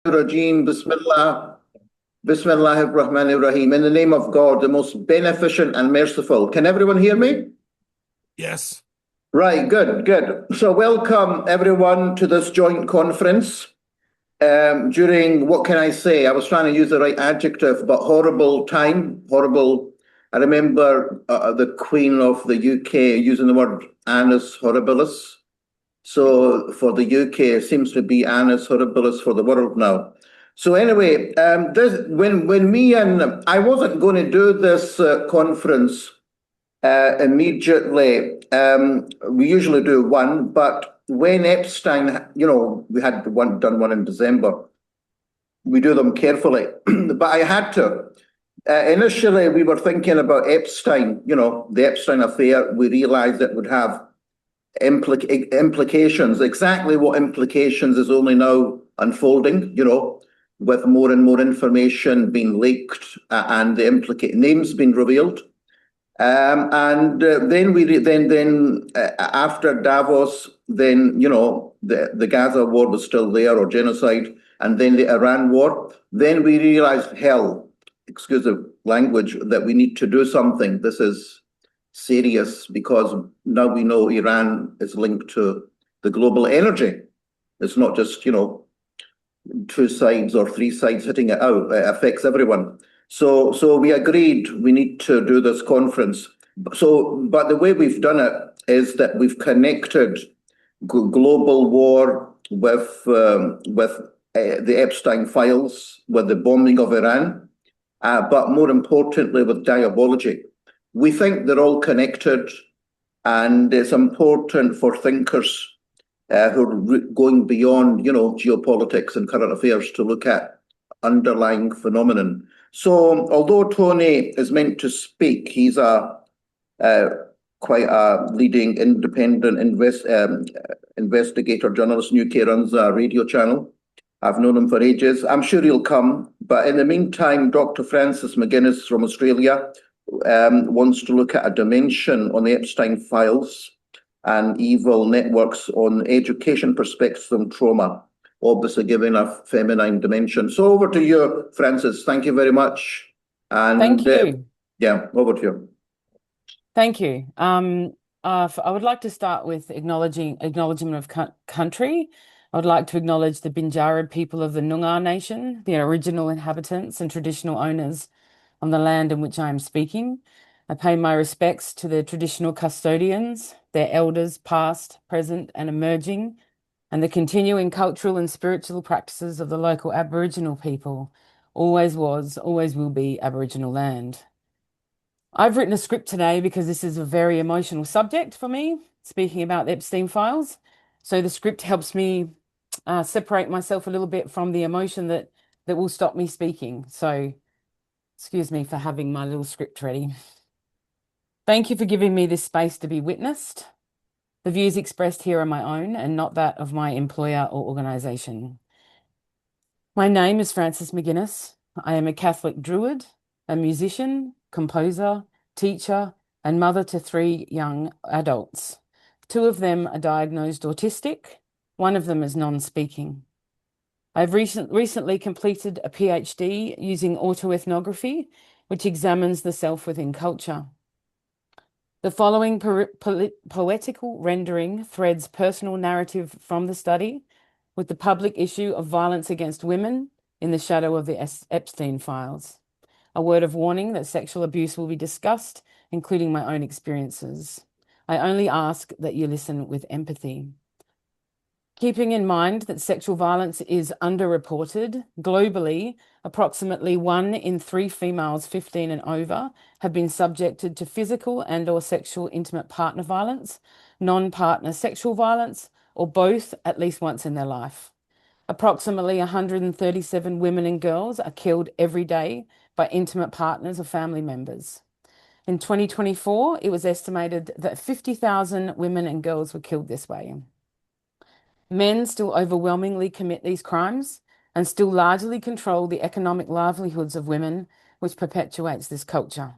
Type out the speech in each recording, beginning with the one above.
Rajim, Bismillah ar-Rahman ar-Rahim. In the name of God, the most beneficent and merciful. Can everyone hear me? Yes. Right, good. So welcome everyone to this joint conference during, what can I say? I was trying to use the right adjective, but horrible time, horrible. I remember the Queen of the UK using the word annus horribilis. So for the UK, it seems to be annus horribilis for the world now. So anyway, when me and I wasn't going to do this conference immediately. We usually do one, but when Epstein, we had done one in December. We do them carefully, but I had to. Initially, we were thinking about Epstein, the Epstein affair. We realized it would have implications. Exactly what implications is only now unfolding, with more and more information being leaked and the names being revealed. Then after Davos, then the Gaza war was still there, or genocide, and then the Iran war. Then we realized, hell, excuse the language, that we need to do something. This is serious because now we know Iran is linked to the global energy. It's not just two sides or three sides hitting it out. It affects everyone. So we agreed we need to do this conference. But the way we've done it is that we've connected global war with the Epstein files, with the bombing of Iran, but more importantly with diabology. We think they're all connected, and it's important for thinkers who are going beyond, geopolitics and current affairs to look at underlying phenomenon. So although Tony is meant to speak, he's quite a leading independent investigator, journalist in UK, runs a radio channel. I've known him for ages. I'm sure he'll come. But in the meantime, Dr. Frances McGuiness from Australia wants to look at a dimension on the Epstein files and evil networks on education perspectives from trauma, obviously giving a feminine dimension. So over to you, Frances. Thank you very much. And thank you. Over to you. Thank you. I would like to start with acknowledgement of country. I would like to acknowledge the Binjara people of the Noongar Nation, the original inhabitants and traditional owners on the land in which I am speaking. I pay my respects to the traditional custodians, their elders, past, present, and emerging, and the continuing cultural and spiritual practices of the local Aboriginal people. Always was, always will be Aboriginal land. I've written a script today because this is a very emotional subject for me, speaking about the Epstein files. So the script helps me separate myself a little bit from the emotion that will stop me speaking. So excuse me for having my little script ready. Thank you for giving me this space to be witnessed. The views expressed here are my own and not that of my employer or organisation. My name is Frances McGuiness. I am a Catholic Druid, a musician, composer, teacher, and mother to 3 young adults. 2 of them are diagnosed autistic. 1 of them is non-speaking. I've recently completed a PhD using autoethnography, which examines the self within culture. The following poetical rendering threads personal narrative from the study with the public issue of violence against women in the shadow of the Epstein files. A word of warning that sexual abuse will be discussed, including my own experiences. I only ask that you listen with empathy. Keeping in mind that sexual violence is underreported, globally, approximately 1 in 3 females 15 and over have been subjected to physical and/or sexual intimate partner violence, non-partner sexual violence, or both at least once in their life. Approximately 137 women and girls are killed every day by intimate partners or family members. In 2024, it was estimated that 50,000 women and girls were killed this way. Men still overwhelmingly commit these crimes and still largely control the economic livelihoods of women, which perpetuates this culture.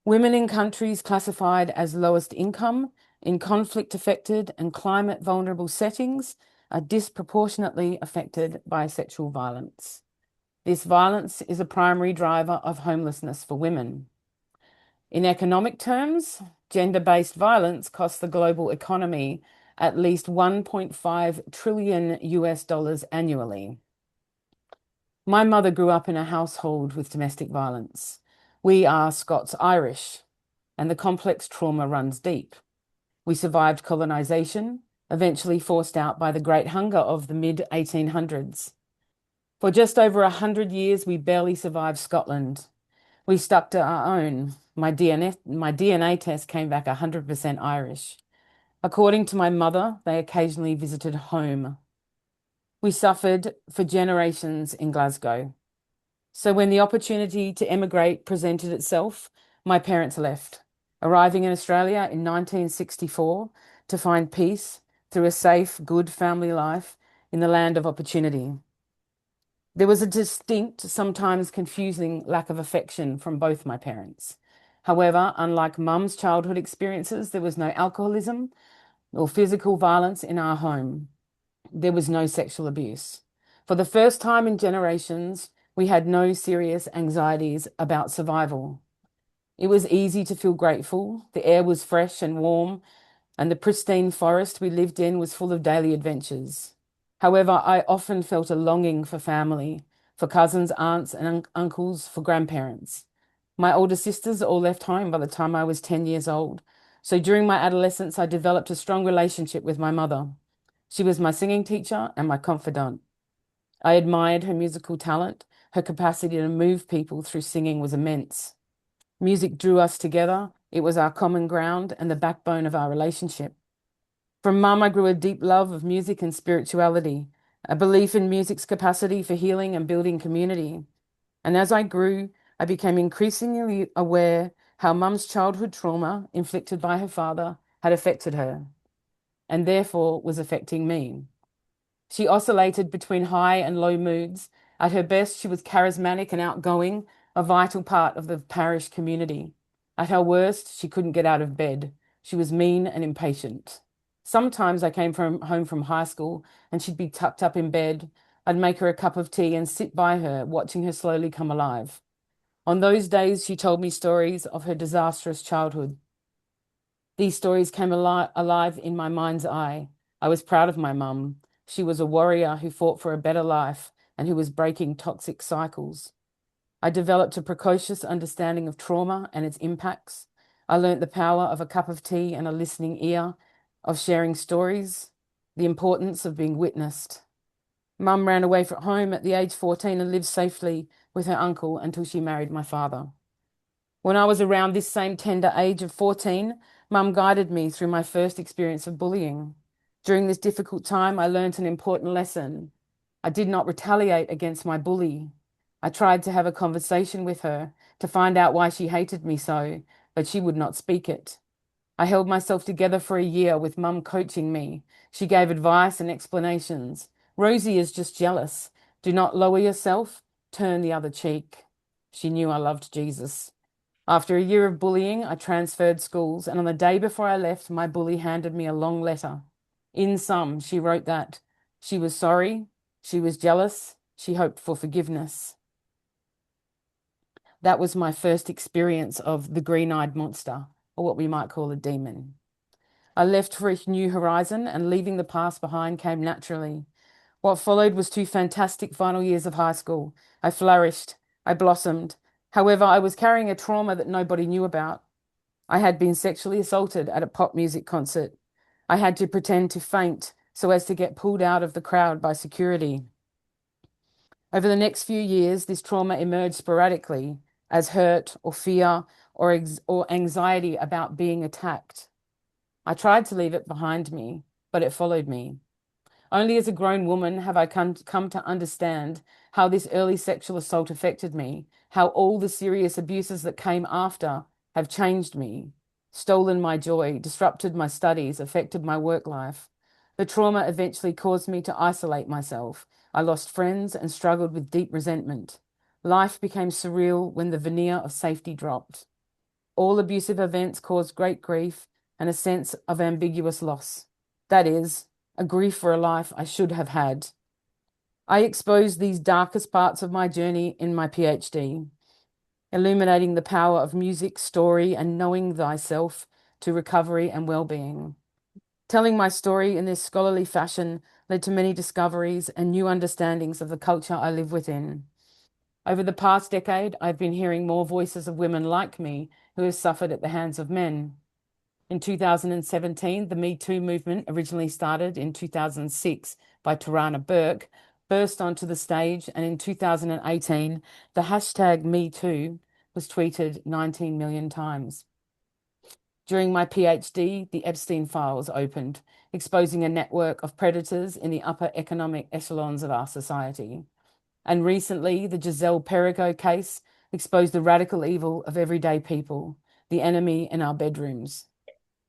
Women in countries classified as lowest income, in conflict-affected and climate-vulnerable settings, are disproportionately affected by sexual violence. This violence is a primary driver of homelessness for women. In economic terms, gender-based violence costs the global economy at least 1.5 trillion US dollars annually. My mother grew up in a household with domestic violence. We are Scots-Irish, and the complex trauma runs deep. We survived colonization, eventually forced out by the Great Hunger of the mid-1800s. For just over 100 years, we barely survived Scotland. We stuck to our own. My DNA test came back 100% Irish. According to my mother, they occasionally visited home. We suffered for generations in Glasgow. So when the opportunity to emigrate presented itself, my parents left, arriving in Australia in 1964 to find peace through a safe, good family life in the land of opportunity. There was a distinct, sometimes confusing lack of affection from both my parents. However, unlike mum's childhood experiences, there was no alcoholism or physical violence in our home. There was no sexual abuse. For the first time in generations, we had no serious anxieties about survival. It was easy to feel grateful. The air was fresh and warm, and the pristine forest we lived in was full of daily adventures. However, I often felt a longing for family, for cousins, aunts, and uncles, for grandparents. My older sisters all left home by the time I was 10 years old. So during my adolescence, I developed a strong relationship with my mother. She was my singing teacher and my confidant. I admired her musical talent. Her capacity to move people through singing was immense. Music drew us together. It was our common ground and the backbone of our relationship. From Mum, I grew a deep love of music and spirituality, a belief in music's capacity for healing and building community. And as I grew, I became increasingly aware how Mum's childhood trauma, inflicted by her father, had affected her, and therefore was affecting me. She oscillated between high and low moods. At her best, she was charismatic and outgoing, a vital part of the parish community. At her worst, she couldn't get out of bed. She was mean and impatient. Sometimes I came home from high school and she'd be tucked up in bed. I'd make her a cup of tea and sit by her, watching her slowly come alive. On those days, she told me stories of her disastrous childhood. These stories came alive in my mind's eye. I was proud of my mum. She was a warrior who fought for a better life and who was breaking toxic cycles. I developed a precocious understanding of trauma and its impacts. I learnt the power of a cup of tea and a listening ear, of sharing stories, the importance of being witnessed. Mum ran away from home at the age 14 and lived safely with her uncle until she married my father. When I was around this same tender age of 14, Mum guided me through my first experience of bullying. During this difficult time, I learnt an important lesson. I did not retaliate against my bully. I tried to have a conversation with her to find out why she hated me so, but she would not speak it. I held myself together for a year with Mum coaching me. She gave advice and explanations. Rosie is just jealous. Do not lower yourself. Turn the other cheek. She knew I loved Jesus. After a year of bullying, I transferred schools, and on the day before I left, my bully handed me a long letter. In sum, she wrote that she was sorry, she was jealous, she hoped for forgiveness. That was my first experience of the green-eyed monster, or what we might call a demon. I left for a new horizon, and leaving the past behind came naturally. What followed was 2 fantastic final years of high school. I flourished, I blossomed. However, I was carrying a trauma that nobody knew about. I had been sexually assaulted at a pop music concert. I had to pretend to faint so as to get pulled out of the crowd by security. Over the next few years, this trauma emerged sporadically as hurt or fear or anxiety about being attacked. I tried to leave it behind me, but it followed me. Only as a grown woman have I come to understand how this early sexual assault affected me, how all the serious abuses that came after have changed me, stolen my joy, disrupted my studies, affected my work life. The trauma eventually caused me to isolate myself. I lost friends and struggled with deep resentment. Life became surreal when the veneer of safety dropped. All abusive events caused great grief and a sense of ambiguous loss. That is, a grief for a life I should have had. I exposed these darkest parts of my journey in my PhD, illuminating the power of music, story, and knowing thyself to recovery and well-being. Telling my story in this scholarly fashion led to many discoveries and new understandings of the culture I live within. Over the past decade, I've been hearing more voices of women like me who have suffered at the hands of men. In 2017, the Me Too movement, originally started in 2006 by Tarana Burke, burst onto the stage, and in 2018, the hashtag Me Too was tweeted 19 million times. During my PhD, the Epstein files opened, exposing a network of predators in the upper economic echelons of our society. And recently, the Giselle Perico case exposed the radical evil of everyday people, the enemy in our bedrooms.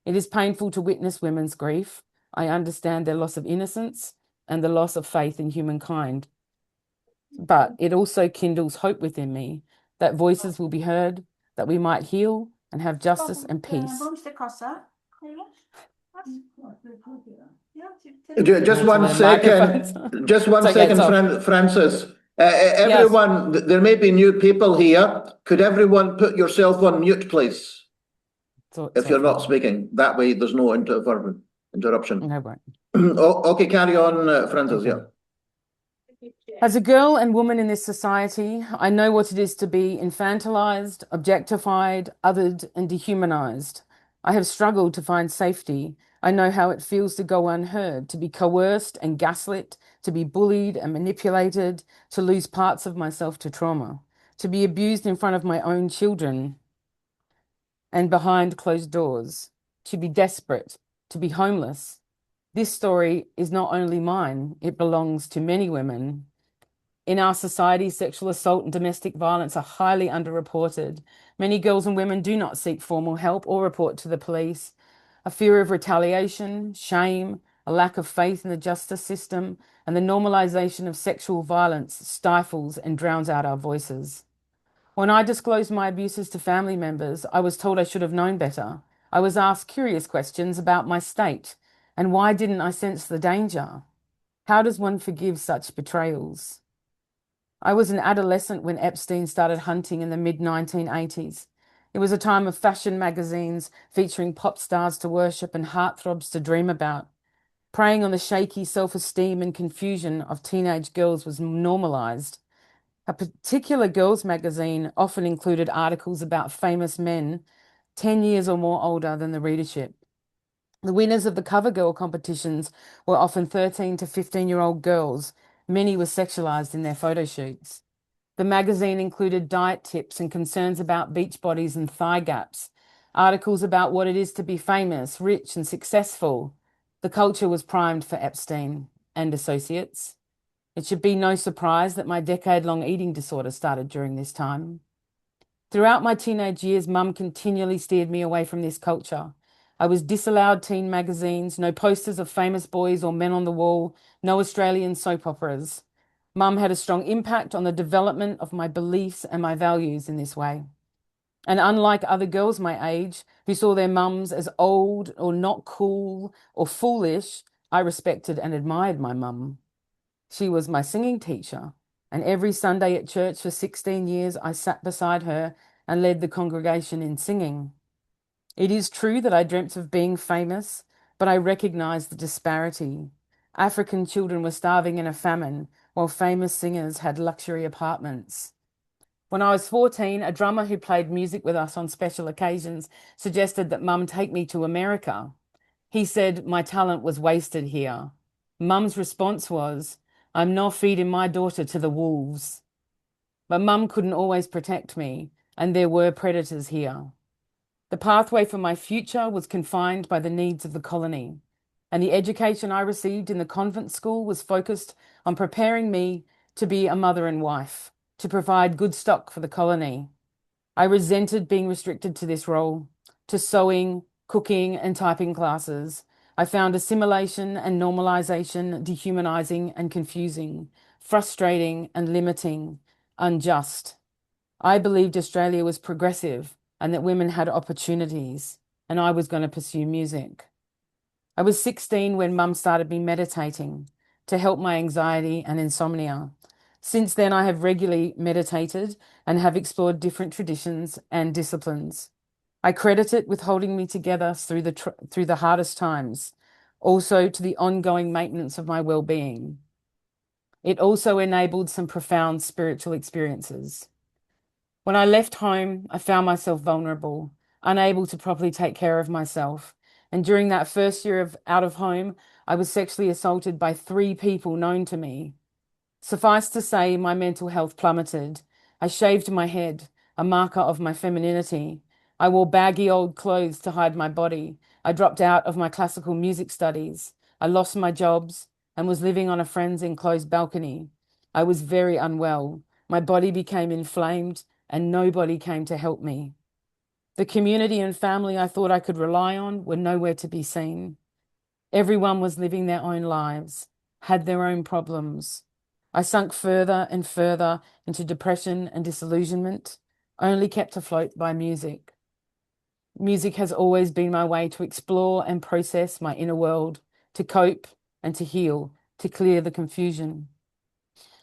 It is painful to witness women's grief. I understand their loss of innocence and the loss of faith in humankind. But it also kindles hope within me that voices will be heard, that we might heal and have justice and peace. Just one second, just one second, Frances. Everyone, there may be new people here. Could everyone put yourself on mute, please? If you're not speaking, that way there's no interruption. No, right. Okay, carry on, Frances. Yeah. As a girl and woman in this society, I know what it is to be infantilized, objectified, othered, and dehumanized. I have struggled to find safety. I know how it feels to go unheard, to be coerced and gaslit, to be bullied and manipulated, to lose parts of myself to trauma, to be abused in front of my own children and behind closed doors, to be desperate, to be homeless. This story is not only mine, it belongs to many women. In our society, sexual assault and domestic violence are highly underreported. Many girls and women do not seek formal help or report to the police. A fear of retaliation, shame, a lack of faith in the justice system, and the normalization of sexual violence stifles and drowns out our voices. When I disclosed my abuses to family members, I was told I should have known better. I was asked curious questions about my state, and why didn't I sense the danger? How does one forgive such betrayals? I was an adolescent when Epstein started hunting in the mid-1980s. It was a time of fashion magazines featuring pop stars to worship and heartthrobs to dream about. Preying on the shaky self-esteem and confusion of teenage girls was normalized. A particular girls' magazine often included articles about famous men 10 years or more older than the readership. The winners of the cover girl competitions were often 13 to 15-year-old girls. Many were sexualized in their photo shoots. The magazine included diet tips and concerns about beach bodies and thigh gaps, articles about what it is to be famous, rich, and successful. The culture was primed for Epstein and associates. It should be no surprise that my decade-long eating disorder started during this time. Throughout my teenage years, Mum continually steered me away from this culture. I was disallowed teen magazines, no posters of famous boys or men on the wall, no Australian soap operas. Mum had a strong impact on the development of my beliefs and my values in this way. And unlike other girls my age who saw their mums as old or not cool or foolish, I respected and admired my mum. She was my singing teacher, and every Sunday at church for 16 years, I sat beside her and led the congregation in singing. It is true that I dreamt of being famous, but I recognized the disparity. African children were starving in a famine, while famous singers had luxury apartments. When I was 14, a drummer who played music with us on special occasions suggested that Mum take me to America. He said my talent was wasted here. Mum's response was, I'm not feeding my daughter to the wolves. But Mum couldn't always protect me, and there were predators here. The pathway for my future was confined by the needs of the colony, and the education I received in the convent school was focused on preparing me to be a mother and wife, to provide good stock for the colony. I resented being restricted to this role, to sewing, cooking, and typing classes. I found assimilation and normalization dehumanizing and confusing, frustrating and limiting, unjust. I believed Australia was progressive and that women had opportunities, and I was going to pursue music. I was 16 when Mum started me meditating to help my anxiety and insomnia. Since then, I have regularly meditated and have explored different traditions and disciplines. I credit it with holding me together through the hardest times, also to the ongoing maintenance of my well-being. It also enabled some profound spiritual experiences. When I left home, I found myself vulnerable, unable to properly take care of myself. And during that first year of out of home, I was sexually assaulted by 3 people known to me. Suffice to say, my mental health plummeted. I shaved my head, a marker of my femininity. I wore baggy old clothes to hide my body. I dropped out of my classical music studies. I lost my jobs and was living on a friend's enclosed balcony. I was very unwell. My body became inflamed and nobody came to help me. The community and family I thought I could rely on were nowhere to be seen. Everyone was living their own lives, had their own problems. I sunk further and further into depression and disillusionment, only kept afloat by music. Music has always been my way to explore and process my inner world, to cope and to heal, to clear the confusion.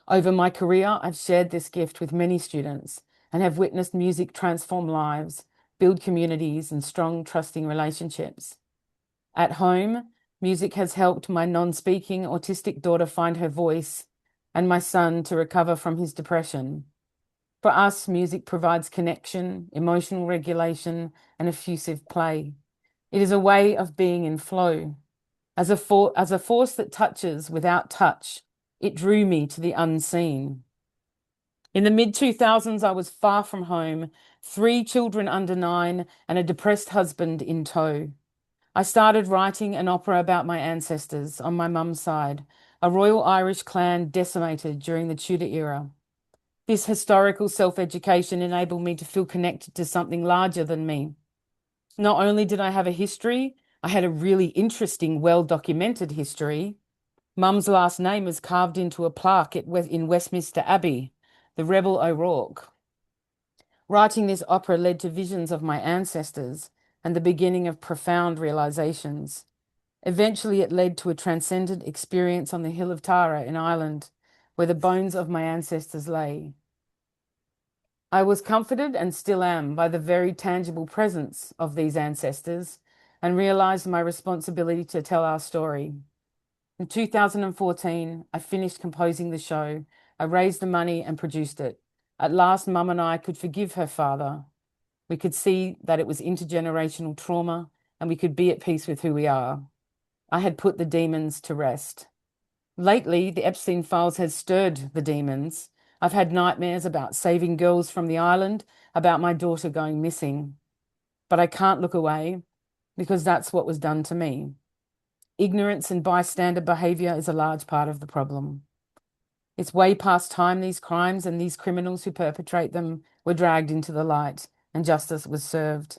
Over my career, I've shared this gift with many students and have witnessed music transform lives, build communities, and strong, trusting relationships. At home, music has helped my non-speaking autistic daughter find her voice and my son to recover from his depression. For us, music provides connection, emotional regulation, and effusive play. It is a way of being in flow. As a force that touches without touch, it drew me to the unseen. In the mid-2000s, I was far from home, 3 children under 9, and a depressed husband in tow. I started writing an opera about my ancestors on my mum's side, a Royal Irish clan decimated during the Tudor era. This historical self-education enabled me to feel connected to something larger than me. Not only did I have a history, I had a really interesting, well-documented history. Mum's last name is carved into a plaque in Westminster Abbey, the Rebel O'Rourke. Writing this opera led to visions of my ancestors and the beginning of profound realizations. Eventually, it led to a transcendent experience on the Hill of Tara in Ireland, where the bones of my ancestors lay. I was comforted and still am by the very tangible presence of these ancestors and realized my responsibility to tell our story. In 2014, I finished composing the show. I raised the money and produced it. At last, Mum and I could forgive her father. We could see that it was intergenerational trauma and we could be at peace with who we are. I had put the demons to rest. Lately, the Epstein files has stirred the demons. I've had nightmares about saving girls from the island, about my daughter going missing. But I can't look away because that's what was done to me. Ignorance and bystander behavior is a large part of the problem. It's way past time these crimes and these criminals who perpetrate them were dragged into the light and justice was served.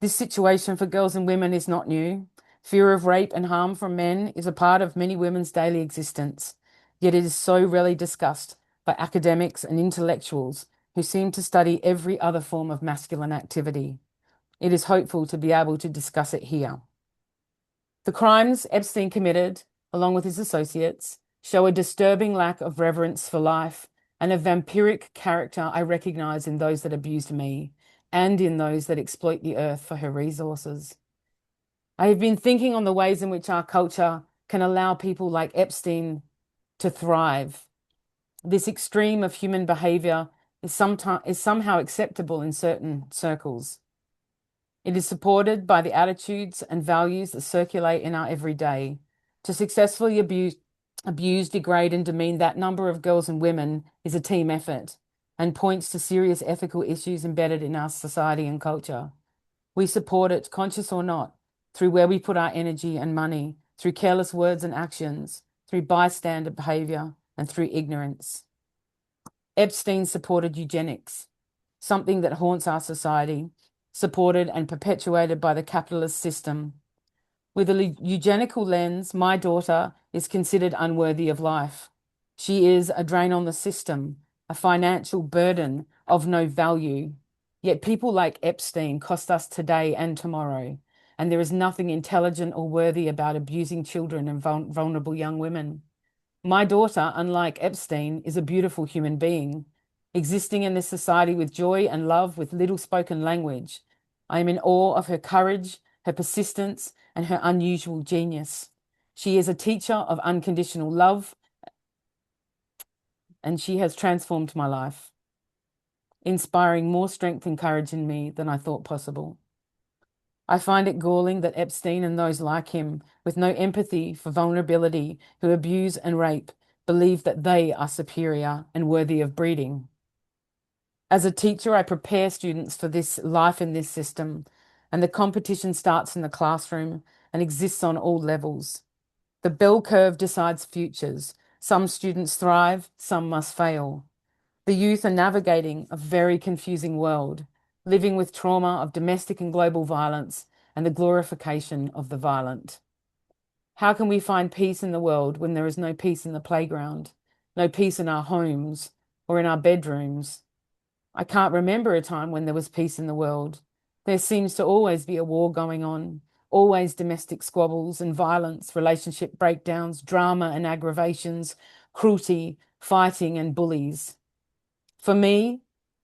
This situation for girls and women is not new. Fear of rape and harm from men is a part of many women's daily existence, yet it is so rarely discussed by academics and intellectuals who seem to study every other form of masculine activity. It is hopeful to be able to discuss it here. The crimes Epstein committed, along with his associates, show a disturbing lack of reverence for life and a vampiric character I recognize in those that abused me and in those that exploit the earth for her resources. I have been thinking on the ways in which our culture can allow people like Epstein to thrive. This extreme of human behavior is somehow acceptable in certain circles. It is supported by the attitudes and values that circulate in our everyday. To successfully abuse, degrade, and demean that number of girls and women is a team effort and points to serious ethical issues embedded in our society and culture. We support it, conscious or not, through where we put our energy and money, through careless words and actions, through bystander behavior, and through ignorance. Epstein supported eugenics, something that haunts our society, supported and perpetuated by the capitalist system. With a eugenical lens, my daughter is considered unworthy of life. She is a drain on the system, a financial burden of no value. Yet people like Epstein cost us today and tomorrow, and there is nothing intelligent or worthy about abusing children and vulnerable young women. My daughter, unlike Epstein, is a beautiful human being, existing in this society with joy and love with little spoken language. I am in awe of her courage, her persistence, and her unusual genius. She is a teacher of unconditional love, and she has transformed my life, inspiring more strength and courage in me than I thought possible. I find it galling that Epstein and those like him, with no empathy for vulnerability, who abuse and rape, believe that they are superior and worthy of breeding. As a teacher, I prepare students for this life in this system, and the competition starts in the classroom and exists on all levels. The bell curve decides futures. Some students thrive, some must fail. The youth are navigating a very confusing world, living with trauma of domestic and global violence and the glorification of the violent. How can we find peace in the world when there is no peace in the playground, no peace in our homes or in our bedrooms? I can't remember a time when there was peace in the world. There seems to always be a war going on, always domestic squabbles and violence, relationship breakdowns, drama and aggravations, cruelty, fighting and bullies. For me,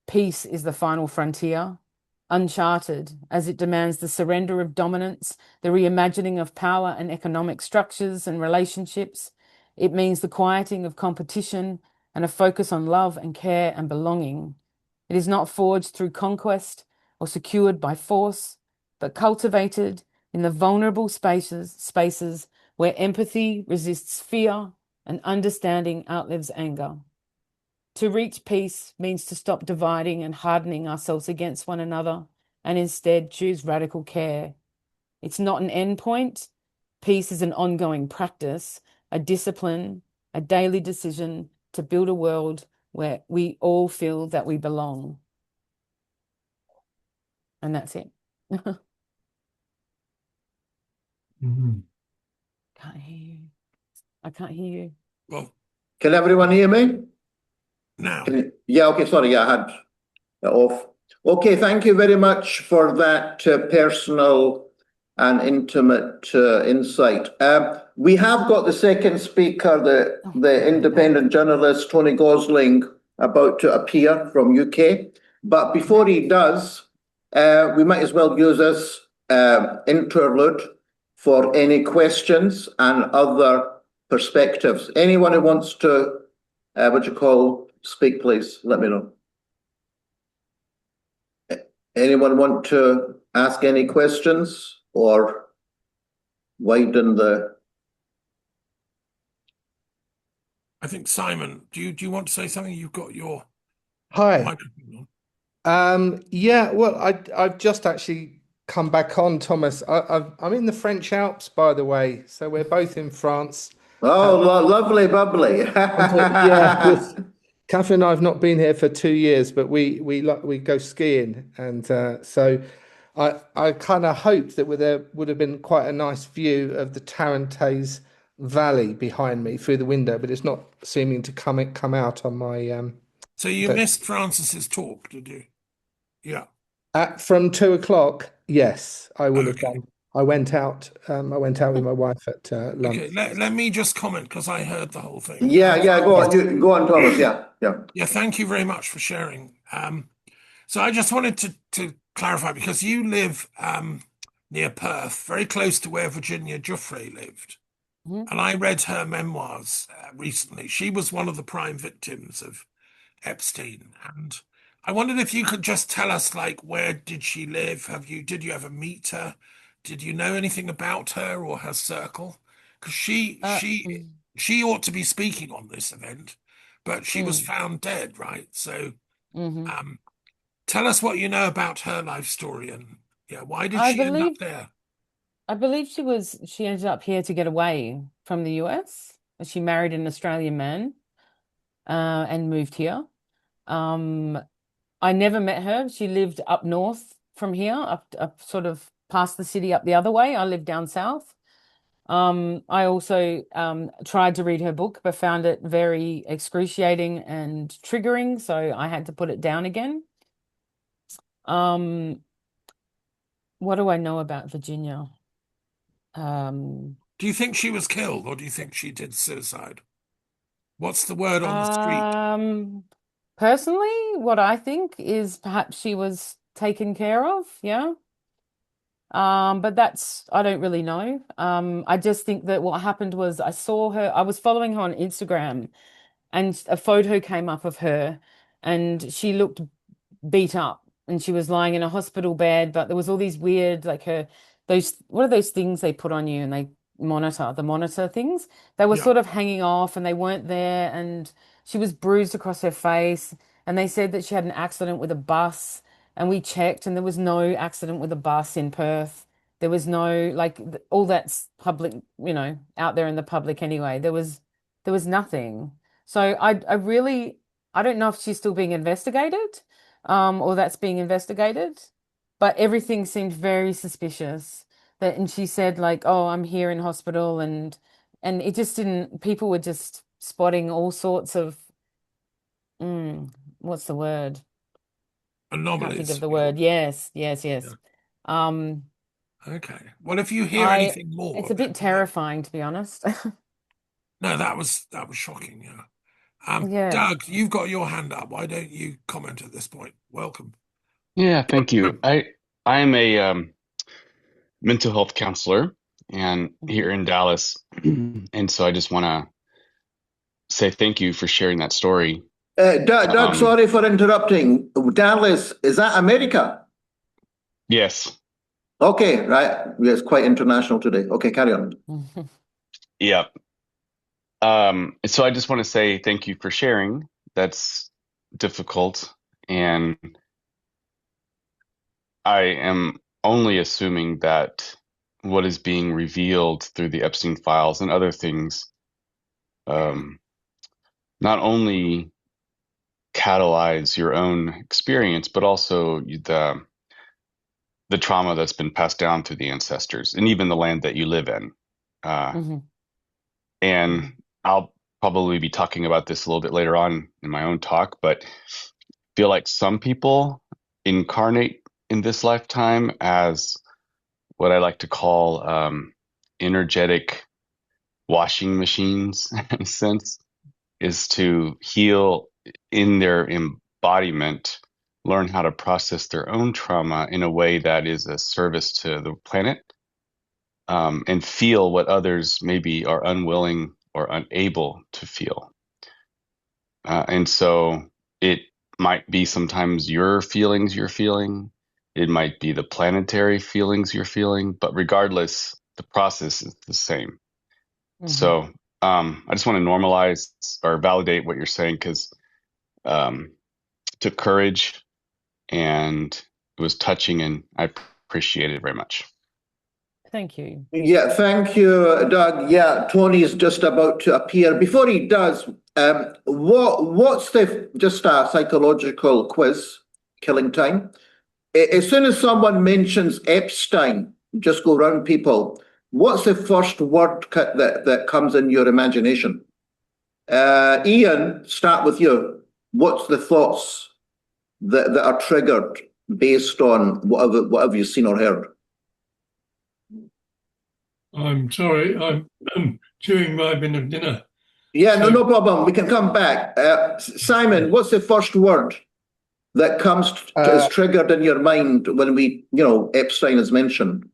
peace is the final frontier, uncharted, as it demands the surrender of dominance, the reimagining of power and economic structures and relationships. It means the quieting of competition and a focus on love and care and belonging. It is not forged through conquest or secured by force, but cultivated in the vulnerable spaces where empathy resists fear and understanding outlives anger. To reach peace means to stop dividing and hardening ourselves against one another and instead choose radical care. It's not an endpoint. Peace is an ongoing practice, a discipline, a daily decision to build a world where we all feel that we belong. And that's it. Mhm. Can't hear you. I can't hear you. Well, Can everyone hear me? now, Yeah, okay, sorry, yeah, I had it off. Okay, thank you very much for that personal and intimate insight. We have got the second speaker, the independent journalist, Tony Gosling, about to appear from UK. But before he does, we might as well use this interlude for any questions and other perspectives. Anyone who wants to, speak, please, let me know. Anyone want to ask any questions or widen the... I think Simon, do you want to say something? You've got your Hi. microphone on. Yeah, well, I've just actually come back on, Thomas. I'm in the French Alps, by the way, so we're both in France. Oh, lovely, bubbly. Yeah, Catherine and I have not been here for 2 years, but we go skiing, and so I kind of hoped that there would have been quite a nice view of the Tarentaise Valley behind me through the window, but it's not seeming to come out on my. So you But missed Francis's talk, did you? Yeah. from 2 o'clock, yes, I would have Okay. done. I went out. I went out with my wife at lunch. Okay. Let me just comment because I heard the whole thing. Yeah, go on. Go on, Thomas. Yeah. Yeah. Thank you very much for sharing. So I just wanted to clarify because you live near Perth, very close to where Virginia Giuffre lived. Mhm. And I read her memoirs recently. She was one of the prime victims of Epstein. And I wondered if you could just tell us, like, where did she live? Did you ever meet her? Did you know anything about her or her circle? Because Uh, mm, she ought to be speaking on this event, but she was mm, found dead, right? So mhm. um, tell us what you know about her life story and yeah, why did I she end up believe there? I believe she ended up here to get away from the US. She married an Australian man, and moved here. Um, I never met her. She lived up north from here, up sort of past the city up the other way. I live down south. I also tried to read her book, but found it very excruciating and triggering, so I had to put it down again. Um, What do I know about Virginia? Um, Do you think she was killed, or do you think she did suicide? What's the word on the street? um, Personally, what I think is perhaps she was taken care of, yeah. But I don't really know. I just think that what happened was I was following her on Instagram and a photo came up of her and she looked beat up and she was lying in a hospital bed, but there was all these weird, like what are those things they put on you and they the monitor things? They were Yeah. sort of hanging off and they weren't there. And she was bruised across her face. And they said that she had an accident with a bus. And we checked and there was no accident with a bus in Perth. There was no, like, all that's public, out there in the public anyway. There was nothing. So I don't know if she's still being investigated, or that's being investigated, but everything seemed very suspicious. And she said like, "Oh, I'm here in hospital," and it just didn't. People were just spotting all sorts of, mm, what's the word? Can't think of Anomalies. the Yeah. word. Yes, yes, Yeah. yes. Um, Okay. Well, if you hear I anything more, It's a bit then let. terrifying to be honest. No, that was shocking. Yeah. Yeah. Doug, you've got your hand up. Why don't you comment at this point? Welcome. Yeah, thank you. I am a mental health counselor and here Mhm. in Dallas, and so I just want to say thank you for sharing that story. Doug, Um, sorry for interrupting. Dallas, is that America? yes, Okay, right. Yes, quite international today. Okay, carry on. yeah. So I just want to say thank you for sharing. That's difficult, and I am only assuming that what is being revealed through the Epstein files and other things, um, not only catalyze your own experience, but also the trauma that's been passed down through the ancestors and even the land that you live in. Uh, Mhm. and I'll probably be talking about this a little bit later on in my own talk, but feel like some people incarnate in this lifetime as what I like to call energetic washing machines, in a sense, is to heal in their embodiment, learn how to process their own trauma in a way that is a service to the planet, and feel what others maybe are unwilling or unable to feel. And so it might be sometimes your feelings you're feeling, it might be the planetary feelings you're feeling, but regardless, the process is the same. Mhm. So I just want to normalize or validate what you're saying because it took courage and it was touching, and I appreciate it very much. Thank you. Yeah, thank you, Doug. Yeah, Tony's just about to appear. Before he does, what's the just a psychological quiz, killing time? As soon as someone mentions Epstein, just go round people. What's the first word that comes in your imagination? Ian, start with you. What's the thoughts that are triggered based on whatever you've seen or heard? I'm sorry, I'm chewing my bin of dinner. Yeah, So, no problem. We can come back. Simon, what's the first word that comes is triggered in your mind when Epstein is mentioned?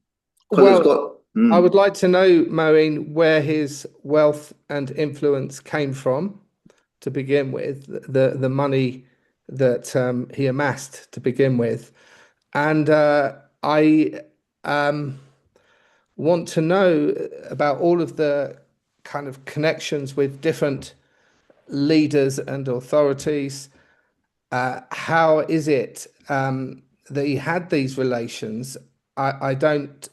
Because it's Well, got. I would like to know, Maureen, where his wealth and influence came from to begin with, the money that he amassed to begin with. And I want to know about all of the kind of connections with different leaders and authorities. How is it that he had these relations? I don't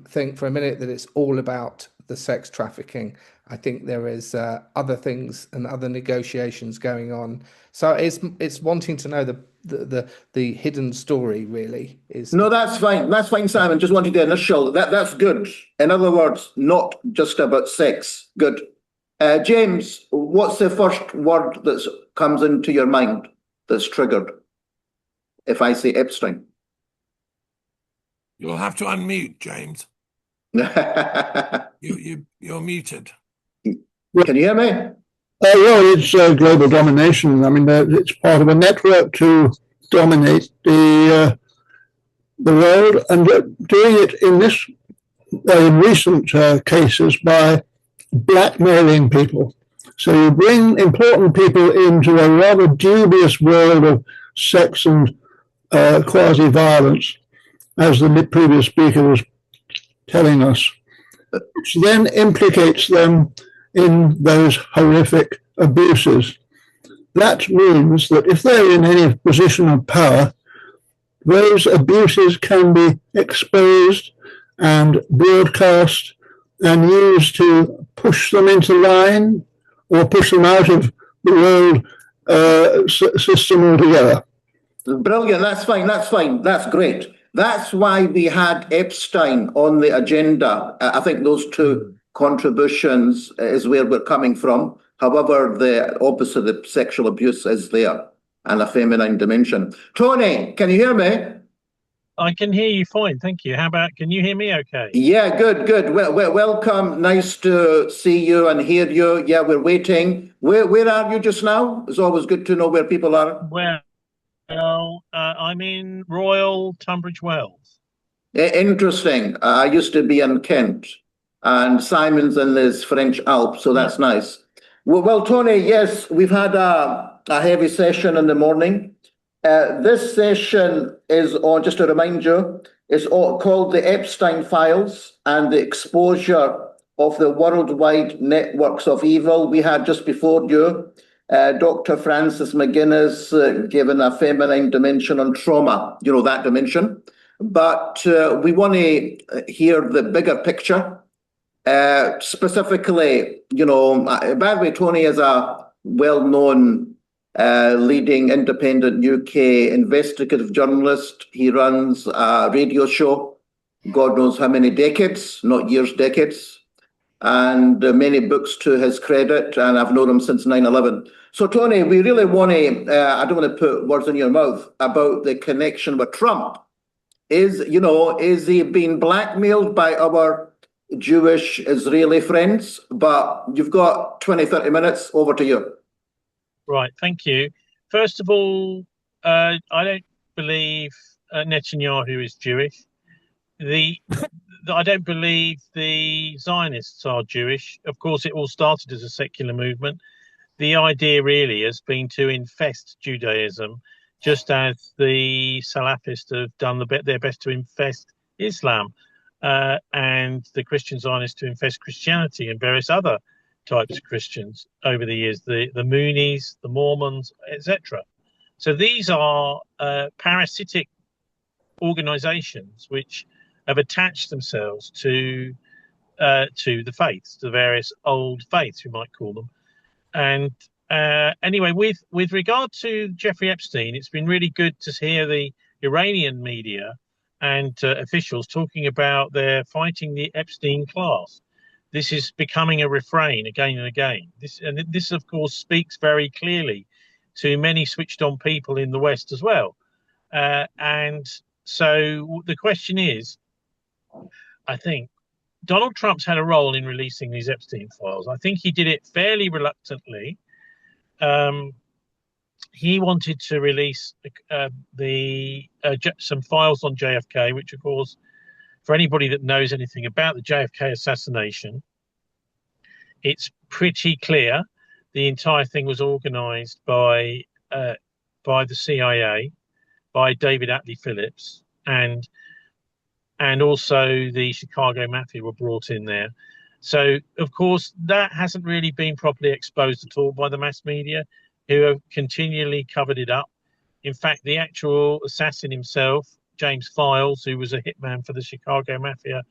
think for a minute that it's all about the sex trafficking. I think there is other things and other negotiations going on. So it's wanting to know the hidden story really is. No, that's fine. That's fine, Simon. Just wanted the initial. That's good. In other words, not just about sex. Good. James, what's the first word that comes into your mind that's triggered? If I say Epstein. You'll have to unmute, James. Can You're muted. you hear me? Well, it's global domination. I mean, it's part of a network to dominate the world, and doing it in recent cases by blackmailing people. So you bring important people into a rather dubious world of sex and quasi-violence, as the previous speaker was telling us, which then implicates them in those horrific abuses. That means that if they're in any position of power, those abuses can be exposed and broadcast and used to push them into line or push them out of the world system altogether. Brilliant. That's fine. That's great. That's why we had Epstein on the agenda. I think those two contributions is where we're coming from. However, the opposite of sexual abuse is there, and a feminine dimension. Tony, can you hear me? I can hear you fine, thank you. How about, can you hear me okay? Yeah, good. Welcome. Nice to see you and hear you. Yeah, we're waiting. Where are you just now? It's always good to know where people are. Well, I'm in Royal Tunbridge Wells. Interesting. I used to be in Kent, and Simon's in the French Alps, so that's nice. Well, Tony, yes, we've had a heavy session in the morning. This session is on, just to remind you, is called the Epstein Files and the Exposure of the Worldwide Networks of Evil. We had just before you Dr. Frances McGuiness given a feminine dimension on trauma, you know, that dimension. But we want to hear the bigger picture. Specifically, you know, by the way, Tony is a well-known leading independent UK investigative journalist. He runs a radio show, God knows how many decades, not years, decades, and many books to his credit, and I've known him since 9/11. So, Tony, we really want to, I don't want to put words in your mouth about the connection with Trump. Is he being blackmailed by our Jewish Israeli friends? But you've got 20, 30 minutes, over to you. Right, thank you. First of all, I don't believe Netanyahu is Jewish. I don't believe the Zionists are Jewish. Of course, it all started as a secular movement. The idea really has been to infest Judaism, just as the Salafists have done their best to infest Islam, and the Christian Zionists to infest Christianity and various other types of Christians over the years, the Moonies, the Mormons, etc. So these are parasitic organizations which have attached themselves to the faiths, the various old faiths, we might call them. And anyway, with regard to Jeffrey Epstein, it's been really good to hear the Iranian media and officials talking about they're fighting the Epstein class. This is becoming a refrain again and again. This, of course, speaks very clearly to many switched-on people in the West as well. And so the question is, I think, Donald Trump's had a role in releasing these Epstein files. I think he did it fairly reluctantly. He wanted to release some files on JFK, which, of course, for anybody that knows anything about the JFK assassination, it's pretty clear the entire thing was organized by the CIA, by David Atlee Phillips, and also the Chicago Mafia were brought in there. So, of course, that hasn't really been properly exposed at all by the mass media, who have continually covered it up. In fact, the actual assassin himself, James Files, who was a hitman for the Chicago Mafia,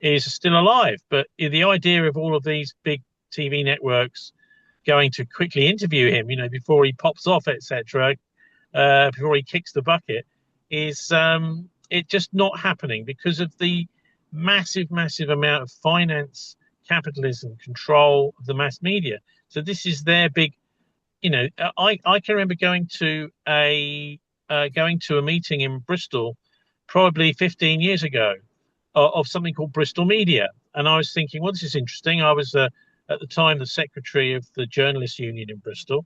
is still alive. But the idea of all of these big TV networks going to quickly interview him, before he pops off, etc., before he kicks the bucket, is it just not happening because of the massive amount of finance, capitalism, control of the mass media. So this is their big, I can remember going to a meeting in Bristol probably 15 years ago of something called Bristol Media. And I was thinking, well, this is interesting. I was at the time the secretary of the Journalists Union in Bristol.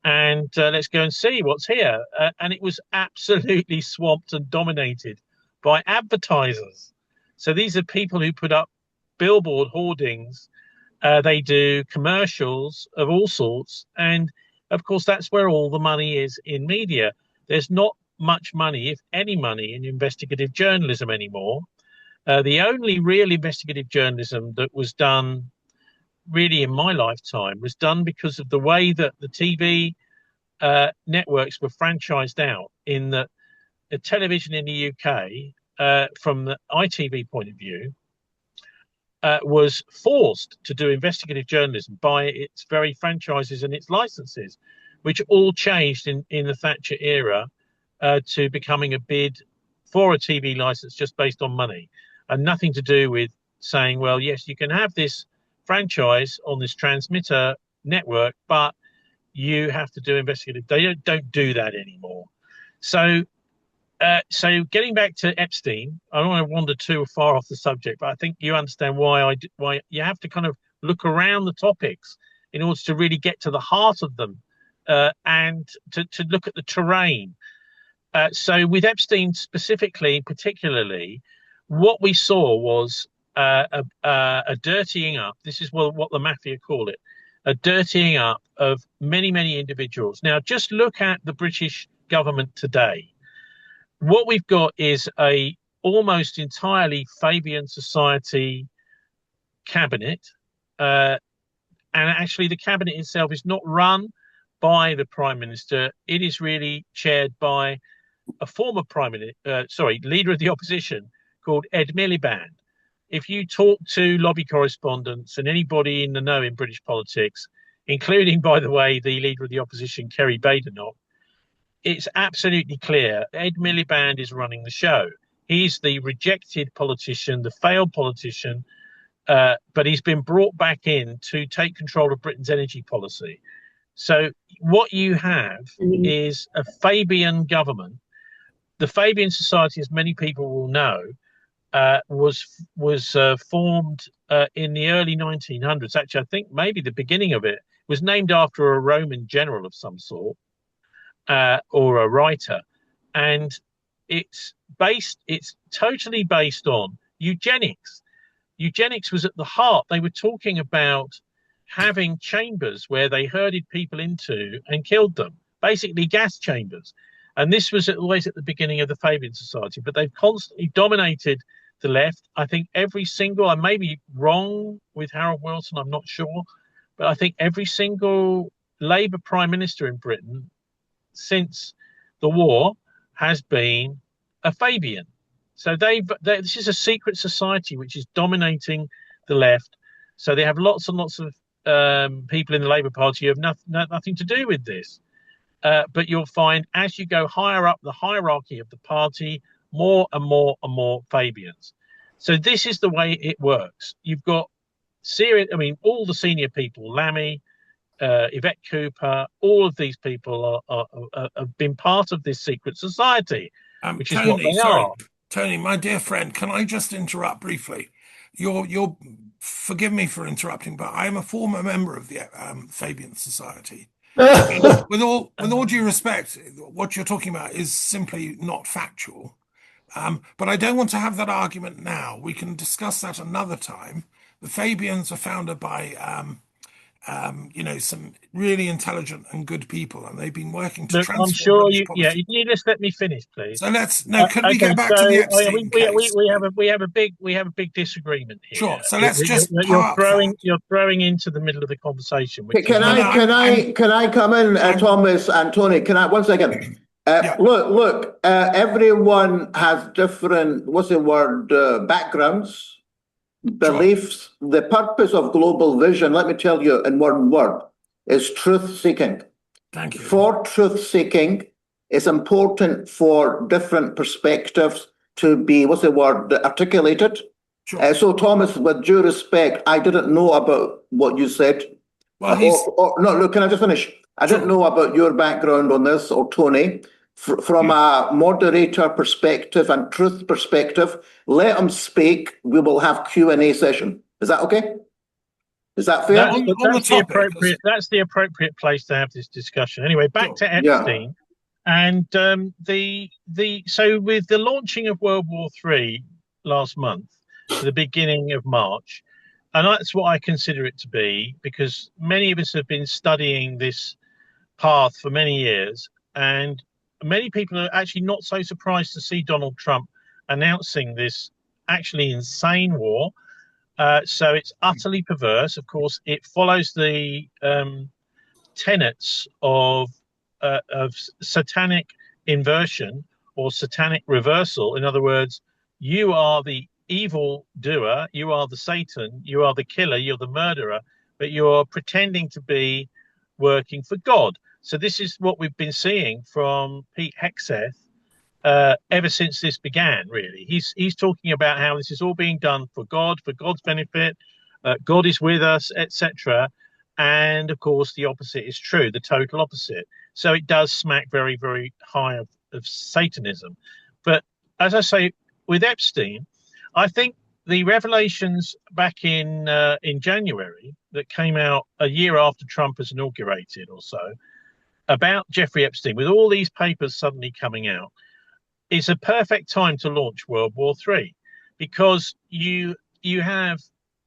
And let's go and see what's here. And it was absolutely swamped and dominated by advertisers. So these are people who put up billboard hoardings. They do commercials of all sorts. And of course, that's where all the money is in media. There's not much money, if any money, in investigative journalism anymore. The only real investigative journalism that was done really in my lifetime was done because of the way that the TV networks were franchised out, in that the television in the UK, from the ITV point of view, was forced to do investigative journalism by its very franchises and its licenses, which all changed in the Thatcher era to becoming a bid for a TV license just based on money, and nothing to do with saying, well, yes, you can have this franchise on this transmitter network, but you have to do investigative. They don't do that anymore. So getting back to Epstein, I don't want to wander too far off the subject, but I think you understand why you have to kind of look around the topics in order to really get to the heart of them, and to look at the terrain. So with Epstein specifically, particularly, what we saw was a dirtying up. This is what the mafia call it, a dirtying up of many, many individuals. Now, just look at the British government today. What we've got is a almost entirely Fabian Society cabinet, and actually the cabinet itself is not run by the Prime Minister. It is really chaired by a former leader of the opposition called Ed Miliband. If you talk to lobby correspondents and anybody in the know in British politics, including, by the way, the leader of the opposition, Kerry Badenoch, it's absolutely clear Ed Miliband is running the show. He's the rejected politician, the failed politician, but he's been brought back in to take control of Britain's energy policy. So what you have is a Fabian government. The Fabian Society, as many people will know, was formed in the early 1900s. Actually, I think maybe the beginning of it was named after a Roman general of some sort, or a writer, and it's totally based on eugenics. Eugenics was at the heart. They were talking about having chambers where they herded people into and killed them, basically gas chambers. And this was always at the beginning of the Fabian Society, but they've constantly dominated the left. I think every single, I may be wrong with Harold Wilson, I'm not sure, but I think every single Labour Prime Minister in Britain since the war has been a Fabian. So this is a secret society which is dominating the left. So they have lots and lots of people in the Labour Party who have nothing to do with this. But you'll find as you go higher up the hierarchy of the party, more and more and more Fabians. So this is the way it works. You've got all the senior people, Lammy, Yvette Cooper, all of these people have been part of this secret society, which is what they are. Tony, my dear friend, can I just interrupt briefly? You're forgive me for interrupting, but I am a former member of the Fabian Society. With all due respect, what you're talking about is simply not factual. But I don't want to have that argument now. We can discuss that another time. The Fabians are founded by some really intelligent and good people, and they've been working to transform. I'm sure British you. policy. Yeah, you just let me finish, please. So we get back to the Epstein case? We have a big disagreement here. Sure. So let's you're throwing into the middle of the conversation. Can I come in, Thomas and Tony? Can I 1 second? Yeah. Look. Everyone has different backgrounds. Beliefs. Sure. The purpose of global vision, let me tell you in one word, is truth seeking. Thank you. For truth seeking, it's important for different perspectives to be articulated. Sure. So Thomas, with due respect, I didn't know about what you said. Well, no, look, can I just finish? I didn't know about your background on this, or Tony. from a moderator perspective and truth perspective, let them speak. We will have Q&A session. Is that okay? Is that fair? That's the appropriate place to have this discussion. Anyway, back to Epstein. And so with the launching of World War III last month, the beginning of March, and that's what I consider it to be, because many of us have been studying this path for many years, and many people are actually not so surprised to see Donald Trump announcing this actually insane war. So it's utterly perverse. Of course, it follows the tenets of satanic inversion or satanic reversal. In other words, you are the evil doer, you are the Satan, you are the killer, you're the murderer, but you're pretending to be working for God. So this is what we've been seeing from Pete Hegseth ever since this began, really. He's talking about how this is all being done for God, for God's benefit, God is with us, etc. And of course, the opposite is true, the total opposite. So it does smack very, very high of Satanism. But as I say, with Epstein, I think the revelations back in January that came out a year after Trump was inaugurated or so about Jeffrey Epstein, with all these papers suddenly coming out, is a perfect time to launch World War III, because you have,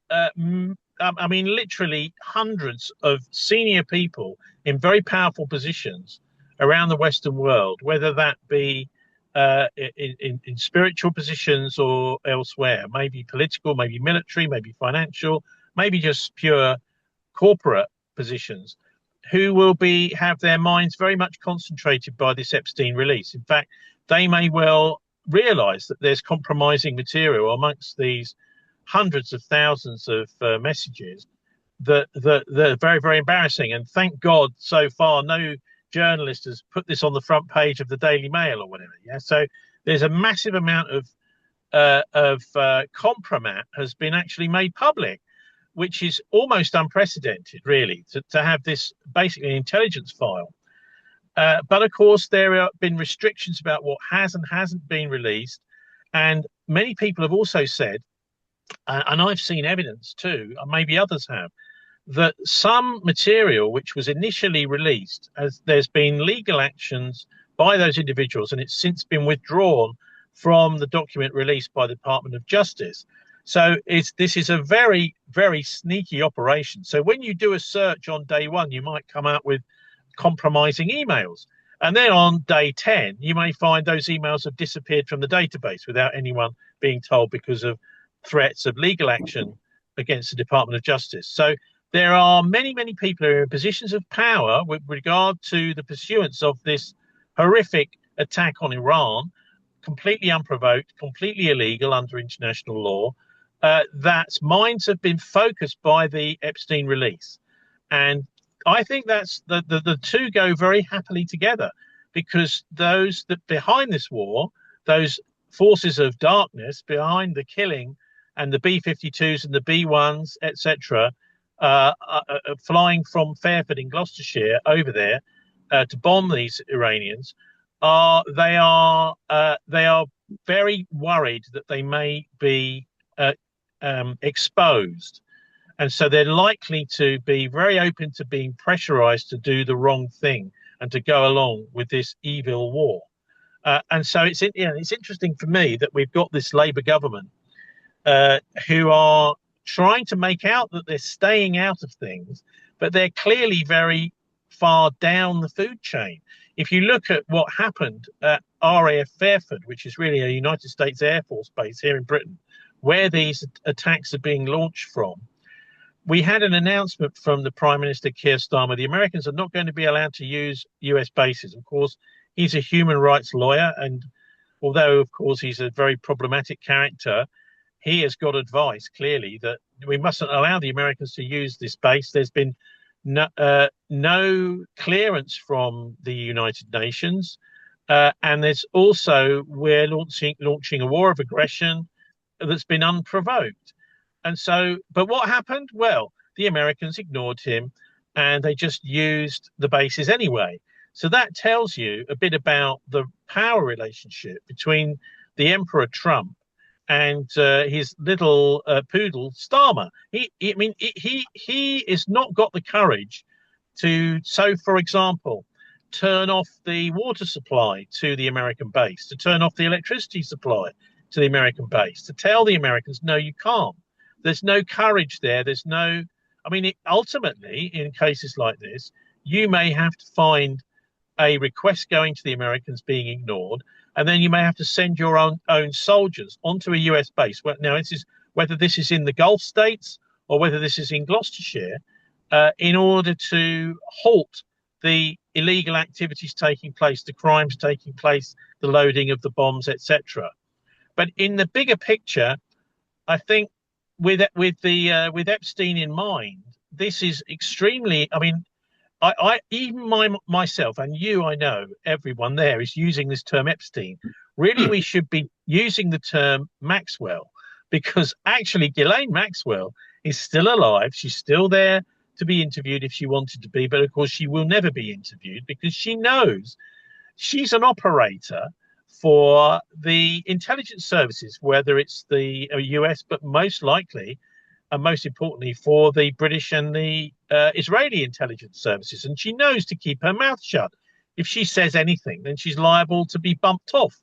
I mean, literally hundreds of senior people in very powerful positions around the Western world, whether that be in spiritual positions or elsewhere, maybe political, maybe military, maybe financial, maybe just pure corporate positions, who will have their minds very much concentrated by this Epstein release. In fact, they may well realize that there's compromising material amongst these hundreds of thousands of messages that are very, very embarrassing. And thank God, so far, no journalist has put this on the front page of the Daily Mail or whatever. Yeah, so there's a massive amount of compromat has been actually made public, which is almost unprecedented, really, to have this basically intelligence file. But of course, there have been restrictions about what has and hasn't been released. And many people have also said, and I've seen evidence too, and maybe others have, that some material which was initially released, as there's been legal actions by those individuals, and it's since been withdrawn from the document released by the Department of Justice. So this is a very, very sneaky operation. So when you do a search on day one, you might come out with compromising emails. And then on day 10, you may find those emails have disappeared from the database without anyone being told, because of threats of legal action against the Department of Justice. So there are many, many people who are in positions of power with regard to the pursuance of this horrific attack on Iran, completely unprovoked, completely illegal under international law, that minds have been focused by the Epstein release. And I think that's the two go very happily together, because those that behind this war, those forces of darkness behind the killing and the B-52s and the B-1s, etc., flying from Fairford in Gloucestershire over there to bomb these Iranians, they are very worried that they may be exposed. And so they're likely to be very open to being pressurized to do the wrong thing and to go along with this evil war. And so it's interesting for me that we've got this Labour government who are trying to make out that they're staying out of things, but they're clearly very far down the food chain. If you look at what happened at RAF Fairford, which is really a United States Air Force base here in Britain, where these attacks are being launched from, we had an announcement from the Prime Minister Keir Starmer. The Americans are not going to be allowed to use US bases. Of course, he's a human rights lawyer, and although, of course, he's a very problematic character, he has got advice, clearly, that we mustn't allow the Americans to use this base. There's been no clearance from the United Nations. And there's also, we're launching a war of aggression that's been unprovoked. And so, but what happened? Well, the Americans ignored him and they just used the bases anyway. So that tells you a bit about the power relationship between the Emperor Trump and his little poodle Starmer. He has not got the courage to, so for example, turn off the water supply to the American base, to turn off the electricity supply to the American base, to tell the Americans, no, you can't. There's no courage there. There's no, ultimately, in cases like this, you may have to find a request going to the Americans being ignored, and then you may have to send your own soldiers onto a US base. Well, now, whether this is in the Gulf states or whether this is in Gloucestershire, in order to halt the illegal activities taking place, the crimes taking place, the loading of the bombs, etc. But in the bigger picture, I think with Epstein in mind, this is extremely. I even myself and you, I know everyone there is using this term Epstein. Really, we should be using the term Maxwell, because actually Ghislaine Maxwell is still alive. She's still there to be interviewed if she wanted to be, but of course she will never be interviewed because she knows she's an operator for the intelligence services, whether it's the US, but most likely and most importantly for the British and the Israeli intelligence services. And she knows to keep her mouth shut. If she says anything, then she's liable to be bumped off,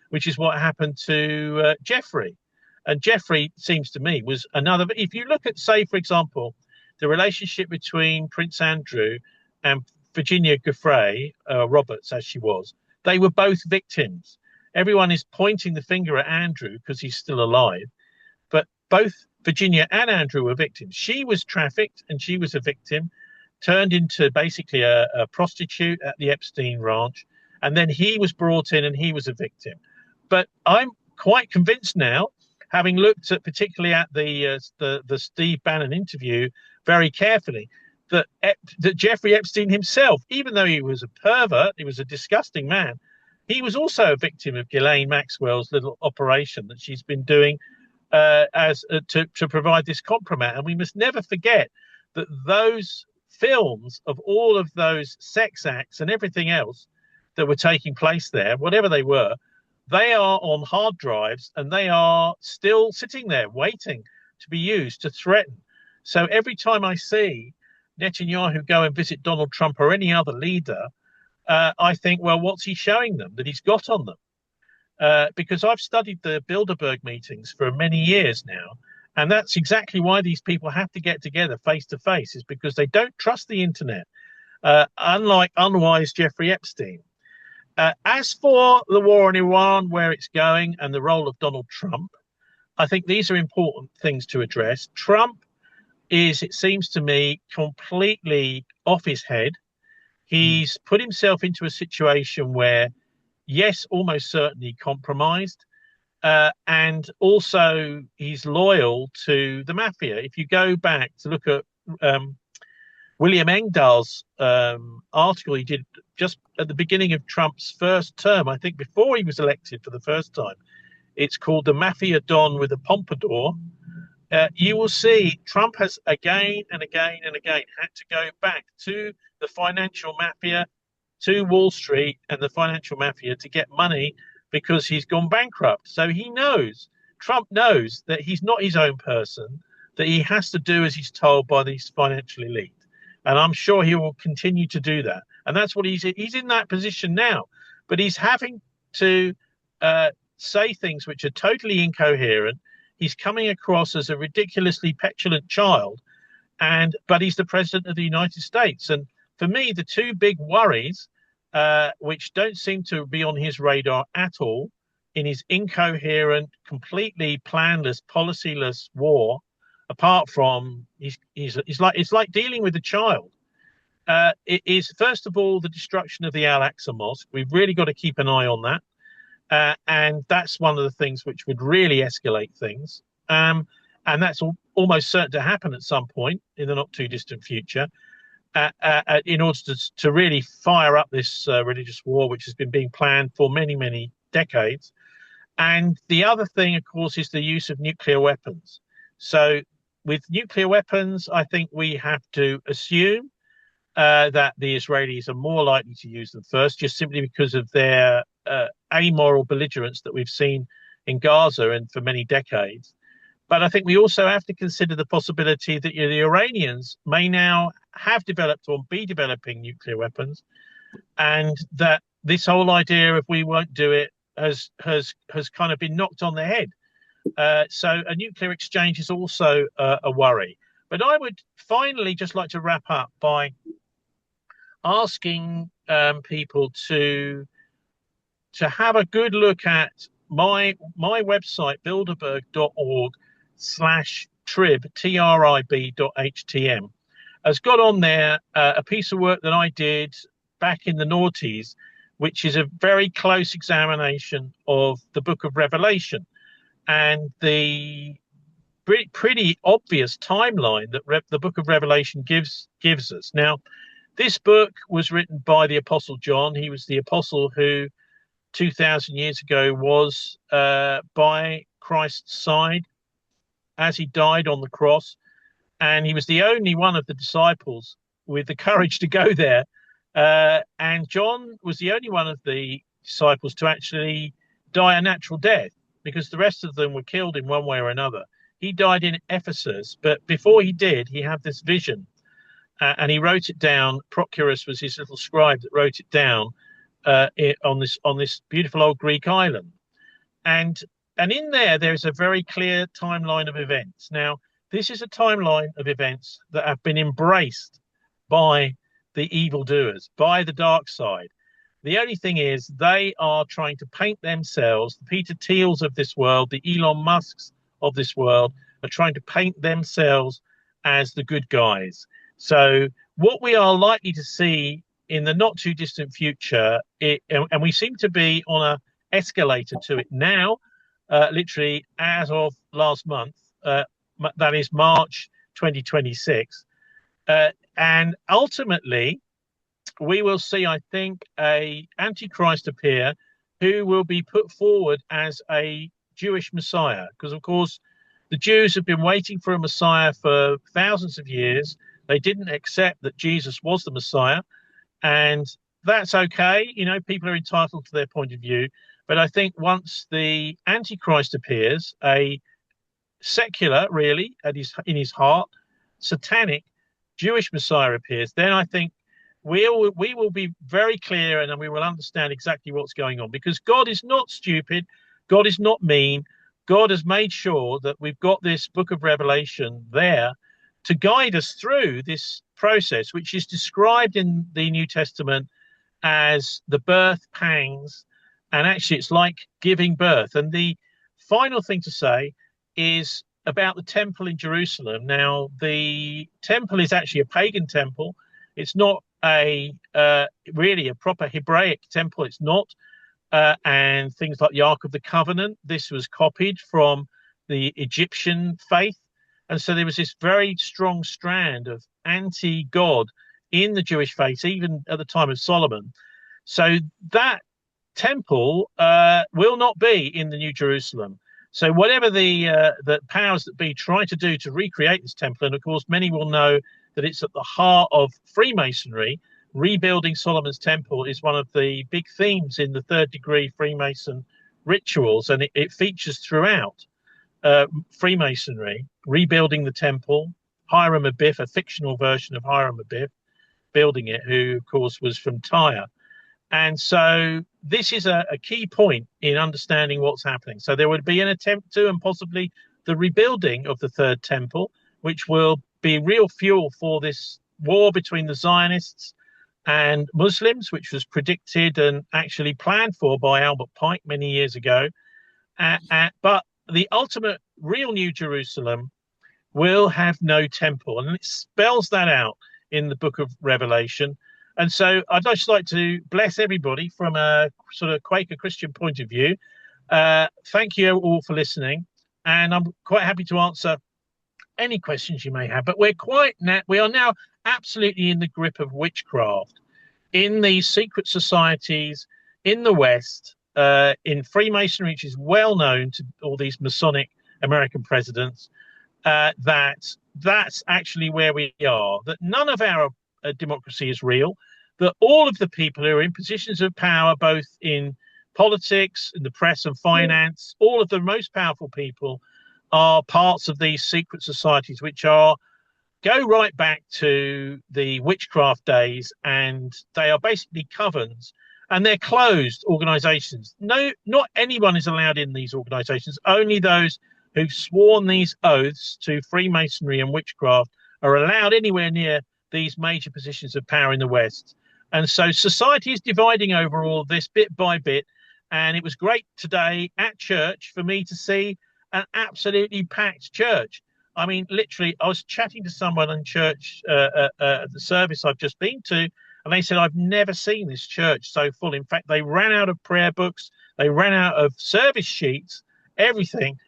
which is what happened to Jeffrey. And Jeffrey, seems to me, was another. If you look at, say, for example, the relationship between Prince Andrew and Virginia Giuffre, Roberts as she was, they were both victims. Everyone is pointing the finger at Andrew because he's still alive, but both Virginia and Andrew were victims. She was trafficked and she was a victim, turned into basically a prostitute at the Epstein ranch, and then he was brought in and he was a victim. But I'm quite convinced now, having looked at particularly at the Steve Bannon interview very carefully, that Jeffrey Epstein himself, even though he was a pervert, he was a disgusting man, he was also a victim of Ghislaine Maxwell's little operation that she's been doing to provide this compromat. And we must never forget that those films of all of those sex acts and everything else that were taking place there, whatever they were, they are on hard drives and they are still sitting there waiting to be used to threaten. So every time I see Netanyahu go and visit Donald Trump or any other leader, I think, well, what's he showing them that he's got on them? Because I've studied the Bilderberg meetings for many years now, and that's exactly why these people have to get together face to face, is because they don't trust the internet, unlike unwise Jeffrey Epstein. As for the war in Iran, where it's going, and the role of Donald Trump, I think these are important things to address. Trump is, it seems to me, completely off his head. He's put himself into a situation where, yes, almost certainly compromised, and also he's loyal to the mafia. If you go back to look at William Engdahl's article he did just at the beginning of Trump's first term, I think before he was elected for the first time, it's called The Mafia Don with a Pompadour. You will see Trump has again and again and again had to go back to the financial mafia, to Wall Street and the financial mafia to get money because he's gone bankrupt. So he knows, Trump knows that he's not his own person, that he has to do as he's told by these financial elite. And I'm sure he will continue to do that. And that's what he's in that position now. But he's having to say things which are totally incoherent. He's coming across as a ridiculously petulant child, but he's the president of the United States. And for me, the two big worries, which don't seem to be on his radar at all, in his incoherent, completely planless, policyless war, apart from it's like dealing with a child. It is, first of all, the destruction of the Al-Aqsa Mosque. We've really got to keep an eye on that. And that's one of the things which would really escalate things. And that's almost certain to happen at some point in the not too distant future, in order to really fire up this religious war, which has been being planned for many, many decades. And the other thing, of course, is the use of nuclear weapons. So with nuclear weapons, I think we have to assume that the Israelis are more likely to use them first, just simply because of their amoral belligerence that we've seen in Gaza and for many decades. But I think we also have to consider the possibility that the Iranians may now have developed or be developing nuclear weapons, and that this whole idea of we won't do it has kind of been knocked on the head. So a nuclear exchange is also a worry. But I would finally just like to wrap up by asking people to have a good look at my website, bilderberg.org/trib, trib.htm, has got on there a piece of work that I did back in the noughties, which is a very close examination of the Book of Revelation and the pretty obvious timeline that the Book of Revelation gives us. Now, this book was written by the Apostle John. He was the apostle who 2,000 years ago was by Christ's side as he died on the cross, and he was the only one of the disciples with the courage to go there. And John was the only one of the disciples to actually die a natural death, because the rest of them were killed in one way or another. He died in Ephesus, but before he did, he had this vision, and he wrote it down. Procurus was his little scribe that wrote it down on this beautiful old Greek island. And in there is a very clear timeline of events. Now, this is a timeline of events that have been embraced by the evildoers, by the dark side. The only thing is they are trying to paint themselves, the Peter Thiels of this world, the Elon Musks of this world, are trying to paint themselves as the good guys. So what we are likely to see in the not too distant future, and we seem to be on a escalator to it now, literally as of last month, that is March 2026, and ultimately we will see, I think, a Antichrist appear who will be put forward as a Jewish Messiah, because of course the Jews have been waiting for a Messiah for thousands of years. They didn't accept that Jesus was the Messiah, and that's okay. You know, people are entitled to their point of view. But I think once the Antichrist appears, a secular, really, in his heart, satanic Jewish Messiah appears, then I think we will be very clear, and we will understand exactly what's going on, because God is not stupid. God is not mean. God has made sure that we've got this Book of Revelation there to guide us through this process, which is described in the New Testament as the birth pangs. And actually, it's like giving birth. And the final thing to say is about the temple in Jerusalem. Now, the temple is actually a pagan temple. It's not really a proper Hebraic temple. It's not. And things like the Ark of the Covenant, this was copied from the Egyptian faith. And so there was this very strong strand of anti-God in the Jewish faith, even at the time of Solomon. So that temple will not be in the New Jerusalem. So whatever the powers that be try to do to recreate this temple, and of course many will know that it's at the heart of Freemasonry. Rebuilding Solomon's temple is one of the big themes in the third degree Freemason rituals, and it features throughout Freemasonry. Rebuilding the temple, Hiram Abiff, a fictional version of Hiram Abiff, building it, who of course was from Tyre. And so this is a key point in understanding what's happening. So there would be an attempt to, and possibly the rebuilding of the third temple, which will be real fuel for this war between the Zionists and Muslims, which was predicted and actually planned for by Albert Pike many years ago. But the ultimate real New Jerusalem will have no temple, and it spells that out in the Book of Revelation. And so I'd just like to bless everybody from a sort of Quaker Christian point of view. Thank you all for listening, and I'm quite happy to answer any questions you may have. But we are now absolutely in the grip of witchcraft in these secret societies in the West, in Freemasonry, which is well known to all these Masonic American presidents. That's actually where we are. That none of our democracy is real, that all of the people who are in positions of power, both in politics, in the press and finance, all of the most powerful people are parts of these secret societies, which go right back to the witchcraft days, and they are basically covens, and they're closed organizations. No, not anyone is allowed in these organizations. Only those who've sworn these oaths to Freemasonry and witchcraft are allowed anywhere near these major positions of power in the West. And so society is dividing over all of this bit by bit. And it was great today at church for me to see an absolutely packed church. I mean, literally, I was chatting to someone in church at the service I've just been to, and they said, I've never seen this church so full. In fact, they ran out of prayer books, they ran out of service sheets, everything.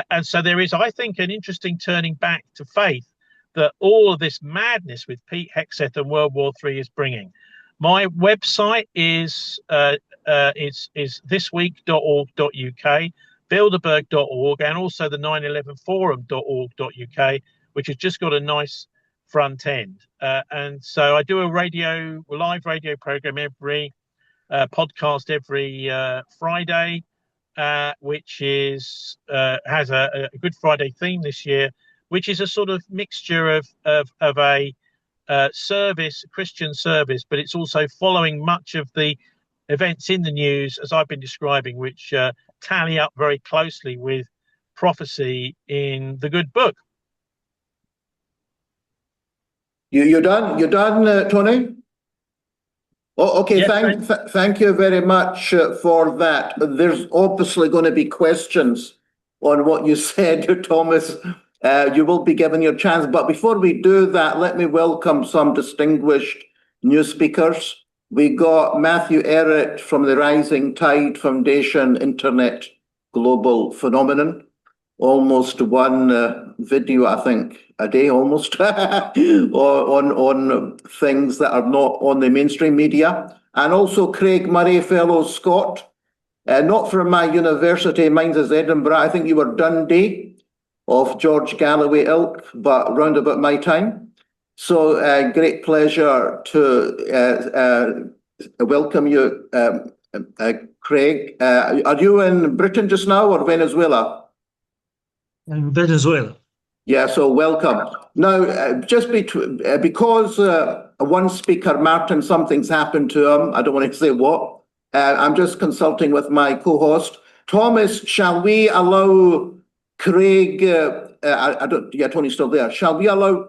And so there is, I think, an interesting turning back to faith that all of this madness with Pete Hegseth and World War III is bringing. My website is thisweek.org.uk, bilderberg.org, and also the 9/11forum.org.uk, which has just got a nice front end. And so I do a live radio program podcast every Friday, which has a Good Friday theme this year, which is a sort of mixture of a Christian service, but it's also following much of the events in the news, as I've been describing, which tally up very closely with prophecy in the good book. You're done, Tony? Oh, okay, Yes, thank you very much for that. There's obviously going to be questions on what you said, Thomas. You will be given your chance. But before we do that, let me welcome some distinguished new speakers. We got Matthew Errett from the Rising Tide Foundation Internet Global Phenomenon. Almost one video, I think, a day almost, on things that are not on the mainstream media. And also Craig Murray, fellow Scot, not from my university, mine is Edinburgh. I think you were Dundee, of George Galloway ilk, but round about my time. So great pleasure to welcome you, Craig. Are you in Britain just now or Venezuela? In Venezuela. Yeah, so welcome. Now, just because one speaker, Martin, something's happened to him, I don't want to say what, I'm just consulting with my co-host. Thomas, shall we allow Craig, Tony's still there. Shall we allow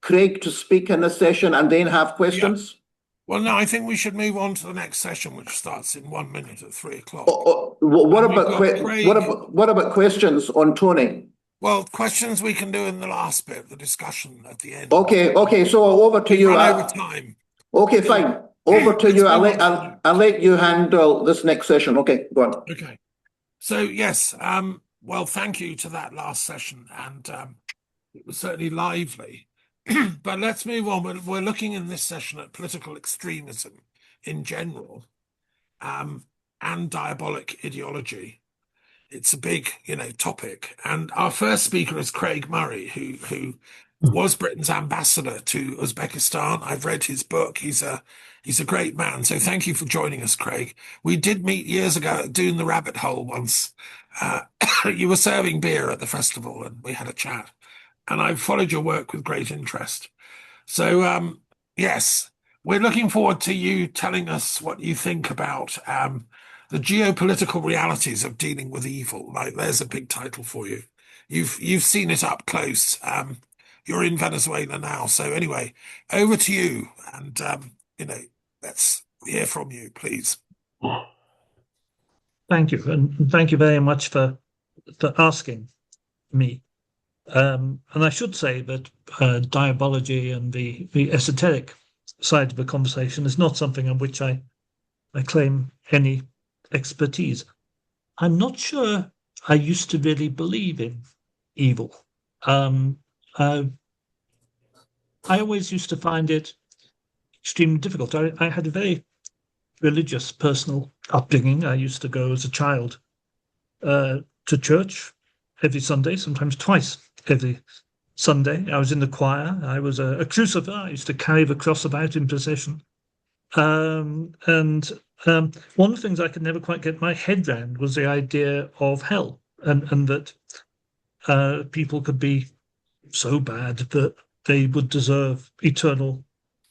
Craig to speak in this session and then have questions? Yeah. Well, no, I think we should move on to the next session, which starts in 1 minute at 3 o'clock. What about questions on Tony? Well, questions we can do in the last bit, the discussion at the end. Okay. So over to you. Run over time. Okay, fine. Over to you. I'll let you handle this next session. Okay, go on. Okay. So yes, well, thank you to that last session, and it was certainly lively. But let's move on. We're looking in this session at political extremism in general, and diabolic ideology. It's a big, topic. And our first speaker is Craig Murray, who was Britain's ambassador to Uzbekistan. I've read his book. He's a great man. So thank you for joining us, Craig. We did meet years ago at Doon the Rabbit Hole once. You were serving beer at the festival, and we had a chat. And I've followed your work with great interest. So, yes, we're looking forward to you telling us what you think about the geopolitical realities of dealing with evil. Like, there's a big title for you. You've seen it up close. You're in Venezuela now. So anyway, over to you. And, let's hear from you, please. Thank you. And thank you very much for asking me. And I should say that diabology and the esoteric side of the conversation is not something on which I claim any expertise. I'm not sure I used to really believe in evil. I always used to find it extremely difficult. I had a very religious personal upbringing. I used to go as a child to church every Sunday, sometimes twice every Sunday. I was in the choir. I was a crucifier. I used to carry the cross about in procession. And one of the things I could never quite get my head around was the idea of hell, and that people could be so bad that they would deserve eternal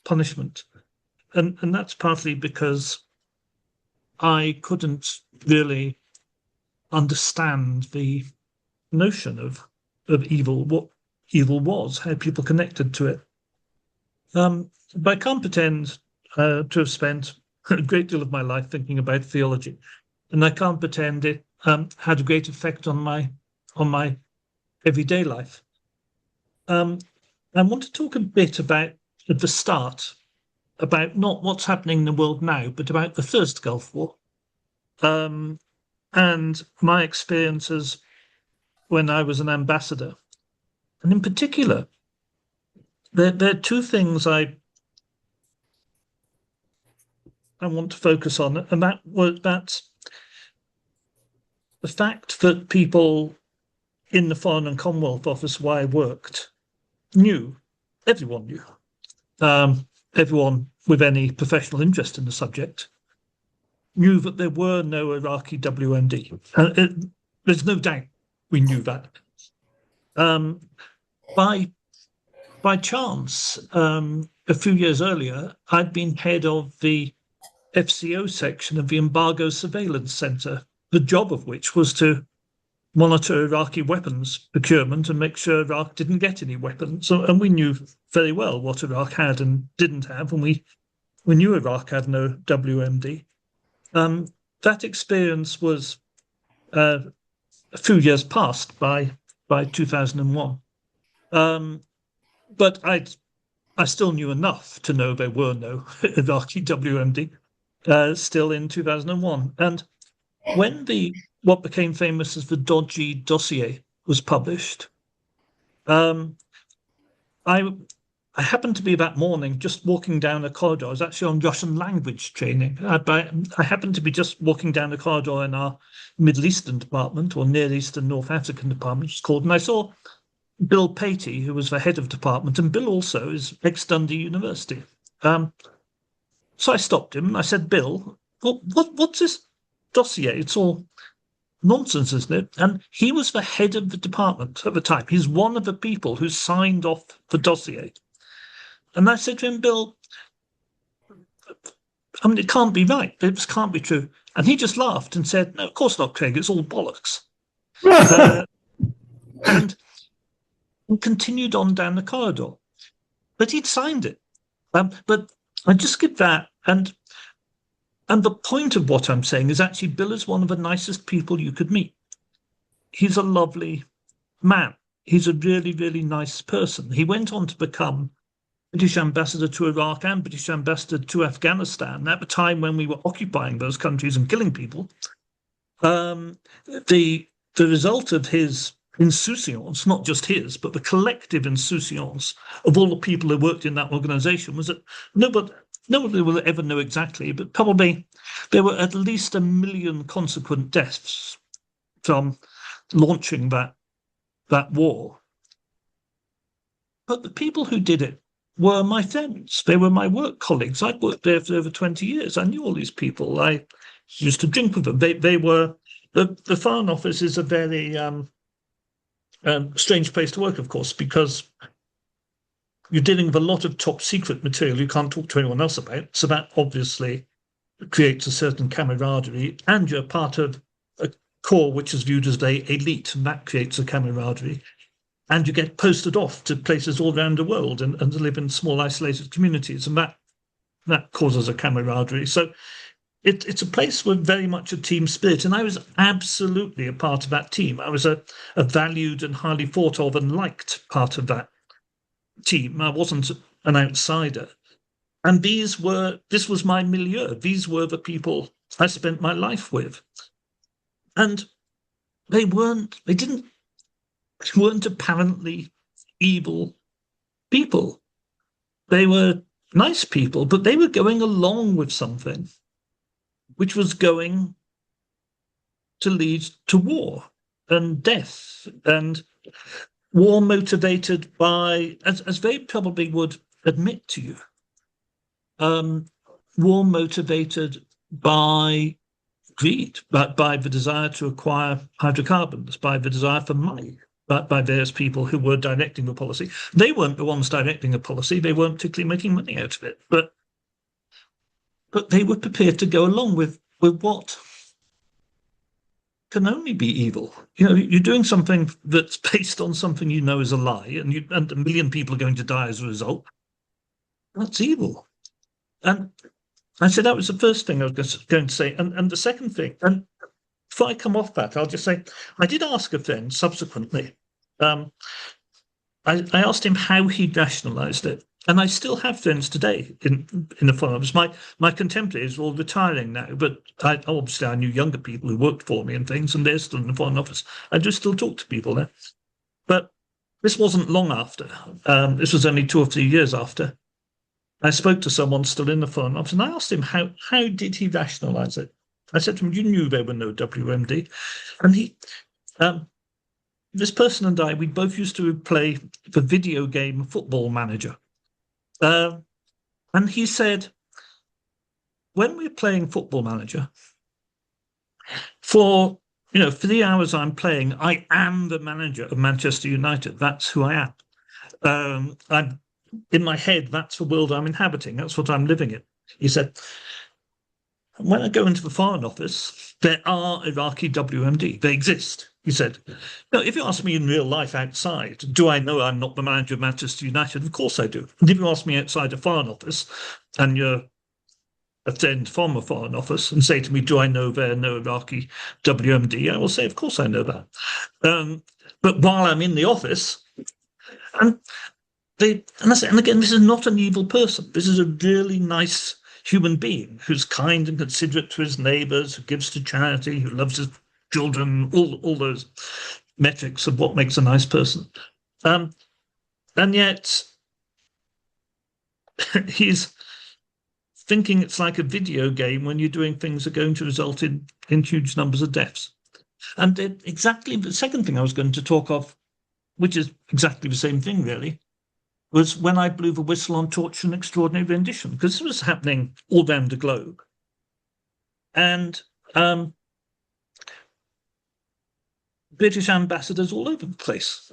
punishment. And that's partly because I couldn't really understand the notion of evil, what evil was, how people connected to it. But I can't pretend to have spent a great deal of my life thinking about theology, and I can't pretend it had a great effect on my everyday life. I want to talk a bit about, at the start, about not what's happening in the world now, but about the first Gulf War, and my experiences when I was an ambassador. And in particular, there are two things I want to focus on, and that's the fact that people in the Foreign and Commonwealth Office where I worked knew, everyone knew, everyone with any professional interest in the subject knew that there were no Iraqi WMD. There's no doubt we knew that. By chance, a few years earlier, I'd been head of the FCO section of the Embargo Surveillance Centre, the job of which was to monitor Iraqi weapons procurement and make sure Iraq didn't get any weapons. And we knew very well what Iraq had and didn't have, and we knew Iraq had no WMD. That experience was a few years past by 2001. But I still knew enough to know there were no Iraqi WMD still in 2001. And when what became famous as the dodgy dossier was published, I happened to be that morning just walking down a corridor. I was actually on Russian language training. I happened to be just walking down the corridor in our Middle Eastern department, or Near Eastern North African department, it's called, and I saw Bill Patey, who was the head of department, and Bill also is ex-Dundee University. So I stopped him and I said, Bill, what's this dossier? It's all nonsense, isn't it? And he was the head of the department at the time. He's one of the people who signed off the dossier. And I said to him, Bill, I mean, it can't be right. It can't be true. And he just laughed and said, no, of course not, Craig. It's all bollocks. And continued on down the corridor. But he'd signed it. But I just get that. And the point of what I'm saying is actually Bill is one of the nicest people you could meet. He's a lovely man. He's a really, really nice person. He went on to become British ambassador to Iraq and British ambassador to Afghanistan at the time when we were occupying those countries and killing people. The result of his insouciance, not just his, but the collective insouciance of all the people who worked in that organization was that nobody will ever know exactly, but probably there were at least 1 million consequent deaths from launching that war. But the people who did it were my friends. They were my work colleagues. I'd worked there for over 20 years. I knew all these people. I used to drink with them. They were, the Foreign Office is a very strange place to work, of course, because you're dealing with a lot of top secret material you can't talk to anyone else about. So that obviously creates a certain camaraderie, and you're part of a corps which is viewed as very elite, and that creates a camaraderie. And you get posted off to places all around the world and live in small isolated communities, and that causes a camaraderie. So it's a place with very much a team spirit, and I was absolutely a part of that team. I was a valued and highly thought of and liked part of that team. I wasn't an outsider. And this was my milieu. These were the people I spent my life with. And they weren't apparently evil people. They were nice people, but they were going along with something which was going to lead to war and death. And war motivated by, as they probably would admit to you, war motivated by greed, by the desire to acquire hydrocarbons, by the desire for money, by various people who were directing the policy. They weren't the ones directing the policy. They weren't particularly making money out of it, but they were prepared to go along with what can only be evil. You know, you're doing something that's based on something you know is a lie, and a million people are going to die as a result. That's evil. And I said that was the first thing I was going to say. And the second thing, and before I come off that, I'll just say I did ask a friend subsequently. I asked him how he rationalized it. And I still have friends today in the Foreign Office. My contemporaries are all retiring now, but obviously I knew younger people who worked for me and things, and they're still in the Foreign Office. I do still talk to people there. But this wasn't long after. This was only 2 or 3 years after. I spoke to someone still in the Foreign Office, and I asked him how did he rationalize it. I said to him, "You knew there were no WMD," and he, this person and I, we both used to play the video game Football Manager, and he said, when we're playing Football Manager, for 3 hours I'm playing, I am the manager of Manchester United. That's who I am. I'm in my head, that's the world I'm inhabiting. That's what I'm living in. He said, when I go into the Foreign Office, there are Iraqi WMD. They exist. He said, no, if you ask me in real life outside, do I know I'm not the manager of Manchester United? Of course I do. And if you ask me outside the Foreign Office, and you're a friend from a Foreign Office, and say to me, do I know there are no Iraqi WMD? I will say, of course I know that. But while I'm in the office, and again, this is not an evil person. This is a really nice human being who's kind and considerate to his neighbours, who gives to charity, who loves his children, all those metrics of what makes a nice person. And yet he's thinking it's like a video game when you're doing things that are going to result in huge numbers of deaths. And exactly the second thing I was going to talk of, which is exactly the same thing, really, was when I blew the whistle on torture and extraordinary rendition, because this was happening all around the globe. And British ambassadors all over the place,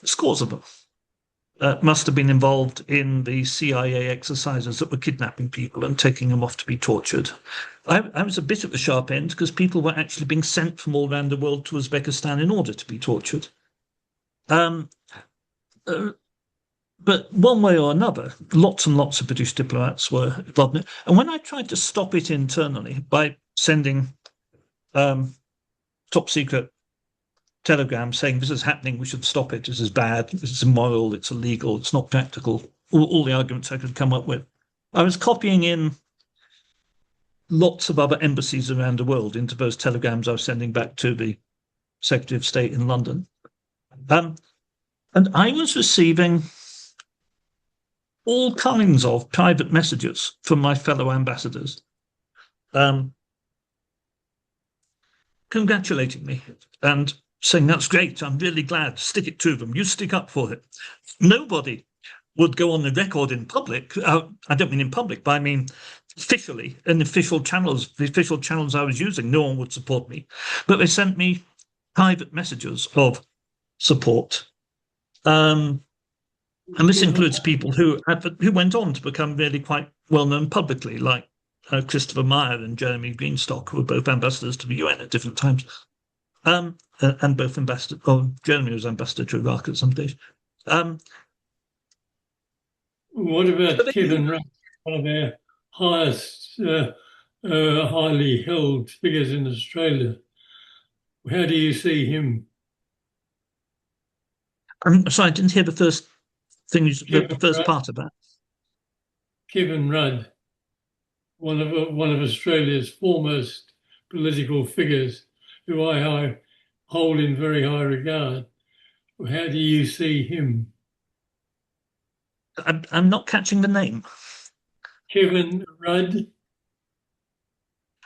scores of them, must have been involved in the CIA exercises that were kidnapping people and taking them off to be tortured. I was a bit at the sharp end because people were actually being sent from all around the world to Uzbekistan in order to be tortured. But one way or another, lots and lots of British diplomats were involved in it. And when I tried to stop it internally by sending top secret telegrams saying this is happening, we should stop it, this is bad, this is immoral, it's illegal, it's not practical, all the arguments I could come up with, I was copying in lots of other embassies around the world into those telegrams I was sending back to the Secretary of State in London. And I was receiving all kinds of private messages from my fellow ambassadors, congratulating me and saying, that's great, I'm really glad, stick it to them, you stick up for it. Nobody would go on the record in public, I don't mean in public, but I mean officially, in the official channels I was using, no one would support me. But they sent me private messages of support. And this includes people who went on to become really quite well-known publicly, like Christopher Meyer and Jeremy Greenstock, who were both ambassadors to the UN at different times. And both Jeremy was ambassador to Iraq at some stage. What about Kevin Rudd, one of our highest, highly held figures in Australia? How do you see him? I'm sorry, I didn't hear the first thing, the first part of that. Kevin Rudd, one of Australia's foremost political figures, who I hold in very high regard. How do you see him? I'm not catching the name. Kevin Rudd.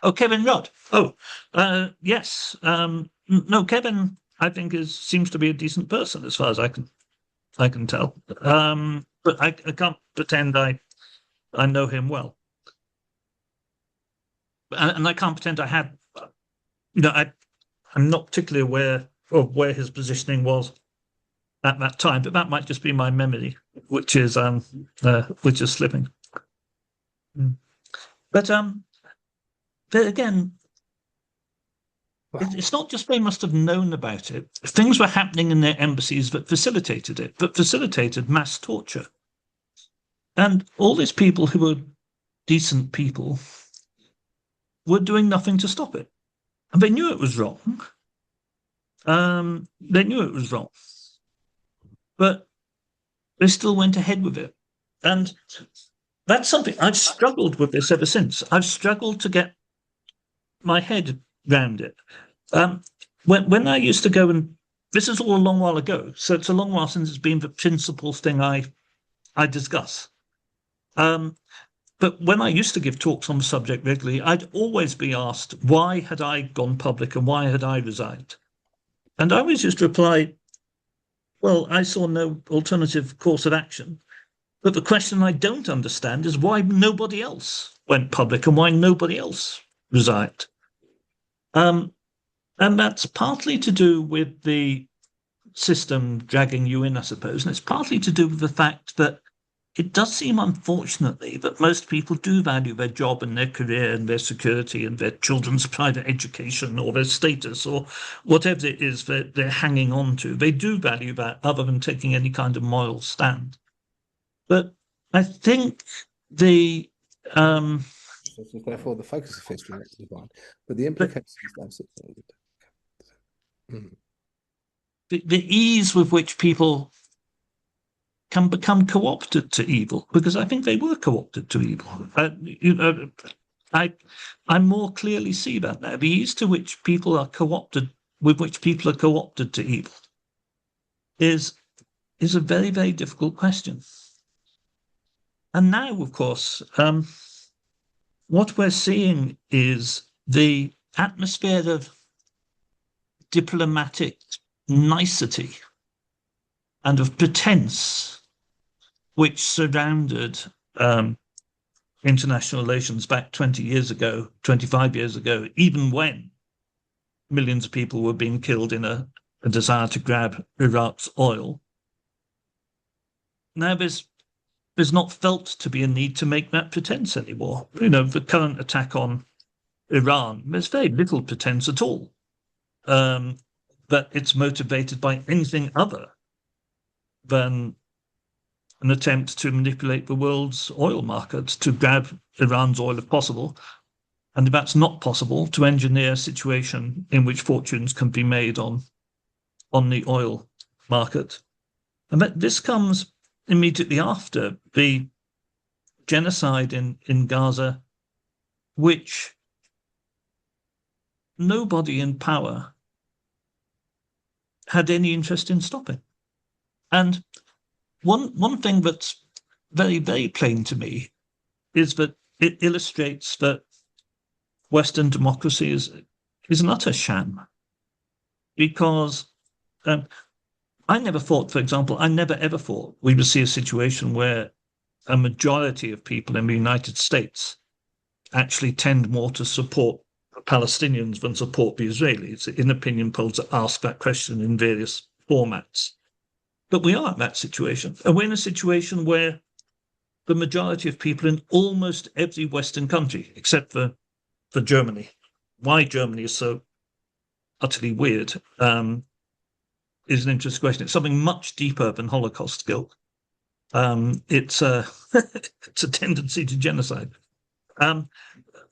Oh, Kevin Rudd. Oh, yes. No, Kevin I think seems to be a decent person as far as I can tell. But I can't pretend I know him well, and I can't pretend I had. I'm not particularly aware of where his positioning was at that time, but that might just be my memory, which is slipping. But again, it's not just they must have known about it. Things were happening in their embassies that facilitated it, that facilitated mass torture. And all these people who were decent people were doing nothing to stop it. And they knew it was wrong. They knew it was wrong. But they still went ahead with it. And that's something I've struggled with this ever since. I've struggled to get my head around it. When I used to go, and this is all a long while ago, so it's a long while since it's been the principal thing I discuss. But when I used to give talks on the subject regularly, I'd always be asked, why had I gone public and why had I resigned? And I always used to reply, well, I saw no alternative course of action. But the question I don't understand is why nobody else went public and why nobody else resigned. And that's partly to do with the system dragging you in, I suppose. And it's partly to do with the fact that it does seem, unfortunately, that most people do value their job and their career and their security and their children's private education or their status or whatever it is that they're hanging on to. They do value that other than taking any kind of moral stand. But I think therefore the focus of history is divine, but the implications absolutely. The ease with which people can become co-opted to evil, because I think they were co-opted to evil. I more clearly see that now. The ease to which people are co-opted, with which people are co-opted to evil, is a very, very difficult question. And now, of course, what we're seeing is the atmosphere of diplomatic nicety and of pretense which surrounded international relations back 20 years ago, 25 years ago, even when millions of people were being killed in a desire to grab Iraq's oil. Now there's not felt to be a need to make that pretense anymore. The current attack on Iran, there's very little pretense at all that it's motivated by anything other than an attempt to manipulate the world's oil market, to grab Iran's oil if possible. And if that's not possible, to engineer a situation in which fortunes can be made on the oil market. And this comes immediately after the genocide in Gaza, which nobody in power had any interest in stopping. And one thing that's very, very plain to me is that it illustrates that Western democracy is an utter sham. Because I never thought, for example, I never ever thought we would see a situation where a majority of people in the United States actually tend more to support the Palestinians than support the Israelis, in opinion polls that ask that question in various formats. But we are in that situation. And we're in a situation where the majority of people in almost every Western country, except for Germany, why Germany is so utterly weird, is an interesting question. It's something much deeper than Holocaust guilt. It's it's a tendency to genocide.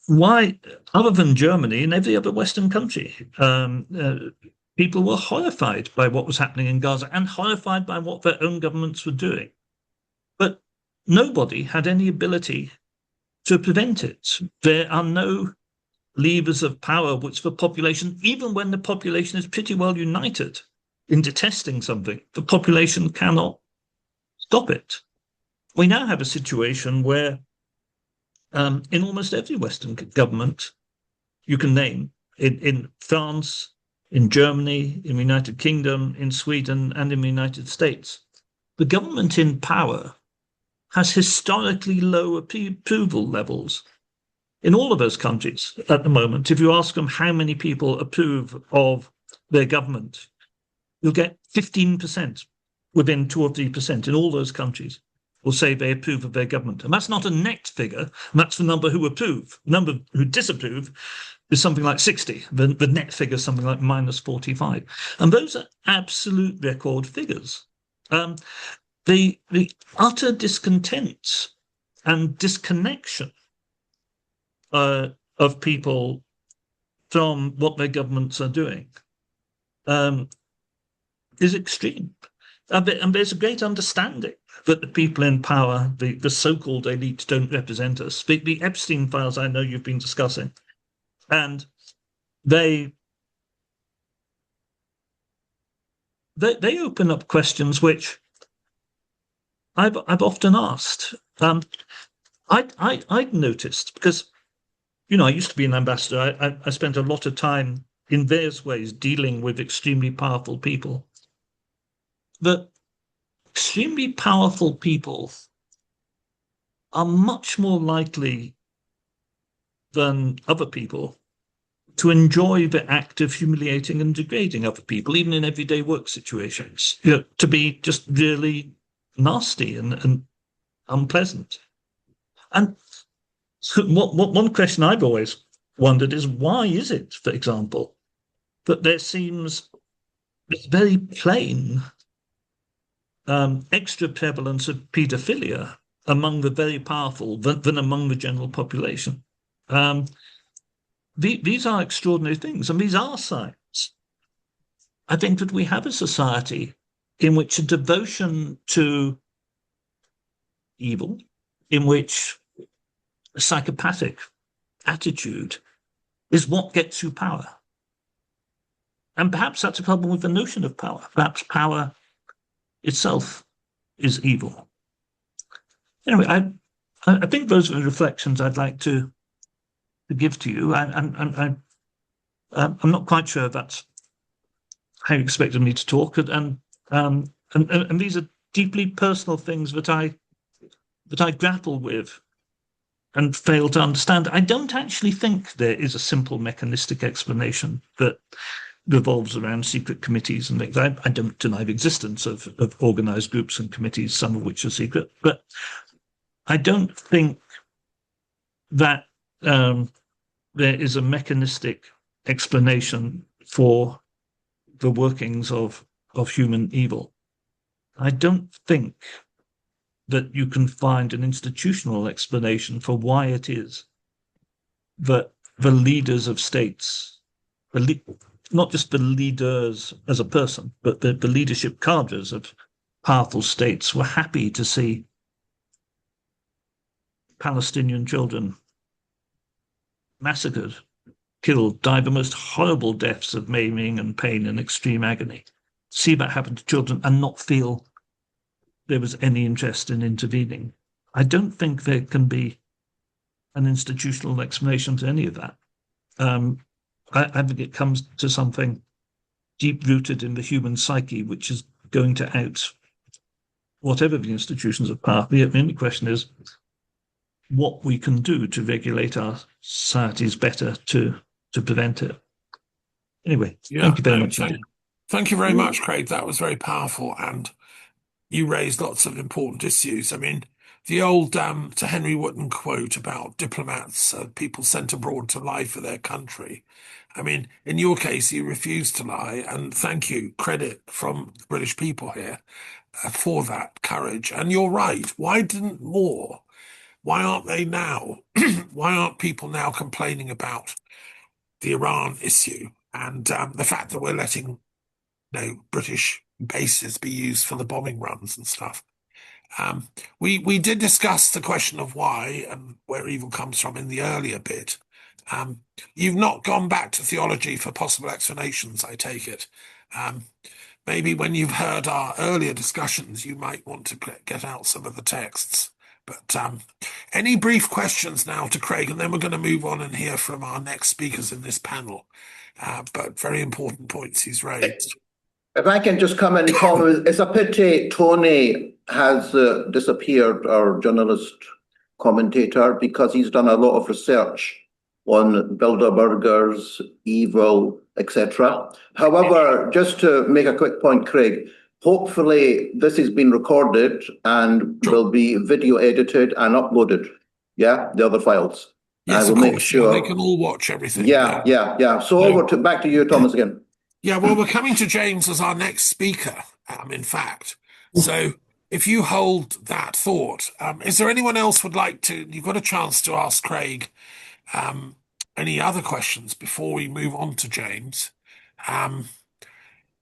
Why, other than Germany, in every other Western country, people were horrified by what was happening in Gaza and horrified by what their own governments were doing. But nobody had any ability to prevent it. There are no levers of power which the population, even when the population is pretty well united in detesting something, the population cannot stop it. We now have a situation where in almost every Western government you can name, in France, in Germany, in the United Kingdom, in Sweden, and in the United States. The government in power has historically low approval levels in all of those countries at the moment. If you ask them how many people approve of their government, you'll get 15% within 2 or 3% in all those countries will say they approve of their government. And that's not a net figure, that's the number who approve. The number who disapprove is something like 60. The net figure is something like minus 45. And those are absolute record figures. The utter discontent and disconnection of people from what their governments are doing is extreme. And there's a great understanding that the people in power, the so-called elite, don't represent us. The Epstein files I know you've been discussing, and they open up questions which I've often asked. I'd noticed, because I used to be an ambassador. I spent a lot of time in various ways dealing with extremely powerful people. That extremely powerful people are much more likely than other people to enjoy the act of humiliating and degrading other people, even in everyday work situations, to be just really nasty and unpleasant. And so one question I've always wondered is, why is it, for example, that there seems this very plain extra prevalence of paedophilia among the very powerful than among the general population? These are extraordinary things, and these are signs, I think, that we have a society in which a devotion to evil, in which a psychopathic attitude is what gets you power. And perhaps that's a problem with the notion of power. Perhaps power itself is evil. Anyway, I think those are the reflections I'd like to give to you. I'm not quite sure that's how you expected me to talk, and these are deeply personal things that I grapple with and fail to understand. I don't actually think there is a simple mechanistic explanation that revolves around secret committees and things. I don't deny the existence of organized groups and committees, some of which are secret, but I don't think that there is a mechanistic explanation for the workings of human evil. I don't think that you can find an institutional explanation for why it is that the leaders of states, not just the leaders as a person, but the leadership cadres of powerful states, were happy to see Palestinian children massacred, killed, die the most horrible deaths of maiming and pain and extreme agony. See that happen to children and not feel there was any interest in intervening. I don't think there can be an institutional explanation for any of that. I think it comes to something deep-rooted in the human psyche, which is going to out whatever the institutions of power. The only question is what we can do to regulate our societies better to prevent it. Anyway, thank you very much. Thank you very much, Craig. That was very powerful, and you raised lots of important issues. I mean, the old to Henry Wotton quote about diplomats, people sent abroad to lie for their country. I mean, in your case, you refused to lie, and thank you, credit from the British people here for that courage. And you're right. Why didn't more? Why aren't they now? Why aren't people now complaining about the Iran issue and the fact that we're letting British bases be used for the bombing runs and stuff? We did discuss the question of why and where evil comes from in the earlier bit. You've not gone back to theology for possible explanations, I take it. Maybe when you've heard our earlier discussions, you might want to get out some of the texts But any brief questions now to Craig, and then we're going to move on and hear from our next speakers in this panel. But very important points he's raised. If I can just come and comment, it's a pity Tony has disappeared, our journalist commentator, because he's done a lot of research on Bilderbergers, evil, etc. However, just to make a quick point, Craig, hopefully this has been recorded and will be video edited and uploaded. Yeah, the other files. Yes, I will make sure they can all watch everything. Yeah. So back to you, Thomas, again. Yeah, well, we're coming to James as our next speaker, in fact. So if you hold that thought, is there anyone else would like to, you've got a chance to ask Craig any other questions before we move on to James?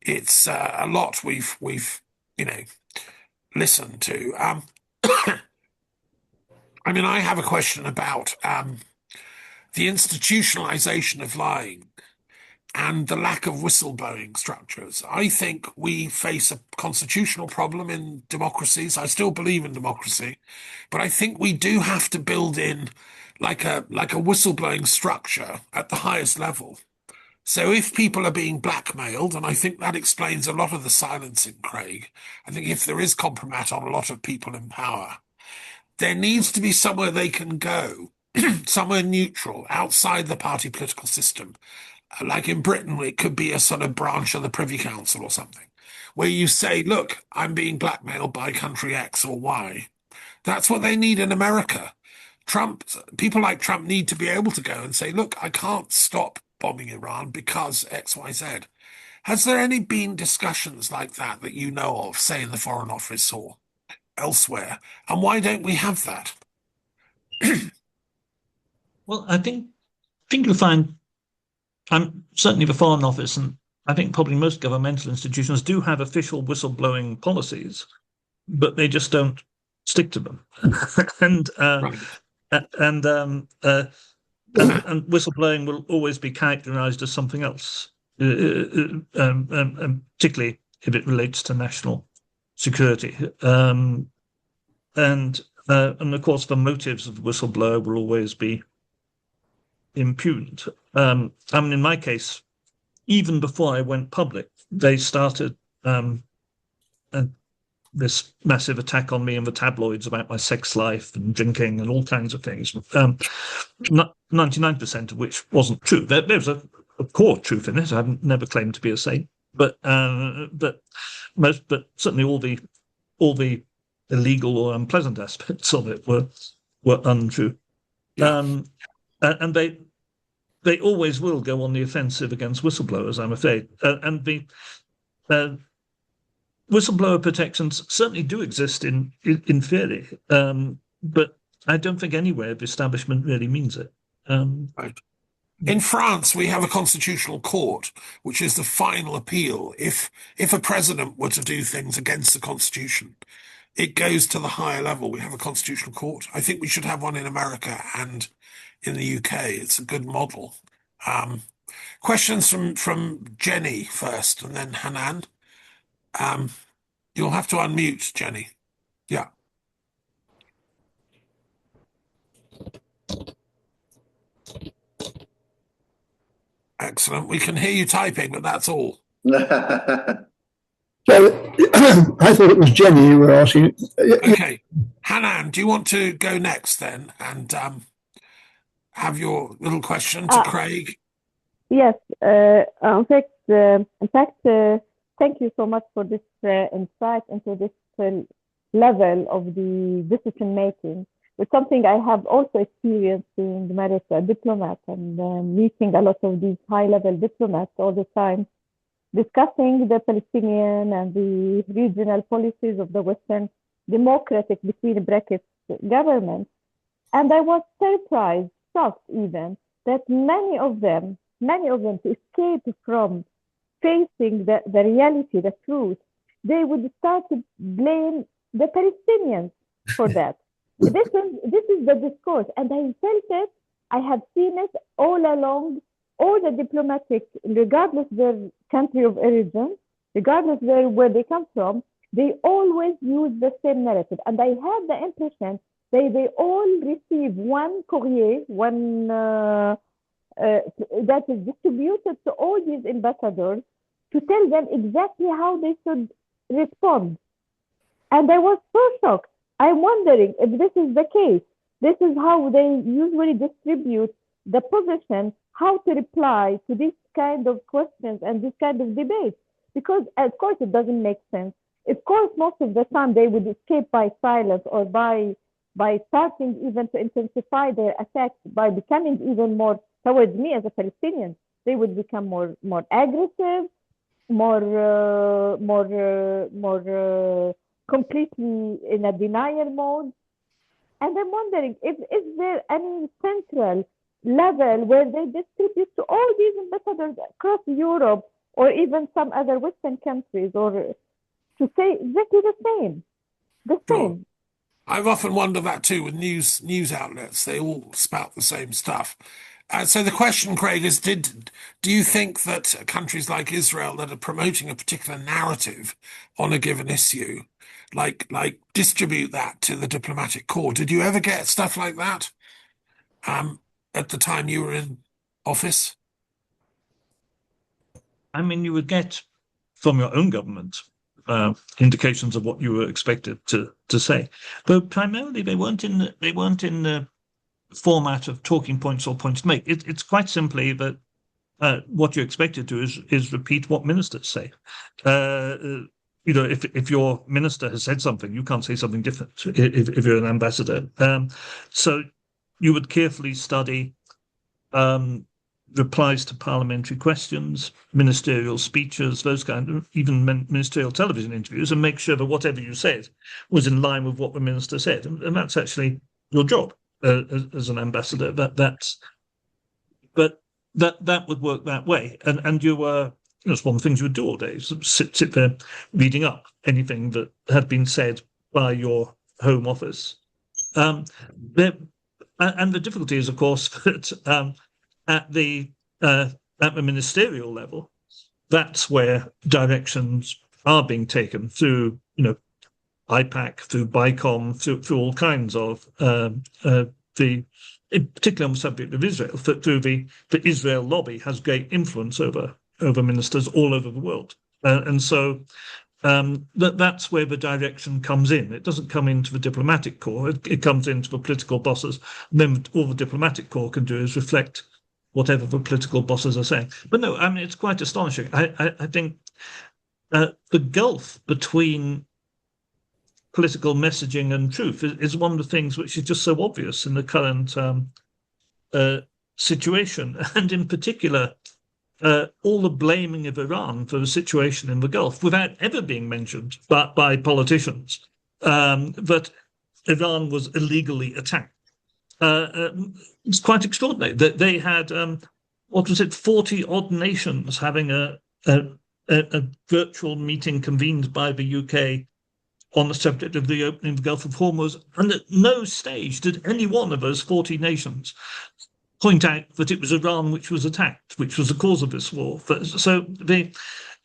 It's a lot we've listened to. I mean, I have a question about the institutionalization of lying and the lack of whistleblowing structures. I think we face a constitutional problem in democracies. I still believe in democracy, but I think we do have to build in like a whistleblowing structure at the highest level. So if people are being blackmailed, and I think that explains a lot of the silencing, Craig, I think if there is compromise on a lot of people in power, there needs to be somewhere they can go, somewhere neutral, outside the party political system. Like in Britain, it could be a sort of branch of the Privy Council or something, where you say, look, I'm being blackmailed by country X or Y. That's what they need in America. People like Trump need to be able to go and say, look, I can't stop bombing Iran because X, Y, Z. Has there been discussions like that you know of, say in the Foreign Office or elsewhere? And why don't we have that? Well, I think you'll find, certainly the Foreign Office, and I think probably most governmental institutions do have official whistleblowing policies, but they just don't stick to them. and whistleblowing will always be characterized as something else, particularly if it relates to national security. And of course, the motives of the whistleblower will always be impugned. I mean, in my case, even before I went public, they started this massive attack on me in the tabloids about my sex life and drinking and all kinds of things. 99% of which wasn't true. There's a core truth in it. I've never claimed to be a saint, but certainly all the illegal or unpleasant aspects of it were untrue. Yeah. And they always will go on the offensive against whistleblowers, I'm afraid. And the whistleblower protections certainly do exist in theory, but I don't think anywhere the establishment really means it. Right. In France, we have a constitutional court, which is the final appeal. If a president were to do things against the constitution, it goes to the higher level. We have a constitutional court. I think we should have one in America and in the UK. It's a good model. Questions from Jenny first, and then Hanan. You'll have to unmute, Jenny. Yeah. Excellent. We can hear you typing, but that's all. So I thought it was Jenny you were asking. Okay. Hanan, do you want to go next then and have your little question to Craig? Yes. In fact, thank you so much for this insight into this level of the decision making. It's something I have also experienced being married to a diplomat and meeting a lot of these high-level diplomats all the time, discussing the Palestinian and the regional policies of the Western democratic, between brackets, government. And I was surprised, shocked even, that many of them to escape from facing the reality, the truth, they would start to blame the Palestinians for that. This is the discourse, and I felt it. I have seen it all along. All the diplomatic, regardless their country of origin, regardless where they come from, they always use the same narrative. And I had the impression they all receive one courier, one that is distributed to all these ambassadors to tell them exactly how they should respond. And I was so shocked. I'm wondering if this is the case. This is how they usually distribute the position, how to reply to these kind of questions and this kind of debates. Because, of course, it doesn't make sense. Of course, most of the time they would escape by silence or by starting even to intensify their attacks, by becoming even more towards me as a Palestinian. They would become more aggressive, more completely in a denial mode. And I'm wondering, is there any central level where they distribute to all these ambassadors across Europe or even some other Western countries, or to say exactly the same? Sure. I've often wondered that too with news outlets. They all spout the same stuff. So the question, Craig, is do you think that countries like Israel that are promoting a particular narrative on a given issue, like distribute that to the diplomatic corps? Did you ever get stuff like that at the time you were in office? I mean, you would get from your own government indications of what you were expected to say, but primarily they weren't in the format of talking points or points to make. It's quite simply that what you're expected to is repeat what ministers say. If your minister has said something, you can't say something different if you're an ambassador. So you would carefully study replies to parliamentary questions, ministerial speeches, those kind of, even ministerial television interviews, and make sure that whatever you said was in line with what the minister said. And that's actually your job as an ambassador. That would work that way. And you were, it's one of the things you would do all day, sit there reading up anything that had been said by your Home Office. And the difficulty is, of course, that at the ministerial level, that's where directions are being taken through, IPAC, through BICOM, through all kinds of particularly on the subject of Israel, through the Israel lobby has great influence over ministers all over the world, and so that's where the direction comes in. It doesn't come into the diplomatic corps; it comes into the political bosses. And then all the diplomatic corps can do is reflect whatever the political bosses are saying. But no, I mean, it's quite astonishing. I think the gulf between political messaging and truth is one of the things which is just so obvious in the current situation. And in particular, all the blaming of Iran for the situation in the Gulf, without ever being mentioned by politicians, that Iran was illegally attacked. It's quite extraordinary that they had 40 odd nations having a virtual meeting convened by the UK on the subject of the opening of the Gulf of Hormuz, and at no stage did any one of those 40 nations point out that it was Iran which was attacked, which was the cause of this war. So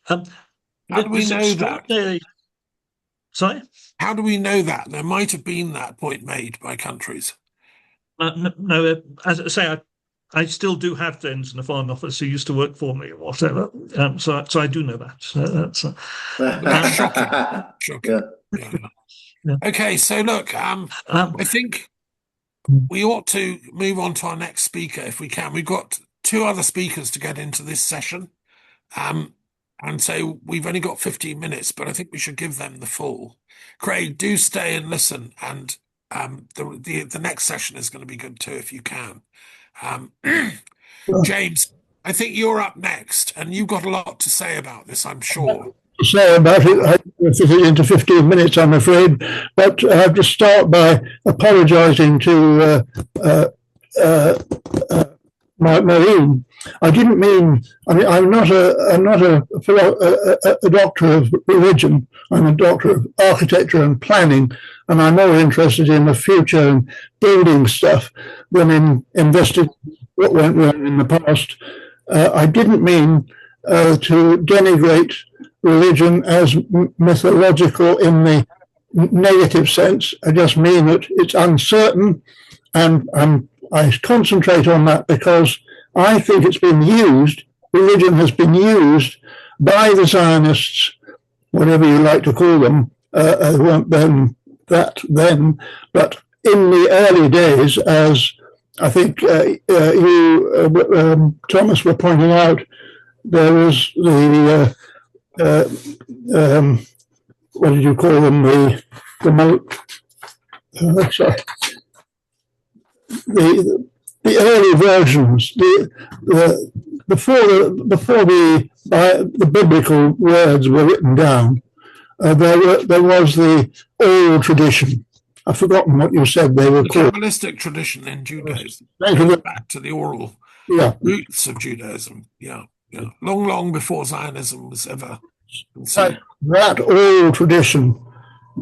how do we know that? Sorry? How do we know that? There might have been that point made by countries. No, as I say, I still do have friends in the Foreign Office who used to work for me or whatever. So I do know that. That's shocking. Yeah. Okay, so look, I think we ought to move on to our next speaker if we can. We've got two other speakers to get into this session. And so we've only got 15 minutes, but I think we should give them the full. Craig, do stay and listen. And the next session is going to be good too, if you can. James, I think you're up next, and you've got a lot to say about this, I'm sure. Say about it, I fit it into 15 minutes, I'm afraid, but I have to start by apologising to Maureen. I didn't mean. I mean, I'm not a doctor of religion. I'm a doctor of architecture and planning, and I'm more interested in the future and building stuff than in investigating what went wrong in the past. I didn't mean to denigrate religion as mythological in the negative sense. I just mean that it's uncertain, and I concentrate on that because I think it's been used, religion has been used by the Zionists, whatever you like to call them, weren't then that then, but in the early days, as I think you, Thomas, were pointing out, there was the, what did you call them, the early versions, before the biblical words were written down, there was the oral tradition. I've forgotten what you said they were called. The Kabbalistic tradition in Judaism. Back to the oral roots of Judaism. Yeah. Long before Zionism was ever conceived. That oral tradition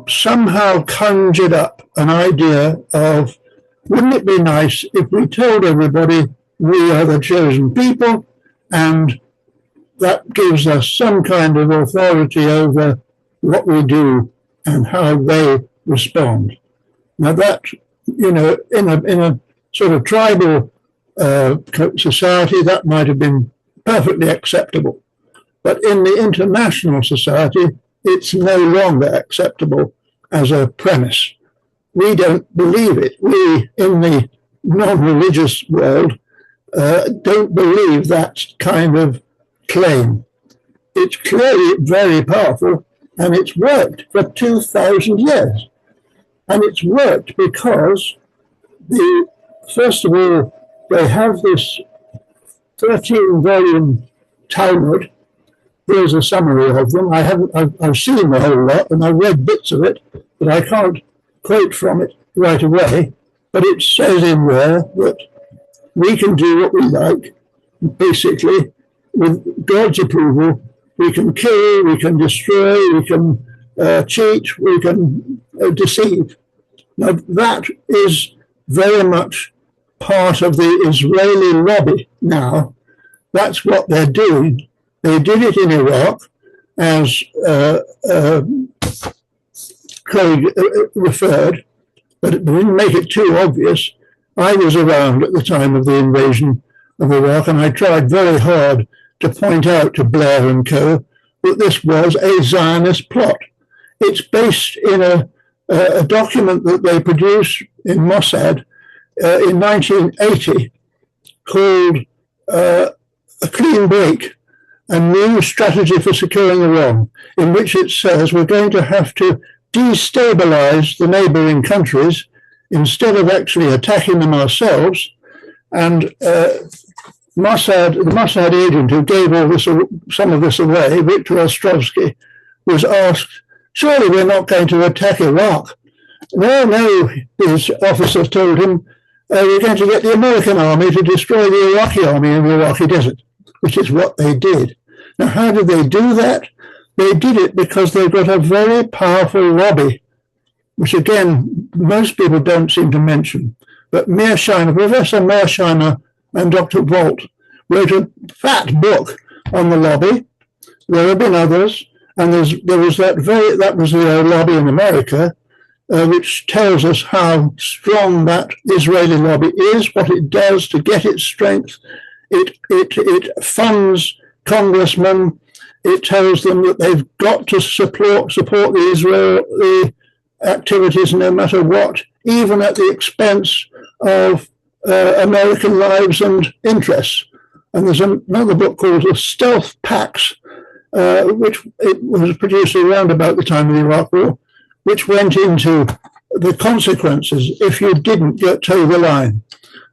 somehow conjured up an idea of, wouldn't it be nice if we told everybody we are the chosen people, and that gives us some kind of authority over what we do and how they respond. Now that, in a sort of tribal society, that might have been perfectly acceptable. But in the international society, it's no longer acceptable as a premise. We don't believe it. We, in the non-religious world, don't believe that kind of claim. It's clearly very powerful, and it's worked for 2,000 years. And it's worked because, first of all, they have this 13-volume Talmud. Here's a summary of them. I've seen the whole lot, and I've read bits of it, but I can't quote from it right away. But it says in there that we can do what we like, basically, with God's approval. We can kill, we can destroy, we can cheat, we can deceive. Now, that is very much part of the Israeli lobby now. That's what they're doing. They did it in Iraq, as Craig referred, but it didn't make it too obvious. I was around at the time of the invasion of Iraq, and I tried very hard to point out to Blair and co. that this was a Zionist plot. It's based in a document that they produced in Mossad in 1980 called A Clean Break, a new strategy for securing Iran, in which it says we're going to have to destabilize the neighboring countries instead of actually attacking them ourselves. And the Mossad agent who gave some of this away, Victor Ostrovsky, was asked, surely we're not going to attack Iraq. No, his officers told him, we're going to get the American army to destroy the Iraqi army in the Iraqi desert, which is what they did. Now, how did they do that? They did it because they've got a very powerful lobby, which again, most people don't seem to mention. But Professor Mearsheimer and Dr. Volt wrote a fat book on the lobby. There have been others, and there was that was the lobby in America, which tells us how strong that Israeli lobby is, what it does to get its strength. It funds congressmen. It tells them that they've got to support the Israeli activities no matter what, even at the expense of American lives and interests. And there's another book called The Stealth Pacts, which it was produced around about the time of the Iraq War, which went into the consequences if you didn't toe the line.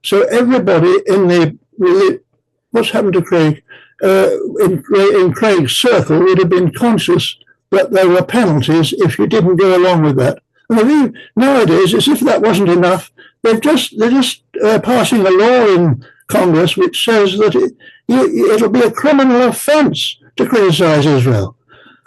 So everybody in what's happened to Craig? In Craig's circle would have been conscious that there were penalties if you didn't go along with that. And nowadays, as if that wasn't enough, they're just passing a law in Congress which says that it'll be a criminal offence to criticise Israel.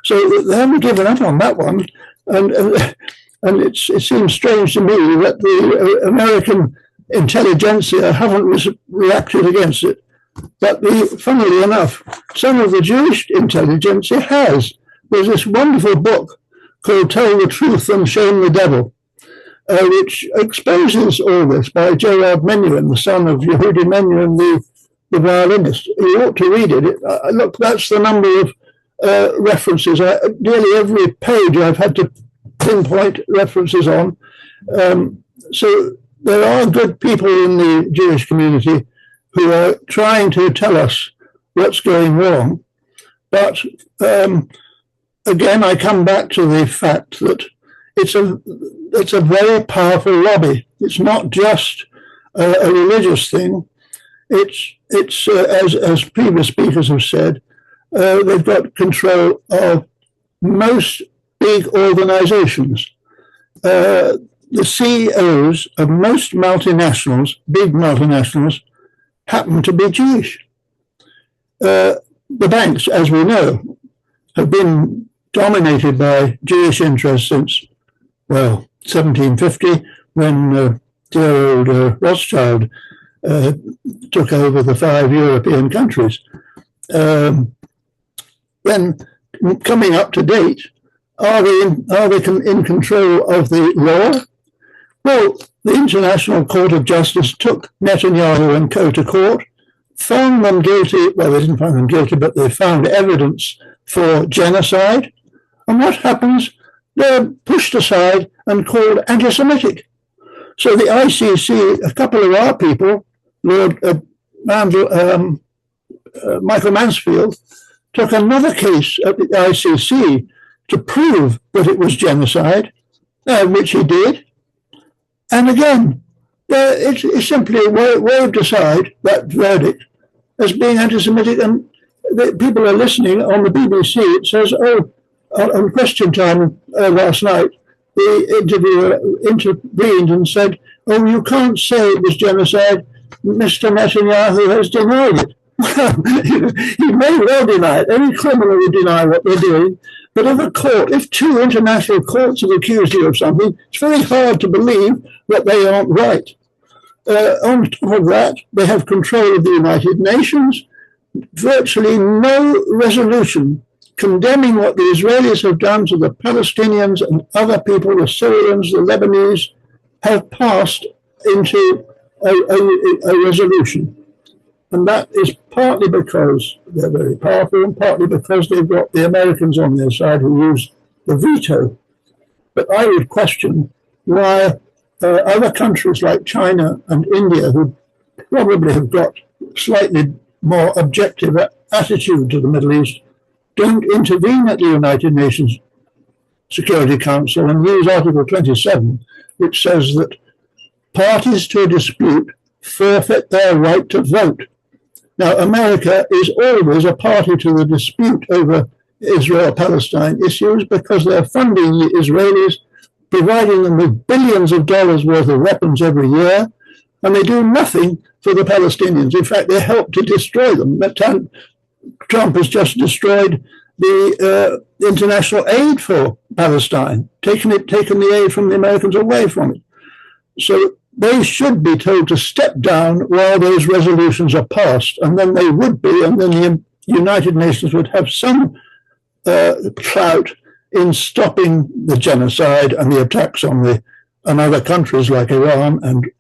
So they haven't given up on that one, and it seems strange to me that the American intelligentsia haven't reacted against it. But funnily enough, some of the Jewish intelligentsia has. There's this wonderful book called Tell the Truth and Shame the Devil, which exposes all this by Gerard Menuhin, the son of Yehudi Menuhin, the violinist. You ought to read it. Look, that's the number of references. Nearly every page I've had to pinpoint references on. So there are good people in the Jewish community who are trying to tell us what's going wrong. But again, I come back to the fact that it's a very powerful lobby. It's not just a religious thing. It's as previous speakers have said, they've got control of most big organizations. The CEOs of most multinationals, big multinationals, happen to be Jewish. The banks, as we know, have been dominated by Jewish interests since, well, 1750, when dear old Rothschild took over the 5 European countries. Then, coming up to date, are they in control of the law? Well, the International Court of Justice took Netanyahu and co to court, found them guilty. Well, they didn't find them guilty, but they found evidence for genocide. And what happens? They're pushed aside and called anti-Semitic. So the ICC, a couple of our people, Lord Michael Mansfield, took another case at the ICC to prove that it was genocide, which he did. And again, it's simply waved aside, that verdict, as being anti-Semitic. And people are listening on the BBC. It says, on Question Time last night, the interviewer intervened and said, oh, you can't say it was genocide. Mr. Netanyahu has denied it. Well, he may well deny it. Any criminal would deny what they're doing. But if two international courts have accused you of something, it's very hard to believe that they aren't right. On top of that, they have control of the United Nations. Virtually no resolution condemning what the Israelis have done to the Palestinians and other people, the Syrians, the Lebanese, have passed into a resolution. And that is partly because they're very powerful and partly because they've got the Americans on their side who use the veto. But I would question why other countries like China and India, who probably have got slightly more objective attitude to the Middle East, don't intervene at the United Nations Security Council and use Article 27, which says that parties to a dispute forfeit their right to vote. Now, America is always a party to the dispute over Israel-Palestine issues because they're funding the Israelis, providing them with billions of dollars worth of weapons every year, and they do nothing for the Palestinians. In fact, they help to destroy them. Trump has just destroyed the international aid for Palestine, taken the aid from the Americans away from it. So they should be told to step down while those resolutions are passed, and then they would be, and then the United Nations would have some clout in stopping the genocide and the attacks on other countries like Iran and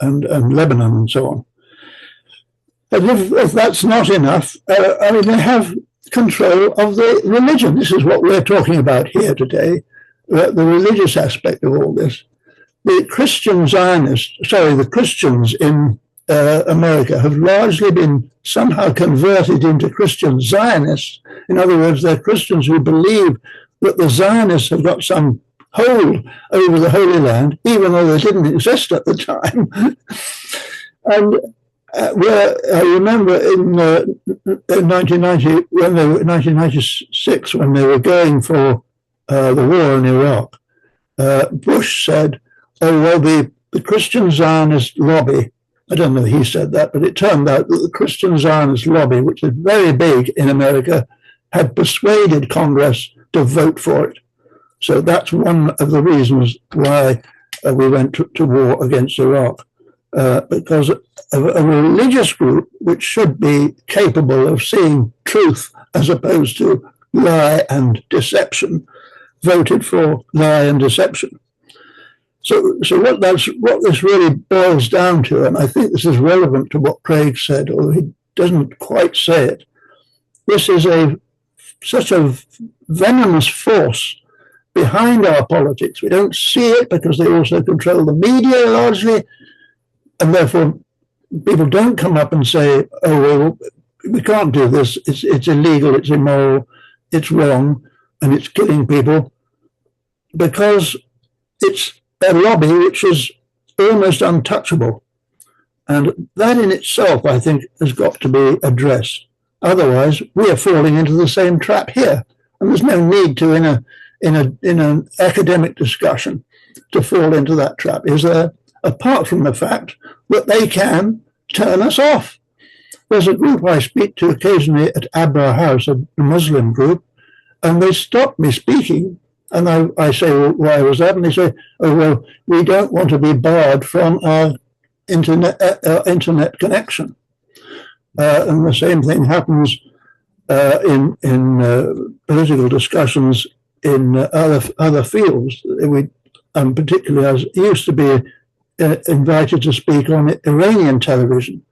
Lebanon and so on. But if that's not enough, they have control of the religion. This is what we're talking about here today, the religious aspect of all this. The Christians in America have largely been somehow converted into Christian Zionists. In other words, they're Christians who believe that the Zionists have got some hold over the Holy Land, even though they didn't exist at the time. And I remember in 1996, when they were going for the war in Iraq, Bush said, oh, well, the Christian Zionist lobby, I don't know if he said that, but it turned out that the Christian Zionist lobby, which is very big in America, had persuaded Congress to vote for it. So that's one of the reasons why we went to war against Iraq, because of a religious group which should be capable of seeing truth as opposed to lie and deception, voted for lie and deception. So what this really boils down to, and I think this is relevant to what Craig said, although he doesn't quite say it. This is such a venomous force behind our politics. We don't see it because they also control the media largely, and therefore people don't come up and say, "Oh well, we can't do this. It's illegal. It's immoral. It's wrong, and it's killing people," because it's a lobby which is almost untouchable. And that in itself, I think, has got to be addressed. Otherwise, we are falling into the same trap here. And there's no need to, in an academic discussion, to fall into that trap. Is there, apart from the fact that they can turn us off? There's a group I speak to occasionally at Abra House, a Muslim group, and they stop me speaking. And I say, "Well, why was that?" And they say, "Oh, well, we don't want to be barred from our internet connection." And the same thing happens in political discussions in other fields. Particularly, I used to be invited to speak on Iranian television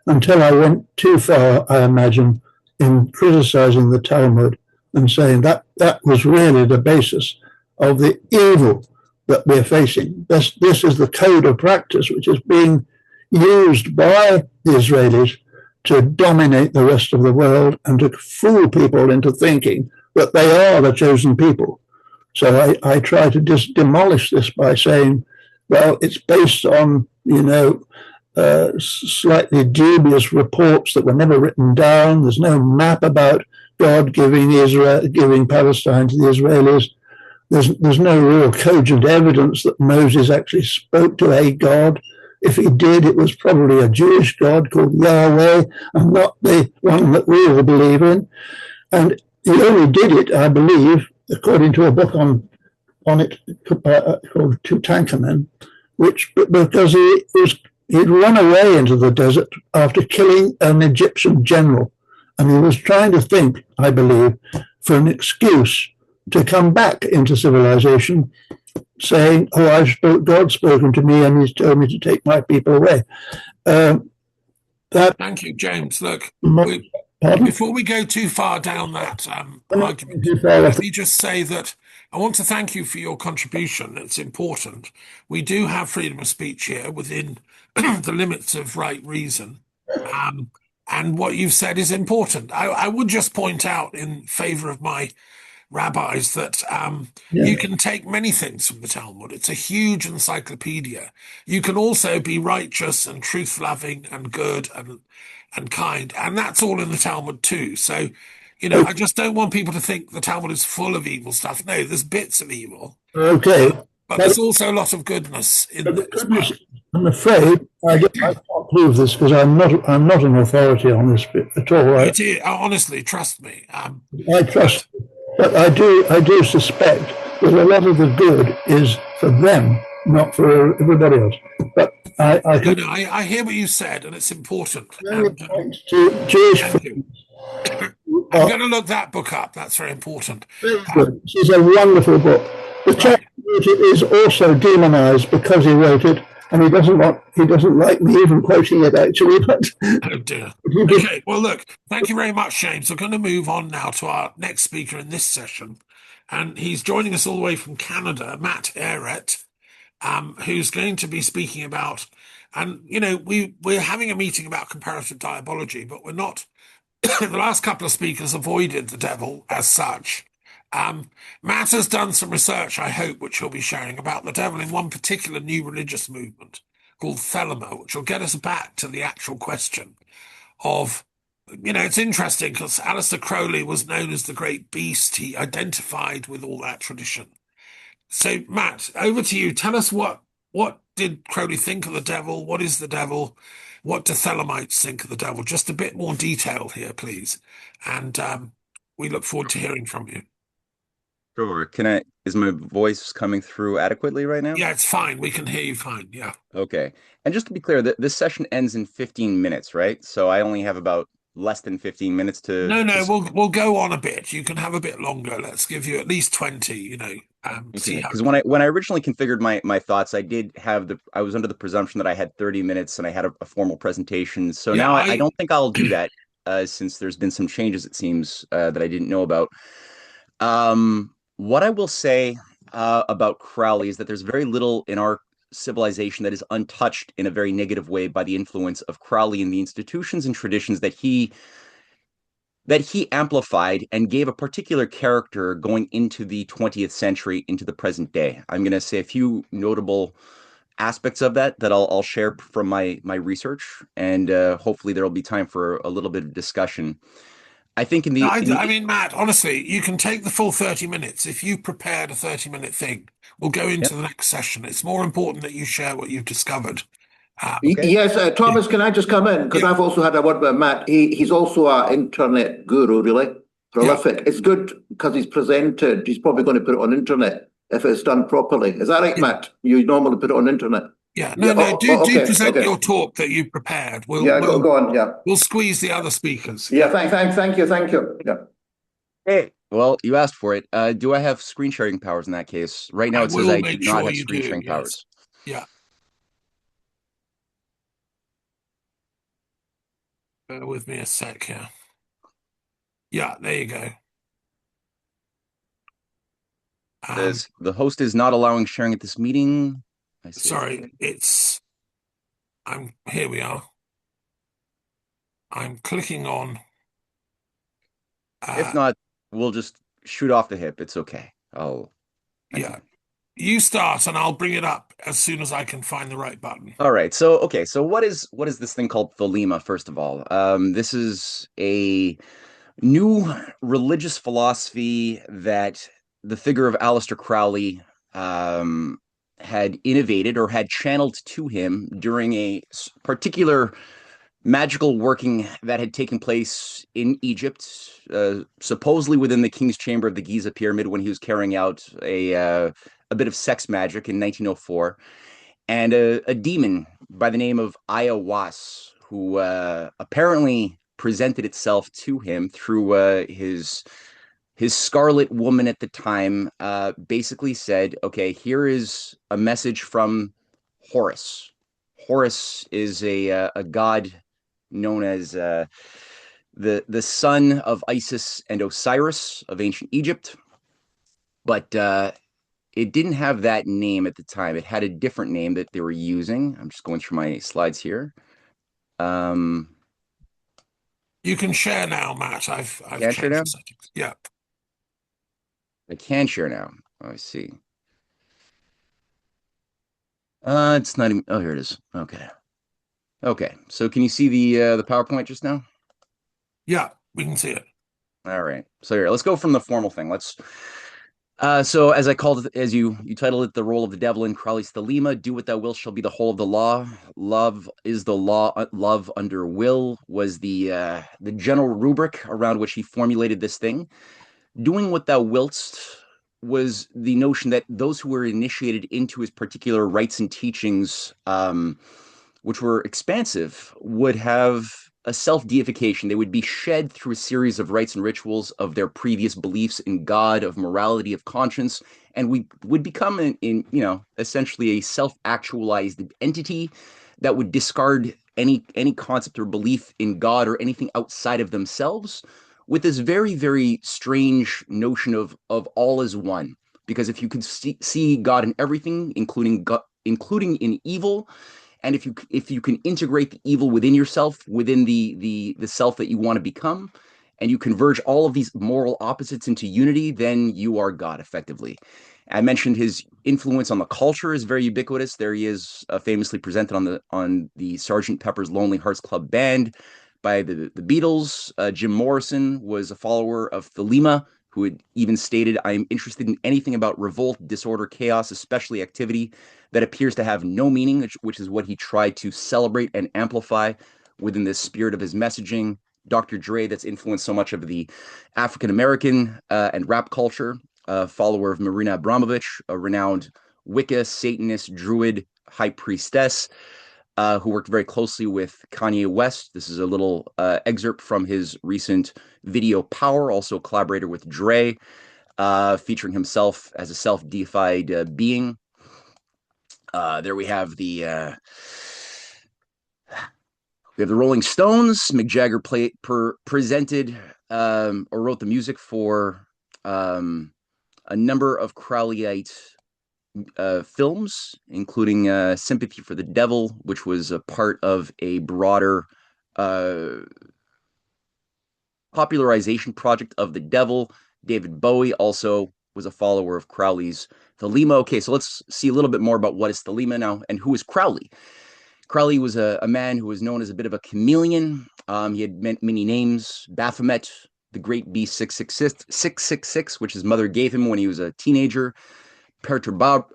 until I went too far, I imagine, in criticizing the Talmud and saying that was really the basis of the evil that we're facing. This is the code of practice which is being used by the Israelis to dominate the rest of the world and to fool people into thinking that they are the chosen people. So I try to just demolish this by saying, well, it's based on, slightly dubious reports that were never written down. There's no map about God giving Palestine to the Israelis. There's no real cogent evidence that Moses actually spoke to a God. If he did, it was probably a Jewish God called Yahweh and not the one that we all believe in. And he only did it, I believe, according to a book on it called Tutankhamen, because he'd run away into the desert after killing an Egyptian general. And he was trying to think, I believe, for an excuse to come back into civilization, saying, "Oh, God's spoken to me and he's told me to take my people away." Thank you, James. Look, before we go too far down that argument, let me just say that I want to thank you for your contribution. It's important. We do have freedom of speech here within the limits of right reason. And what you've said is important. I would just point out in favor of my rabbis that you can take many things from the Talmud. It's a huge encyclopedia. You can also be righteous and truth-loving and good and kind, and that's all in the Talmud too. So, I just don't want people to think the Talmud is full of evil stuff. No, there's bits of evil. Okay. But there's also a lot of goodness in there as well. I'm afraid I can't prove this because I'm not an authority on this bit at all. Right? Honestly, trust me. I trust, but I do suspect that a lot of the good is for them, not for everybody else. But I hear what you said, and it's important. To Jewish friends. I'm going to look that book up. That's very important. It's a wonderful book. The chap who wrote it is also demonized because he wrote it, and he doesn't like me even quoting it actually. But oh dear. Okay. Well, look. Thank you very much, James. We're going to move on now to our next speaker in this session, and he's joining us all the way from Canada, Matt Ehret, who's going to be speaking about. And we're having a meeting about comparative diabology, but we're not. The last couple of speakers avoided the devil as such. Matt has done some research, I hope, which he'll be sharing about the devil in one particular new religious movement called Thelema, which will get us back to the actual question of, it's interesting because Aleister Crowley was known as the great beast. He identified with all that tradition. So, Matt, over to you. Tell us what did Crowley think of the devil? What is the devil? What do Thelemites think of the devil? Just a bit more detail here, please. And we look forward to hearing from you. Sure. Is my voice coming through adequately right now? Yeah, it's fine. We can hear you fine. Yeah. Okay. And just to be clear, this session ends in 15 minutes, right? So I only have about less than 15 minutes to No, we'll go on a bit. You can have a bit longer. Let's give you at least 20, see Okay, how. because when I originally configured my thoughts, I was under the presumption that I had 30 minutes and I had a formal presentation. So Yeah, now I don't think I'll do that, since there's been some changes, it seems, that I didn't know about. What I will say about Crowley is that there's very little in our civilization that is untouched in a very negative way by the influence of Crowley and the institutions and traditions that he amplified and gave a particular character going into the 20th century, into the present day. I'm going to say a few notable aspects of that I'll share from my research, and hopefully there will be time for a little bit of discussion. I think I mean, Matt, honestly, you can take the full 30 minutes. If you prepared a 30-minute thing, we'll go into the next session. It's more important that you share what you've discovered. Okay. Yes, Thomas, can I just come in? Because I've also had a word with Matt. He's also an internet guru, really prolific. It's good because he's presented. He's probably going to put it on internet if it's done properly. Is that right, Matt? You normally put it on internet. Yeah, no, do present your talk that you prepared. Go on. Yeah, we'll squeeze the other speakers. Yeah, thank you. Yeah. Hey, well, you asked for it. Do I have screen sharing powers in that case? Right now it says I do not have screen sharing powers. Yeah. Bear with me a sec here. Yeah, there you go. The host is not allowing sharing at this meeting. I see. Sorry, here we are. I'm clicking on. If not, we'll just shoot off the hip. It's okay. You start and I'll bring it up as soon as I can find the right button. All right. So what is this thing called Thelema, first of all? This is a new religious philosophy that the figure of Aleister Crowley had innovated or had channeled to him during a particular magical working that had taken place in Egypt, supposedly within the king's chamber of the Giza pyramid, when he was carrying out a bit of sex magic in 1904, and a demon by the name of Ayahuas, who apparently presented itself to him through his Scarlet Woman at the time, basically said, okay, here is a message from Horus. Horus is a god known as the son of Isis and Osiris of ancient Egypt, but it didn't have that name at the time. It had a different name that they were using. I'm just going through my slides here. You can share now, Matt. I've changed the settings. Yeah. I can share now. Oh, I see. It's not even. Oh, here it is. Okay. So can you see the PowerPoint just now? Yeah, we can see it. All right. So here, let's go from the formal thing. So as I called it, as you titled it, the role of the devil in Crowley's Thelema, do what thou wilt shall be the whole of the law. Love is the law. Love under will was the general rubric around which he formulated this thing. Doing what thou wilt was the notion that those who were initiated into his particular rites and teachings, which were expansive, would have a self-deification. They would be shed through a series of rites and rituals of their previous beliefs in God, of morality, of conscience, and we would become essentially a self-actualized entity that would discard any concept or belief in God or anything outside of themselves, with this very, very strange notion of all is one. Because if you could see God in everything, including in evil, and if you can integrate the evil within yourself, within the self that you want to become, and you converge all of these moral opposites into unity, then you are God, effectively. I mentioned his influence on the culture is very ubiquitous. There he is, famously presented on the Sgt. Pepper's Lonely Hearts Club Band by the Beatles. Jim Morrison was a follower of Thelema, who had even stated, I am interested in anything about revolt, disorder, chaos, especially activity that appears to have no meaning, which is what he tried to celebrate and amplify within the spirit of his messaging. Dr. Dre, that's influenced so much of the African-American and rap culture, follower of Marina Abramovich, a renowned Wicca, Satanist, Druid, high priestess. who worked very closely with Kanye West. This is a little excerpt from his recent video Power, also a collaborator with Dre, featuring himself as a self-deified being. There we have the Rolling Stones. Mick Jagger presented or wrote the music for a number of Crowleyite films, including Sympathy for the Devil, which was a part of a broader popularization project of the devil. David Bowie also was a follower of Crowley's Thelema. Okay, so let's see a little bit more about what is Thelema now and who is Crowley. Crowley was a man who was known as a bit of a chameleon. He had many names: Baphomet, the Great Beast 666, which his mother gave him when he was a teenager. Perdurabo,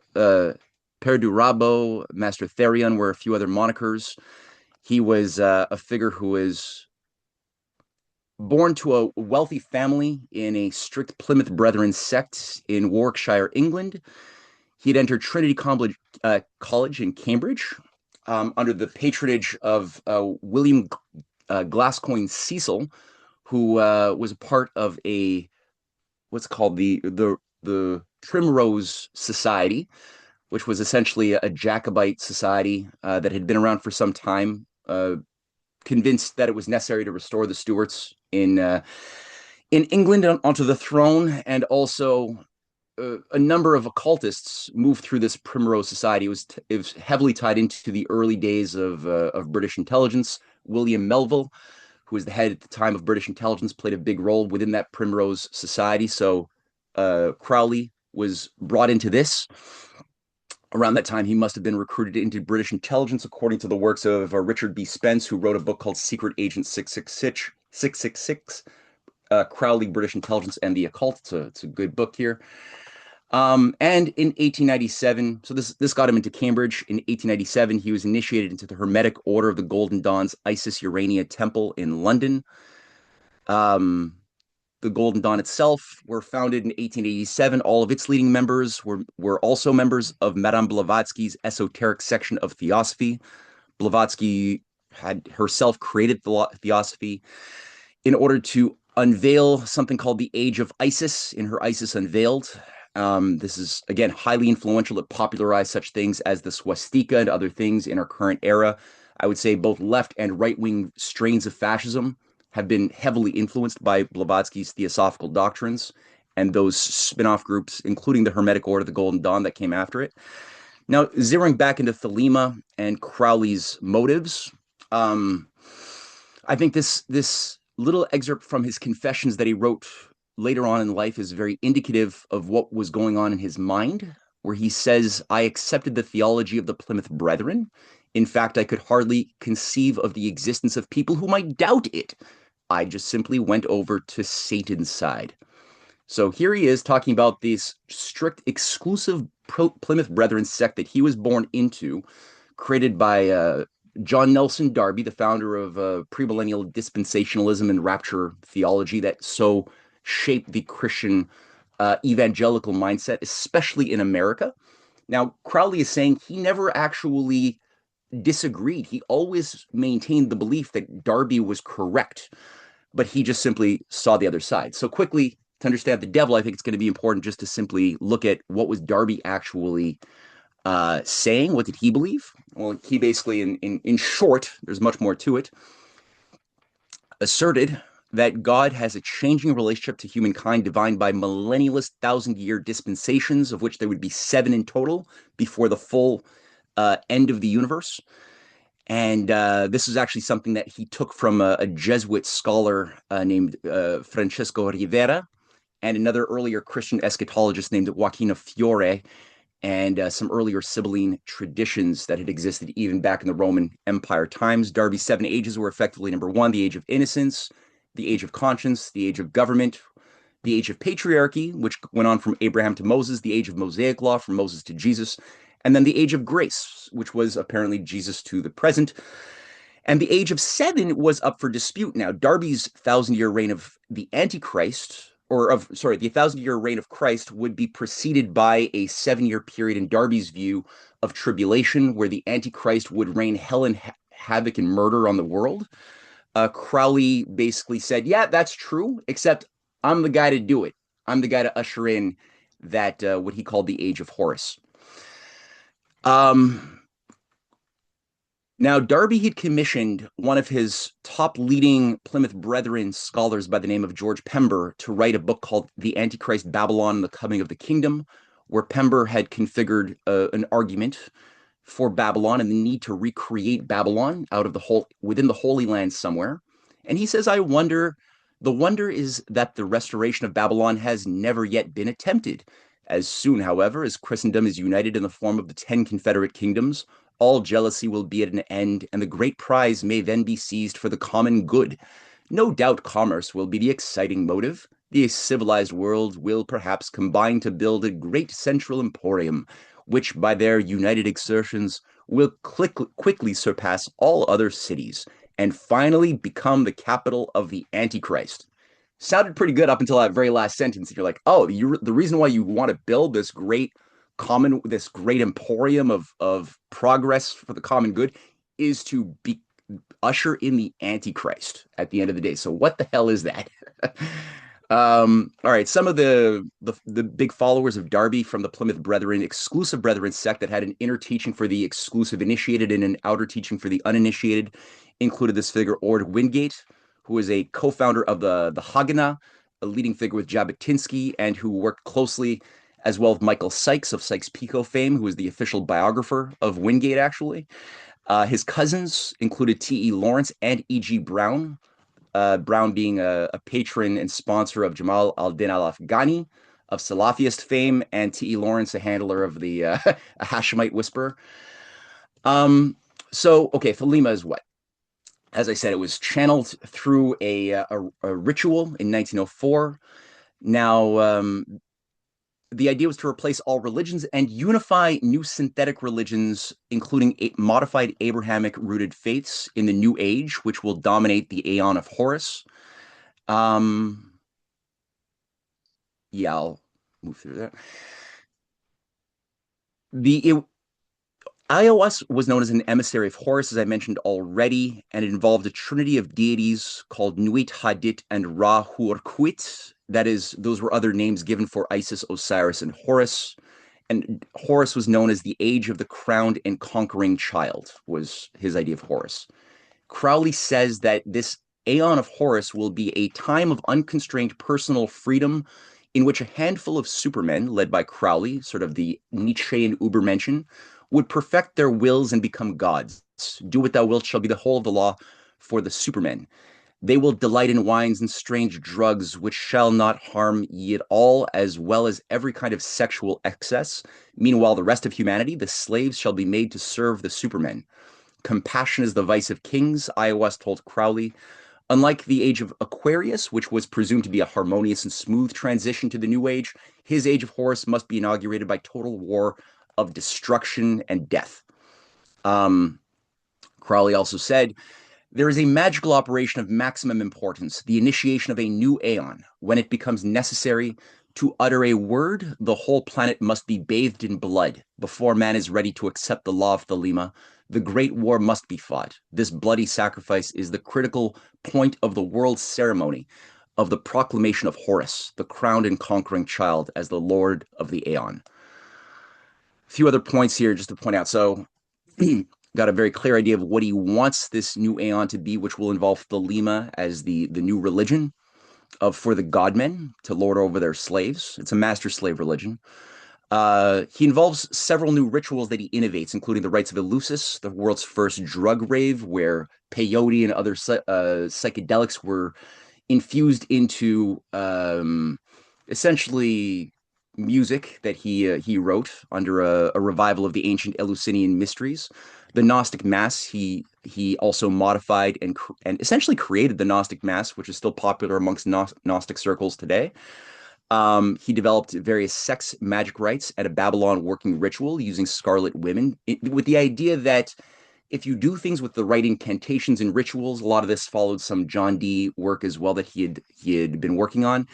Master Therion were a few other monikers. He was a figure who was born to a wealthy family in a strict Plymouth Brethren sect in Warwickshire, England. He had entered Trinity College in Cambridge under the patronage of William Glascoigne Cecil, who was a part of what's called the Primrose Society, which was essentially a Jacobite society that had been around for some time, convinced that it was necessary to restore the Stuarts in England onto the throne, and also a number of occultists moved through this Primrose Society. It was heavily tied into the early days of British intelligence. William Melville, who was the head at the time of British intelligence, played a big role within that Primrose Society. So Crowley was brought into this. Around that time, he must have been recruited into British intelligence, according to the works of Richard B. Spence, who wrote a book called Secret Agent 666, Crowley, British Intelligence, and the Occult. It's a good book here. And in 1897, so this got him into Cambridge. In 1897, he was initiated into the Hermetic Order of the Golden Dawn's Isis Urania Temple in London. The Golden Dawn itself were founded in 1887. All of its leading members were also members of Madame Blavatsky's esoteric section of Theosophy. Blavatsky had herself created Theosophy in order to unveil something called the Age of Isis in her Isis Unveiled. This is, again, highly influential. It popularized such things as the swastika and other things in our current era. I would say both left and right-wing strains of fascism have been heavily influenced by Blavatsky's theosophical doctrines and those spin-off groups, including the Hermetic Order, the Golden Dawn, that came after it. Now, zeroing back into Thelema and Crowley's motives, I think this little excerpt from his confessions that he wrote later on in life is very indicative of what was going on in his mind, where he says, "I accepted the theology of the Plymouth Brethren. In fact, I could hardly conceive of the existence of people who might doubt it. I just simply went over to Satan's side." So here he is talking about this strict, exclusive Plymouth Brethren sect that he was born into, created by John Nelson Darby, the founder of premillennial dispensationalism and rapture theology that so shaped the Christian evangelical mindset, especially in America. Now, Crowley is saying he never actually disagreed. He always maintained the belief that Darby was correct, but he just simply saw the other side. So quickly, to understand the devil, I think it's going to be important just to simply look at what was Darby actually saying. What did he believe? Well, he basically, in short, there's much more to it, asserted that God has a changing relationship to humankind defined by millennialist 1,000-year dispensations, of which there would be 7 in total before the full end of the universe. And this is actually something that he took from a Jesuit scholar named Francesco Rivera, and another earlier Christian eschatologist named Joaquino Fiore, and some earlier Sibylline traditions that had existed even back in the Roman Empire times. Darby's 7 ages were effectively, number 1, the age of innocence, the age of conscience, the age of government, the age of patriarchy, which went on from Abraham to Moses, the age of Mosaic law from Moses to Jesus, and then the age of grace, which was apparently Jesus to the present. And the age of 7 was up for dispute. Now, Darby's 1,000-year reign of the Antichrist, the 1,000-year reign of Christ would be preceded by a 7-year period in Darby's view of tribulation, where the Antichrist would rain hell and havoc and murder on the world. Crowley basically said, yeah, that's true, except I'm the guy to do it. I'm the guy to usher in that what he called the Age of Horus. Now, Darby had commissioned one of his top leading Plymouth Brethren scholars by the name of George Pember to write a book called The Antichrist, Babylon, and the Coming of the Kingdom, where Pember had configured an argument for Babylon and the need to recreate Babylon within the Holy Land somewhere. And he says, the wonder is that the restoration of Babylon has never yet been attempted. As soon, however, as Christendom is united in the form of the 10 confederate kingdoms, all jealousy will be at an end, and the great prize may then be seized for the common good. No doubt commerce will be the exciting motive. The civilized world will perhaps combine to build a great central emporium, which by their united exertions will quickly surpass all other cities, and finally become the capital of the Antichrist. Sounded pretty good up until that very last sentence. And you're like, oh, the reason why you want to build this great emporium of progress for the common good is to usher in the Antichrist at the end of the day. So what the hell is that? All right, some of the big followers of Darby from the Plymouth Brethren, exclusive Brethren sect that had an inner teaching for the exclusive initiated and an outer teaching for the uninitiated, included this figure Ord Wingate, who is a co-founder of the Haganah, a leading figure with Jabotinsky, and who worked closely as well with Michael Sykes of Sykes-Picot fame, who is the official biographer of Wingate, actually. His cousins included T.E. Lawrence and E.G. Brown, Brown being a patron and sponsor of Jamal al-Din al-Afghani of Salafist fame, and T.E. Lawrence, a handler of the a Hashemite whisperer. Okay, Thelema is what? As I said, it was channeled through a ritual in 1904. Now, the idea was to replace all religions and unify new synthetic religions, including modified Abrahamic-rooted faiths in the New Age, which will dominate the Aeon of Horus. Yeah, I'll move through that. Ios was known as an emissary of Horus, as I mentioned already, and it involved a trinity of deities called Nuit, Hadit, and Ra-Hurquit. That is, those were other names given for Isis, Osiris, and Horus. And Horus was known as the age of the crowned and conquering child, was his idea of Horus. Crowley says that this Aeon of Horus will be a time of unconstrained personal freedom in which a handful of supermen, led by Crowley, sort of the Nietzschean Übermenschen, would perfect their wills and become gods. Do what thou wilt shall be the whole of the law for the supermen. They will delight in wines and strange drugs, which shall not harm ye at all, as well as every kind of sexual excess. Meanwhile, the rest of humanity, the slaves, shall be made to serve the supermen. Compassion is the vice of kings, Ios told Crowley. Unlike the age of Aquarius, which was presumed to be a harmonious and smooth transition to the New Age, his age of Horus must be inaugurated by total war of destruction and death. Crowley also said, there is a magical operation of maximum importance, the initiation of a new aeon. When it becomes necessary to utter a word, the whole planet must be bathed in blood. Before man is ready to accept the law of Thelema, the great war must be fought. This bloody sacrifice is the critical point of the world's ceremony, of the proclamation of Horus, the crowned and conquering child, as the Lord of the Aeon. A few other points here just to point out. So, got a very clear idea of what he wants this new Aeon to be, which will involve Thelema as the new religion for the godmen to lord over their slaves. It's a master-slave religion. He involves several new rituals that he innovates, including the rites of Eleusis, the world's first drug rave, where peyote and other psychedelics were infused into essentially music that he wrote under a revival of the ancient Eleusinian mysteries. The Gnostic Mass, he also modified and essentially created the Gnostic Mass, which is still popular amongst Gnostic circles today. He developed various sex magic rites and a Babylon working ritual using scarlet women, with the idea that if you do things with the right incantations and rituals, a lot of this followed some John Dee work as well that he had been working on,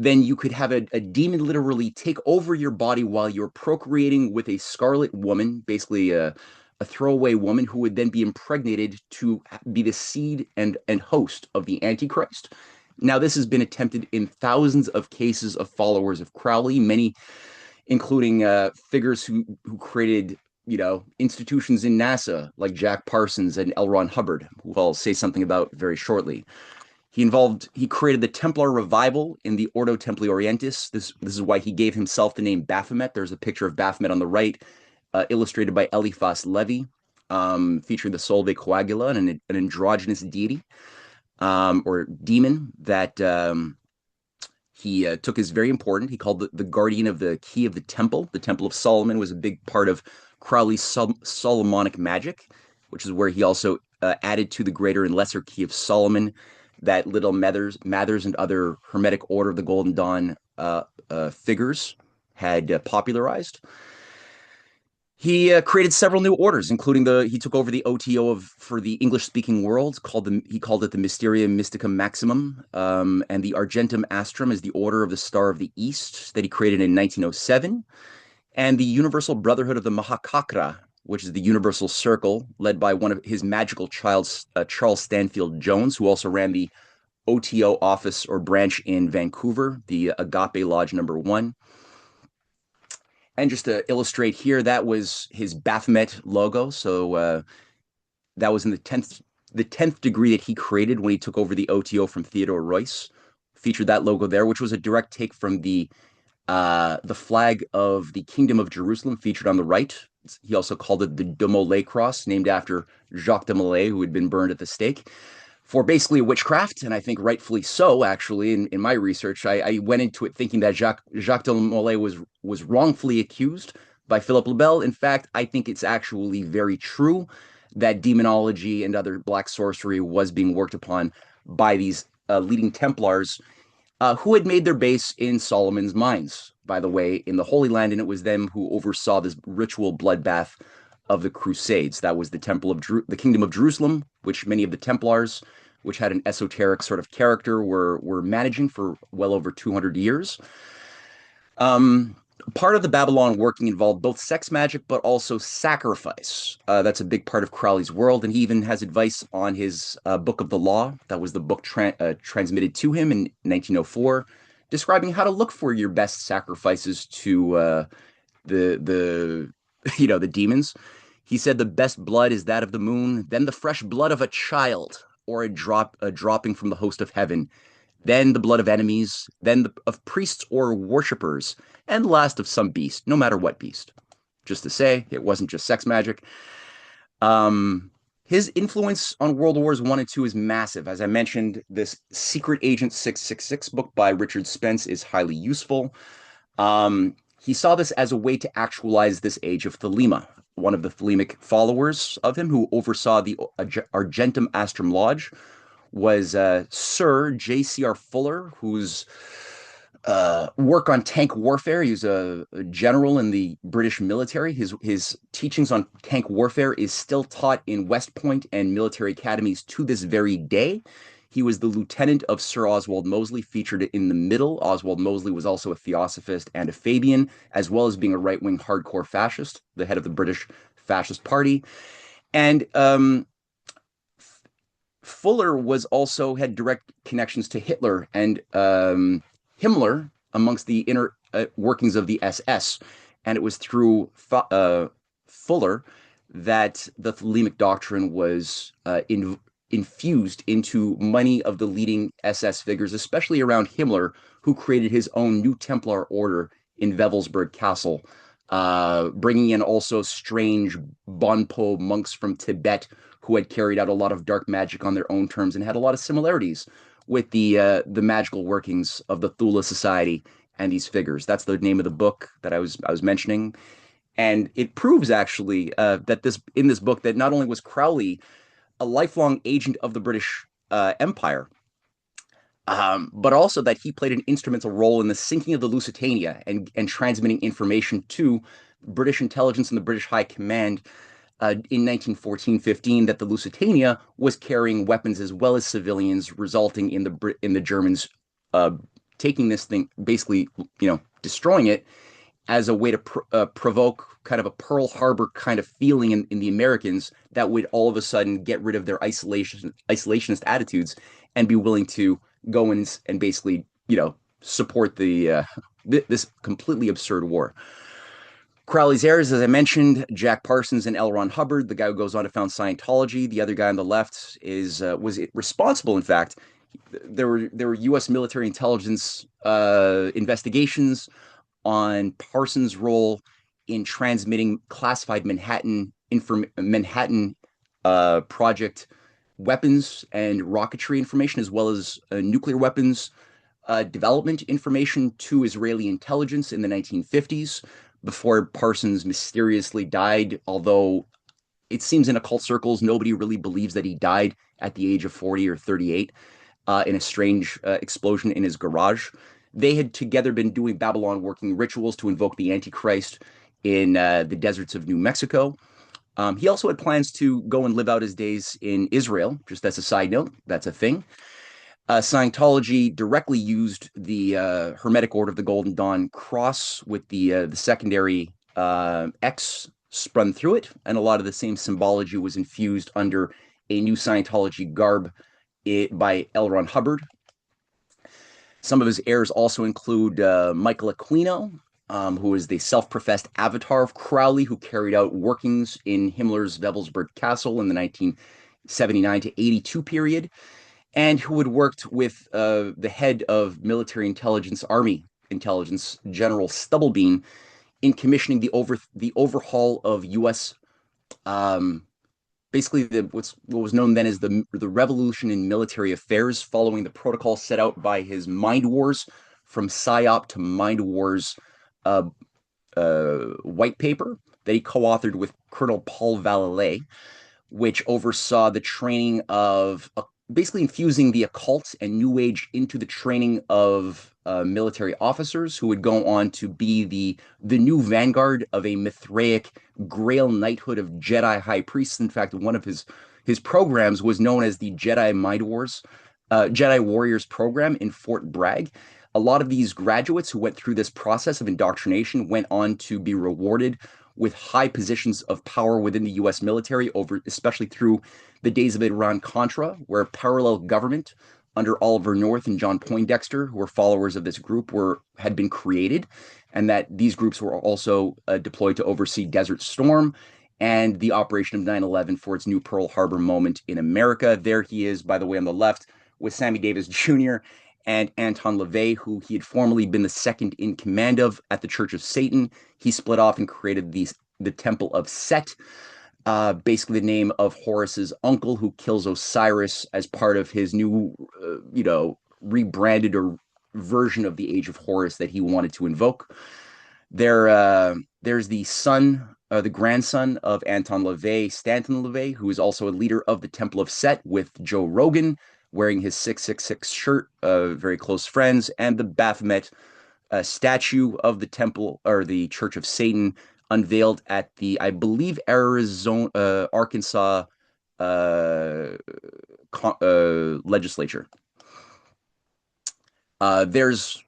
then you could have a demon literally take over your body while you're procreating with a scarlet woman, basically a throwaway woman who would then be impregnated to be the seed and host of the Antichrist. Now, this has been attempted in thousands of cases of followers of Crowley, many including figures who created, institutions in NASA like Jack Parsons and L. Ron Hubbard, who I'll say something about very shortly. He created the Templar revival in the Ordo Templi Orientis. This is why he gave himself the name Baphomet. There's a picture of Baphomet on the right, illustrated by Eliphas Levi, featuring the Solve Coagula, an androgynous deity or demon that he took as very important. He called the guardian of the key of the temple. The Temple of Solomon was a big part of Crowley's Solomonic magic, which is where he also added to the greater and lesser key of Solomon that little Mathers and other Hermetic Order of the Golden Dawn figures had popularized. He created several new orders, including he took over the OTO for the English-speaking world. He called it the Mysterium Mysticum Maximum, and the Argentum Astrum is the Order of the Star of the East that he created in 1907, and the Universal Brotherhood of the Mahakakra, which is the Universal Circle, led by one of his magical childs, Charles Stanfield Jones, who also ran the OTO office or branch in Vancouver, the Agape Lodge number 1. And just to illustrate here, that was his Baphomet logo. So that was in the 10th degree that he created when he took over the OTO from Theodore Royce. Featured that logo there, which was a direct take from the flag of the Kingdom of Jerusalem, featured on the right. He also called it the de Molay cross, named after Jacques de Molay, who had been burned at the stake for basically witchcraft, and I think rightfully so. Actually, in my research, I went into it thinking that Jacques de Molay was wrongfully accused by Philip le Bel. In fact, I think it's actually very true that demonology and other black sorcery was being worked upon by these leading Templars who had made their base in Solomon's mines, by the way, in the Holy Land, and it was them who oversaw this ritual bloodbath of the Crusades. That was the the Kingdom of Jerusalem, which many of the Templars, which had an esoteric sort of character, were managing for well over 200 years. Part of the Babylon working involved both sex magic, but also sacrifice. That's a big part of Crowley's world, and he even has advice on his Book of the Law. That was the book transmitted to him in 1904, describing how to look for your best sacrifices to the demons. He said the best blood is that of the moon, then the fresh blood of a child, or a dropping from the host of heaven, then the blood of enemies, then of priests or worshippers, and last of some beast, no matter what beast. Just to say, it wasn't just sex magic. His influence on World Wars I and II is massive. As I mentioned, this Secret Agent 666 book by Richard Spence is highly useful. He saw this as a way to actualize this age of Thelema. One of the Thelemic followers of him, who oversaw the Argentum Astrum Lodge, was Sir J.C.R. Fuller, whose work on tank warfare. He was a general in the British military. His teachings on tank warfare is still taught in West Point and military academies to this very day. He was the lieutenant of Sir Oswald Mosley, featured in the middle. Oswald Mosley was also a Theosophist and a Fabian, as well as being a right-wing hardcore fascist, the head of the British Fascist Party. And Fuller had direct connections to Hitler and Himmler amongst the inner workings of the SS. And it was through Fuller that the Thelemic doctrine was infused into many of the leading SS figures, especially around Himmler, who created his own New Templar order in Wewelsburg Castle, bringing in also strange Bonpo monks from Tibet who had carried out a lot of dark magic on their own terms and had a lot of similarities with the magical workings of the Thule Society and these figures. That's the name of the book that I was mentioning. And it proves actually that in this book that not only was Crowley a lifelong agent of the British Empire, but also that he played an instrumental role in the sinking of the Lusitania and transmitting information to British intelligence and the British High Command in 1914-15 that the Lusitania was carrying weapons as well as civilians, resulting in the Germans taking this thing, basically, destroying it as a way to provoke kind of a Pearl Harbor kind of feeling in the Americans that would all of a sudden get rid of their isolationist attitudes and be willing to go in and basically, support this completely absurd war. Crowley's heirs, as I mentioned, Jack Parsons and L. Ron Hubbard, the guy who goes on to found Scientology. The other guy on the left was responsible, in fact. There were U.S. military intelligence investigations on Parsons' role in transmitting classified Manhattan Project weapons and rocketry information, as well as nuclear weapons development information to Israeli intelligence in the 1950s, before Parsons mysteriously died, although it seems in occult circles nobody really believes that he died at the age of 40 or 38 in a strange explosion in his garage. They had together been doing Babylon working rituals to invoke the Antichrist in the deserts of New Mexico. He also had plans to go and live out his days in Israel, just as a side note. That's a thing. Scientology directly used the Hermetic Order of the Golden Dawn cross with the secondary X sprung through it, and a lot of the same symbology was infused under a new Scientology garb by L. Ron Hubbard. Some of his heirs also include Michael Aquino, who is the self-professed avatar of Crowley, who carried out workings in Himmler's Wewelsburg Castle in the 1979 to 82 period, and who had worked with the head of military intelligence, Army intelligence, General Stubblebine, in commissioning the overhaul of U.S. Basically what was known then as the revolution in military affairs, following the protocol set out by his Mind Wars from PSYOP to Mind Wars white paper that he co-authored with Colonel Paul Vallée, which oversaw the training of basically infusing the occult and New Age into the training of military officers who would go on to be the new vanguard of a Mithraic Grail knighthood of Jedi high priests. In fact, one of his programs was known as the Jedi Warriors program in Fort Bragg. A lot of these graduates who went through this process of indoctrination went on to be rewarded with high positions of power within the U.S. military, especially through the days of Iran-Contra, where a parallel government under Oliver North and John Poindexter, who were followers of this group, had been created, and that these groups were also deployed to oversee Desert Storm and the operation of 9/11 for its new Pearl Harbor moment in America. There he is, by the way, on the left, with Sammy Davis Jr. and Anton LaVey, who he had formerly been the second in command of at the Church of Satan. He split off and created the Temple of Set, basically the name of Horus's uncle, who kills Osiris as part of his new, rebranded or version of the Age of Horus that he wanted to invoke. There's the son, the grandson of Anton LaVey, Stanton LaVey, who is also a leader of the Temple of Set, with Joe Rogan wearing his 666 shirt, very close friends, and the Baphomet statue of the temple or the Church of Satan unveiled at the, I believe, Arkansas legislature. There's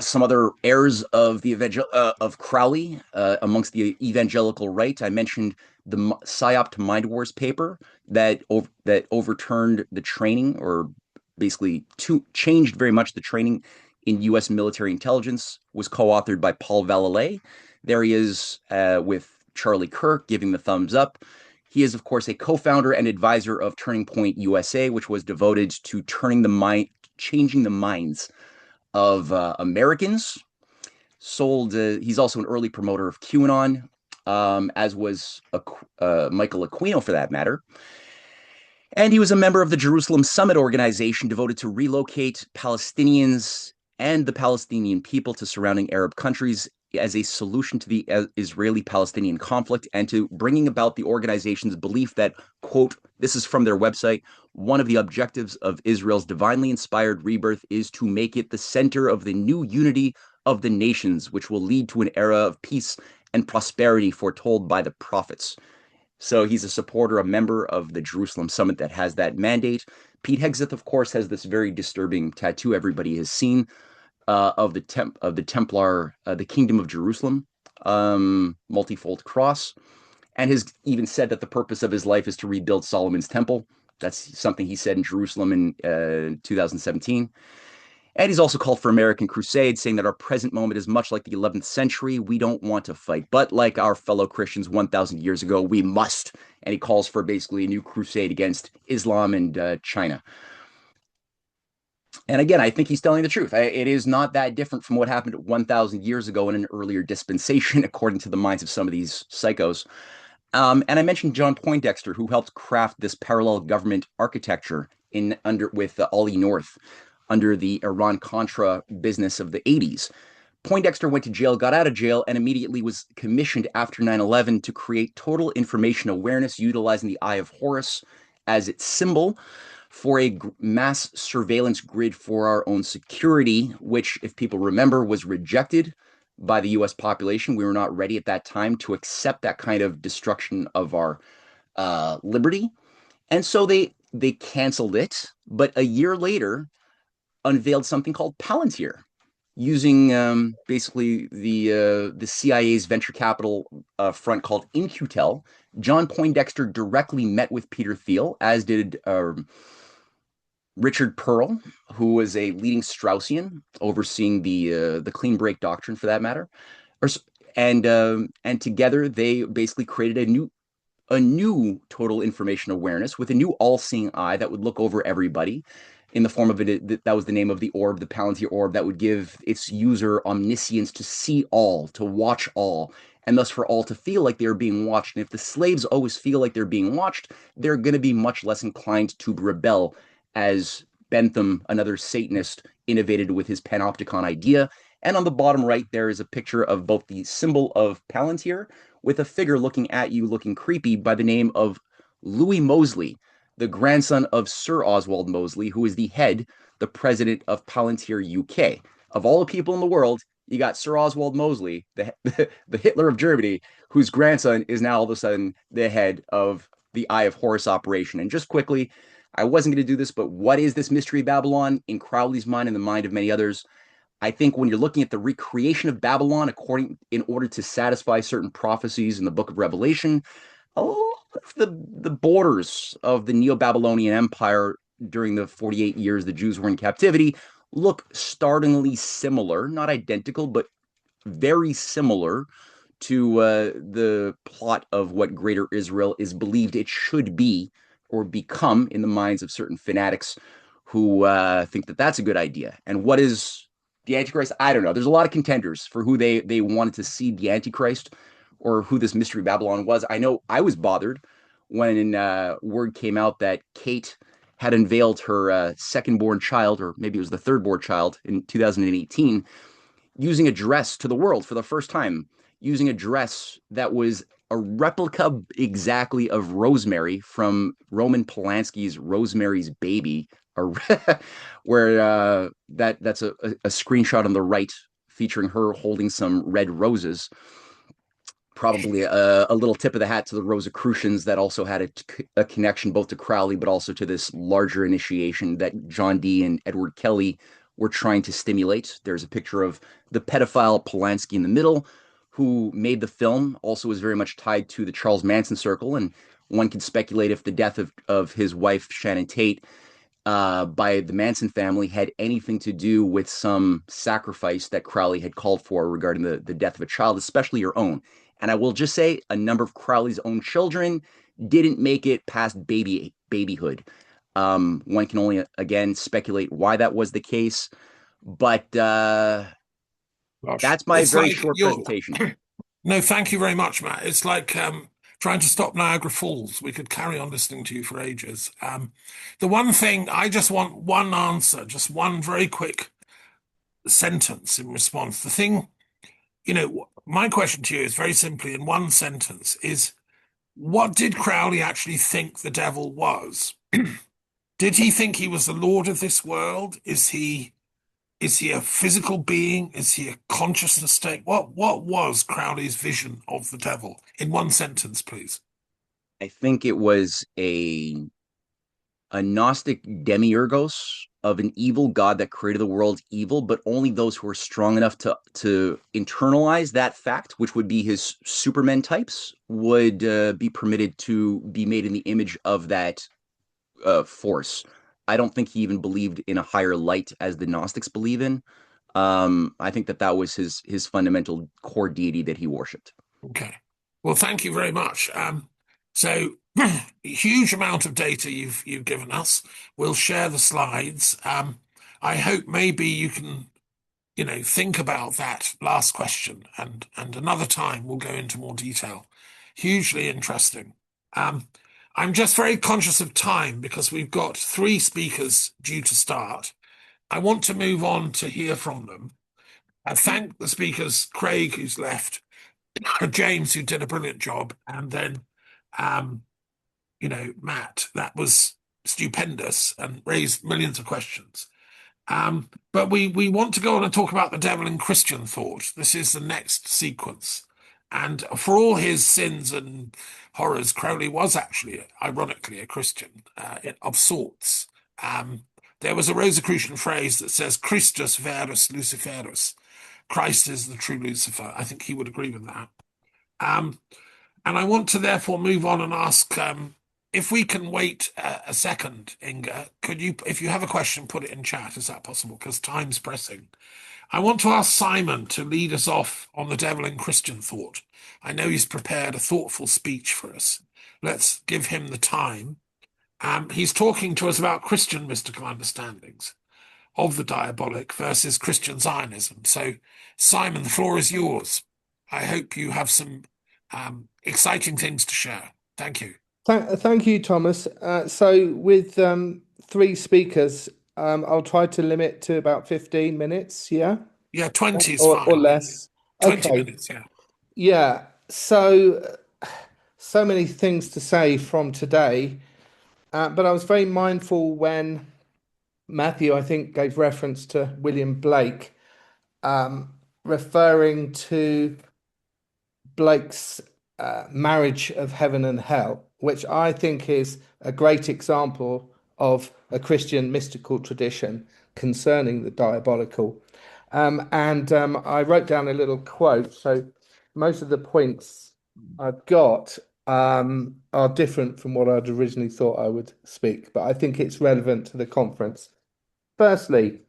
some other heirs of the of Crowley amongst the evangelical right. I mentioned the PSYOP to Mind Wars paper that overturned the training, or basically changed very much the training in U.S. military intelligence, was co-authored by Paul Vallée. There he is with Charlie Kirk giving the thumbs up. He is, of course, a co-founder and advisor of Turning Point USA, which was devoted to changing the minds of Americans. He's also an early promoter of QAnon, as was Michael Aquino, for that matter. And he was a member of the Jerusalem Summit organization, devoted to relocate Palestinians and the Palestinian people to surrounding Arab countries as a solution to the Israeli-Palestinian conflict, and to bringing about the organization's belief that, quote, this is from their website, one of the objectives of Israel's divinely inspired rebirth is to make it the center of the new unity of the nations, which will lead to an era of peace and prosperity foretold by the prophets. So he's a supporter, a member of the Jerusalem Summit that has that mandate. Pete Hegseth, of course, has this very disturbing tattoo everybody has seen of the Templar, the Kingdom of Jerusalem, multifold cross, and has even said that the purpose of his life is to rebuild Solomon's temple. That's something he said in Jerusalem in 2017. And he's also called for American crusade, saying that our present moment is much like the 11th century. We don't want to fight, but like our fellow Christians 1,000 years ago, we must. And he calls for basically a new crusade against Islam and China. And again, I think he's telling the truth. It is not that different from what happened 1,000 years ago in an earlier dispensation, according to the minds of some of these psychos. And I mentioned John Poindexter, who helped craft this parallel government architecture with Ollie North under the Iran-Contra business of the 80s. Poindexter went to jail, got out of jail, and immediately was commissioned after 9/11 to create total information awareness utilizing the Eye of Horus as its symbol for a mass surveillance grid for our own security, which, if people remember, was rejected by the US population. We were not ready at that time to accept that kind of destruction of our liberty. And so they canceled it. But a year later, unveiled something called Palantir, using basically the CIA's venture capital front called In-Q-Tel. John Poindexter directly met with Peter Thiel, as did Richard Pearl, who was a leading Straussian overseeing the clean break doctrine, for that matter. And together they basically created a new total information awareness with a new all-seeing eye that would look over everybody, in the form of it. That was the name of the orb, the Palantir orb, that would give its user omniscience to see all, to watch all, and thus for all to feel like they're being watched. And if the slaves always feel like they're being watched, they're going to be much less inclined to rebel, as Bentham, another Satanist, innovated with his panopticon idea. And on the bottom right, there is a picture of both the symbol of Palantir with a figure looking at you, looking creepy, by the name of Louis Mosley, the grandson of Sir Oswald Mosley, who is the president of Palantir UK. Of all the people in the world, you got Sir Oswald Mosley, the Hitler of Germany, whose grandson is now all of a sudden the head of the Eye of Horus operation. And just quickly, I wasn't going to do this, but what is this Mystery Babylon in Crowley's mind and the mind of many others? I think when you're looking at the recreation of Babylon in order to satisfy certain prophecies in the Book of Revelation, the borders of the Neo-Babylonian Empire during the 48 years the Jews were in captivity look startlingly similar, not identical, but very similar to the plot of what Greater Israel is believed it should be or become in the minds of certain fanatics who think that that's a good idea. And what is the Antichrist? I don't know. There's a lot of contenders for who they wanted to see the Antichrist, or who this Mystery Babylon was. I know I was bothered when word came out that Kate had unveiled her second-born child, or maybe it was the third-born child, in 2018, using a dress to the world for the first time, using a dress that was a replica exactly of Rosemary from Roman Polanski's Rosemary's Baby, where that's a screenshot on the right featuring her holding some red roses. Probably a little tip of the hat to the Rosicrucians that also had a connection both to Crowley, but also to this larger initiation that John Dee and Edward Kelly were trying to stimulate. There's a picture of the pedophile Polanski in the middle, who made the film, also is very much tied to the Charles Manson circle. And one can speculate if the death of his wife, Shannon Tate, by the Manson family had anything to do with some sacrifice that Crowley had called for regarding the death of a child, especially your own. And I will just say a number of Crowley's own children didn't make it past babyhood. One can only, again, speculate why that was the case. But that's my very short presentation. No, thank you very much, Matt. It's like trying to stop Niagara Falls. We could carry on listening to you for ages. The one thing, I just want one answer, just one very quick sentence in response. The thing, my question to you is very simply in one sentence is, what did Crowley actually think the devil was? Did he think he was the Lord of this world? Is he a physical being? Is he a consciousness state? What was Crowley's vision of the devil? In one sentence, please. I think it was a Gnostic demiurgos of an evil God that created the world evil, but only those who are strong enough to internalize that fact, which would be his Superman types, would be permitted to be made in the image of that force. I don't think he even believed in a higher light as the Gnostics believe in. I think that was his fundamental core deity that he worshipped. Okay. Well, thank you very much. So huge amount of data you've given us. We'll share the slides. I hope maybe you can, think about that last question, and another time we'll go into more detail. Hugely interesting. I'm just very conscious of time because we've got 3 speakers due to start. I want to move on to hear from them. I thank the speakers, Craig, who's left, James, who did a brilliant job, and then, Matt. That was stupendous and raised millions of questions. But we want to go on and talk about the devil in Christian thought. This is the next sequence. And for all his sins and horrors, Crowley was actually, ironically, a Christian of sorts. There was a Rosicrucian phrase that says, Christus verus Luciferus. Christ is the true Lucifer. I think he would agree with that. And I want to therefore move on and ask, if we can wait a second, Inga, could you, if you have a question, put it in chat? Is that possible? Because time's pressing. I want to ask Simon to lead us off on the devil in Christian thought. I know he's prepared a thoughtful speech for us. Let's give him the time. He's talking to us about Christian mystical understandings of the diabolic versus Christian Zionism. So, Simon, the floor is yours. I hope you have some exciting things to share. Thank you. Thank you, Thomas. So with 3 speakers, I'll try to limit to about 15 minutes, yeah? Yeah, 20 is or, fine. or less. 20 Okay. minutes, yeah. Yeah, so many things to say from today, but I was very mindful when Matthew, I think, gave reference to William Blake, referring to Blake's marriage of heaven and hell, which I think is a great example of a Christian mystical tradition concerning the diabolical. I wrote down a little quote. So most of the points I've got are different from what I'd originally thought I would speak, but I think it's relevant to the conference. Firstly,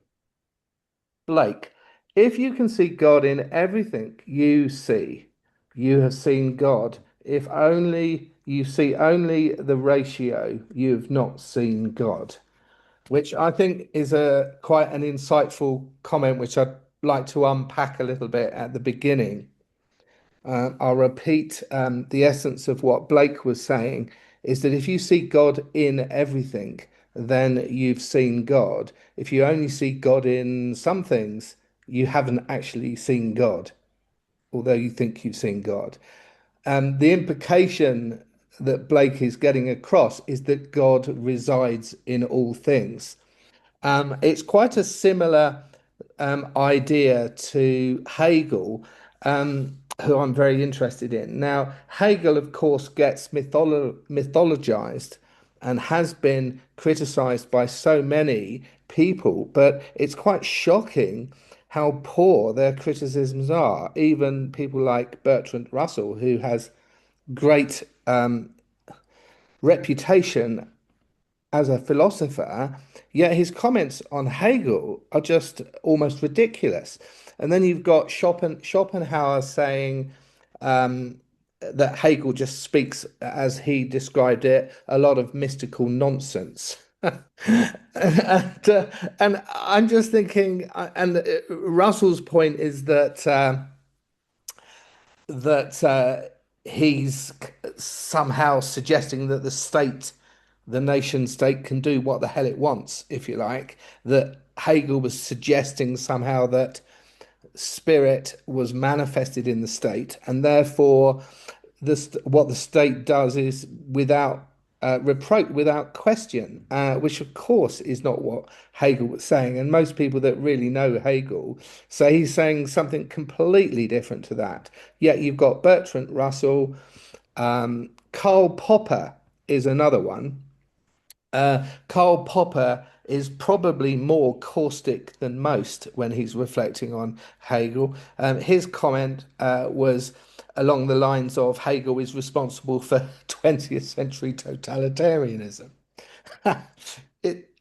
Blake, if you can see God in everything you see, you have seen God. If only you see only the ratio, you have not seen God, which I think is quite an insightful comment, which I'd like to unpack a little bit at the beginning. I'll repeat the essence of what Blake was saying is that if you see God in everything, then you've seen God. If you only see God in some things, you haven't actually seen God, although you think you've seen God. The implication that Blake is getting across is that God resides in all things. It's quite a similar idea to Hegel, who I'm very interested in. Now, Hegel, of course, gets mythologized and has been criticized by so many people, but it's quite shocking how poor their criticisms are. Even people like Bertrand Russell, who has great reputation as a philosopher, yet his comments on Hegel are just almost ridiculous. And then you've got Schopenhauer saying that Hegel just speaks, as he described it, a lot of mystical nonsense. And I'm just thinking, and Russell's point is that he's somehow suggesting that the nation state can do what the hell it wants, if you like. That Hegel was suggesting somehow that spirit was manifested in the state, and therefore what the state does is without reproach, without question, which of course is not what Hegel was saying. And most people that really know Hegel say he's saying something completely different to that. Yet you've got Bertrand Russell, Karl Popper is another one. Karl Popper is probably more caustic than most when he's reflecting on Hegel. His comment was along the lines of Hegel is responsible for 20th century totalitarianism.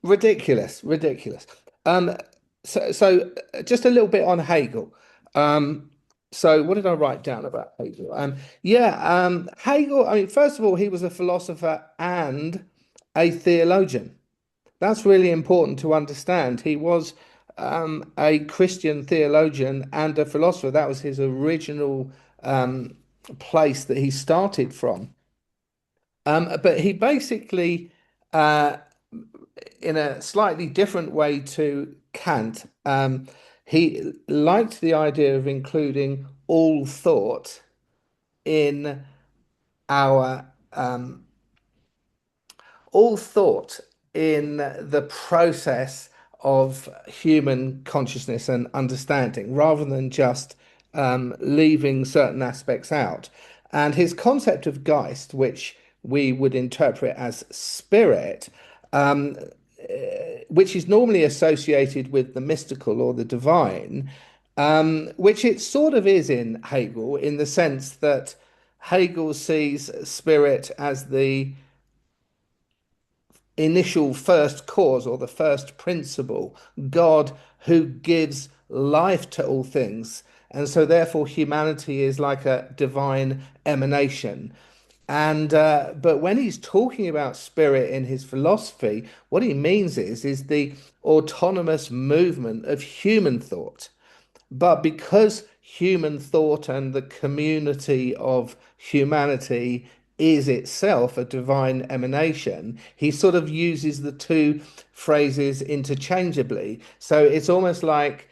Ridiculous, ridiculous. So just a little bit on Hegel. So what did I write down about Hegel? Hegel, I mean, first of all, he was a philosopher and a theologian. That's really important to understand. He was a Christian theologian and a philosopher. That was his original place that he started from. But he basically, in a slightly different way to Kant, he liked the idea of including all thought in our all thought in the process of human consciousness and understanding, rather than just leaving certain aspects out. And his concept of Geist, which we would interpret as spirit, which is normally associated with the mystical or the divine, which it sort of is in Hegel, in the sense that Hegel sees spirit as the initial first cause or the first principle, God who gives life to all things. And so therefore humanity is like a divine emanation. And but when he's talking about spirit in his philosophy, what he means is the autonomous movement of human thought. But because human thought and the community of humanity is itself a divine emanation, he sort of uses the two phrases interchangeably. So it's almost like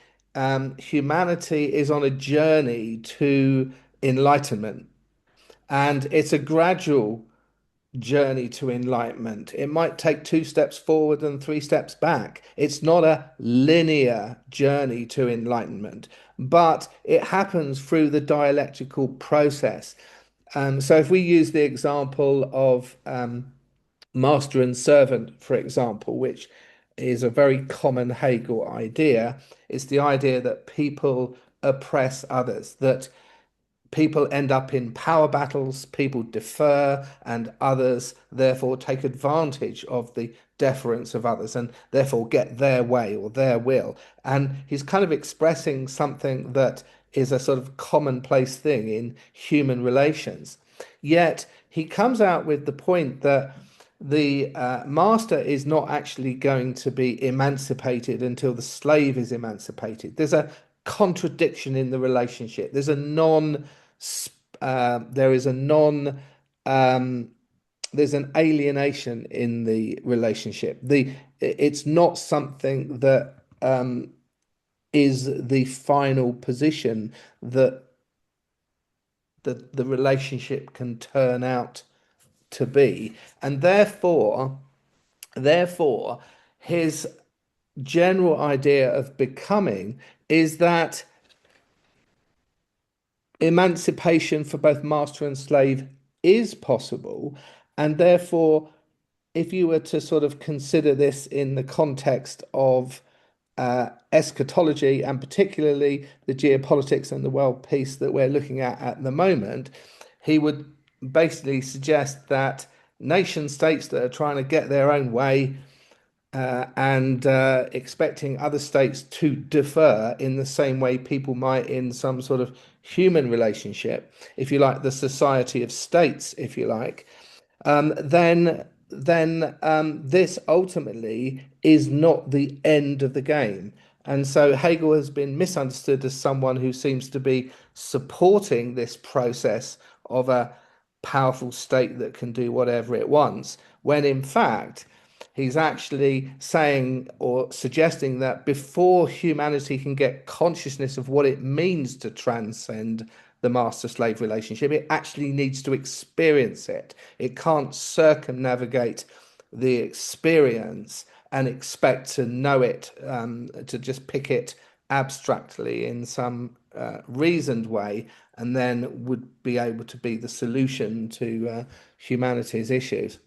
humanity is on a journey to enlightenment, and it's a gradual journey to enlightenment. It might take 2 steps forward and 3 steps back. It's not a linear journey to enlightenment, but it happens through the dialectical process. So if we use the example of master and servant, for example, which is a very common Hegel idea, it's the idea that people oppress others, that people end up in power battles, people defer, and others therefore take advantage of the deference of others and therefore get their way or their will. And he's kind of expressing something that is a sort of commonplace thing in human relations. Yet he comes out with the point that the master is not actually going to be emancipated until the slave is emancipated. There's a contradiction in the relationship. There is a non there's an alienation in the relationship. It's not something that is the final position that the relationship can turn out to be, and therefore his general idea of becoming is that emancipation for both master and slave is possible. And therefore, if you were to sort of consider this in the context of eschatology, and particularly the geopolitics and the world peace that we're looking at the moment, he would basically suggest that nation states that are trying to get their own way and expecting other states to defer in the same way people might in some sort of human relationship, if you like, the society of states, if you like, then this ultimately is not the end of the game. And so Hegel has been misunderstood as someone who seems to be supporting this process of a powerful state that can do whatever it wants, when in fact he's actually saying or suggesting that before humanity can get consciousness of what it means to transcend the master-slave relationship, it actually needs to experience it. It can't circumnavigate the experience and expect to know it, to just pick it abstractly in some reasoned way, and then would be able to be the solution to humanity's issues.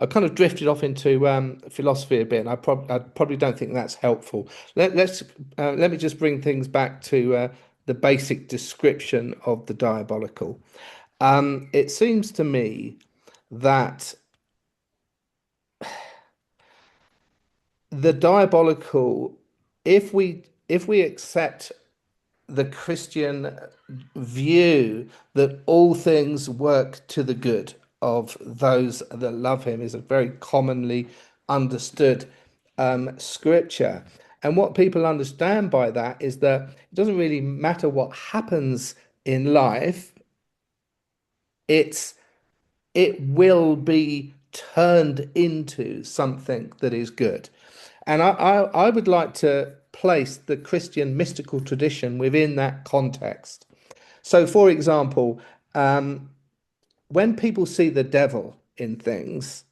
I kind of drifted off into philosophy a bit, and I probably don't think that's helpful. Let me just bring things back to the basic description of the diabolical. It seems to me that the diabolical, if we accept the Christian view that all things work to the good of those that love him, is a very commonly understood scripture. And what people understand by that is that it doesn't really matter what happens in life, it will be turned into something that is good. And I would like to place the Christian mystical tradition within that context. So, for example, when people see the devil in things,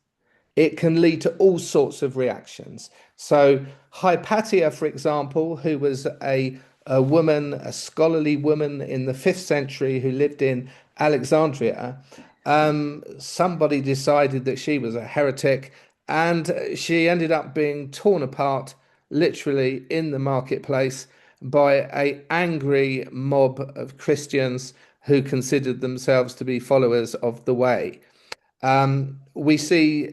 it can lead to all sorts of reactions. So Hypatia, for example, who was a woman, a scholarly woman in the 5th century who lived in Alexandria, somebody decided that she was a heretic, and she ended up being torn apart literally in the marketplace by an angry mob of Christians who considered themselves to be followers of the way. We see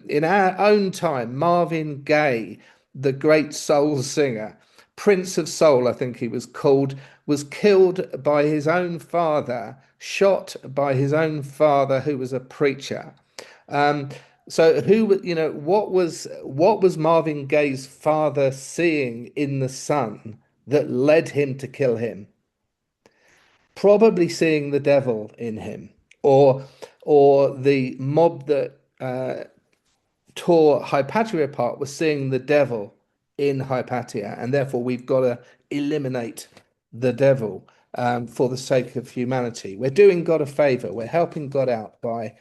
in our own time Marvin Gaye, the great soul singer, Prince of Soul, I think he was called, was killed by his own father, shot by his own father, who was a preacher. So what was Marvin Gaye's father seeing in the son that led him to kill him? Probably seeing the devil in him, or the mob that tore Hypatia apart was seeing the devil in Hypatia, and therefore we've got to eliminate the devil for the sake of humanity. We're doing God a favor. We're helping God out by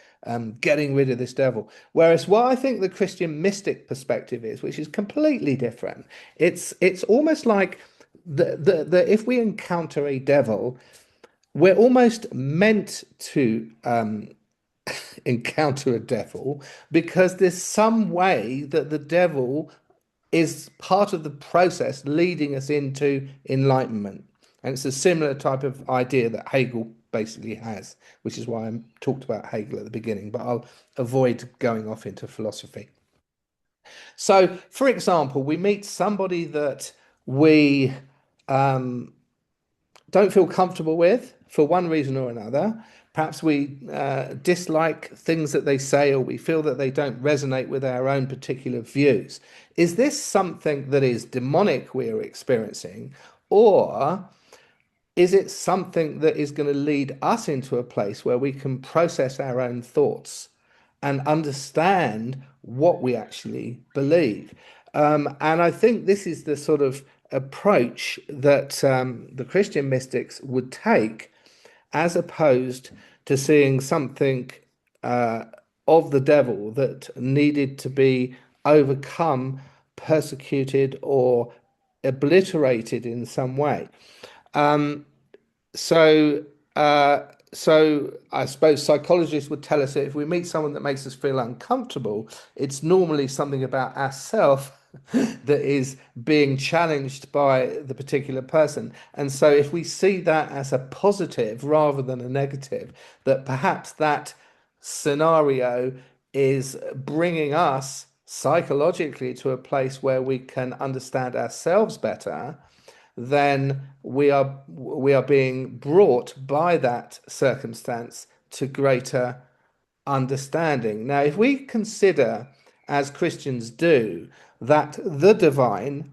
getting rid of this devil. Whereas what I think the Christian mystic perspective is, which is completely different, it's almost like the if we encounter a devil, we're almost meant to encounter a devil because there's some way that the devil is part of the process leading us into enlightenment. And it's a similar type of idea that Hegel basically has, which is why I talked about Hegel at the beginning, but I'll avoid going off into philosophy. So, for example, we meet somebody that we don't feel comfortable with for one reason or another. Perhaps we dislike things that they say, or we feel that they don't resonate with our own particular views. Is this something that is demonic we are experiencing, or is it something that is going to lead us into a place where we can process our own thoughts and understand what we actually believe? And I think this is the sort of approach that the Christian mystics would take, as opposed to seeing something of the devil that needed to be overcome, persecuted, or obliterated in some way. So I suppose psychologists would tell us that if we meet someone that makes us feel uncomfortable, it's normally something about ourselves that is being challenged by the particular person. And so if we see that as a positive rather than a negative, that perhaps that scenario is bringing us psychologically to a place where we can understand ourselves better, then we are being brought by that circumstance to greater understanding. Now, if we consider, as Christians do, that the divine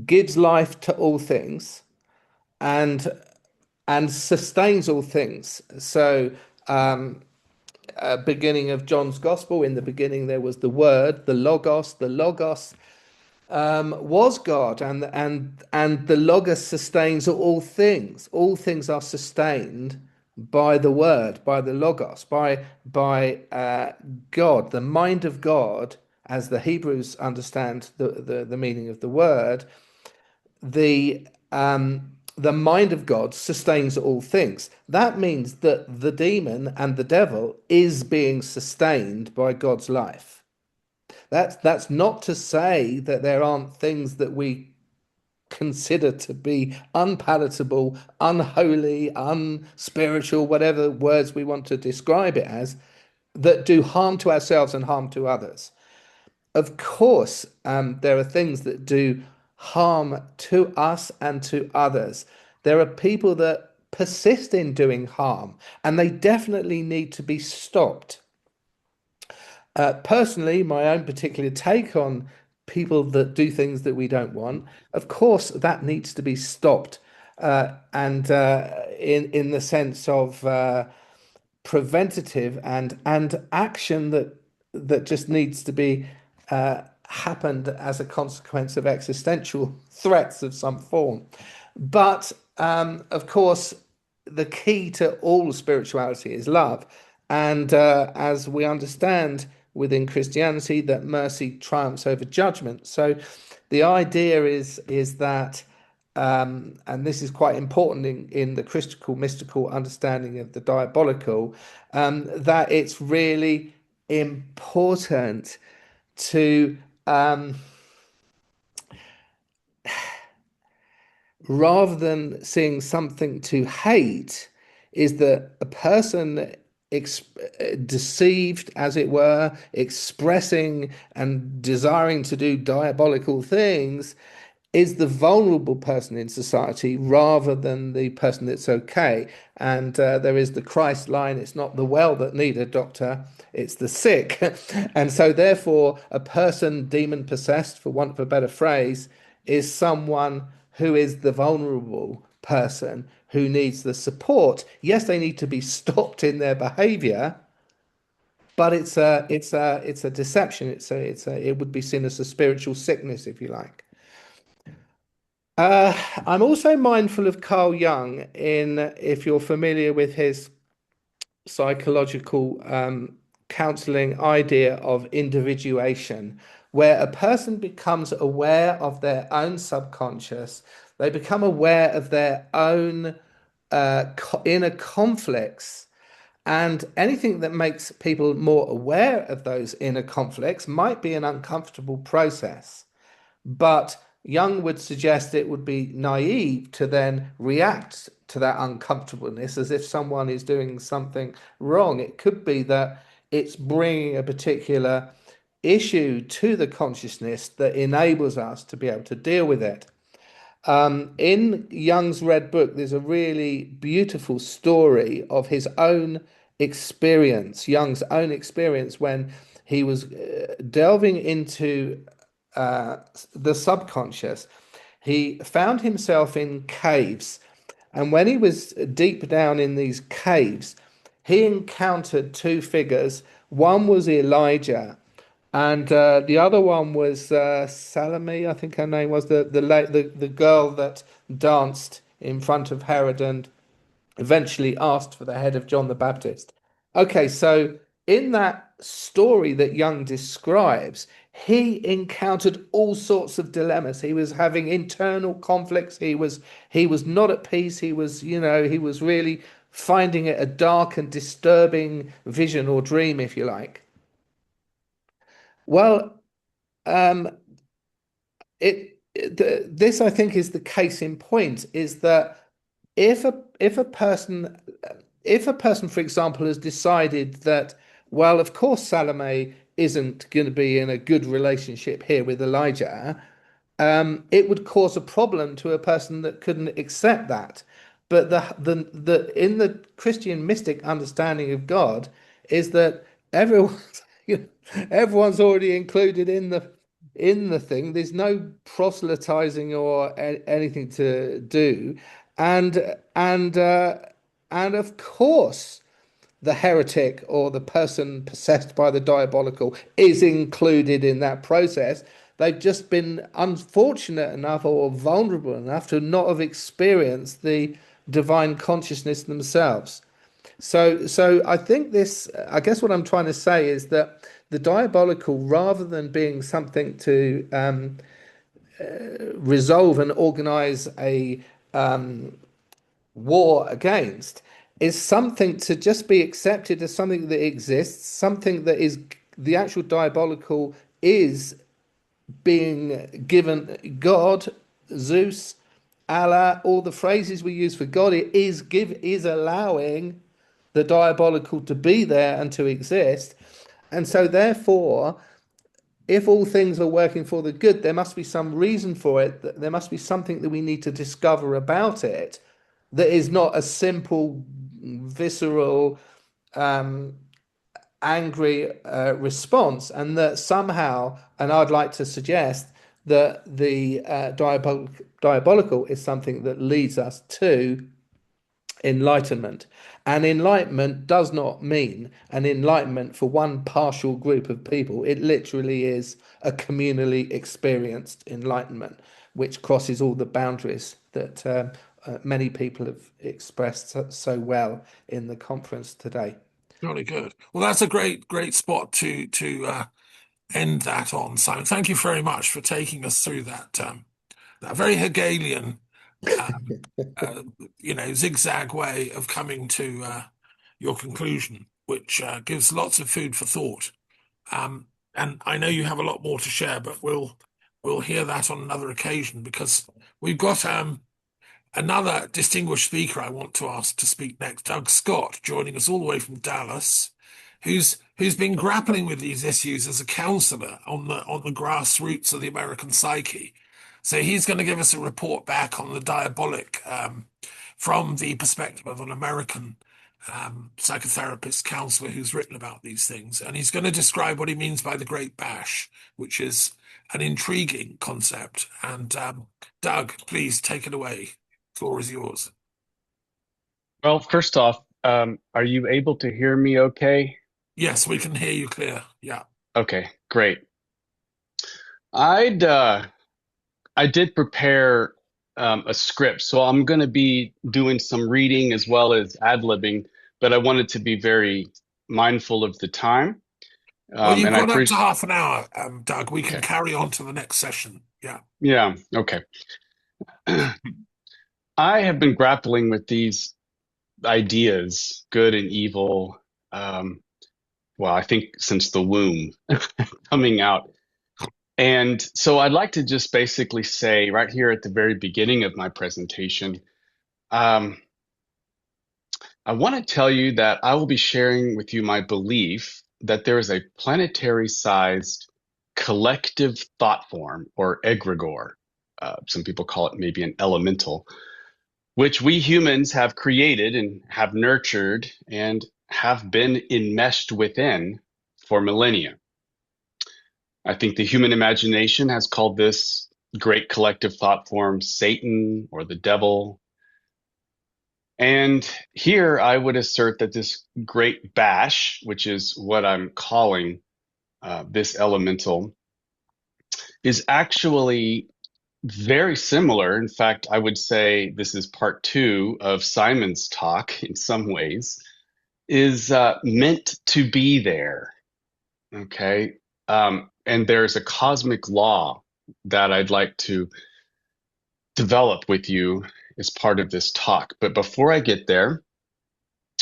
gives life to all things and sustains all things. So, beginning of John's Gospel, in the beginning there was the Word, the Logos. The Logos was God, and the Logos sustains all things. All things are sustained by the Word, by the Logos, by God, the mind of God, as the Hebrews understand the meaning of the word. The the mind of God sustains all things. That means that the demon and the devil is being sustained by God's life. That's not to say that there aren't things that we consider to be unpalatable, unholy, unspiritual, whatever words we want to describe it as, that do harm to ourselves and harm to others. Of course, there are things that do harm to us and to others. There are people that persist in doing harm, and they definitely need to be stopped. Personally, my own particular take on people that do things that we don't want, of course, that needs to be stopped, and in the sense of preventative and action that just needs to be happened as a consequence of existential threats of some form. But of course, the key to all spirituality is love, and as we understand within Christianity, that mercy triumphs over judgment. So the idea is that, and this is quite important in the Christical mystical understanding of the diabolical, that it's really important to rather than seeing something to hate, is that a person deceived, as it were, expressing and desiring to do diabolical things, is the vulnerable person in society rather than the person that's okay. And there is the Christ line, it's not the well that need a doctor, it's the sick. And so therefore, a person demon possessed, for want of a better phrase, is someone who is the vulnerable person who needs the support. Yes, they need to be stopped in their behavior, but it's a deception. It would be seen as a spiritual sickness, if you like. I'm also mindful of Carl Jung if you're familiar with his psychological counseling idea of individuation, where a person becomes aware of their own subconscious, they become aware of their own inner conflicts, and anything that makes people more aware of those inner conflicts might be an uncomfortable process. But Jung would suggest it would be naive to then react to that uncomfortableness as if someone is doing something wrong. It could be that it's bringing a particular issue to the consciousness that enables us to be able to deal with it. In Jung's Red Book, there's a really beautiful story of his own experience, Jung's own experience when he was delving into the subconscious. He found himself in caves, and when he was deep down in these caves, he encountered two figures. One was Elijah, and the other one was Salome, I think her name was, the girl that danced in front of Herod and eventually asked for the head of John the Baptist. Okay, so in that story that Jung describes, he encountered all sorts of dilemmas. He was having internal conflicts. He was not at peace. He was really finding it a dark and disturbing vision or dream, if you like. Well, this I think is the case in point, is that if a person, for example, has decided that, well, of course Salome isn't going to be in a good relationship here with Elijah, it would cause a problem to a person that couldn't accept that. But the in the Christian mystic understanding of God is that everyone's already included in the thing. There's no proselytizing or anything to do, and of course the heretic or the person possessed by the diabolical is included in that process. They've just been unfortunate enough or vulnerable enough to not have experienced the divine consciousness themselves. So I think I guess what I'm trying to say is that the diabolical, rather than being something to resolve and organize a war against is something to just be accepted as something that exists, something that is the actual diabolical is being given God, Zeus, Allah, all the phrases we use for God, it is allowing the diabolical to be there and to exist. And so therefore, if all things are working for the good, there must be some reason for it. There must be something that we need to discover about it that is not a simple, visceral, angry response, and that somehow, and I'd like to suggest that the diabolical is something that leads us to enlightenment. And enlightenment does not mean an enlightenment for one partial group of people. It literally is a communally experienced enlightenment, which crosses all the boundaries that many people have expressed so well in the conference today. Jolly good. Well, that's a great spot to end that on, Simon. Thank you very much for taking us through that very Hegelian, zigzag way of coming to your conclusion, which gives lots of food for thought. And I know you have a lot more to share, but we'll hear that on another occasion, because we've got another distinguished speaker I want to ask to speak next, Doug Scott, joining us all the way from Dallas, who's been grappling with these issues as a counselor on the grassroots of the American psyche. So he's going to give us a report back on the diabolic from the perspective of an American psychotherapist counselor who's written about these things. And he's going to describe what he means by the Great Bash, which is an intriguing concept. And Doug, please take it away. The floor is yours. Well, first off, are you able to hear me okay? Yes, we can hear you clear. Yeah. Okay, great. I did prepare a script, so I'm going to be doing some reading as well as ad-libbing, but I wanted to be very mindful of the time. Well, you've and I got up to appreciate. half an hour, Doug. We can Okay. carry on to the next session. Yeah. Yeah, okay. I have been grappling with these ideas, good and evil, well, I think since the womb coming out. And so I'd like to just basically say right here at the very beginning of my presentation, I want to tell you that I will be sharing with you my belief that there is a planetary-sized collective thought form, or egregore. Some people call it maybe an elemental, which we humans have created and have nurtured and have been enmeshed within for millennia. I think the human imagination has called this great collective thought form Satan or the devil. And here I would assert that this great bash, which is what I'm calling this elemental, is actually very similar. In fact, I would say this is part 2 of Simon's talk in some ways, is meant to be there. Okay. And there's a cosmic law that I'd like to develop with you as part of this talk. But before I get there,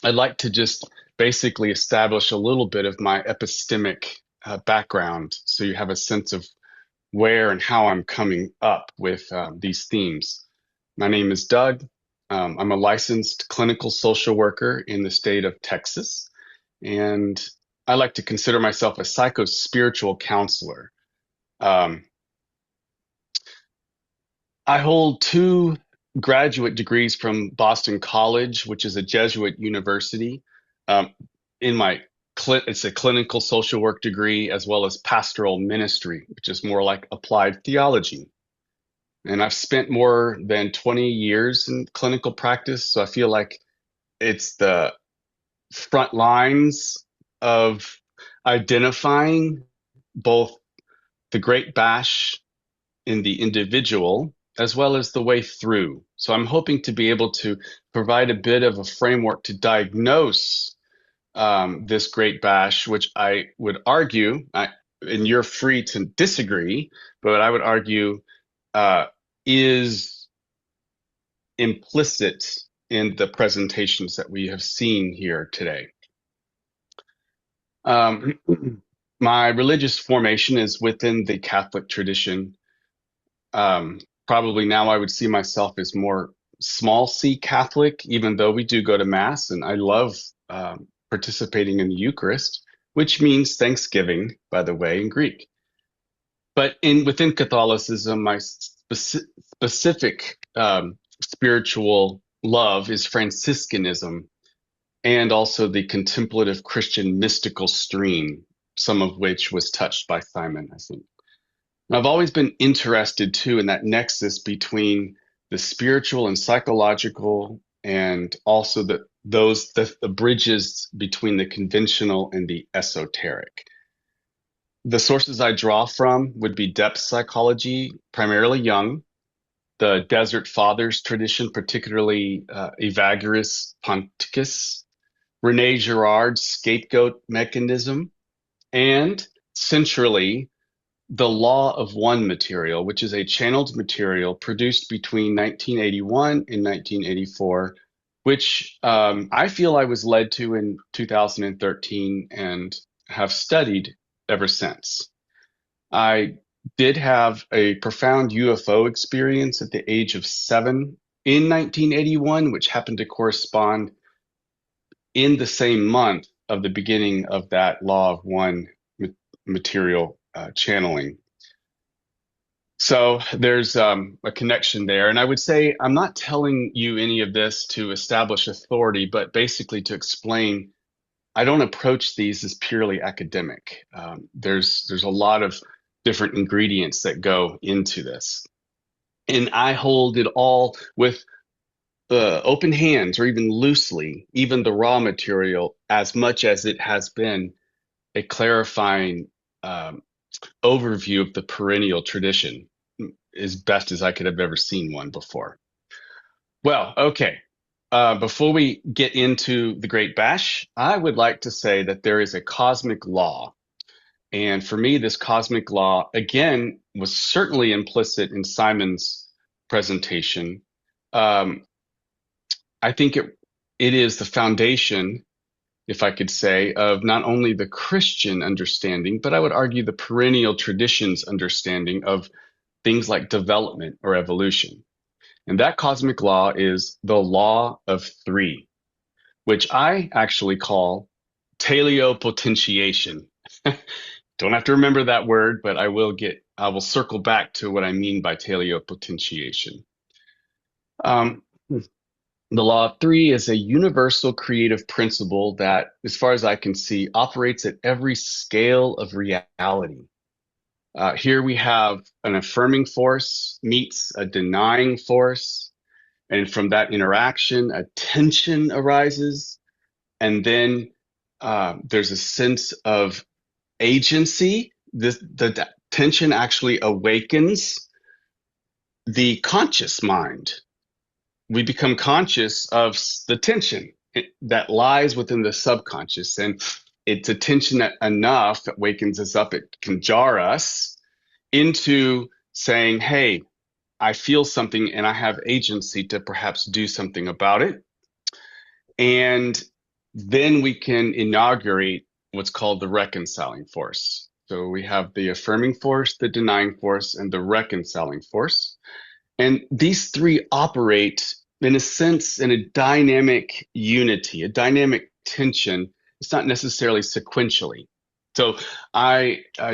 I'd like to just basically establish a little bit of my epistemic background so you have a sense of where and how I'm coming up with these themes. My name is Doug. I'm a licensed clinical social worker in the state of Texas, and I like to consider myself a psycho-spiritual counselor. I hold 2 graduate degrees from Boston College, which is a Jesuit university. It's a clinical social work degree, as well as pastoral ministry, which is more like applied theology. And I've spent more than 20 years in clinical practice, so I feel like it's the front lines of identifying both the Great Bash in the individual as well as the way through. So I'm hoping to be able to provide a bit of a framework to diagnose this Great Bash, which I would argue, and you're free to disagree, but I would argue is implicit in the presentations that we have seen here today. My religious formation is within the Catholic tradition. Probably now I would see myself as more small c Catholic, even though we do go to Mass, and I love participating in the Eucharist, which means Thanksgiving, by the way, in Greek. But within Catholicism, my specific spiritual love is Franciscanism, and also the contemplative Christian mystical stream, some of which was touched by Simon, I think. And I've always been interested, too, in that nexus between the spiritual and psychological, and also the bridges between the conventional and the esoteric. The sources I draw from would be depth psychology, primarily Jung, the Desert Fathers tradition, particularly Evagrius Ponticus, Rene Girard's scapegoat mechanism, and centrally, the Law of One material, which is a channeled material produced between 1981 and 1984, which I feel I was led to in 2013 and have studied ever since. I did have a profound UFO experience at the age of 7 in 1981, which happened to correspond in the same month of the beginning of that Law of One material channeling. So there's a connection there. And I would say I'm not telling you any of this to establish authority, but basically to explain I don't approach these as purely academic. There's a lot of different ingredients that go into this. And I hold it all with open hands, or even loosely, even the raw material, as much as it has been a clarifying overview of the perennial tradition, as best as I could have ever seen one before. Well, okay. Before we get into the Great Bash, I would like to say that there is a cosmic law. And for me, this cosmic law, again, was certainly implicit in Simon's presentation. I think it is the foundation, if I could say, of not only the Christian understanding, but I would argue the perennial tradition's understanding of things like development or evolution. And that cosmic law is the law of three, which I actually call teleopotentiation. Don't have to remember that word, but I will circle back to what I mean by teleopotentiation. The law of three is a universal creative principle that, as far as I can see, operates at every scale of reality. Here we have an affirming force meets a denying force. And from that interaction, a tension arises. And then there's a sense of agency. The tension actually awakens the conscious mind. We become conscious of the tension that lies within the subconscious. And it's a tension that enough that wakens us up. It can jar us into saying, hey, I feel something and I have agency to perhaps do something about it. And then we can inaugurate what's called the reconciling force. So we have the affirming force, the denying force, and the reconciling force. And these three operate, in a sense, in a dynamic unity, a dynamic tension. It's not necessarily sequentially. So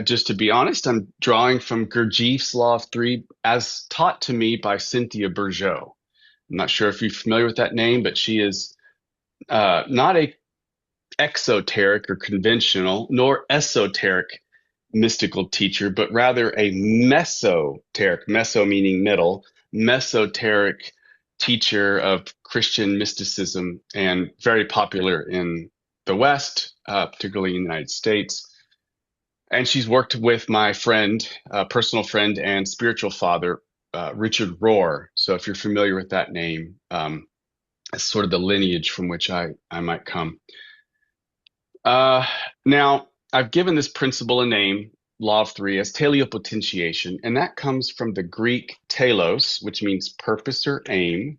just to be honest, I'm drawing from Gurdjieff's Law of Three as taught to me by Cynthia Bourgeault. I'm not sure if you're familiar with that name, but she is not a exoteric or conventional, nor esoteric mystical teacher, but rather a mesoteric, meso meaning middle, mesoteric teacher of Christian mysticism, and very popular in the West, particularly in the United States. And she's worked with my friend, personal friend and spiritual father, Richard Rohr. So if you're familiar with that name, it's sort of the lineage from which I might come. Now, I've given this principle a name, Law of Three, as teleopotentiation, and that comes from the Greek telos, which means purpose or aim,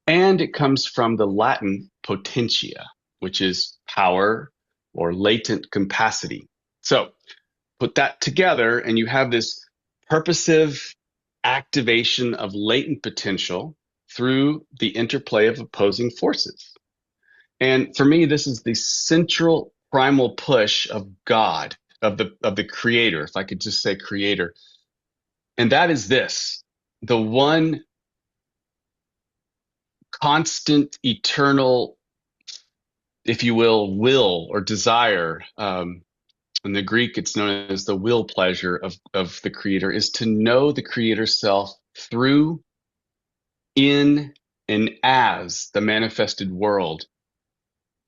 And it comes from the Latin potentia, which is power or latent capacity. So put that together and you have this purposive activation of latent potential through the interplay of opposing forces. And for me, this is the central primal push of God, of the creator, if I could just say creator. And that is this: the one constant, eternal, if you will or desire. In the Greek, it's known as the will pleasure of the creator, is to know the creator self through, in, and as the manifested world,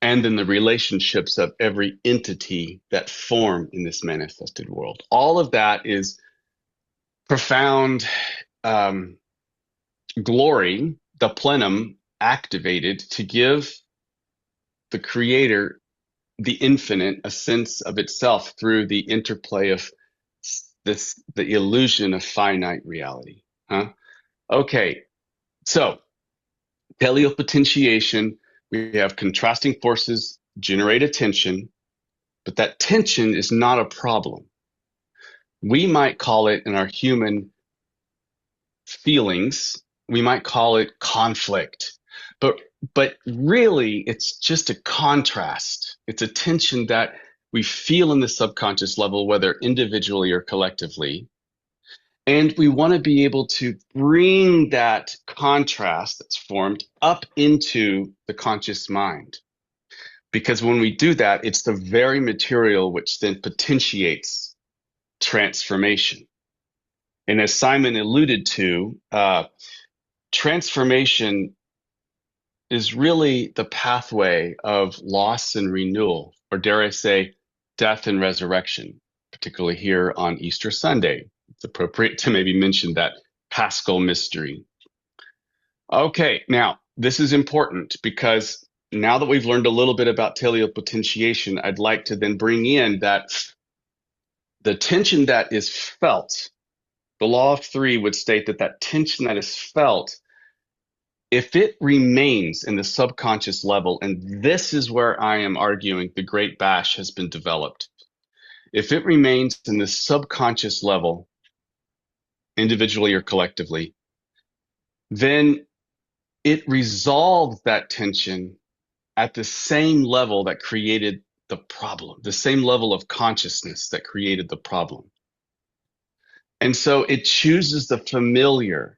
and in the relationships of every entity that form in this manifested world. All of that is profound glory, the plenum activated to give the creator, the infinite, a sense of itself through the interplay of the illusion of finite reality. Okay, so teleopotentiation, we have contrasting forces generate a tension, but that tension is not a problem. We might call it, in our human feelings, we might call it conflict, but really it's just a contrast. It's a tension that we feel in the subconscious level, whether individually or collectively. And we want to be able to bring that contrast that's formed up into the conscious mind. Because when we do that, it's the very material which then potentiates transformation. And as Simon alluded to, transformation is really the pathway of loss and renewal, or dare I say, death and resurrection, particularly here on Easter Sunday. It's appropriate to maybe mention that Paschal mystery. Okay, now this is important because now that we've learned a little bit about teleopotentiation, I'd like to then bring in that the tension that is felt, the law of three would state that that tension that is felt, if it remains in the subconscious level, and this is where I am arguing the great bash has been developed. If it remains in the subconscious level, individually or collectively, then it resolves that tension at the same level that created the problem, the same level of consciousness that created the problem. And so it chooses the familiar.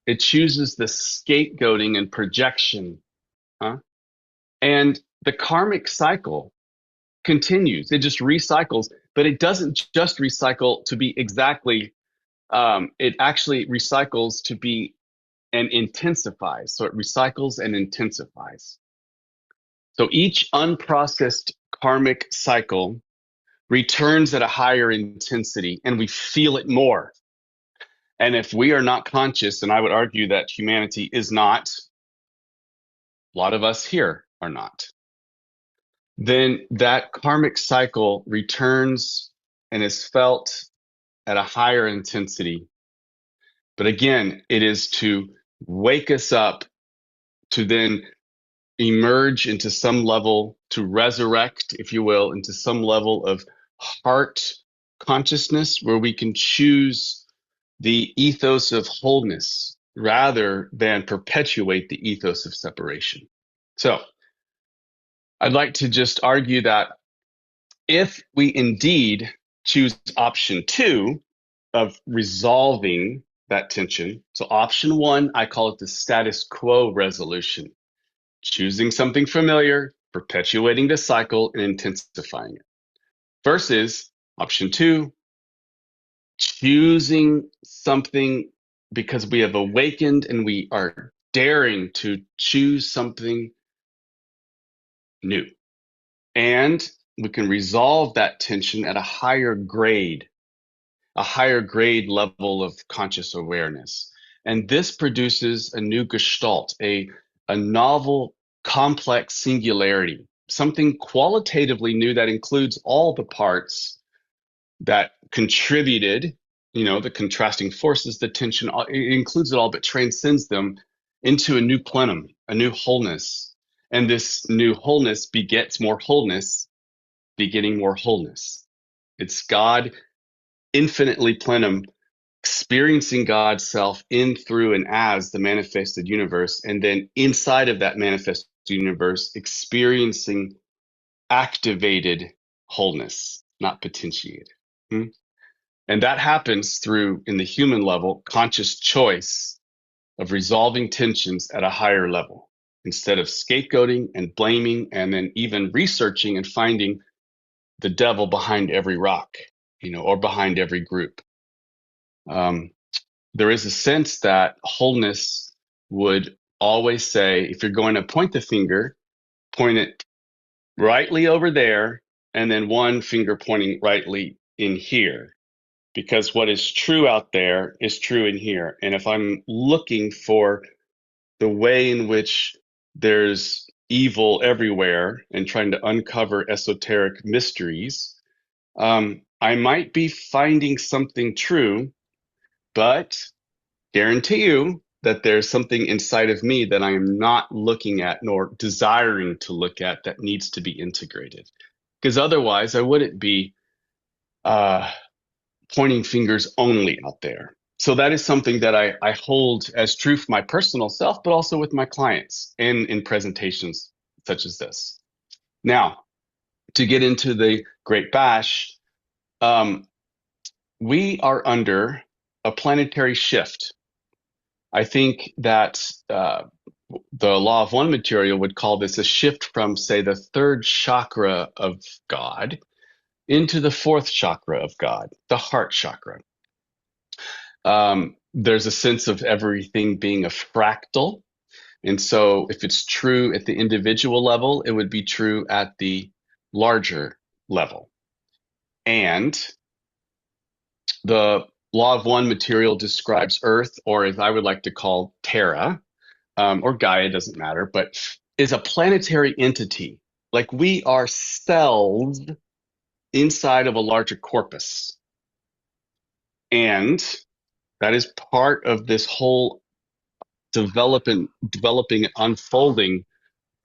It chooses the scapegoating and projection. And the karmic cycle continues. It just recycles, but it doesn't just recycle to be exactly, it actually recycles to be and intensifies. So it recycles and intensifies. So each unprocessed karmic cycle returns at a higher intensity and we feel it more. And if we are not conscious, and I would argue that humanity is not, a lot of us here are not, then that karmic cycle returns and is felt at a higher intensity. But again, it is to wake us up to then emerge into some level, to resurrect, if you will, into some level of heart consciousness where we can choose the ethos of wholeness rather than perpetuate the ethos of separation. So I'd like to just argue that if we indeed choose option 2 of resolving that tension, so option 1, I call it the status quo resolution, choosing something familiar, perpetuating the cycle, and intensifying it, versus option 2, choosing something because we have awakened and we are daring to choose something new. And we can resolve that tension at a higher grade level of conscious awareness. And this produces a new gestalt, a novel, complex singularity, something qualitatively new that includes all the parts that contributed, the contrasting forces, the tension, it includes it all, but transcends them into a new plenum, a new wholeness. And this new wholeness begets more wholeness, begetting more wholeness. It's God infinitely plenum, experiencing God's self in, through, and as the manifested universe. And then inside of that manifested universe, experiencing activated wholeness, not potentiated. And that happens through, in the human level, conscious choice of resolving tensions at a higher level instead of scapegoating and blaming and then even researching and finding the devil behind every rock, or behind every group. There is a sense that wholeness would always say, if you're going to point the finger, point it rightly over there, and then one finger pointing rightly in here. Because what is true out there is true in here. And if I'm looking for the way in which there's evil everywhere and trying to uncover esoteric mysteries, I might be finding something true, but guarantee you that there's something inside of me that I am not looking at nor desiring to look at that needs to be integrated. Because otherwise, I wouldn't be pointing fingers only out there. So that is something that I hold as true for my personal self, but also with my clients and in presentations such as this. Now, to get into the Great Bash, we are under a planetary shift. I think that the Law of One material would call this a shift from, say, the third chakra of God into the fourth chakra of God, the heart chakra. There's a sense of everything being a fractal. And so if it's true at the individual level, it would be true at the larger level. And the Law of One material describes Earth, or as I would like to call Terra, or Gaia, doesn't matter, but is a planetary entity. Like we are cells inside of a larger corpus. And that is part of this whole developing, unfolding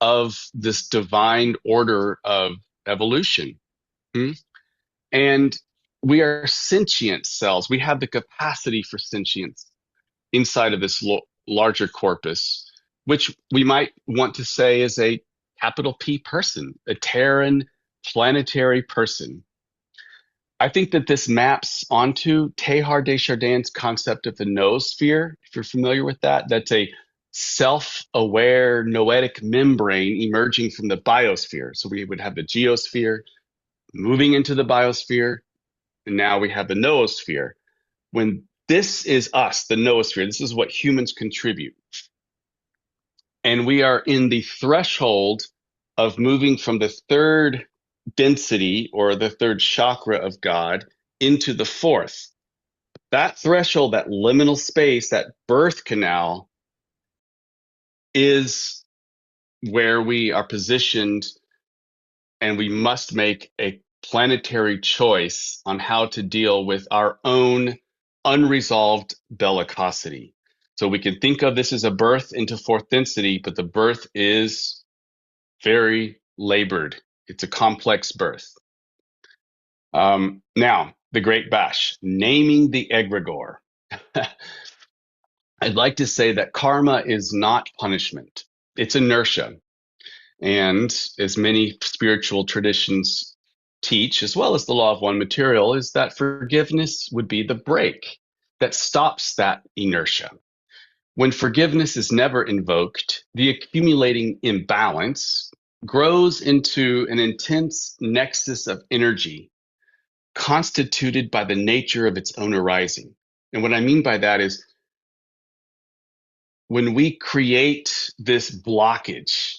of this divine order of evolution. And we are sentient cells. We have the capacity for sentience inside of this larger corpus, which we might want to say is a capital P person, a Terran planetary person. I think that this maps onto Teilhard de Chardin's concept of the noosphere, if you're familiar with that. That's a self-aware noetic membrane emerging from the biosphere. So we would have the geosphere moving into the biosphere, and now we have the noosphere. When this is us, the noosphere, this is what humans contribute. And we are in the threshold of moving from the third density or the third chakra of God into the fourth. That threshold, that liminal space, that birth canal is where we are positioned, and we must make a planetary choice on how to deal with our own unresolved bellicosity. So we can think of this as a birth into fourth density, but the birth is very labored. It's a complex birth. Now, the Great Bash, naming the egregore. I'd like to say that karma is not punishment. It's inertia. And as many spiritual traditions teach, as well as the Law of One material, is that forgiveness would be the brake that stops that inertia. When forgiveness is never invoked, the accumulating imbalance grows into an intense nexus of energy constituted by the nature of its own arising. And what I mean by that is when we create this blockage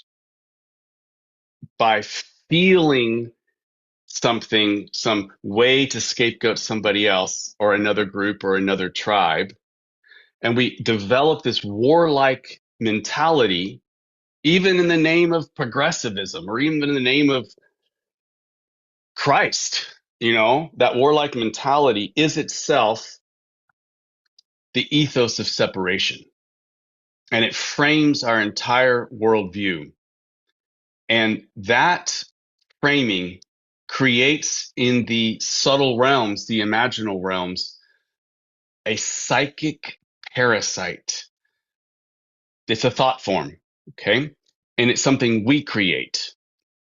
by feeling something, some way to scapegoat somebody else or another group or another tribe, and we develop this warlike mentality, even in the name of progressivism or even in the name of Christ, that warlike mentality is itself the ethos of separation. and it frames our entire worldview. And that framing creates in the subtle realms, the imaginal realms, a psychic parasite. It's a thought form, okay? And it's something we create.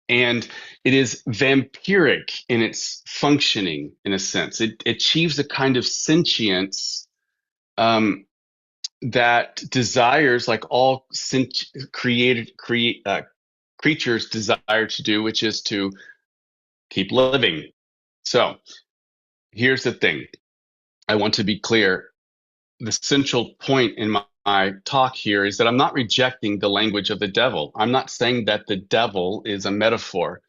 And it is vampiric in its functioning, in a sense. It achieves a kind of sentience that desires, like all creatures desire to do, which is to keep living. So here's the thing. I want to be clear. The central point in my talk here is that I'm not rejecting the language of the devil. I'm not saying that the devil is a metaphor.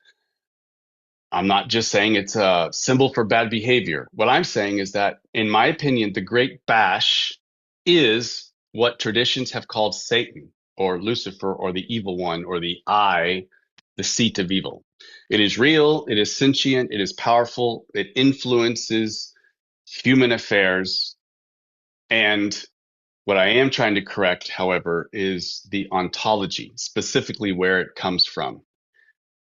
I'm not just saying it's a symbol for bad behavior. What I'm saying is that, in my opinion, the Great Bash is what traditions have called Satan or Lucifer or the evil one or the I, the seat of evil. It is real, it is sentient, it is powerful, it influences human affairs. And what I am trying to correct, however, is the ontology, specifically where it comes from.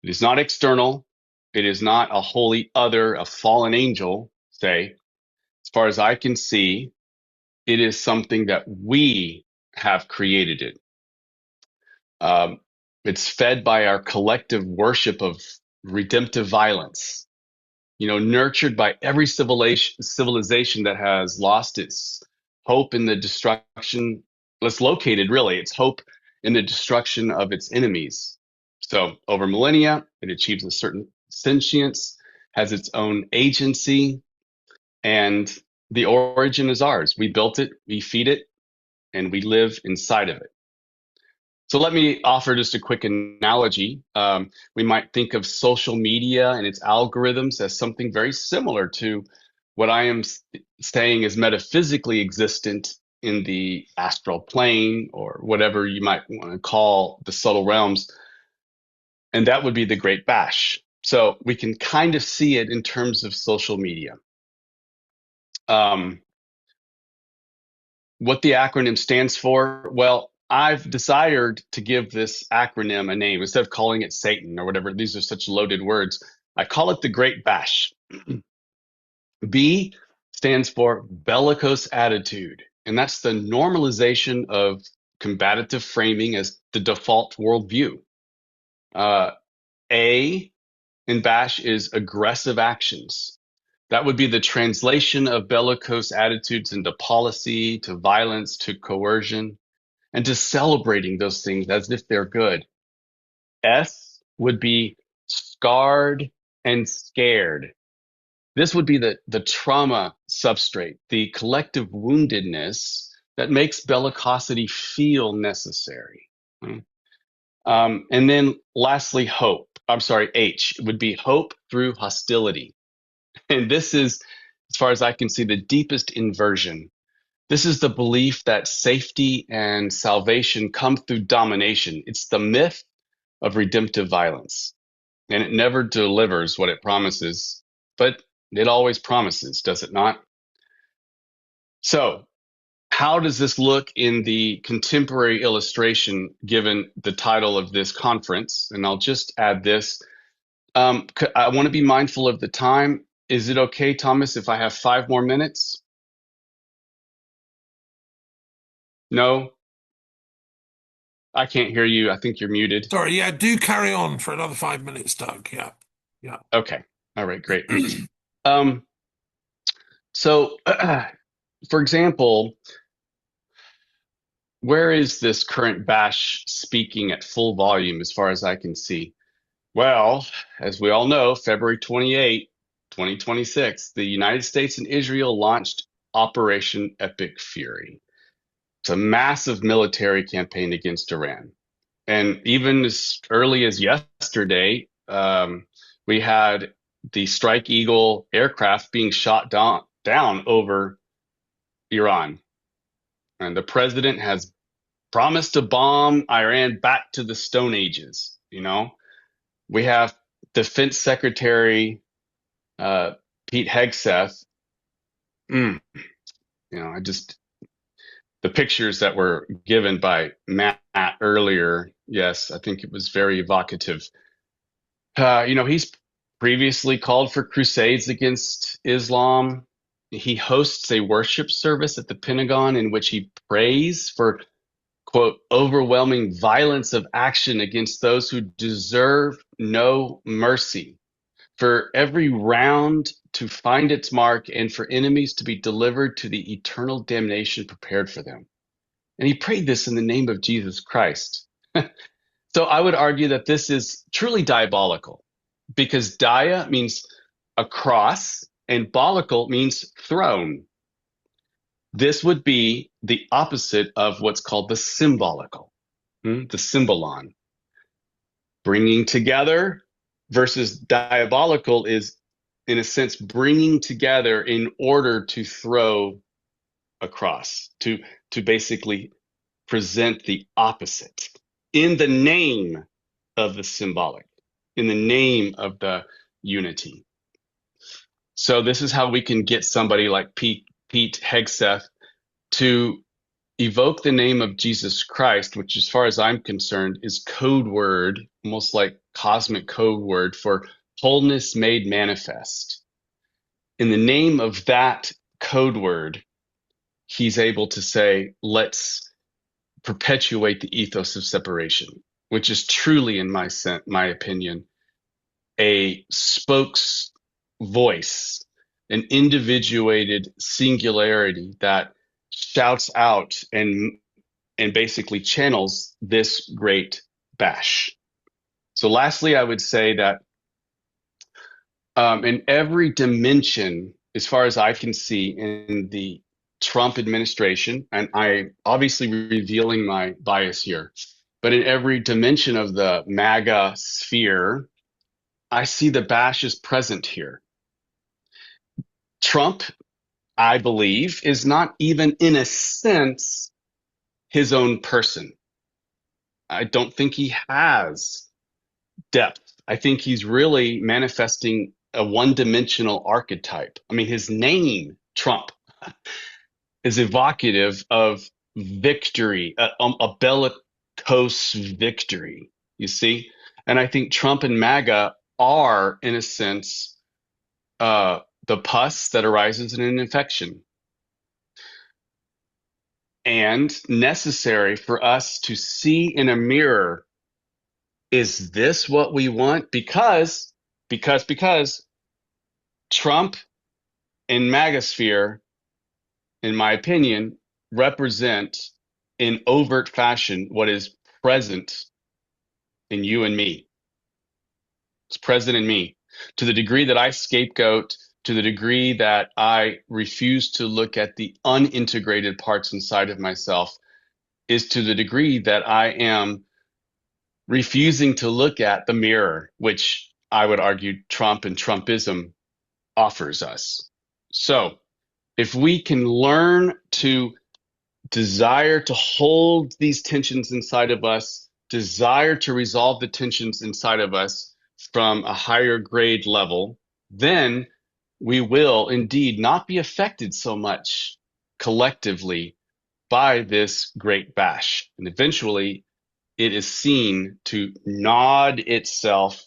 It is not external. It is not a holy other, a fallen angel, say. As far as I can see, it is something that we have created it. It's fed by our collective worship of redemptive violence, nurtured by every civilization that has lost its hope in the destruction. It's located, really, its hope in the destruction of its enemies. So over millennia, it achieves a certain sentience, has its own agency, and the origin is ours. We built it, we feed it, and we live inside of it. So let me offer just a quick analogy. We might think of social media and its algorithms as something very similar to what I am saying is metaphysically existent in the astral plane, or whatever you might want to call the subtle realms. And that would be the Great Bash. So we can kind of see it in terms of social media. What the acronym stands for, well, I've desired to give this acronym a name instead of calling it Satan or whatever. These are such loaded words. I call it the Great Bash. B stands for bellicose attitude, and that's the normalization of combative framing as the default worldview. A in Bash is aggressive actions. That would be the translation of bellicose attitudes into policy, to violence, to coercion, and to celebrating those things as if they're good. S would be scarred and scared. This would be the trauma substrate, the collective woundedness that makes bellicosity feel necessary. And then lastly, hope. I'm sorry, H would be hope through hostility. And this is, as far as I can see, the deepest inversion. This is the belief that safety and salvation come through domination. It's the myth of redemptive violence. And it never delivers what it promises, but it always promises, does it not? So, how does this look in the contemporary illustration given the title of this conference? And I'll just add this. I want to be mindful of the time. Is it okay, Thomas, if I have 5 more minutes? No? I can't hear you. I think you're muted. Sorry, yeah, do carry on for another 5 minutes, Doug. Yeah. Okay. All right, great. So, for example, where is this current bash speaking at full volume as far as I can see? Well, as we all know, February 28, 2026, the United States and Israel launched Operation Epic Fury. It's a massive military campaign against Iran. And even as early as yesterday, we had the Strike Eagle aircraft being shot down over Iran. And the president has promised to bomb Iran back to the Stone Ages. We have Defense Secretary Pete Hegseth. The the pictures that were given by Matt earlier, yes, I think it was very evocative. He's previously called for crusades against Islam. He hosts a worship service at the Pentagon in which he prays for, quote, overwhelming violence of action against those who deserve no mercy, for every round to find its mark, and for enemies to be delivered to the eternal damnation prepared for them. And he prayed this in the name of Jesus Christ. So I would argue that this is truly diabolical, because dia means across and bolical means throne. This would be the opposite of what's called the symbolical, the symbolon. Bringing together versus diabolical is, in a sense, bringing together in order to throw across, to basically present the opposite in the name of the symbolic, in the name of the unity. So this is how we can get somebody like Pete Hegseth to evoke the name of Jesus Christ, which, as far as I'm concerned, is code word, almost like cosmic code word for wholeness made manifest. In the name of that code word, he's able to say, let's perpetuate the ethos of separation, which is truly, in my opinion, a spokes voice, an individuated singularity that shouts out and basically channels this great bash. So lastly, I would say that in every dimension, as far as I can see in the Trump administration, and I obviously revealing my bias here, but in every dimension of the MAGA sphere, I see the bash is present here. Trump, I believe, is not even in a sense his own person. I don't think he has depth. I think he's really manifesting a one-dimensional archetype. I mean, his name, Trump, is evocative of victory, a bellicose victory, you see? And I think Trump and MAGA are, in a sense, the pus that arises in an infection, and necessary for us to see in a mirror, is this what we want? Because Trump and MAGA sphere, in my opinion, represent in overt fashion what is present in you and me. It's present in me. To the degree that I scapegoat, to the degree that I refuse to look at the unintegrated parts inside of myself, is to the degree that I am refusing to look at the mirror, which I would argue Trump and Trumpism offers us. So if we can learn to desire to hold these tensions inside of us, desire to resolve the tensions inside of us from a higher grade level, then we will indeed not be affected so much collectively by this great bash. And eventually it is seen to nod itself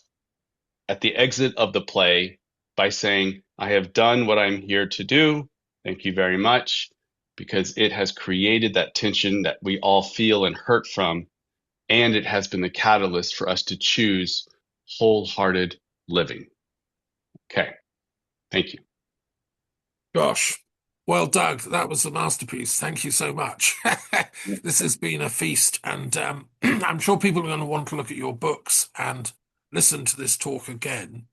at the exit of the play by saying, I have done what I'm here to do. Thank you very much, because it has created that tension that we all feel and hurt from. And it has been the catalyst for us to choose wholehearted living. Okay. Thank you. Gosh. Well, Doug, that was a masterpiece. Thank you so much. This has been a feast, and I'm sure people are going to want to look at your books and listen to this talk again.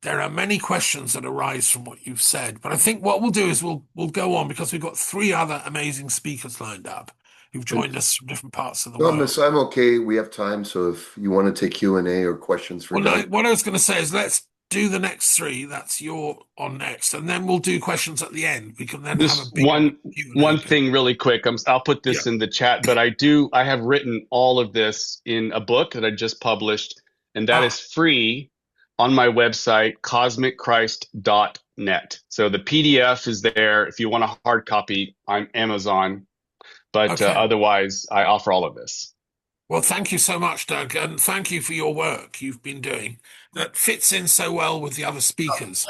There are many questions that arise from what you've said, but I think what we'll do is we'll go on, because we've got 3 other amazing speakers lined up who've joined us from different parts of the world. Miss, I'm okay. We have time, so if you want to take Q&A or questions for Doug. What I was going to say is let's do the next 3. That's you're on next, and then we'll do questions at the end. We can then have a big one thing really quick. I'll put this in the chat, but I have written all of this in a book that I just published, and that is free on my website, cosmicchrist.com. net. So the PDF is there. If you want a hard copy, I'm Amazon. But Okay. otherwise, I offer all of this. Well, thank you so much, Doug, and thank you for your work you've been doing that fits in so well with the other speakers.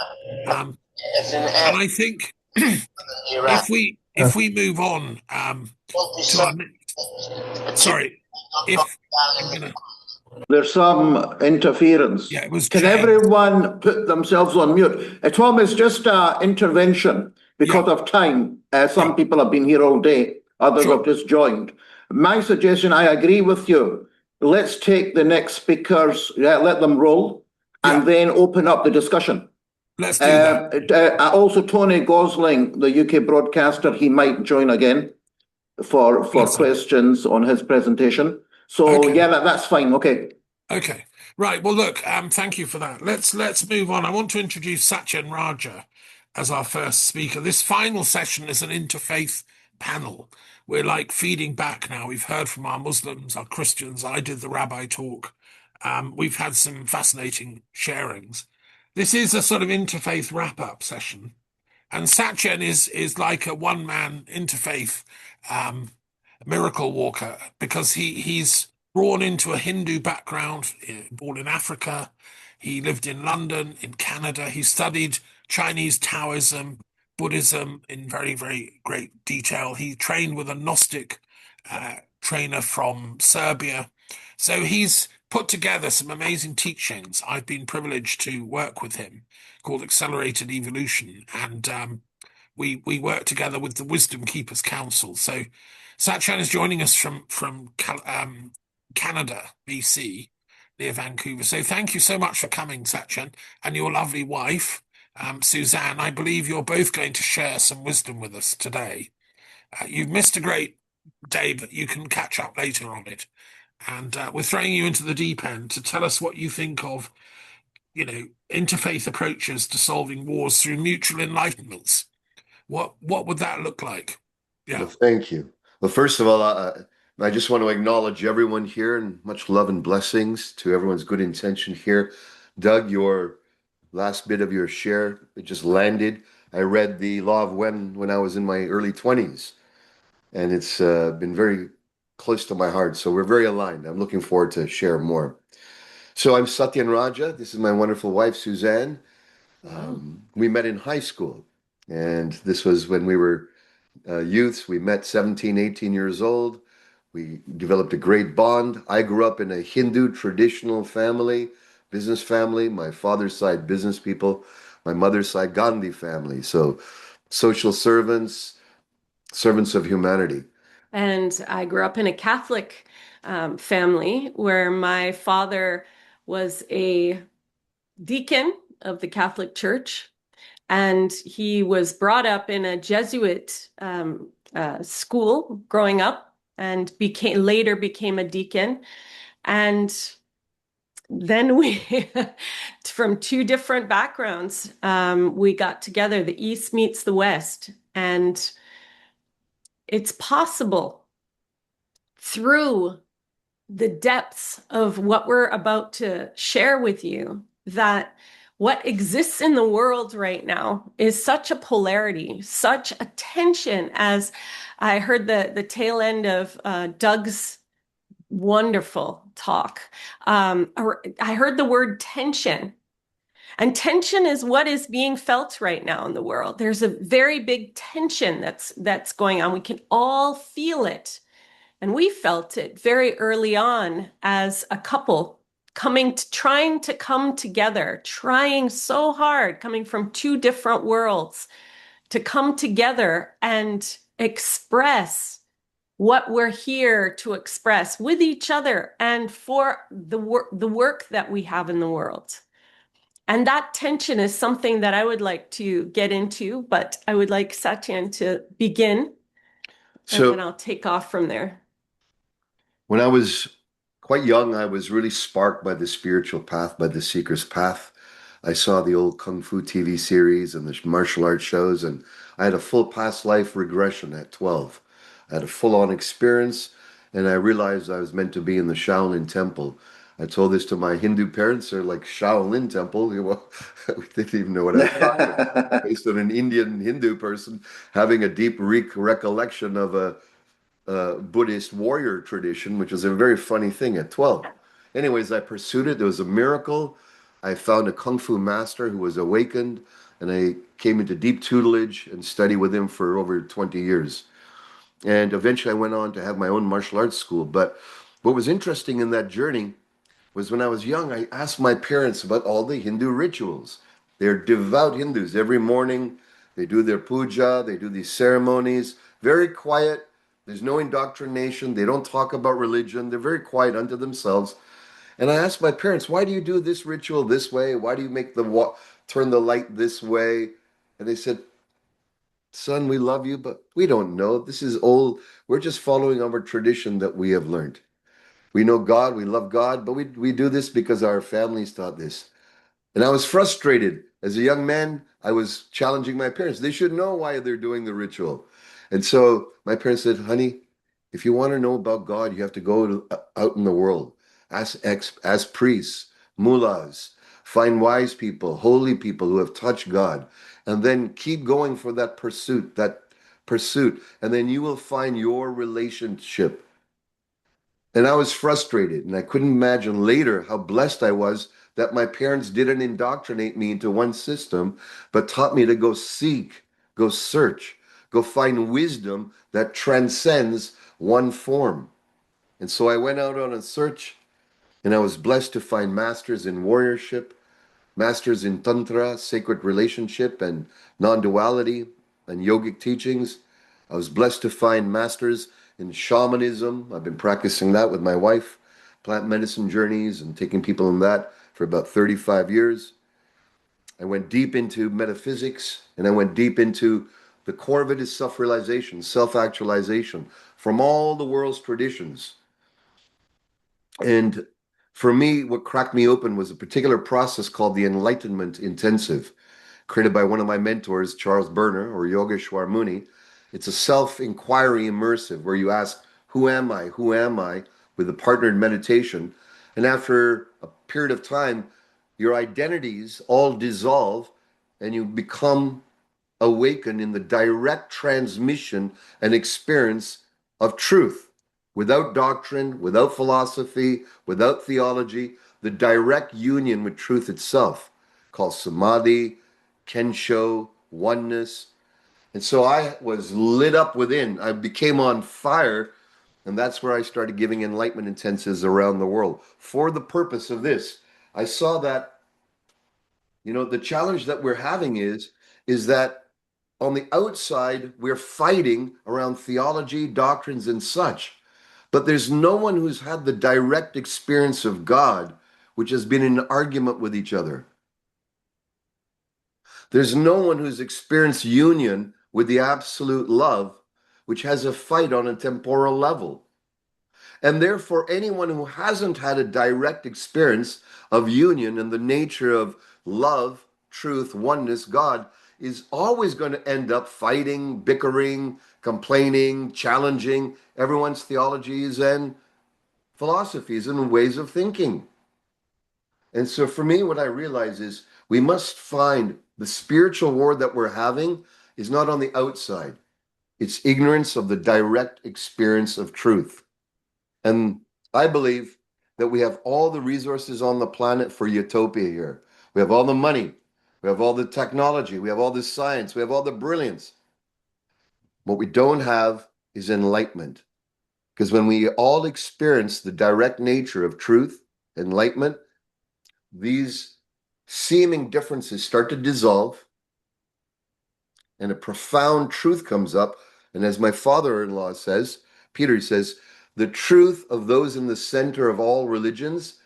And I think if we move on to our next, sorry, if I'm gonna, There's some interference. yeah, it was Can Jay. everyone put themselves on mute? Tom, it's just an intervention because of time. Some people have been here all day. Others have just joined. My suggestion, I agree with you. Let's take the next speakers, let them roll, and then open up the discussion. Let's do that. Also, Tony Gosling, the UK broadcaster, he might join again for questions on his presentation. So yeah, that's fine. Okay. Okay. Right. Well, look. Thank you for that. Let's move on. I want to introduce Satyen Raja as our first speaker. This final session is an interfaith panel. We're like feeding back now. We've heard from our Muslims, our Christians. I did the rabbi talk. We've had some fascinating sharings. This is a sort of interfaith wrap-up session. And Satyen is like a one-man interfaith miracle walker because he's born into a Hindu background, born in Africa. He lived in London, in Canada. He studied Chinese Taoism, Buddhism in very, very great detail. He trained with a Gnostic trainer from Serbia. So he's put together some amazing teachings. I've been privileged to work with him, called Accelerated Evolution. And we work together with the Wisdom Keepers Council. So Satyen is joining us from Canada, BC, near Vancouver. So thank you so much for coming, Satyen, and your lovely wife, Suzanne. I believe you're both going to share some wisdom with us today. You've missed a great day, but you can catch up later on it. And we're throwing you into the deep end to tell us what you think of, interfaith approaches to solving wars through mutual enlightenments. What would that look like? Yeah. Well, thank you. Well, first of all, I just want to acknowledge everyone here and much love and blessings to everyone's good intention here. Doug, your last bit of your share, it just landed. I read The Law of when I was in my early 20s, and it's been very close to my heart. So we're very aligned. I'm looking forward to share more. So I'm Satyen Raja. This is my wonderful wife, Suzanne. We met in high school, and this was when we were youths. We met 17, 18 years old. We developed a great bond. I grew up in a Hindu traditional family, business family. My father's side, business people. My mother's side, Gandhi family. So social servants, servants of humanity. And I grew up in a Catholic family where my father was a deacon of the Catholic Church, and he was brought up in a Jesuit school growing up, and later became a deacon. And then we, from two different backgrounds, we got together. The East meets the West, and it's possible through the depths of what we're about to share with you that what exists in the world right now is such a polarity, such a tension. As I heard the tail end of Doug's wonderful talk, I heard the word tension. And tension is what is being felt right now in the world. There's a very big tension that's going on. We can all feel it. And we felt it very early on as a couple trying to come together, trying so hard, coming from two different worlds, to come together and express what we're here to express with each other and for the work that we have in the world. And that tension is something that I would like to get into, but I would like Satyen to begin, and then I'll take off from there. When I was quite young, I was really sparked by the spiritual path, by the seeker's path. I saw the old Kung Fu TV series and the martial arts shows, and I had a full past life regression at 12. I had a full-on experience, and I realized I was meant to be in the Shaolin Temple. I told this to my Hindu parents. They're like, Shaolin Temple. Well, we didn't even know what I was talking about. Based on an Indian Hindu person having a deep recollection of a Buddhist warrior tradition, which was a very funny thing at 12. Anyways, I pursued it. There was a miracle. I found a Kung Fu master who was awakened, and I came into deep tutelage and studied with him for over 20 years. And eventually I went on to have my own martial arts school. But what was interesting in that journey was when I was young, I asked my parents about all the Hindu rituals. They're devout Hindus. Every morning they do their puja, they do these ceremonies, very quiet. There's no indoctrination. They don't talk about religion. They're very quiet unto themselves. And I asked my parents, why do you do this ritual this way? Why do you make turn the light this way? And they said, son, we love you, but we don't know. This is old. We're just following our tradition that we have learned. We know God, we love God, but we do this because our families taught this. And I was frustrated. As a young man, I was challenging my parents. They should know why they're doing the ritual. And so my parents said, honey, if you want to know about God, you have to go out in the world. Ask priests, mullahs, find wise people, holy people who have touched God, and then keep going for that pursuit. And then you will find your relationship. And I was frustrated, and I couldn't imagine later how blessed I was that my parents didn't indoctrinate me into one system, but taught me to go seek, go search, go find wisdom that transcends one form. And so I went out on a search, and I was blessed to find masters in warriorship, masters in Tantra, sacred relationship, and non-duality, and yogic teachings. I was blessed to find masters in shamanism. I've been practicing that with my wife, plant medicine journeys, and taking people in that for about 35 years. I went deep into metaphysics, and I went deep into the core of it is self-realization, self-actualization from all the world's traditions. And for me, what cracked me open was a particular process called the Enlightenment Intensive, created by one of my mentors, Charles Berner or Yogeshwar Muni. It's a self-inquiry immersive where you ask, who am I? Who am I? With a partnered meditation. And after a period of time, your identities all dissolve and you become awakened in the direct transmission and experience of truth, without doctrine, without philosophy, without theology, the direct union with truth itself, called samadhi, kensho, oneness. And so I was lit up within. I became on fire, and that's where I started giving enlightenment intensives around the world for the purpose of this. I saw that, the challenge that we're having is that on the outside, we're fighting around theology, doctrines, and such. But there's no one who's had the direct experience of God, which has been in argument with each other. There's no one who's experienced union with the absolute love, which has a fight on a temporal level. And therefore, anyone who hasn't had a direct experience of union and the nature of love, truth, oneness, God, is always going to end up fighting, bickering, complaining, challenging everyone's theologies and philosophies and ways of thinking. And so for me, what I realize is we must find the spiritual war that we're having is not on the outside. It's ignorance of the direct experience of truth. And I believe that we have all the resources on the planet for utopia here. We have all the money. We have all the technology. We have all the science. We have all the brilliance. What we don't have is enlightenment. Because when we all experience the direct nature of truth, enlightenment, these seeming differences start to dissolve and a profound truth comes up. And as my father-in-law says, Peter says, the truth of those in the center of all religions,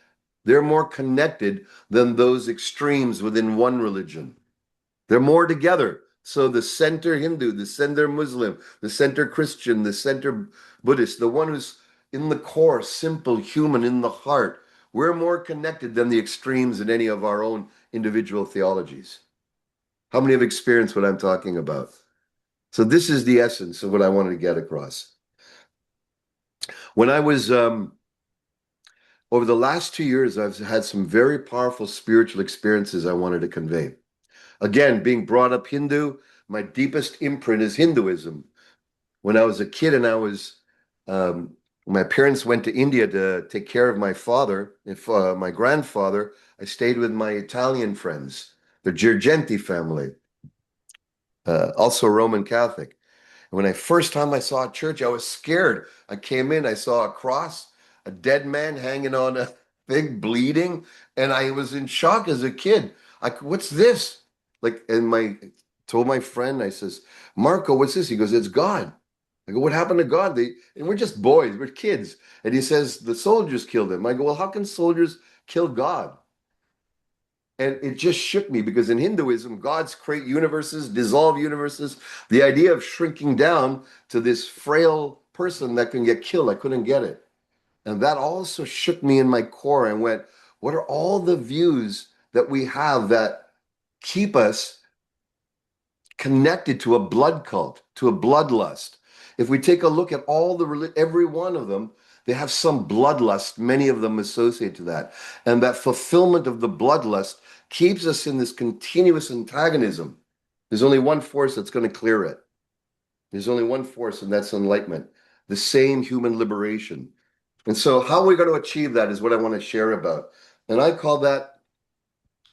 they're more connected than those extremes within one religion. They're more together. So the center Hindu, the center Muslim, the center Christian, the center Buddhist, the one who's in the core, simple, human, in the heart, we're more connected than the extremes in any of our own individual theologies. How many have experienced what I'm talking about? So this is the essence of what I wanted to get across. When I was over the last 2 years, I've had some very powerful spiritual experiences I wanted to convey. Again, being brought up Hindu, my deepest imprint is Hinduism. When I was a kid and my parents went to India to take care of my father, my grandfather, I stayed with my Italian friends, the Girgenti family, also Roman Catholic. And when first time I saw a church, I was scared. I came in, I saw a cross, a dead man hanging on a thing, bleeding, and I was in shock as a kid. What's this? Told my friend, I says, Marco, what's this? He goes, it's God. I go, what happened to God? And we're just boys, we're kids. And he says, the soldiers killed him. I go, well, how can soldiers kill God? And it just shook me because in Hinduism, gods create universes, dissolve universes. The idea of shrinking down to this frail person that can get killed, I couldn't get it. And that also shook me in my core and went, what are all the views that we have that keep us connected to a blood cult, to a bloodlust? If we take a look at every one of them, they have some bloodlust, many of them associated to that. And that fulfillment of the bloodlust keeps us in this continuous antagonism. There's only one force that's going to clear it. There's only one force, and that's enlightenment, the same human liberation. And so how we're going to achieve that is what I want to share about. And I call that,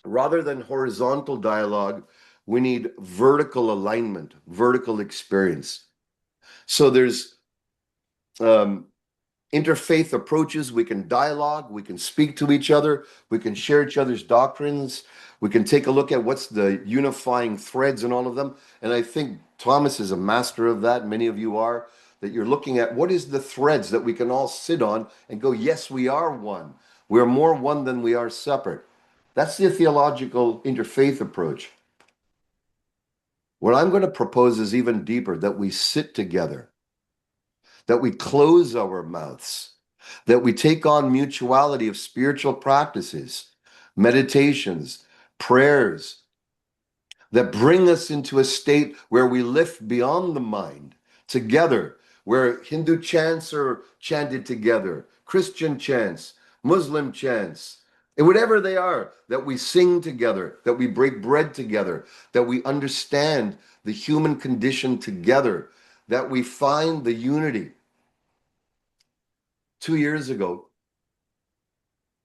rather than horizontal dialogue, we need vertical alignment, vertical experience. So there's interfaith approaches. We can dialogue, we can speak to each other, we can share each other's doctrines, we can take a look at what's the unifying threads in all of them. And I think Thomas is a master of that, many of you are, that you're looking at what is the threads that we can all sit on and go, yes, we are one. We're more one than we are separate. That's the theological interfaith approach. What I'm going to propose is even deeper, that we sit together, that we close our mouths, that we take on mutuality of spiritual practices, meditations, prayers, that bring us into a state where we lift beyond the mind together, where Hindu chants are chanted together, Christian chants, Muslim chants, and whatever they are, that we sing together, that we break bread together, that we understand the human condition together, that we find the unity. 2 years ago,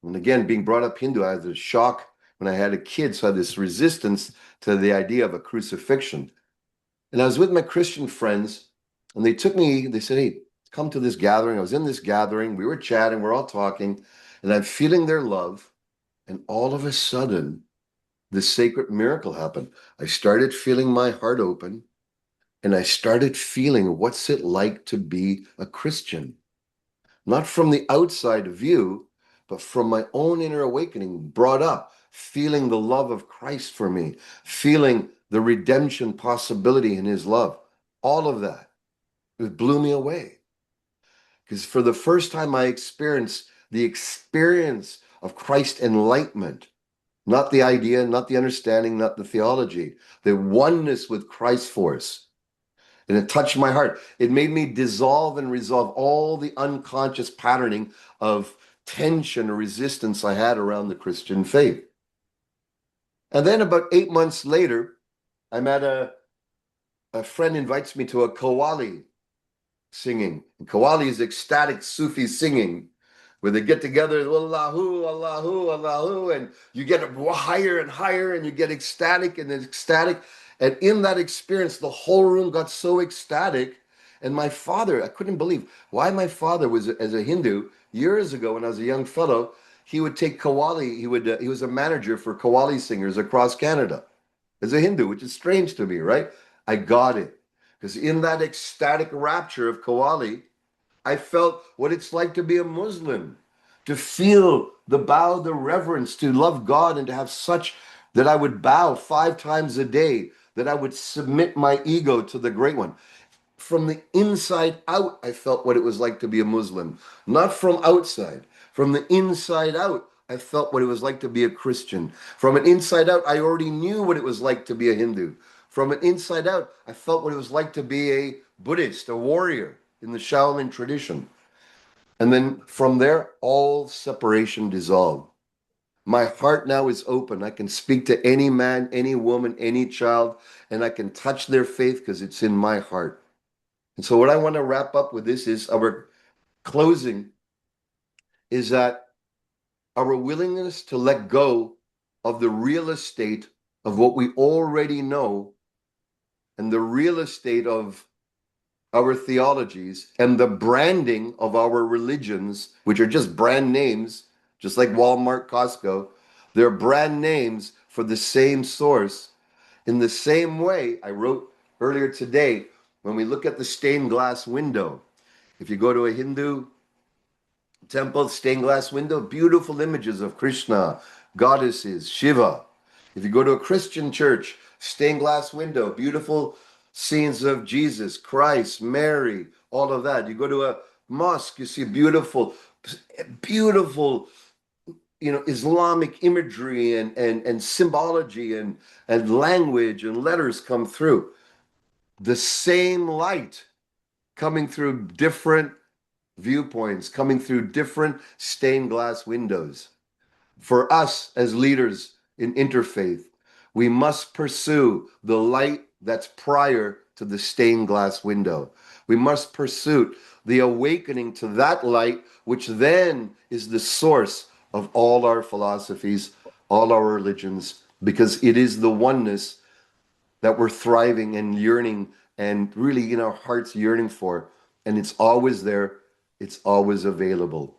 and again, being brought up Hindu, I had a shock when I had a kid, so I had this resistance to the idea of a crucifixion. And I was with my Christian friends, and they said, hey, come to this gathering. I was in this gathering, we were chatting, we're all talking, and I'm feeling their love. And all of a sudden, this sacred miracle happened. I started feeling my heart open, and I started feeling what's it like to be a Christian. Not from the outside view, but from my own inner awakening, brought up, feeling the love of Christ for me, feeling the redemption possibility in his love. All of that, it blew me away. Because for the first time, I experienced the experience of Christ enlightenment, not the idea, not the understanding, not the theology, the oneness with Christ force. And it touched my heart. It made me dissolve and resolve all the unconscious patterning of tension or resistance I had around the Christian faith. And then about 8 months later, I'm at a friend invites me to a Qawwali singing. And Qawwali is ecstatic Sufi singing, where they get together, Allahu, Allahu, Allahu, and you get higher and higher, and you get ecstatic and ecstatic. And in that experience, the whole room got so ecstatic. And my father, I couldn't believe why my father was, as a Hindu, years ago when I was a young fellow, he would take Qawwali, he was a manager for Qawwali singers across Canada as a Hindu, which is strange to me, right? I got it. Because in that ecstatic rapture of Qawwali, I felt what it's like to be a Muslim, to feel the bow, the reverence, to love God, and to have such that I would bow 5 times a day, that I would submit my ego to the Great One. From the inside out, I felt what it was like to be a Muslim, not from outside. From the inside out, I felt what it was like to be a Christian. From an inside out, I already knew what it was like to be a Hindu. From an inside out, I felt what it was like to be a Buddhist, a warrior in the Shaolin tradition. And then from there, all separation dissolved. My heart now is open. I can speak to any man, any woman, any child, and I can touch their faith because it's in my heart. And so what I want to wrap up with this is our closing is that our willingness to let go of the real estate of what we already know and the real estate of our theologies and the branding of our religions, which are just brand names, just like Walmart, Costco, they're brand names for the same source. In the same way, I wrote earlier today, when we look at the stained glass window, if you go to a Hindu temple, stained glass window, beautiful images of Krishna, goddesses, Shiva. If you go to a Christian church, stained glass window, beautiful scenes of Jesus, Christ, Mary, all of that. You go to a mosque, you see beautiful, Islamic imagery and symbology and language and letters come through. The same light coming through different viewpoints, coming through different stained glass windows. For us as leaders in interfaith, we must pursue the light that's prior to the stained glass window. We must pursue the awakening to that light, which then is the source of all our philosophies, all our religions, because it is the oneness that we're thriving and yearning and really in our hearts yearning for. And it's always there. It's always available.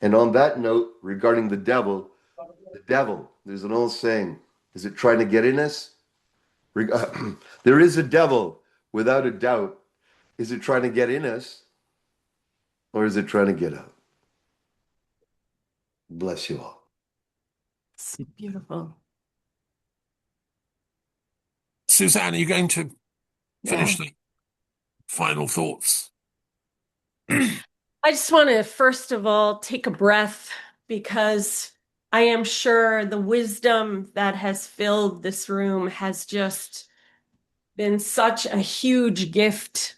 And on that note, regarding the devil, there's an old saying, is it trying to get in us? There is a devil, without a doubt. Is it trying to get in us? Or is it trying to get out? Bless you all. It's beautiful. Suzanne, are you going to finish Yeah. the final thoughts? I just want to, first of all, take a breath because I am sure the wisdom that has filled this room has just been such a huge gift.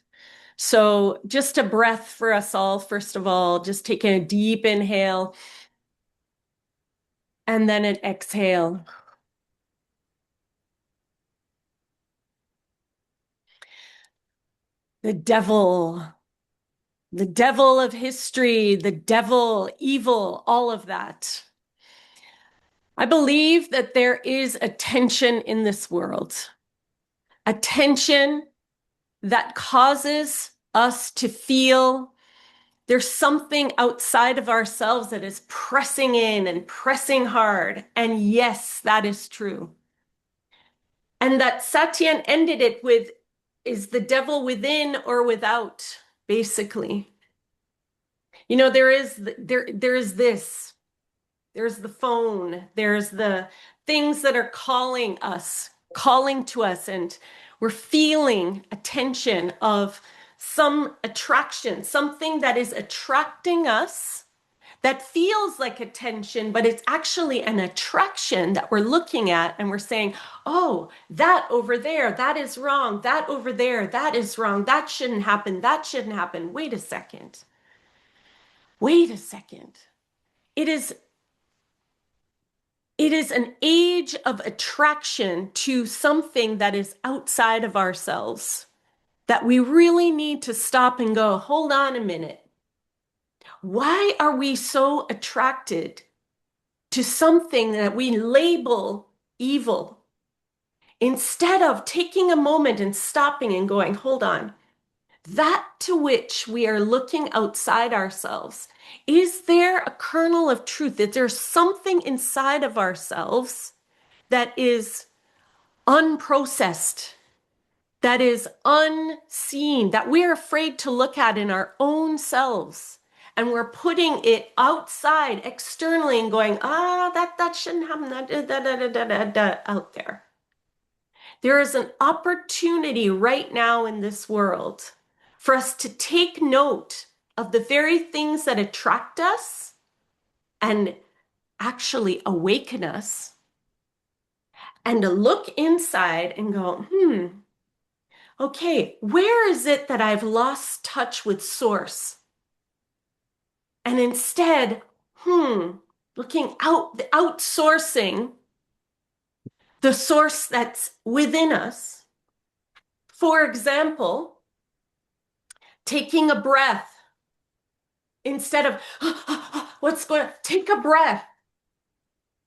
So just a breath for us all, first of all, just taking a deep inhale and then an exhale. The devil of history, the devil, evil, all of that. I believe that there is a tension in this world, a tension that causes us to feel there's something outside of ourselves that is pressing in and pressing hard. And yes, that is true. And that Satyan ended it with, is the devil within or without, basically. You know, there is this. There's the phone. There's the things that are calling to us, and we're feeling a tension of some attraction, something that is attracting us that feels like a tension, but it's actually an attraction that we're looking at and we're saying, oh, that over there, that is wrong. That over there, that is wrong. That shouldn't happen. That shouldn't happen. Wait a second. Wait a second. It is an age of attraction to something that is outside of ourselves that we really need to stop and go, hold on a minute. Why are we so attracted to something that we label evil? Instead of taking a moment and stopping and going, hold on, that to which we are looking outside ourselves, is there a kernel of truth? Is there something inside of ourselves that is unprocessed, that is unseen, that we're afraid to look at in our own selves? And we're putting it outside externally and going, that shouldn't happen, out there. There is an opportunity right now in this world for us to take note of the very things that attract us and actually awaken us, and to look inside and go, okay, where is it that I've lost touch with source? and instead, looking outsourcing the source that's within us. For example, taking a breath instead of what's going on, take a breath.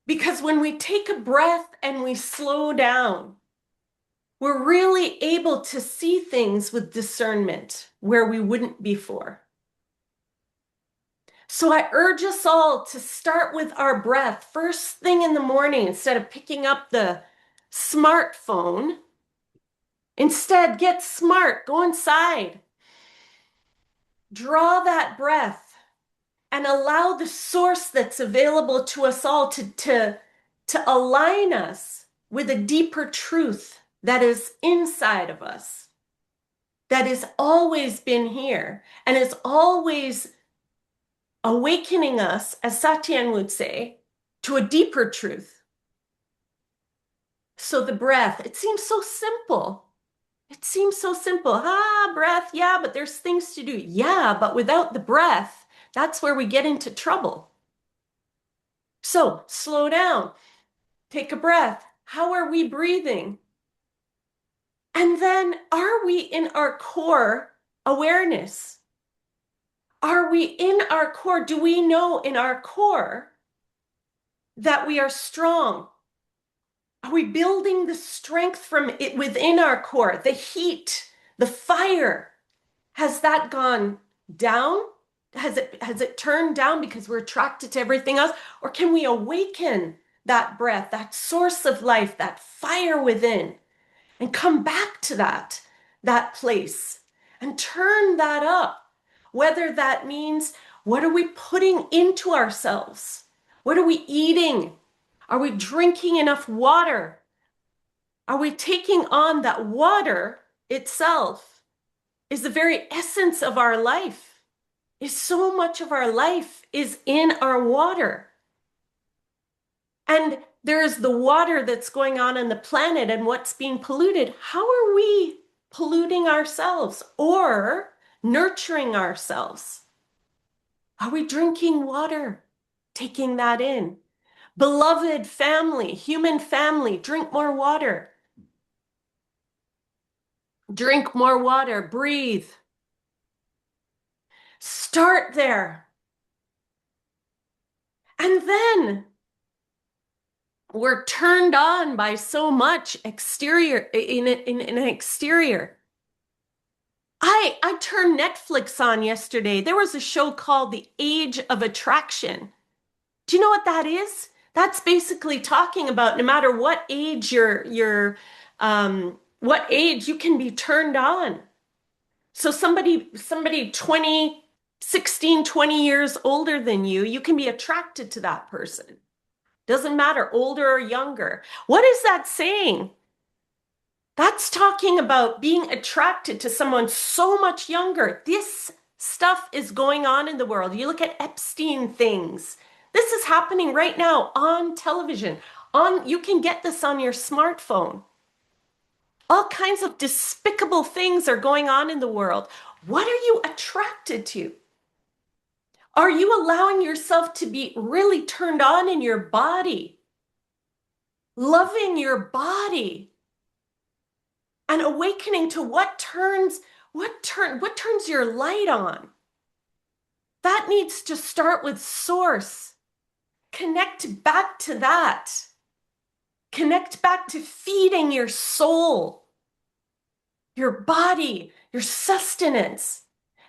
Because when we take a breath and we slow down, we're really able to see things with discernment where we wouldn't before. So I urge us all to start with our breath first thing in the morning instead of picking up the smartphone. Instead, get smart, go inside, draw that breath, and allow the source that's available to us all to align us with a deeper truth that is inside of us, that has always been here and is always awakening us, as Satyan would say, to a deeper truth. So the breath, it seems so simple. It seems so simple. Breath, yeah, but there's things to do. Yeah, but without the breath, that's where we get into trouble. So slow down, take a breath. How are we breathing? And then are we in our core awareness? Are we in our core? Do we know in our core that we are strong? Are we building the strength from it within our core? The heat, the fire, has that gone down? Has it turned down because we're attracted to everything else? Or can we awaken that breath, that source of life, that fire within, and come back to that place and turn that up? Whether that means, what are we putting into ourselves? What are we eating? Are we drinking enough water? Are we taking on that water itself is the very essence of our life? Is so much of our life is in our water. And there is the water that's going on the planet and what's being polluted. How are we polluting ourselves or nurturing ourselves? Are we drinking water, taking that in? Beloved family, human family, drink more water. Drink more water, breathe. Start there. And then we're turned on by so much exterior in an exterior. I turned Netflix on yesterday. There was a show called The Age of Attraction. Do you know what that is? That's basically talking about no matter what age what age you can be turned on. So somebody 16, 20 years older than you can be attracted to that person. Doesn't matter, older or younger. What is that saying? That's talking about being attracted to someone so much younger. This stuff is going on in the world. You look at Epstein things. This is happening right now on television. You can get this on your smartphone. All kinds of despicable things are going on in the world. What are you attracted to? Are you allowing yourself to be really turned on in your body? Loving your body? And awakening to what turns your light on? That needs to start with source. Connect back to that. Connect back to feeding your soul, your body, your sustenance,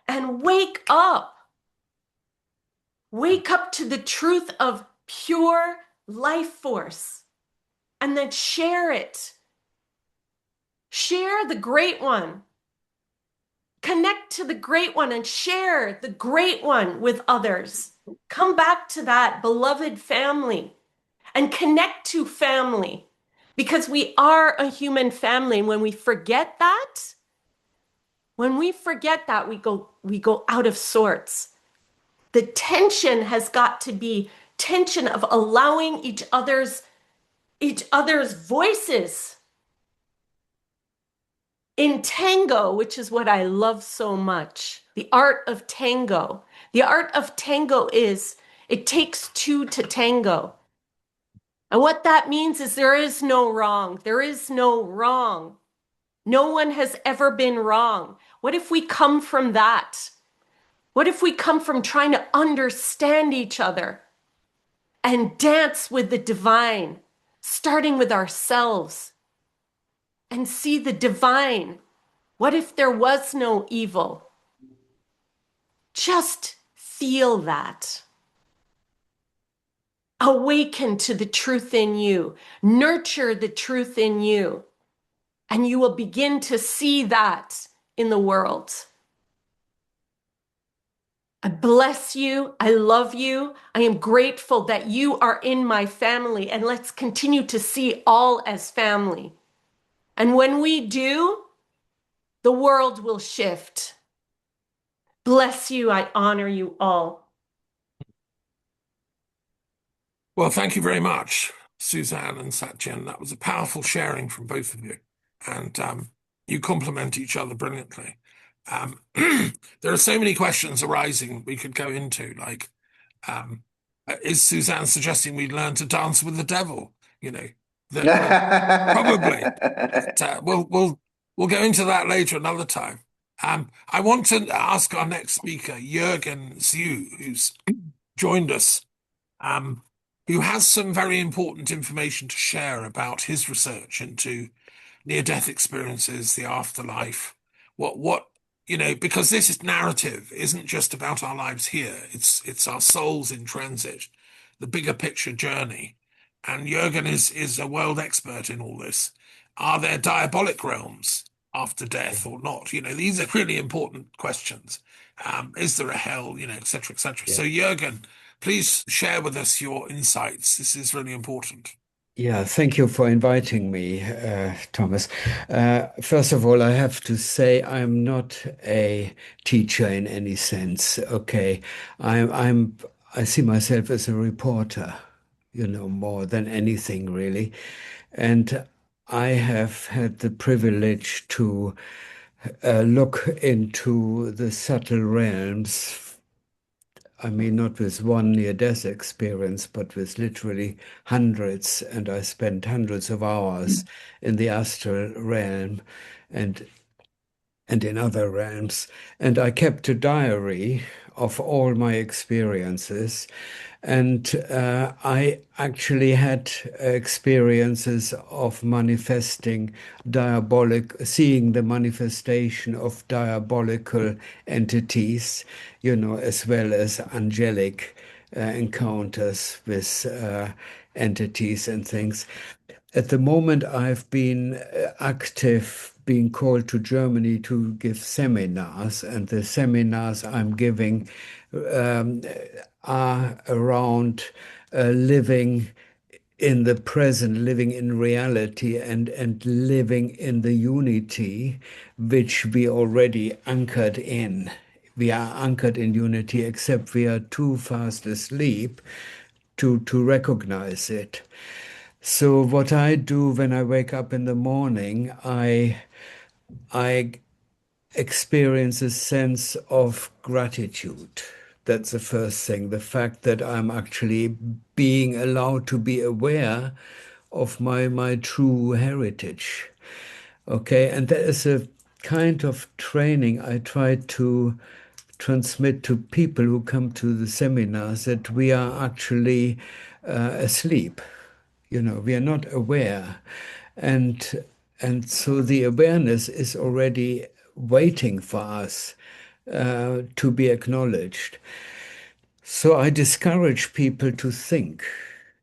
and wake up. Wake up to the truth of pure life force, and then share it. Share the great one. Connect to the great one and share the great one with others. Come back to that beloved family and connect to family, because we are a human family. And when we forget that, we go out of sorts. The tension has got to be tension of allowing each other's voices. In tango, which is what I love so much, the art of tango. The art of tango is it takes two to tango. And what that means is there is no wrong. There is no wrong. No one has ever been wrong. What if we come from that? What if we come from trying to understand each other and dance with the divine, starting with ourselves, and see the divine? What if there was no evil? Just feel that. Awaken to the truth in you. Nurture the truth in you. And you will begin to see that in the world. I bless you. I love you. I am grateful that you are in my family. And let's continue to see all as family. And when we do, the world will shift. Bless you. I honor you all. Well, thank you very much, Suzanne and Satyen. That was a powerful sharing from both of you. And you complement each other brilliantly. There are so many questions arising we could go into, like, is Suzanne suggesting we learn to dance with the devil? You know, probably. But, we'll go into that later another time. I want to ask our next speaker, Jürgen Siu, who's joined us, who has some very important information to share about his research into near-death experiences, the afterlife, what because this narrative isn't just about our lives here. It's our souls in transit, the bigger picture journey. And Jürgen is a world expert in all this. Are there diabolic realms after death or not? These are really important questions. Is there a hell, et cetera, et cetera. So Jürgen, please share with us your insights. This is really important. Yeah, thank you for inviting me, Thomas. First of all, I have to say I'm not a teacher in any sense. Okay, I see myself as a reporter, more than anything really, and I have had the privilege to look into the subtle realms. I mean, not with one near-death experience, but with literally hundreds. And I spent hundreds of hours in the astral realm and in other realms. And I kept a diary of all my experiences. And I actually had experiences of manifesting seeing the manifestation of diabolical entities, as well as angelic encounters with entities and things. At the moment, I've been active, being called to Germany to give seminars, and the seminars I'm giving are around living in the present, living in reality, and living in the unity which we already anchored in. We are anchored in unity, except we are too fast asleep to recognize it. So what I do when I wake up in the morning, I experience a sense of gratitude. That's the first thing, the fact that I'm actually being allowed to be aware of my true heritage. Okay, and that is a kind of training I try to transmit to people who come to the seminars, that we are actually asleep. We are not aware. And so the awareness is already waiting for us to be acknowledged. So I discourage people to think,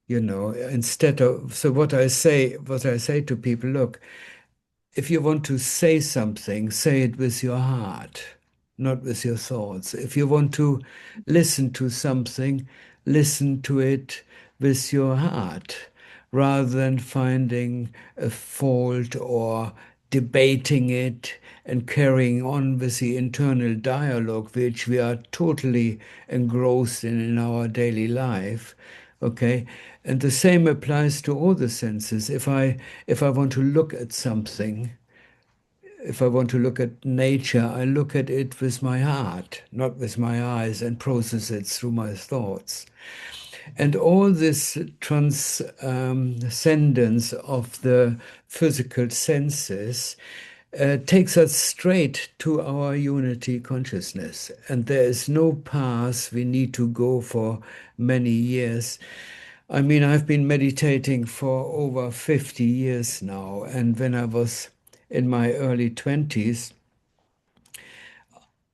instead of, so what I say to people, look, if you want to say something, say it with your heart, not with your thoughts. If you want to listen to something, listen to it with your heart, rather than finding a fault or debating it and carrying on with the internal dialogue, which we are totally engrossed in our daily life. Okay, and the same applies to all the senses. If I want to look at something, if I want to look at nature, I look at it with my heart, not with my eyes, and process it through my thoughts. And all this transcendence of the physical senses takes us straight to our unity consciousness. And there is no path we need to go for many years. I mean, I've been meditating for over 50 years now. And when I was in my early 20s,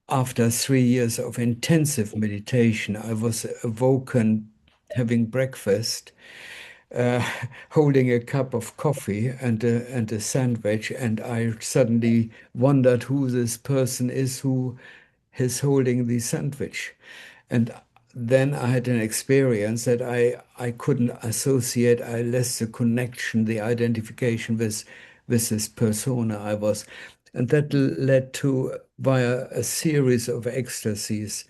after 3 years of intensive meditation, I was awoken having breakfast, uh, holding a cup of coffee and a sandwich, and I suddenly wondered who this person is who is holding the sandwich. And then I had an experience that I couldn't associate, I lost the connection, the identification with this persona I was. And that led to, via a series of ecstasies,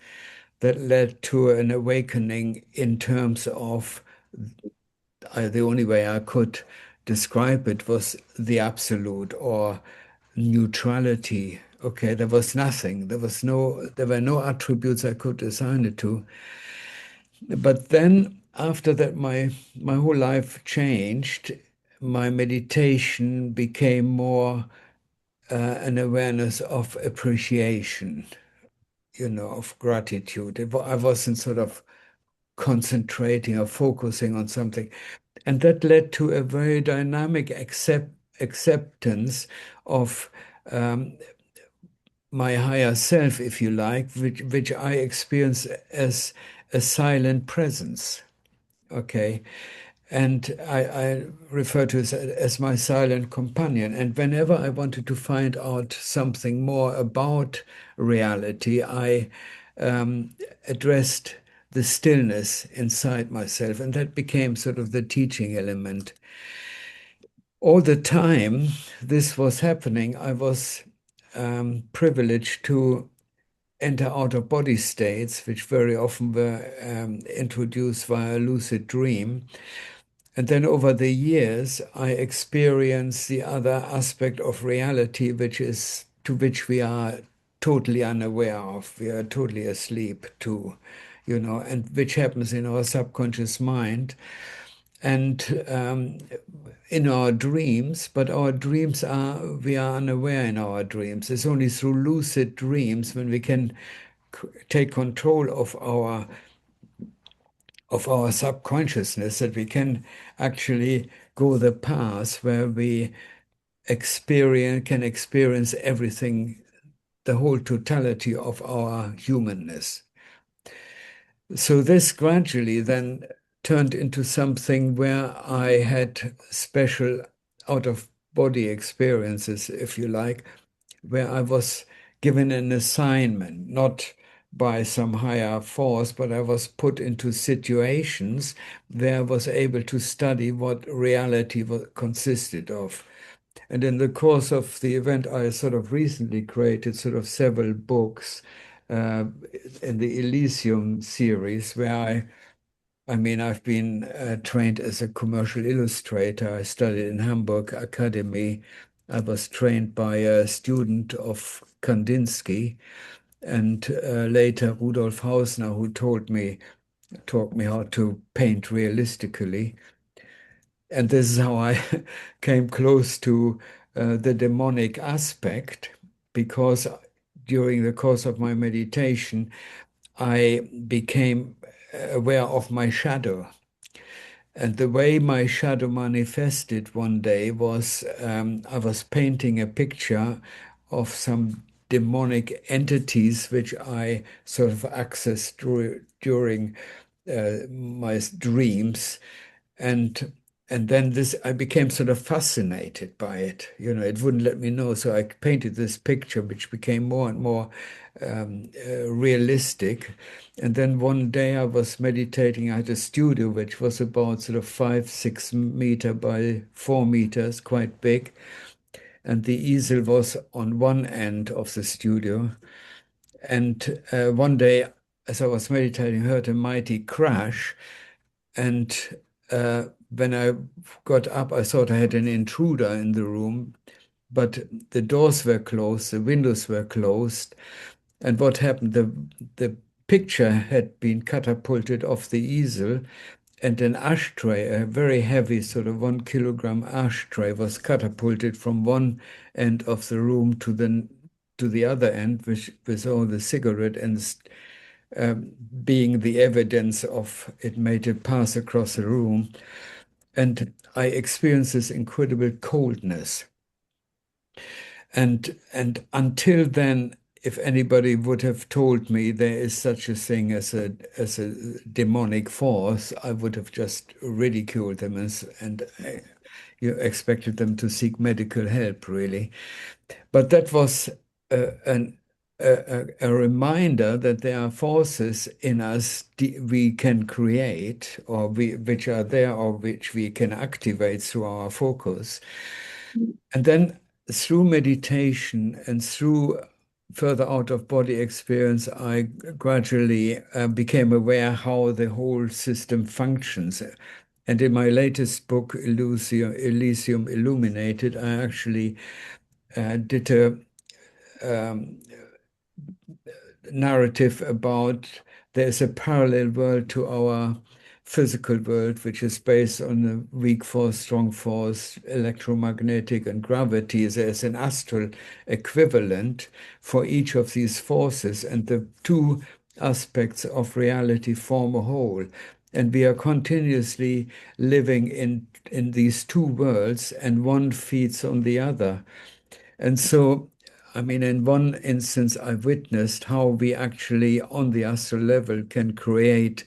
that led to an awakening in terms of the only way I could describe it was the absolute or neutrality. Okay, there was nothing. There were no attributes I could assign it to. But then after that, my whole life changed. My meditation became more an awareness of appreciation, of gratitude. I wasn't sort of concentrating or focusing on something. And that led to a very dynamic acceptance of my higher self, if you like, which I experience as a silent presence. Okay. And I refer to it as my silent companion. And whenever I wanted to find out something more about reality, I addressed the stillness inside myself. And that became sort of the teaching element. All the time this was happening, I was privileged to enter out-of-body states, which very often were introduced via lucid dream. And then over the years, I experienced the other aspect of reality, to which we are totally unaware of. We are totally asleep to, and which happens in our subconscious mind and in our dreams. But we are unaware in our dreams. It's only through lucid dreams when we can take control of our subconsciousness that we can actually go the path where we can experience everything, the whole totality of our humanness. So this gradually then turned into something where I had special out-of-body experiences, if you like, where I was given an assignment, not by some higher force, but I was put into situations where I was able to study what reality consisted of. And in the course of the event, I sort of recently created sort of several books in the Elysium series, where I've been trained as a commercial illustrator. I studied in Hamburg Academy. I was trained by a student of Kandinsky, and later Rudolf Hausner, who taught me how to paint realistically. And this is how I came close to the demonic aspect, because during the course of my meditation, I became aware of my shadow. And the way my shadow manifested one day was I was painting a picture of some demonic entities which I sort of accessed during my dreams. And then I became sort of fascinated by it. It wouldn't let me know. So I painted this picture, which became more and more realistic. And then one day I was meditating. I had a studio, which was about sort of 5-6 meter by 4 meters, quite big. And the easel was on one end of the studio. And one day, as I was meditating, I heard a mighty crash. And when I got up, I thought I had an intruder in the room. but the doors were closed, the windows were closed. And what happened? The picture had been catapulted off the easel, and an ashtray, a very heavy sort of 1 kilogram ashtray, was catapulted from one end of the room to the other end, with all the cigarette ends being the evidence of it made it pass across the room. And I experienced this incredible coldness. And until then, if anybody would have told me there is such a thing as a demonic force, I would have just ridiculed them and you expected them to seek medical help, really. But that was a reminder that there are forces in us we can create, or which are there, or which we can activate through our focus. And then through meditation and through further out-of-body experience, I gradually became aware how the whole system functions. And in my latest book, Elysium Illuminated, I actually did a narrative about there's a parallel world to our physical world, which is based on the weak force, strong force, electromagnetic, and gravity. There's an astral equivalent for each of these forces, and the two aspects of reality form a whole. And we are continuously living in these two worlds, and one feeds on the other. And so, I mean, in one instance, I witnessed how we actually, on the astral level, can create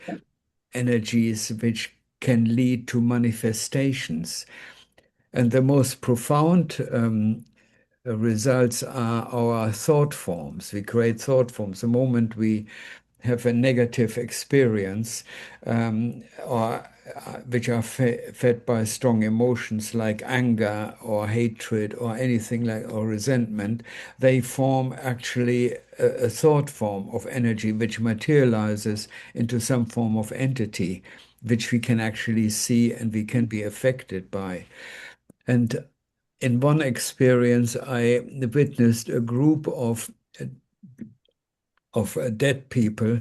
energies which can lead to manifestations. And the most profound results are our thought forms. We create thought forms. The moment we have a negative experience, or which are fed by strong emotions like anger or hatred or anything like, or resentment, they form actually a thought form of energy which materializes into some form of entity which we can actually see and we can be affected by. And in one experience, I witnessed a group of dead people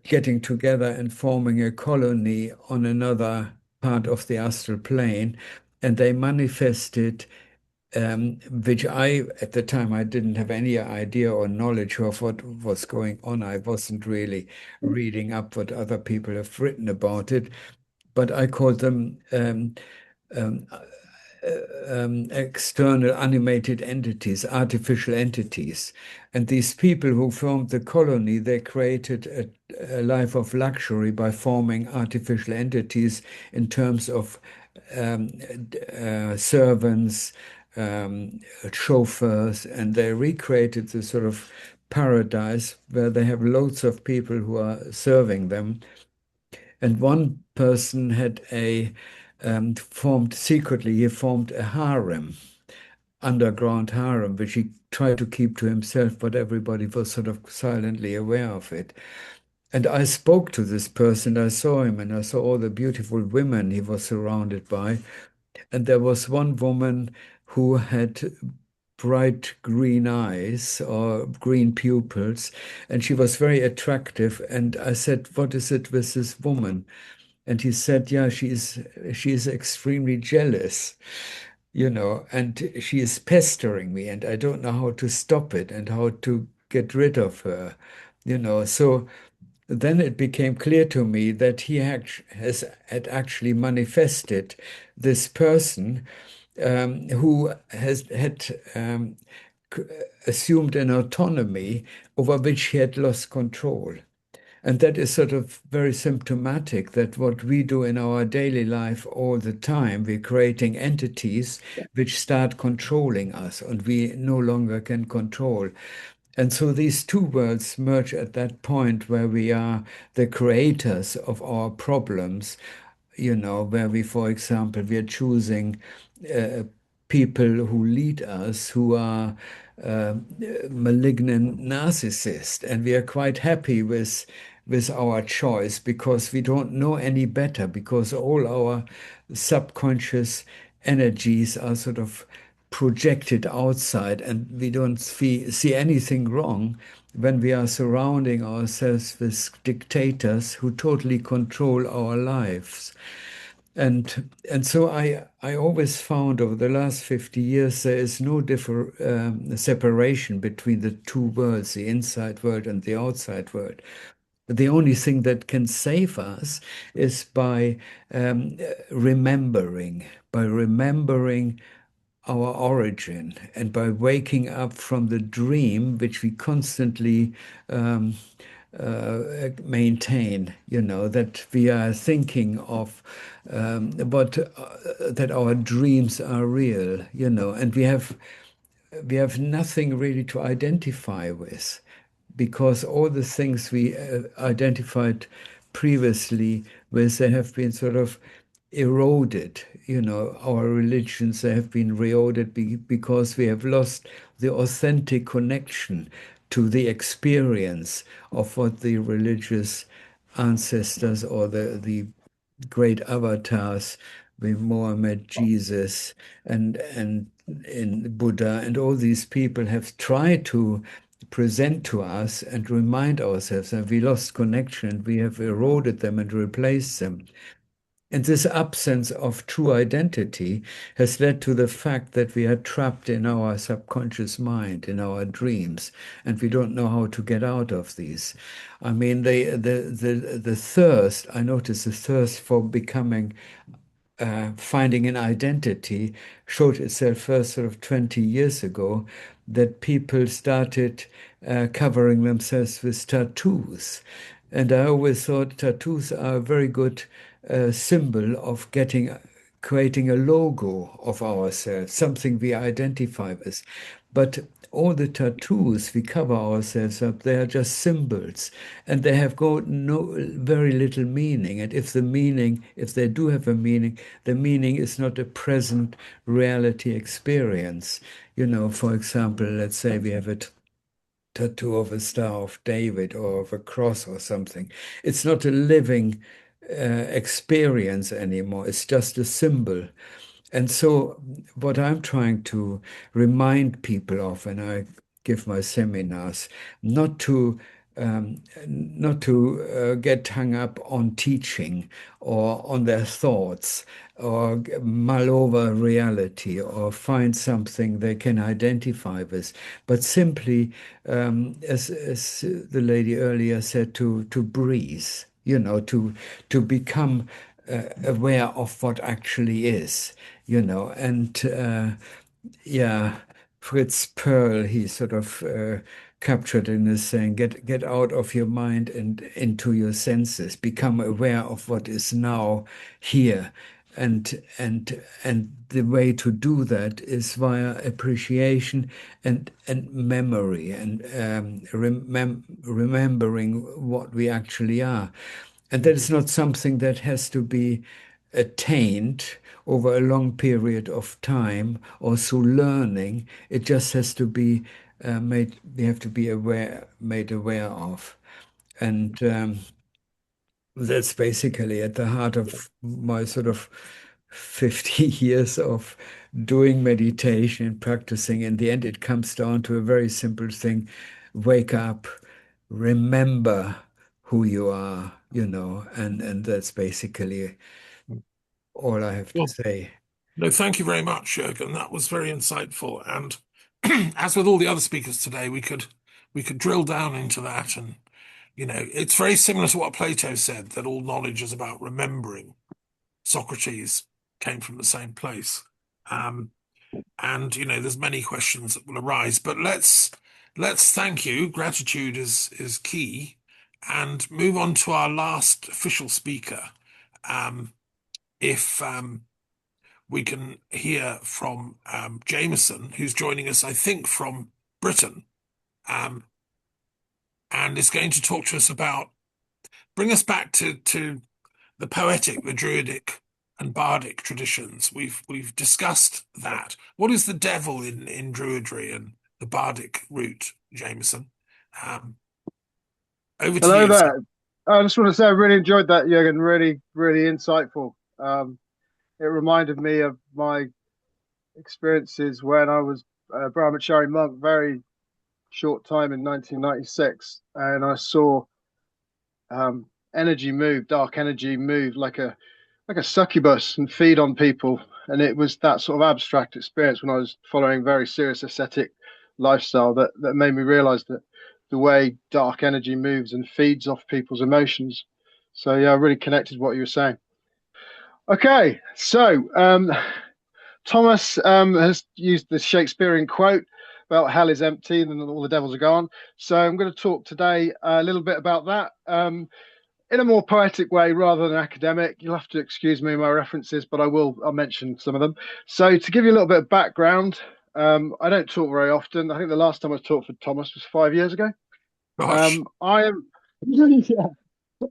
getting together and forming a colony on another part of the astral plane. And they manifested, which at the time, I didn't have any idea or knowledge of what was going on. I wasn't really reading up what other people have written about it, but I called them external animated entities, artificial entities. And these people who formed the colony, they created a life of luxury by forming artificial entities in terms of servants, chauffeurs, and they recreated this sort of paradise where they have loads of people who are serving them. And one person had formed secretly, he formed a harem, underground harem, which he tried to keep to himself, but everybody was sort of silently aware of it. And I spoke to this person, I saw him, and I saw all the beautiful women he was surrounded by. And there was one woman who had bright green eyes or green pupils, and she was very attractive. And I said, "What is it with this woman?" And he said, "Yeah, she's extremely jealous, and she is pestering me, and I don't know how to stop it and how to get rid of her, So then it became clear to me that he had actually manifested this person who had assumed an autonomy over which he had lost control. And that is sort of very symptomatic that what we do in our daily life all the time, we're creating entities which start controlling us and we no longer can control. And so these two worlds merge at that point where we are the creators of our problems, where we, for example, we are choosing people who lead us who are malignant narcissists, and we are quite happy with our choice because we don't know any better, because all our subconscious energies are sort of projected outside, and we don't see anything wrong when we are surrounding ourselves with dictators who totally control our lives. And so I always found over the last 50 years there is no separation between the two worlds, the inside world and the outside world. The only thing that can save us is by remembering our origin, and by waking up from the dream which we constantly maintain, that we are thinking of, but that our dreams are real, and we have nothing really to identify with, because all the things we identified previously with, they have been sort of eroded. Our religions, they have been eroded because we have lost the authentic connection to the experience of what the religious ancestors or the great avatars, with Mohammed, Jesus, and in Buddha, and all these people have tried to present to us and remind ourselves that we lost connection, we have eroded them and replaced them. And this absence of true identity has led to the fact that we are trapped in our subconscious mind, in our dreams, and we don't know how to get out of these. I mean, the thirst, I noticed the thirst for becoming, finding an identity showed itself first sort of 20 years ago, that people started covering themselves with tattoos. And I always thought tattoos are a very good symbol of creating a logo of ourselves, something we identify with. But all the tattoos we cover ourselves up, they are just symbols, and they have got very little meaning. And if they do have a meaning, the meaning is not a present reality experience. For example, let's say we have a tattoo of a Star of David or of a cross or something. It's not a living experience anymore. It's just a symbol. And so what I'm trying to remind people of when I give my seminars, not to get hung up on teaching or on their thoughts, or mull over reality, or find something they can identify with, but simply, as the lady earlier said, to breathe, to become aware of what actually is, and yeah, Fritz Perl, he sort of captured in this saying, get out of your mind and into your senses, become aware of what is now here. And the way to do that is via appreciation and memory, and remembering what we actually are. And that is not something that has to be attained over a long period of time or through learning. It just has to be we have to be made aware of. And that's basically at the heart of my sort of 50 years of doing meditation and practicing. In the end, it comes down to a very simple thing: wake up, remember who you are, and that's basically all I have to say. No, thank you very much, Jürgen. That was very insightful. And as with all the other speakers today, we could drill down into that. And, it's very similar to what Plato said, that all knowledge is about remembering. Socrates came from the same place. And, there's many questions that will arise. But let's thank you. Gratitude is key. And move on to our last official speaker. If we can hear from Jameson, who's joining us, I think, from Britain, and is going to talk to us bring us back to the poetic, the druidic, and bardic traditions. We've discussed that. What is the devil in druidry and the bardic route, Jameson? Over to Hello you. there. I just want to say I really enjoyed that, Jürgen. Really, really insightful. It reminded me of my experiences when I was a Brahmachari monk, very short time in 1996, and I saw energy move, dark energy move like a succubus and feed on people. And it was that sort of abstract experience when I was following very serious ascetic lifestyle that made me realize that the way dark energy moves and feeds off people's emotions. So yeah, I really connected what you were saying. Okay, so Thomas has used the Shakespearean quote about hell is empty and all the devils are gone. So I'm going to talk today a little bit about that. In a more poetic way rather than academic. You'll have to excuse me my references, but I'll mention some of them. So to give you a little bit of background, I don't talk very often. I think the last time I talked for Thomas was 5 years ago. Gosh. I am yeah,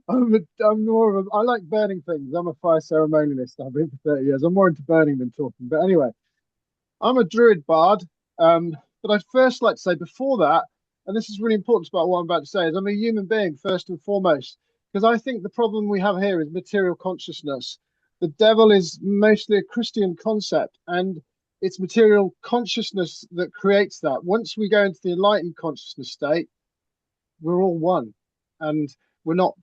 I'm more of I like burning things. I'm a fire ceremonialist. I've been for 30 years. I'm more into burning than talking. But anyway, I'm a druid bard. But I'd first like to say before that, and this is really important about what I'm about to say, is I'm a human being first and foremost, because I think the problem we have here is material consciousness. The devil is mostly a Christian concept, and it's material consciousness that creates that. Once we go into the enlightened consciousness state, we're all one, and we're not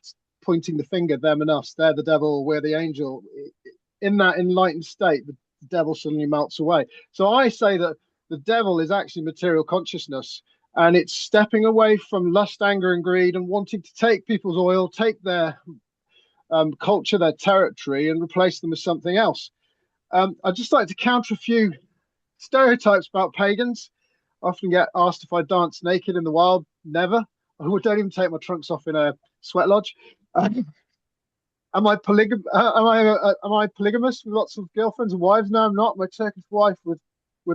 pointing the finger, them and us. They're the devil, we're the angel. In that enlightened state, the devil suddenly melts away. So I say that the devil is actually material consciousness, and it's stepping away from lust, anger, and greed and wanting to take people's oil, take their culture, their territory, and replace them with something else. I'd just like to counter a few stereotypes about pagans. I often get asked if I dance naked in the wild. Never. I don't even take my trunks off in a sweat lodge. Am I polygamous with lots of girlfriends and wives? No, I'm not. My Turkish wife would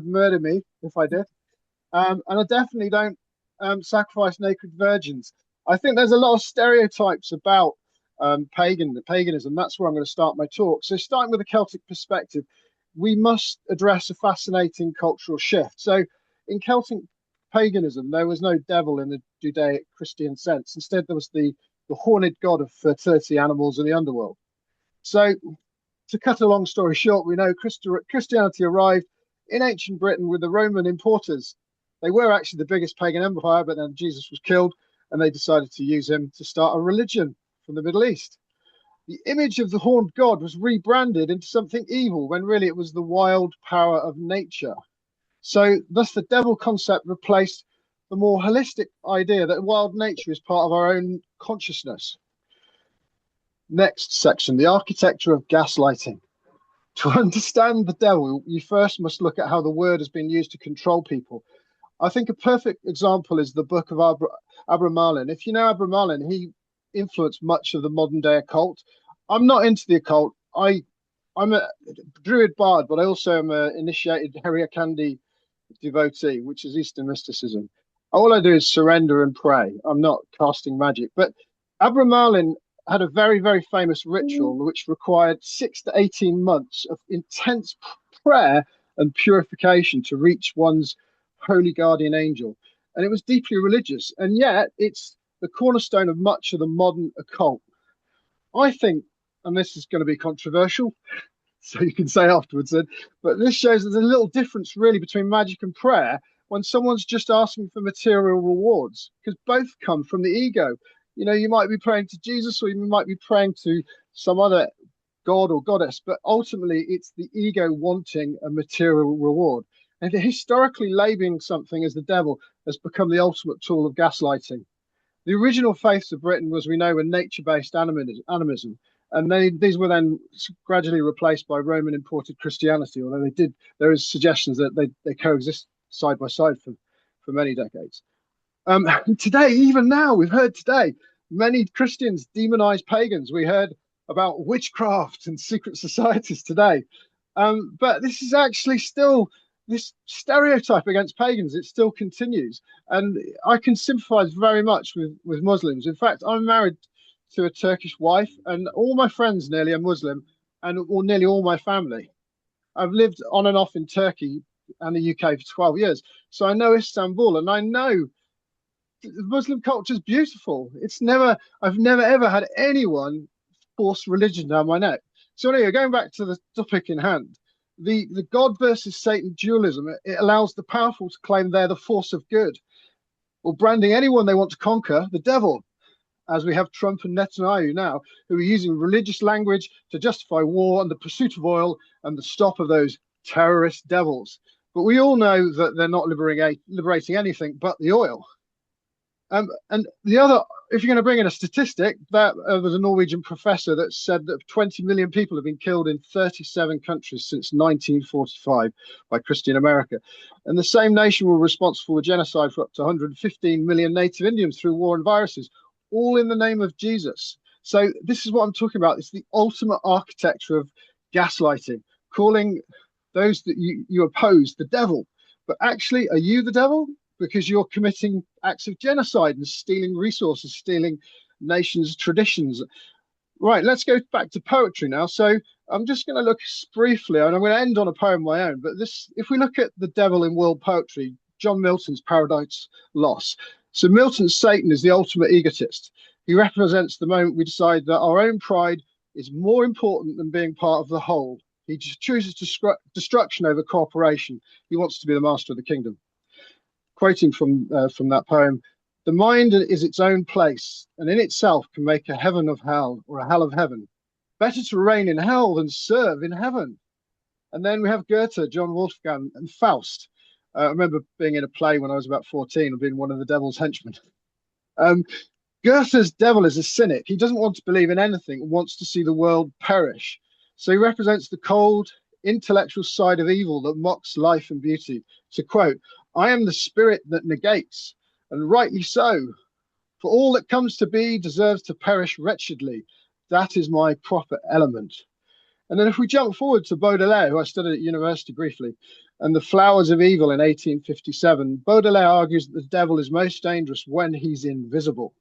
murder me if I did. And I definitely don't sacrifice naked virgins. I think there's a lot of stereotypes about paganism. That's where I'm going to start my talk. So starting with a Celtic perspective, we must address a fascinating cultural shift. So in Celtic paganism, there was no devil in the Judaic Christian sense. Instead, there was the horned god of fertility, animals, and the underworld. So to cut a long story short, we know Christianity arrived in ancient Britain with the Roman importers. They were actually the biggest pagan empire, but then Jesus was killed and they decided to use him to start a religion from the Middle East. The image of the horned god was rebranded into something evil when really it was the wild power of nature. So thus the devil concept replaced the more holistic idea that wild nature is part of our own consciousness. Next section, the architecture of gaslighting. To understand the devil, you first must look at how the word has been used to control people. I think a perfect example is the book of Abramelin. If you know Abramelin, he influenced much of the modern day occult. I'm not into the occult. I'm a druid bard, but I also am an initiated Hariakandi devotee, which is Eastern mysticism. All I do is surrender and pray. I'm not casting magic. But Abramelin had a very, very famous ritual which required 6 to 18 months of intense prayer and purification to reach one's holy guardian angel. And it was deeply religious. And yet it's the cornerstone of much of the modern occult. I think, and this is going to be controversial, so you can say afterwards, but this shows there's a little difference really between magic and prayer when someone's just asking for material rewards, because both come from the ego. You know, you might be praying to Jesus or you might be praying to some other god or goddess, but ultimately it's the ego wanting a material reward. And historically, labeling something as the devil has become the ultimate tool of gaslighting. The original faiths of Britain, as we know, were nature-based animism, and these were then gradually replaced by Roman imported Christianity, although there is suggestions that they coexist side by side for many decades. Today, even now, we've heard today, many Christians demonize pagans. We heard about witchcraft and secret societies today. But this is actually still this stereotype against pagans. It still continues. And I can sympathize very much with Muslims. In fact, I'm married to a Turkish wife, and all my friends nearly are Muslim, or nearly all my family. I've lived on and off in Turkey and the UK for 12 years. So I know Istanbul, and I know Muslim culture is beautiful. I've never ever had anyone force religion down my neck. So anyway, going back to the topic in hand, The God versus Satan dualism, it allows the powerful to claim they're the force of good, or branding anyone they want to conquer the devil, as we have Trump and Netanyahu now, who are using religious language to justify war and the pursuit of oil and the stop of those terrorist devils. But we all know that they're not liberating anything but the oil. And the other, if you're going to bring in a statistic, that was a Norwegian professor that said that 20 million people have been killed in 37 countries since 1945 by Christian America. And the same nation were responsible for genocide for up to 115 million native Indians through war and viruses, all in the name of Jesus. So this is what I'm talking about. It's the ultimate architecture of gaslighting, calling those that you oppose the devil. But actually, are you the devil? Because you're committing acts of genocide and stealing resources, stealing nations' traditions. Right, let's go back to poetry now. So I'm just going to look briefly, and I'm going to end on a poem of my own. But this, if we look at the devil in world poetry, John Milton's Paradise Lost. So Milton's Satan is the ultimate egotist. He represents the moment we decide that our own pride is more important than being part of the whole. He just chooses destruction over cooperation. He wants to be the master of the kingdom. Quoting from that poem, the mind is its own place, and in itself can make a heaven of hell or a hell of heaven. Better to reign in hell than serve in heaven. And then we have Goethe, John Wolfgang, and Faust. I remember being in a play when I was about 14 and being one of the devil's henchmen. Goethe's devil is a cynic. He doesn't want to believe in anything and wants to see the world perish. So he represents the cold, intellectual side of evil that mocks life and beauty. To quote, I am the spirit that negates, and rightly so, for all that comes to be deserves to perish wretchedly. That is my proper element. And then if we jump forward to Baudelaire, who I studied at university briefly, and The Flowers of Evil in 1857, Baudelaire argues that the devil is most dangerous when he's invisible.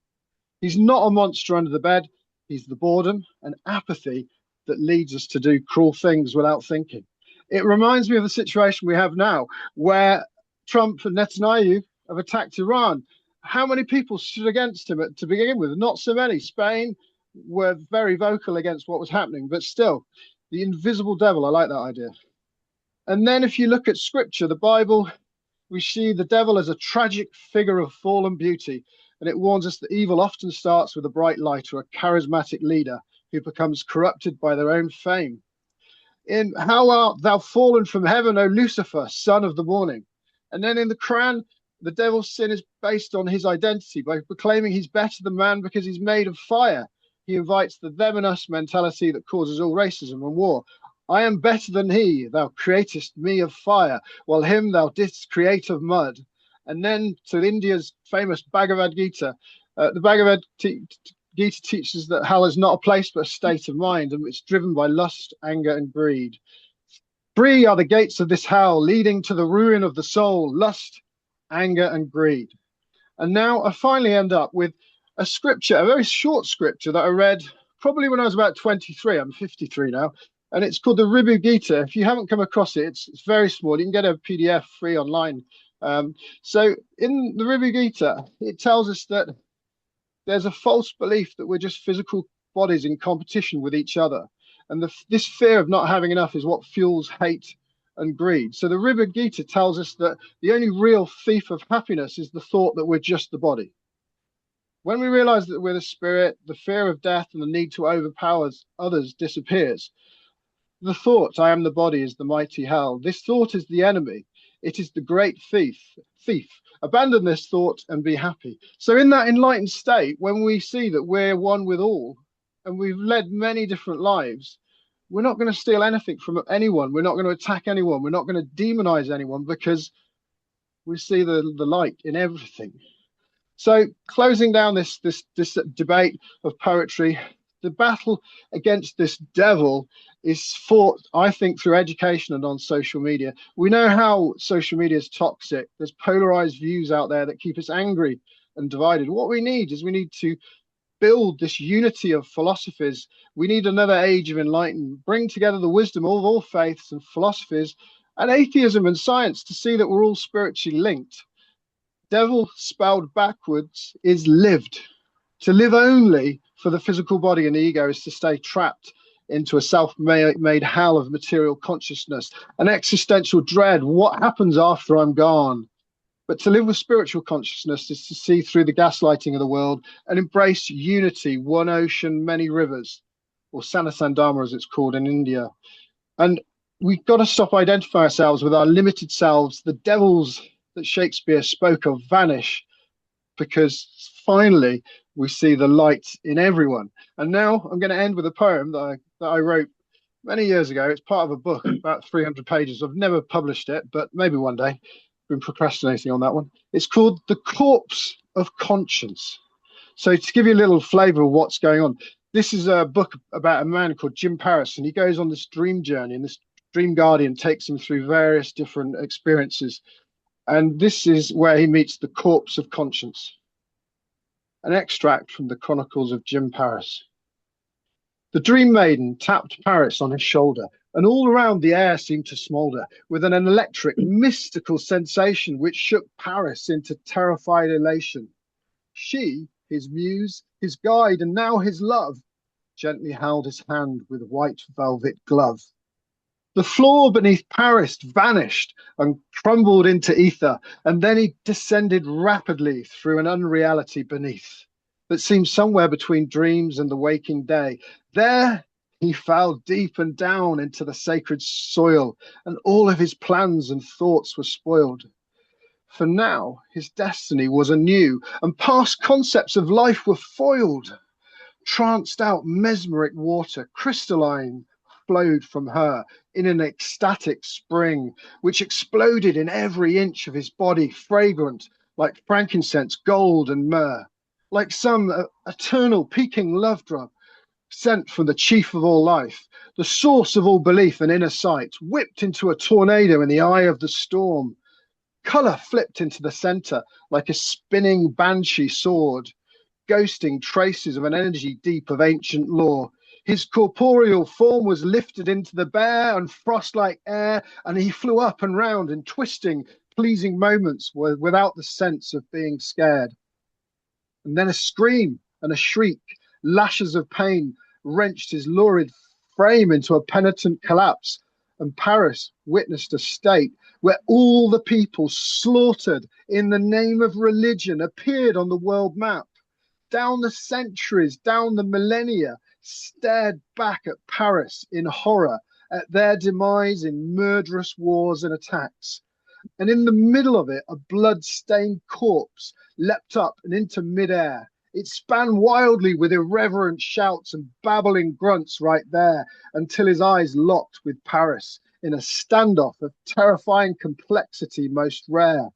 He's not a monster under the bed, he's the boredom and apathy that leads us to do cruel things without thinking. It reminds me of the situation we have now, where Trump and Netanyahu have attacked Iran. How many people stood against him to begin with? Not so many. Spain were very vocal against what was happening, but still, the invisible devil, I like that idea. And then if you look at scripture, the Bible, we see the devil as a tragic figure of fallen beauty, and it warns us that evil often starts with a bright light or a charismatic leader who becomes corrupted by their own fame. In How art thou fallen from heaven, O Lucifer, son of the morning? And then in the Quran, the devil's sin is based on his identity by proclaiming he's better than man because he's made of fire. He invites the them and us mentality that causes all racism and war. I am better than he, thou createst me of fire, while him thou didst create of mud. And then to India's famous Bhagavad Gita, the Bhagavad Gita teaches that hell is not a place but a state of mind, and it's driven by lust, anger, and greed. 3 are the gates of this hell, leading to the ruin of the soul: lust, anger, and greed. And now I finally end up with a scripture, a very short scripture that I read probably when I was about 23. I'm 53 now, and it's called the Ribhu Gita. If you haven't come across it, it's very small. You can get a PDF free online. So in the Ribhu Gita, it tells us that there's a false belief that we're just physical bodies in competition with each other. And this fear of not having enough is what fuels hate and greed. So the Ribhu Gita tells us that the only real thief of happiness is the thought that we're just the body. When we realize that we're the spirit, the fear of death and the need to overpower others disappears. The thought, I am the body, is the mighty hell. This thought is the enemy. It is the great thief. Abandon this thought and be happy. So in that enlightened state, when we see that we're one with all, and we've led many different lives, we're not going to steal anything from anyone. We're not going to attack anyone. We're not going to demonize anyone, because we see the light in everything. So closing down this debate of poetry, the battle against this devil is fought, I think, through education and on social media. We know how social media is toxic. There's polarized views out there that keep us angry and divided. What we need to build this unity of philosophies. We need another age of enlightenment, bring together the wisdom of all faiths and philosophies and atheism and science to see that we're all spiritually linked. Devil spelled backwards is lived. To live only for the physical body and the ego is to stay trapped into a self-made hell of material consciousness, an existential dread. What happens after I'm gone? But to live with spiritual consciousness is to see through the gaslighting of the world and embrace unity, one ocean, many rivers, or Sanasandama as it's called in India. And we've got to stop identifying ourselves with our limited selves. The devils that Shakespeare spoke of vanish, because finally we see the light in everyone. And now I'm going to end with a poem that I wrote many years ago. It's part of a book, about 300 pages. I've never published it, but maybe one day. Been procrastinating on that one. It's called The Corpse of Conscience. So to give you a little flavor of what's going on, this is a book about a man called Jim Paris, and he goes on this dream journey, and this dream guardian takes him through various different experiences. And this is where he meets the corpse of conscience. An extract from the Chronicles of Jim Paris. The dream maiden tapped Paris on his shoulder, and all around the air seemed to smolder with an electric, mystical sensation which shook Paris into terrified elation. She, his muse, his guide, and now his love, gently held his hand with white velvet glove. The floor beneath Paris vanished and crumbled into ether, and then he descended rapidly through an unreality beneath that seemed somewhere between dreams and the waking day. There he fell deep and down into the sacred soil, and all of his plans and thoughts were spoiled. For now his destiny was anew, and past concepts of life were foiled. Tranced out mesmeric water, crystalline, flowed from her in an ecstatic spring, which exploded in every inch of his body, fragrant like frankincense, gold, and myrrh, like some eternal peaking love drop sent from the chief of all life, the source of all belief and inner sight, whipped into a tornado in the eye of the storm. Color flipped into the center like a spinning banshee sword, ghosting traces of an energy deep of ancient lore. His corporeal form was lifted into the bare and frost-like air, and he flew up and round in twisting, pleasing moments without the sense of being scared. And then a scream and a shriek, lashes of pain, wrenched his lurid frame into a penitent collapse, and Paris witnessed a state where all the people slaughtered in the name of religion appeared on the world map. Down the centuries, down the millennia, stared back at Paris in horror at their demise in murderous wars and attacks. And in the middle of it, a blood-stained corpse leapt up and into midair. It span wildly with irreverent shouts and babbling grunts right there, until his eyes locked with Paris in a standoff of terrifying complexity most rare.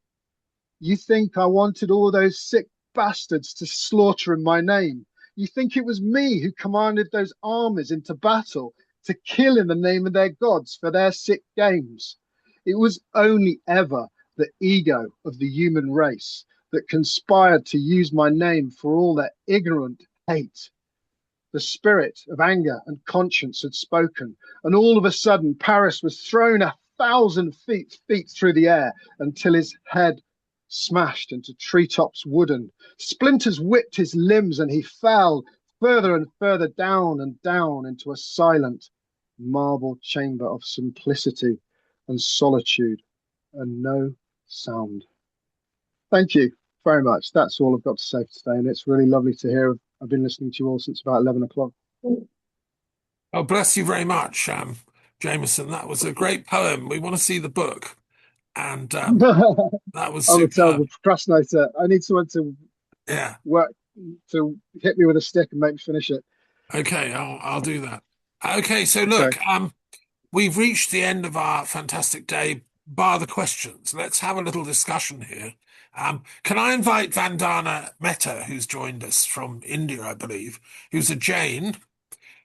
You think I wanted all those sick bastards to slaughter in my name? You think it was me who commanded those armies into battle to kill in the name of their gods for their sick games? It was only ever the ego of the human race that conspired to use my name for all their ignorant hate. The spirit of anger and conscience had spoken, and all of a sudden Paris was thrown 1,000 feet through the air until his head smashed into treetops wooden. Splinters whipped his limbs, and he fell further and further down and down into a silent marble chamber of simplicity and solitude and no sound. Thank you very much. That's all I've got to say for today, and it's really lovely to hear. I've been listening to you all since about 11 o'clock. Oh, bless you very much, Jameson. That was a great poem. We want to see the book. And that was I'm a superb. terrible procrastinator. I need someone to work to hit me with a stick and make me finish it. Okay, I'll do that. Okay, so look, we've reached the end of our fantastic day, bar the questions. Let's have a little discussion here. Can I invite Vandana Mehta, who's joined us from India, I believe, who's a Jain?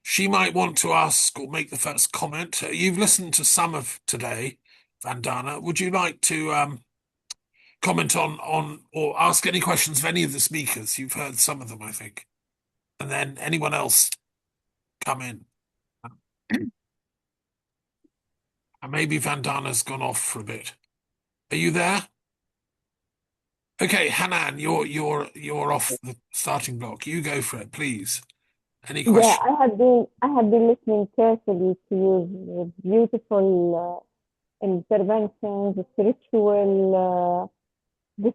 She might want to ask or make the first comment. You've listened to some of today, Vandana. Would you like to comment on or ask any questions of any of the speakers? You've heard some of them, I think. And then anyone else come in. And maybe Vandana's gone off for a bit. Are you there? Okay, Hanan, you're off the starting block. You go for it, please. Any Yeah, question? I have been listening carefully to your beautiful interventions, this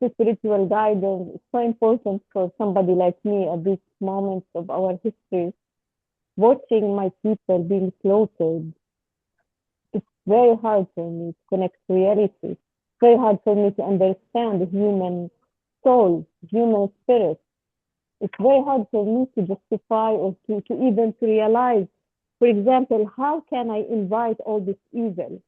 is spiritual guidance. It's so important for somebody like me at these moments of our history, watching my people being slaughtered. It's very hard for me to connect to reality. It's very hard for me to understand the human soul, human spirit. It's very hard for me to justify or to even to realize, for example, how can I invite all this evil?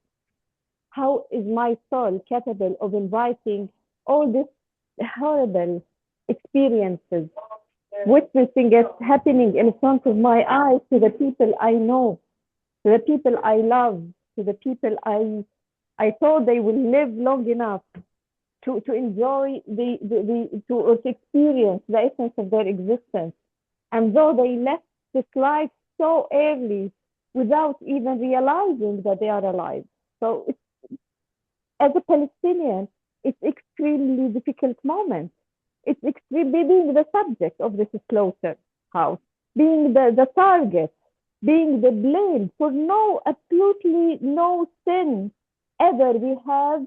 How is my soul capable of inviting all these horrible experiences, witnessing it happening in front of my eyes to the people I know, to the people I love, to the people I thought they will live long enough to enjoy to experience the essence of their existence. And though they left this life so early without even realizing that they are alive. So as a Palestinian, it's extremely difficult moment. It's extremely being the subject of this slaughterhouse, being the target, being the blame for absolutely no sin ever we have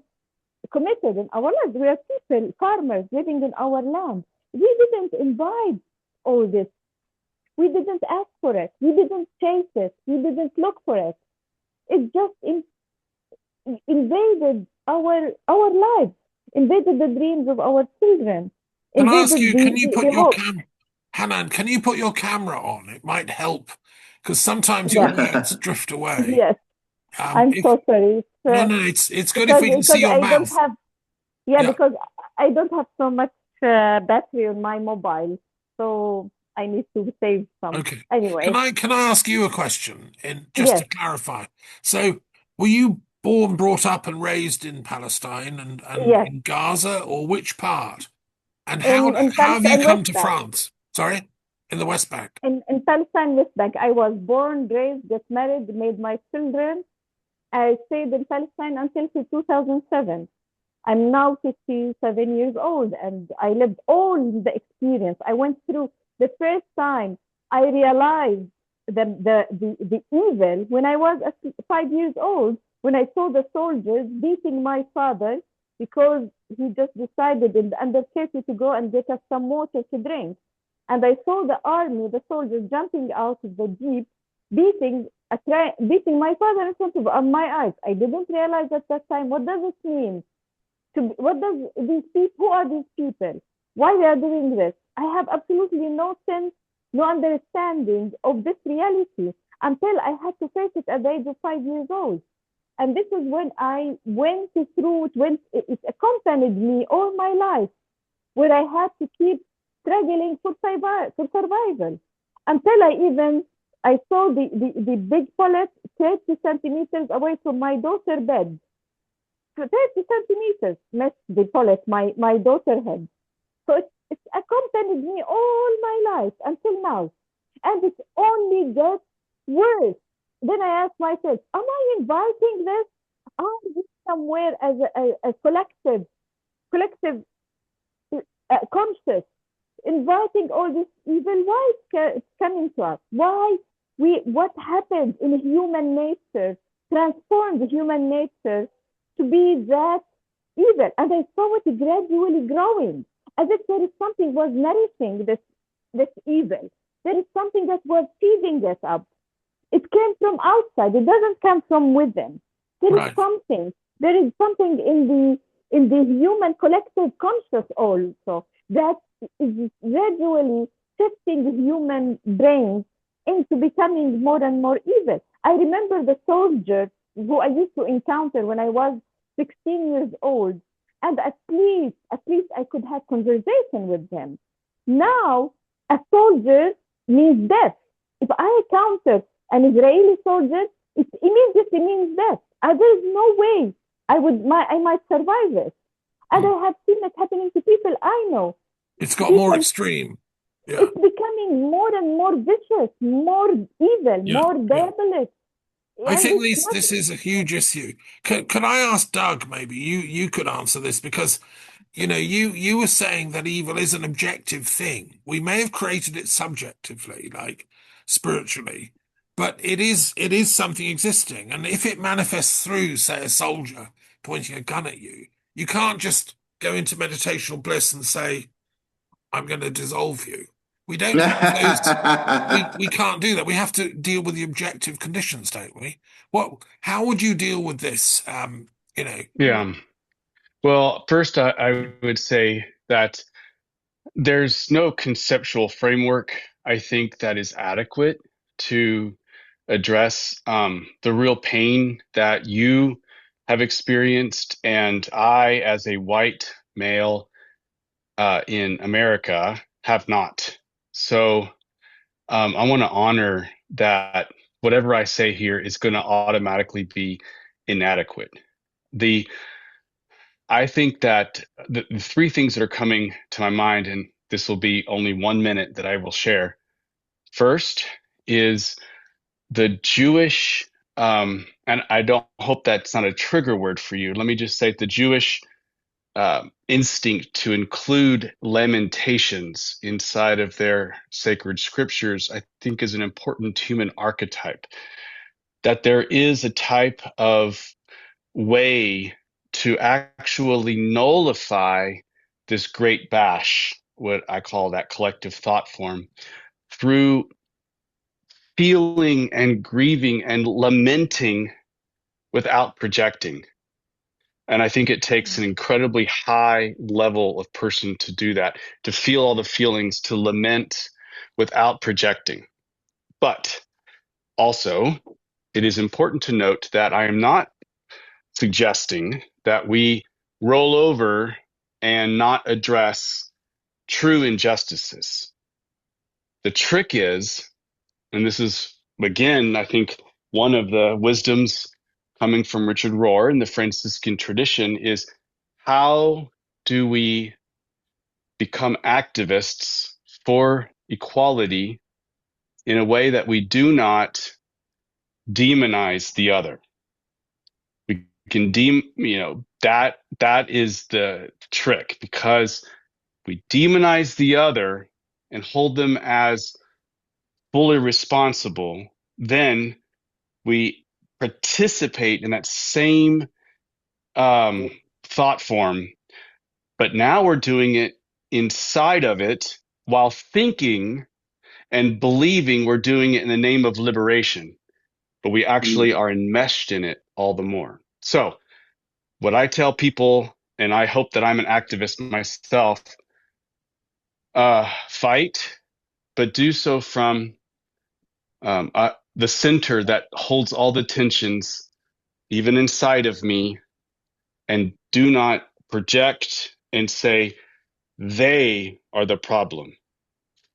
committed in our lives. We are people, farmers living in our land. We didn't invite all this. We didn't ask for it. We didn't chase it. We didn't look for it. It just invaded our lives, invaded the dreams of our children, Can I ask you, invaded can you put the your hope. Hanan, can you put your camera on? It might help because sometimes your Yeah. words drift away. Yes. I'm If, so sorry. no, it's good if we can see your I don't mouth. have, yeah, Yeah. because I don't have so much battery on my mobile, so I need to save some. Okay. Anyway, Can I ask you a question just yes, to clarify? So, were you born, brought up, and raised in Palestine and yes, in Gaza, or which part? And in how have you Palestine, come West to Bank. France? Sorry, in the West Bank. In Palestine, West Bank. I was born, raised, got married, made my children. I stayed in Palestine until 2007. I'm now 57 years old, and I lived all the experience. I went through the first time I realized the evil when I was 5 years old, when I saw the soldiers beating my father because he just decided in the under curfew to go and get us some water to drink. And I saw the army, the soldiers jumping out of the jeep, beating my father in front of my eyes. I didn't realize at that time, what does it mean? What does these people, who are these people? Why they are doing this? I have absolutely no sense, no understanding of this reality until I had to face it at the age of 5 years old. And this is when I went through it accompanied me all my life, where I had to keep struggling for survival until I saw the big bullet 30 centimeters away from my daughter's bed. 30 centimeters missed the bullet my daughter had. So it's accompanied me all my life until now. And it only gets worse. Then I ask myself, am I inviting this? Are we somewhere as a collective conscious, inviting all this evil? Why it's coming to us? What happened in human nature transformed human nature to be that evil? And I saw it gradually growing, as if there is something was nourishing this evil. There is something that was feeding it up. It came from outside. It doesn't come from within. There is something. There is something in the human collective conscious also that is gradually shifting the human brains into becoming more and more evil. I remember the soldiers who I used to encounter when I was 16 years old, and at least I could have conversation with them. Now, a soldier means death. If I encounter an Israeli soldier, it immediately means death. There is no way I might survive it. And I have seen it happening to people I know. It's got more extreme. Yeah. It's becoming more and more vicious, more evil, more diabolic. I think this is a huge issue. Can I ask Doug, maybe you could answer this, because you were saying that evil is an objective thing. We may have created it subjectively, like spiritually, but it is something existing. And if it manifests through, say, a soldier pointing a gun at you, you can't just go into meditational bliss and say, I'm going to dissolve you. We don't have those. We can't do that. We have to deal with the objective conditions, don't we? How would you deal with this? Yeah. Well, first, I would say that there's no conceptual framework, I think, that is adequate to address the real pain that you have experienced, and I, as a white male in America, have not. So I want to honor that whatever I say here is going to automatically be inadequate. I think that the three things that are coming to my mind, and this will be only 1 minute that I will share. First is the Jewish, and I don't hope that's not a trigger word for you. Let me just say the Jewish instinct to include lamentations inside of their sacred scriptures, I think, is an important human archetype. That there is a type of way to actually nullify this great bash, what I call that collective thought form, through feeling and grieving and lamenting without projecting. And I think it takes an incredibly high level of person to do that, to feel all the feelings, to lament without projecting. But also, it is important to note that I am not suggesting that we roll over and not address true injustices. The trick is, and this is, again, I think one of the wisdoms coming from Richard Rohr in the Franciscan tradition, is how do we become activists for equality in a way that we do not demonize the other? We can that is the trick, because we demonize the other and hold them as fully responsible, then we participate in that same thought form, but now we're doing it inside of it while thinking and believing we're doing it in the name of liberation, but we actually are enmeshed in it all the more. So what I tell people, and I hope that I'm an activist myself, fight, but do so from the center that holds all the tensions, even inside of me, and do not project and say they are the problem,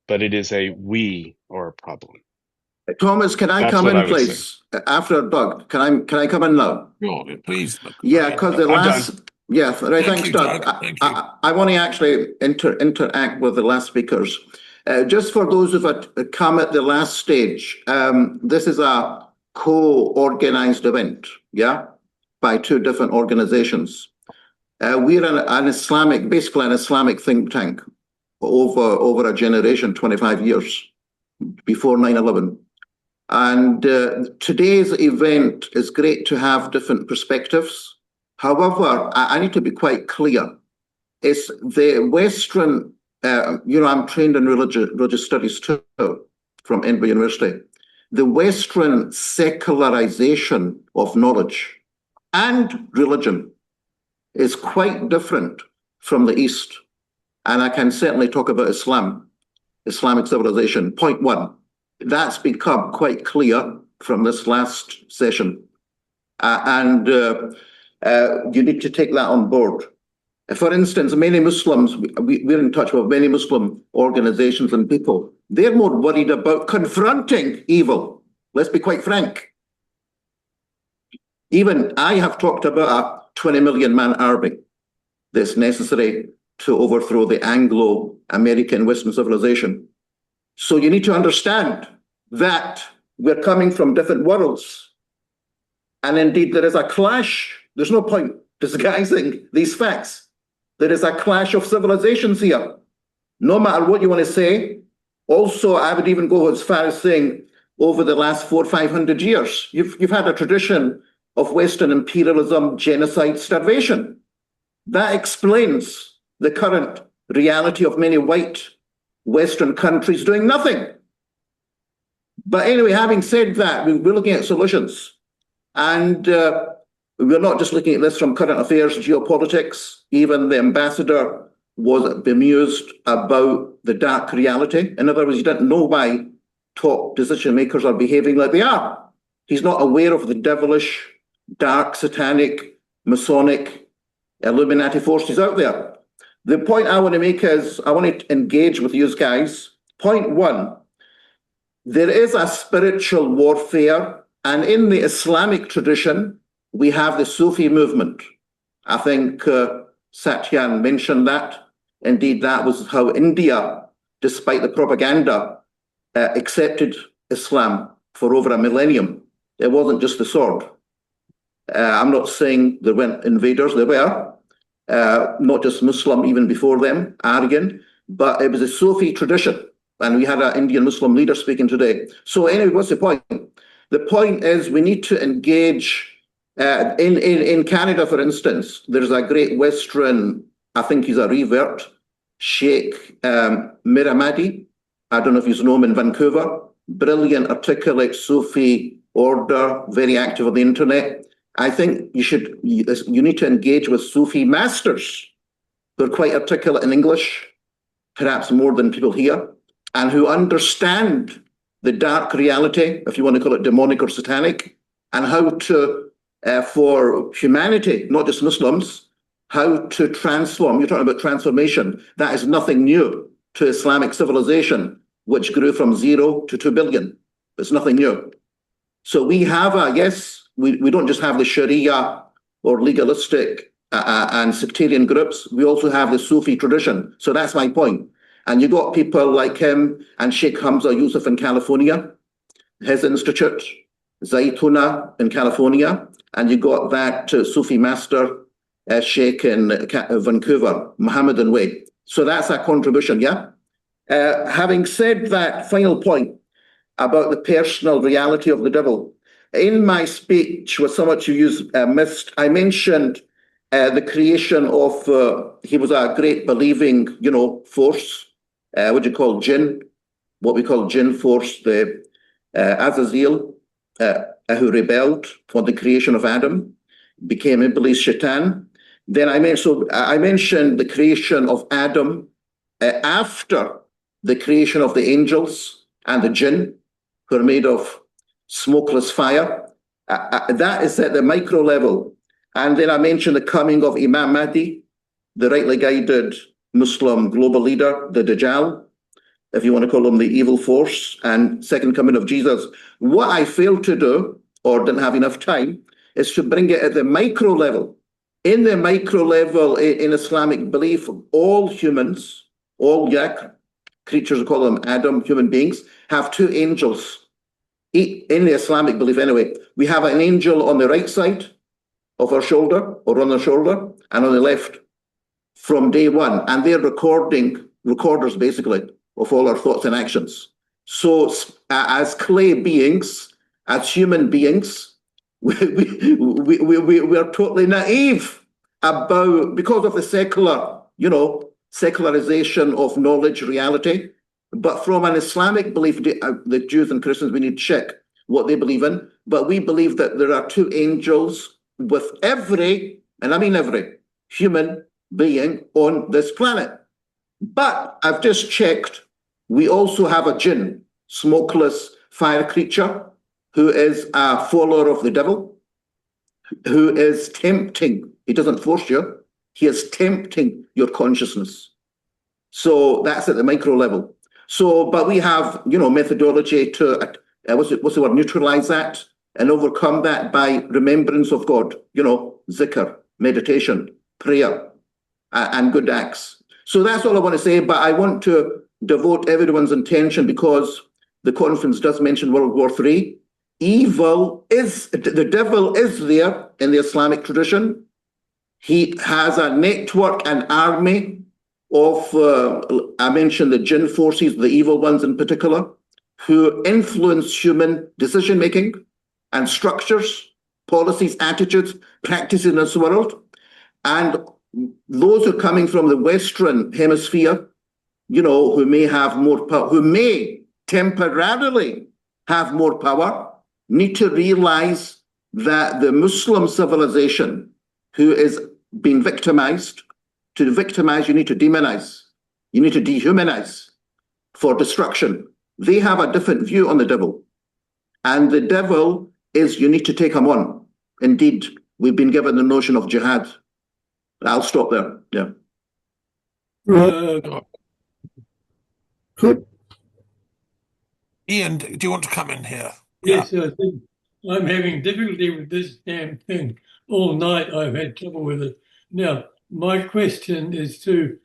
but it is a we are a problem. Thomas, can I come in, please? After Doug, can I come in now? Sure, please. Yeah, because the last. Yeah, thanks, Doug. Thank you. I want to actually interact with the last speakers. Just for those who have come at the last stage, this is a co-organized event, yeah, by two different organizations. We're an Islamic, basically an Islamic think tank over a generation, 25 years before 9/11. And today's event is great to have different perspectives. However, I need to be quite clear. It's the Western, I'm trained in religious studies too, from Edinburgh University. The Western secularization of knowledge and religion is quite different from the East. And I can certainly talk about Islamic civilization. Point one, that's become quite clear from this last session. And you need to take that on board. For instance, many Muslims, we're in touch with many Muslim organizations and people. They're more worried about confronting evil. Let's be quite frank. Even I have talked about a 20 million man army that's necessary to overthrow the Anglo-American Western civilization. So you need to understand that we're coming from different worlds. And indeed, there is a clash. There's no point disguising these facts. There is a clash of civilizations here. No matter what you want to say, Also, I would even go as far as saying over the last 400 or 500 years, you've had a tradition of Western imperialism, genocide, starvation. That explains the current reality of many white Western countries doing nothing. But anyway, having said that, we're looking at solutions. And we're not just looking at this from current affairs, geopolitics. Even the ambassador was bemused about the dark reality. In other words, he didn't know why top decision makers are behaving like they are. He's not aware of the devilish, dark, satanic, Masonic, Illuminati forces out there. The point I want to make is, I want to engage with you guys. Point one, there is a spiritual warfare, and in the Islamic tradition, we have the Sufi movement. I think Satyan mentioned that. Indeed, that was how India, despite the propaganda, accepted Islam for over a millennium. It wasn't just the sword. I'm not saying there weren't invaders, there were, not just Muslim even before them, Aryan, but it was a Sufi tradition. And we had an Indian Muslim leader speaking today. So anyway, what's the point? The point is we need to engage. In Canada, for instance, there's a great Western, I think he's a revert, Sheikh Miramadi. I don't know if you know him in Vancouver. Brilliant, articulate Sufi order, very active on the internet. I think you need to engage with Sufi masters who are quite articulate in English, perhaps more than people here, and who understand the dark reality, if you want to call it demonic or satanic, and how to, for humanity, not just Muslims, how to transform. You're talking about transformation. That is nothing new to Islamic civilization, which grew from 0 to 2 billion. It's nothing new. So we have we don't just have the Sharia or legalistic and sectarian groups. We also have the Sufi tradition. So that's my point. And you got people like him and Sheikh Hamza Yusuf in California, his institute, Zaytuna in California, and you got that Sufi master, Sheikh in Vancouver, Mohammedan way. So that's a contribution, yeah? Having said that, final point about the personal reality of the devil. In my speech, with so much you missed, I mentioned the creation of, he was a great believing, force, what do you call jinn, what we call jinn force, the Azazel, who rebelled for the creation of Adam, became Iblis Shaitan. Then I mentioned the creation of Adam after the creation of the angels and the jinn, who are made of smokeless fire. That is at the micro level. And then I mentioned the coming of Imam Mahdi, the rightly guided Muslim global leader, the DAJJAL, if you want to call him the evil force, and second coming of Jesus. What I failed to do, or didn't have enough time, is to bring it at the micro level. In the micro level, in Islamic belief, all humans, all creatures, we call them Adam, human beings, have two angels. In the Islamic belief anyway, we have an angel on the right side of our shoulder, or on our shoulder, and on the left from day one. And they're recorders basically, of all our thoughts and actions. So as clay beings, as human beings, we are totally naive about, because of the secular, secularization of knowledge, reality. But from an Islamic belief, the Jews and Christians, we need to check what they believe in. But we believe that there are two angels with every, and I mean every, human being on this planet. But I've just checked, we also have a jinn, smokeless fire creature, who is a follower of the devil, who is tempting. He doesn't force you. He is tempting your consciousness. So that's at the micro level. So, but we have, methodology to, what's the word, neutralize that and overcome that by remembrance of God, zikr, meditation, prayer, and good acts. So that's all I want to say, but I want to devote everyone's attention, because the conference does mention World War III. The devil is there in the Islamic tradition. He has a network, an army of, I mentioned the jinn forces, the evil ones in particular, who influence human decision making and structures, policies, attitudes, practices in this world. And those who are coming from the Western hemisphere, who may have more power, who may temporarily have more power, need to realize that the Muslim civilization, who is being victimized, to victimize, you need to demonize, you need to dehumanize for destruction. They have a different view on the devil. And the devil is, you need to take him on. Indeed, we've been given the notion of jihad. I'll stop there. Yeah. Could Ian, do you want to come in here? Yes, I think I'm having difficulty with this damn thing. All night I've had trouble with it. Now, my question is to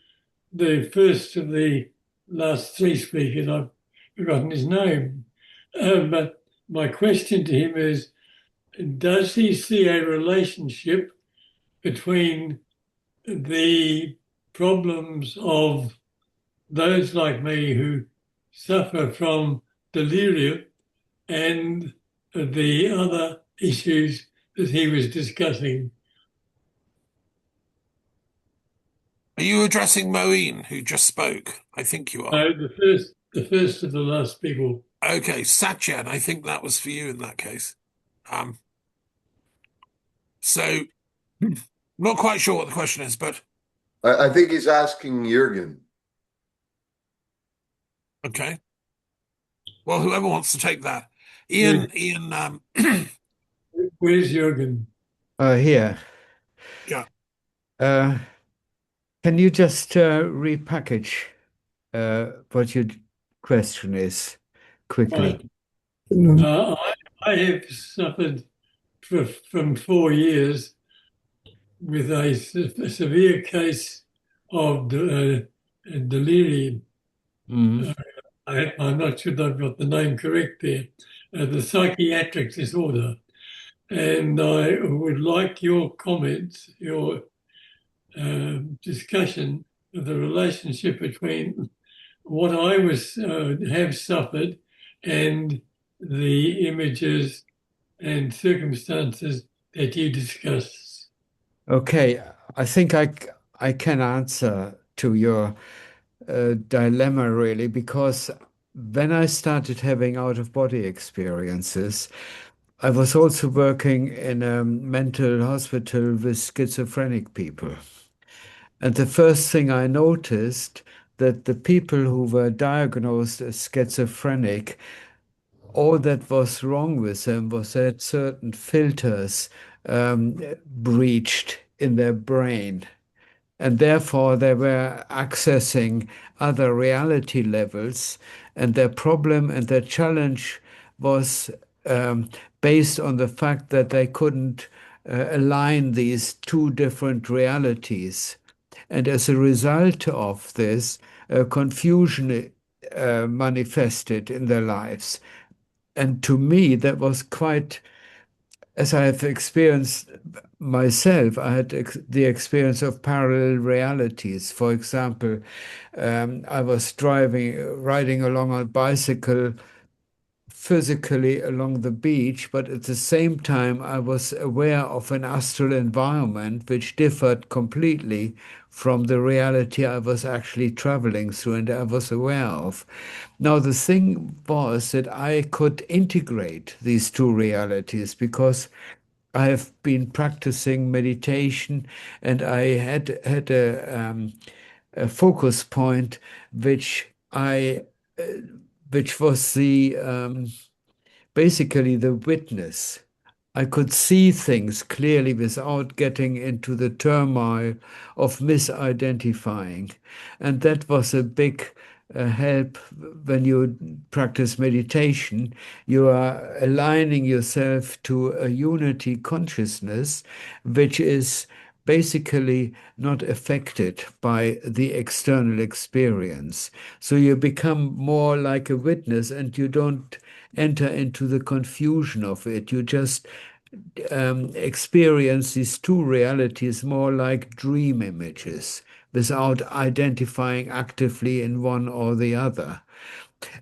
the first of the last three speakers. I've forgotten his name. But my question to him is, does he see a relationship between the problems of those like me who suffer from delirium and the other issues that he was discussing? Are you addressing Moeen, who just spoke? I think you are. No, the first of the last people. Okay, Satyan, I think that was for you in that case. So, not quite sure what the question is, but I think he's asking Jürgen. okay. Well, whoever wants to take that. Ian, Where's Jürgen? Here. Yeah. Can you just repackage what your question is quickly? I have suffered from 4 years with a severe case of delirium. I'm not sure I've got the name correct there. The psychiatric disorder. And I would like your comments, your discussion of the relationship between what I have suffered and the images and circumstances that you discuss. Okay, I think I can answer to your dilemma really, because when I started having out-of-body experiences, I was also working in a mental hospital with schizophrenic people. And the first thing I noticed that the people who were diagnosed as schizophrenic, all that was wrong with them was that certain filters breached in their brain. And therefore, they were accessing other reality levels. And their problem and their challenge was based on the fact that they couldn't align these two different realities. And as a result of this, confusion manifested in their lives. And to me, that was quite, as I have experienced myself, I had the experience of parallel realities. For example, I was riding along a bicycle physically along the beach, but at the same time, I was aware of an astral environment which differed completely from the reality I was actually traveling through and I was aware of. Now, the thing was that I could integrate these two realities because I have been practicing meditation and I had a focus point which was basically the witness. I could see things clearly without getting into the turmoil of misidentifying. And that was a big help when you practice meditation. You are aligning yourself to a unity consciousness, which is basically not affected by the external experience. So you become more like a witness and you don't enter into the confusion of it. You just experience these two realities more like dream images, without identifying actively in one or the other.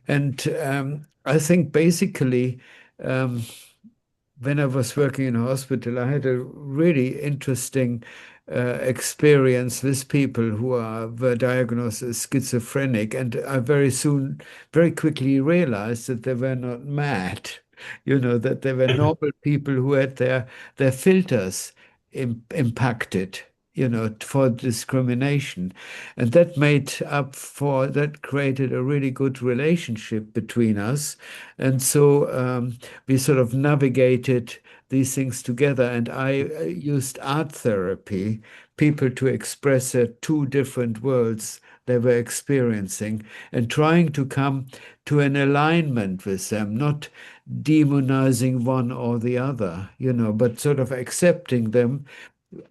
And I think basically, when I was working in a hospital, I had a really interesting experience with people who were diagnosed as schizophrenic, and I very quickly realized that they were not mad. That they were normal people who had their filters impacted, for discrimination. And that created a really good relationship between us. And so we sort of navigated these things together. And I used art therapy, people to express their two different worlds they were experiencing, and trying to come to an alignment with them, not demonizing one or the other, but sort of accepting them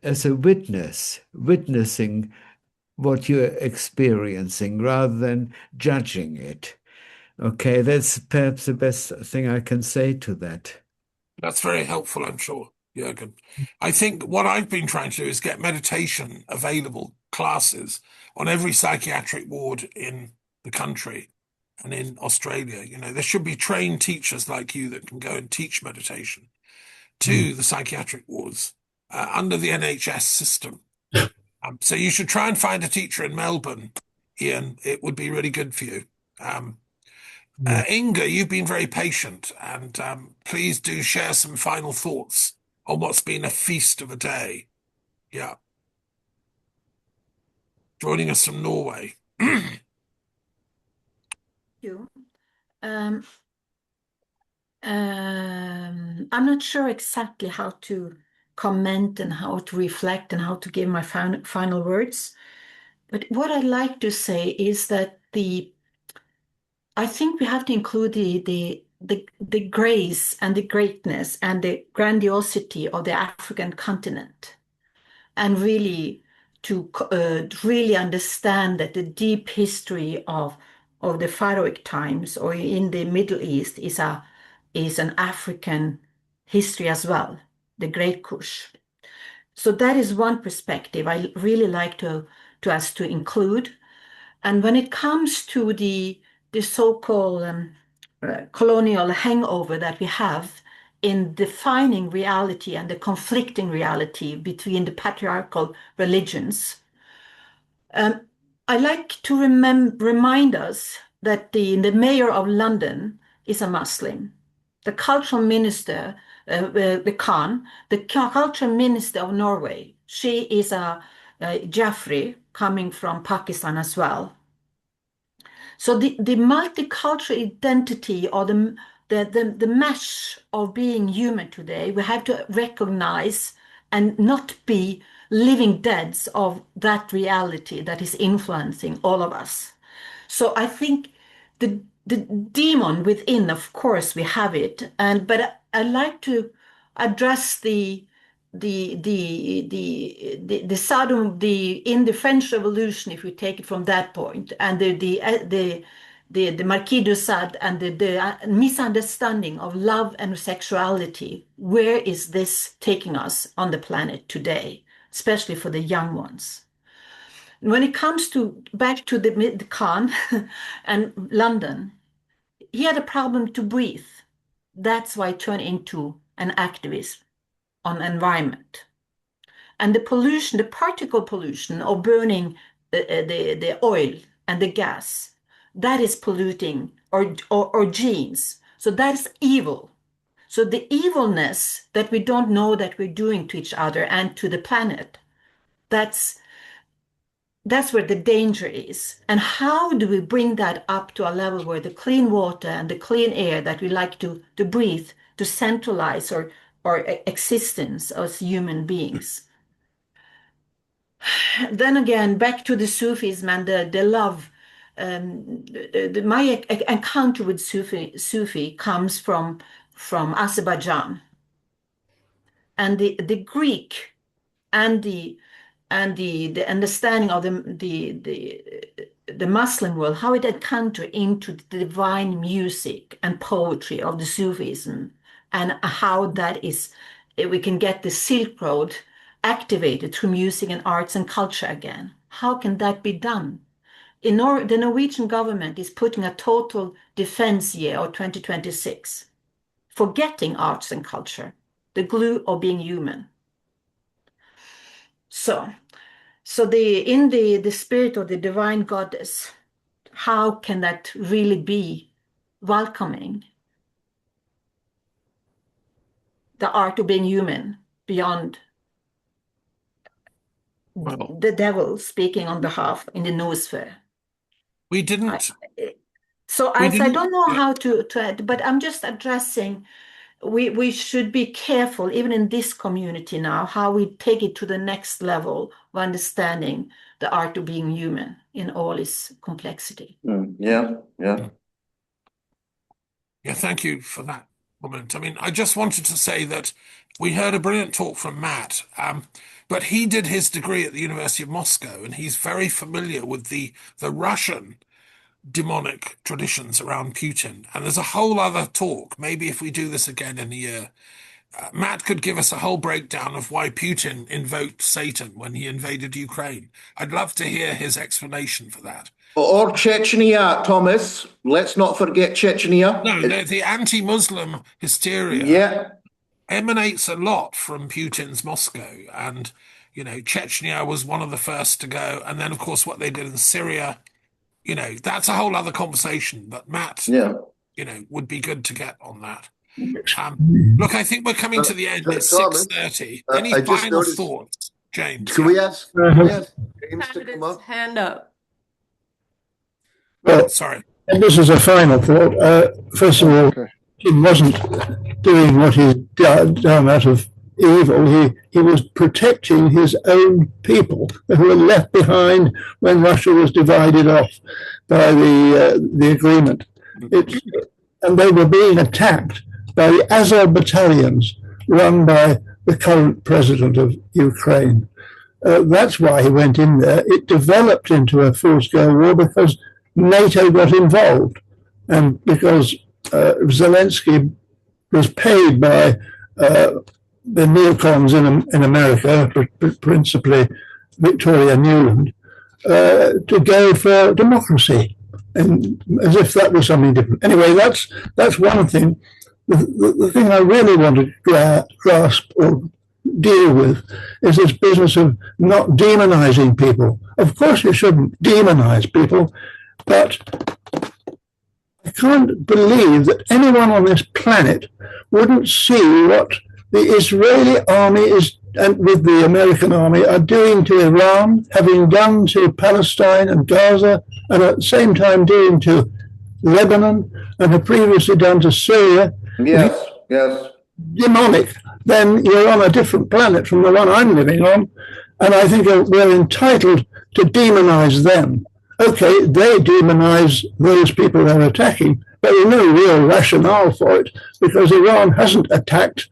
as a witnessing what you're experiencing rather than judging it. Okay, that's perhaps the best thing I can say to that. That's very helpful, I'm sure, Jürgen. I think what I've been trying to do is get meditation available classes on every psychiatric ward in the country and in Australia. There should be trained teachers like you that can go and teach meditation to the psychiatric wards under the NHS system. So you should try and find a teacher in Melbourne, Ian. It would be really good for you. Inga, you've been very patient, and please do share some final thoughts on what's been a feast of a day. Yeah. Joining us from Norway. Thank you. I'm not sure exactly how to comment and how to reflect and how to give my final words. But what I'd like to say is that I think we have to include the grace and the greatness and the grandiosity of the African continent, and really to really understand that the deep history of the Pharaohic times or in the Middle East is an African history as well, the Great Kush. So that is one perspective I really like to us to include. And when it comes to the so-called colonial hangover that we have in defining reality and the conflicting reality between the patriarchal religions, I like to remind us that the mayor of London is a Muslim. The cultural minister, the Khan, the cultural minister of Norway, she is a Jaffrey coming from Pakistan as well. So the multicultural identity or the mesh of being human today, we have to recognize and not be living deads of that reality that is influencing all of us. So I think the demon within, of course, we have it, but I like to address in the French Revolution, if we take it from that point, and the Marquis de Sade and the misunderstanding of love and sexuality. Where is this taking us on the planet today, especially for the young ones? When it comes back to the Khan and London, he had a problem to breathe. That's why he turned into an activist on environment. And the pollution, the particle pollution of burning the oil and the gas, that is polluting or genes. So that is evil. So the evilness that we don't know that we're doing to each other and to the planet, that's where the danger is. And how do we bring that up to a level where the clean water and the clean air that we like to breathe, to centralize our existence as human beings? Then again, back to the Sufism and the love. My encounter with Sufi comes from Azerbaijan, and the Greek and the understanding of the Muslim world, how it encountered into the divine music and poetry of the Sufism, and how that is, we can get the Silk Road activated through music and arts and culture again. how can that be done? The Norwegian government is putting a total defense year of 2026, forgetting arts and culture, the glue of being human. So in the spirit of the divine goddess, how can that really be welcoming the art of being human beyond the devil speaking on behalf in the noosphere? We didn't. I don't know how to add, but I'm just addressing. We should be careful, even in this community now, how we take it to the next level of understanding the art of being human in all its complexity. Yeah. Yeah, thank you for that comment. I mean, I just wanted to say that we heard a brilliant talk from Matt, but he did his degree at the University of Moscow, and he's very familiar with the Russian demonic traditions around Putin. And there's a whole other talk. Maybe if we do this again in a year, Matt could give us a whole breakdown of why Putin invoked Satan when he invaded Ukraine. I'd love to hear his explanation for that. Or Chechnya, Thomas. Let's not forget Chechnya. No, the anti-Muslim hysteria emanates a lot from Putin's Moscow. And, you know, Chechnya was one of the first to go. And then, of course, what they did in Syria, you know, that's a whole other conversation. But Matt, you know, would be good to get on that. Look, I think we're coming to the end. It's 6:30. Any final thoughts, James? Can we ask James to come up? Hand up. Well, sorry. And this is a final thought. First of all, he wasn't doing what he's done out of evil. He was protecting his own people who were left behind when Russia was divided off by the agreement. And they were being attacked by the Azov battalions run by the current president of Ukraine. That's why he went in there. It developed into a full-scale war because NATO got involved, and because Zelensky was paid by the neocons in America, principally Victoria Nuland, to go for democracy, and as if that was something different. Anyway, that's one thing. The thing I really want to grasp or deal with is this business of not demonizing people. Of course, you shouldn't demonize people, but I can't believe that anyone on this planet wouldn't see what the Israeli army and with the American army are doing to Iran, having done to Palestine and Gaza, and at the same time doing to Lebanon, and have previously done to Syria. Yes. Demonic. Then you're on a different planet from the one I'm living on, and I think we're entitled to demonize them. Okay, they demonize those people they're attacking, but there's no real rationale for it because Iran hasn't attacked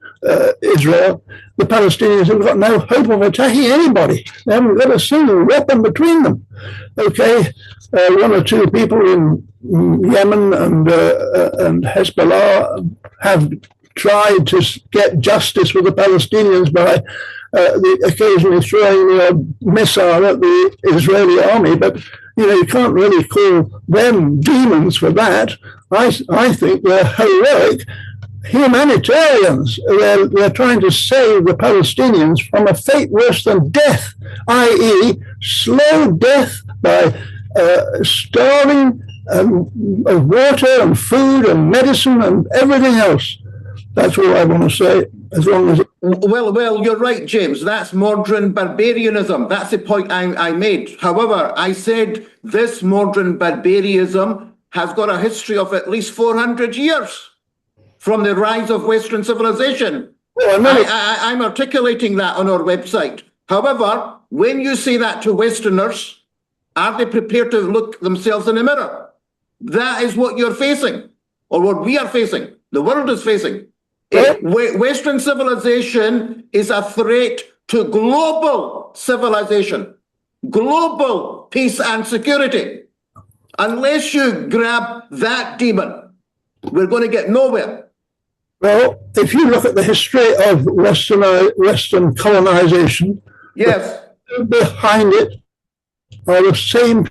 Israel. The Palestinians have got no hope of attacking anybody. They haven't got a single weapon between them. Okay, one or two people in Yemen and Hezbollah have tried to get justice with the Palestinians by occasionally throwing a missile at the Israeli army, but you can't really call them demons for that. I think they're heroic humanitarians. They're trying to save the Palestinians from a fate worse than death, i.e. slow death by starving of water and food and medicine and everything else. That's all I want to say. As long as well, you're right, James. That's modern barbarianism. That's the point I made. However, I said this modern barbarism has got a history of at least 400 years from the rise of Western civilization. I'm articulating that on our website. However, when you say that to Westerners, are they prepared to look themselves in the mirror? That is what you're facing, or what we are facing, the world is facing. Western civilization is a threat to global civilization, global peace and security. Unless you grab that demon, we're going to get nowhere. Well, if you look at the history of Western colonization, yes, behind it are the same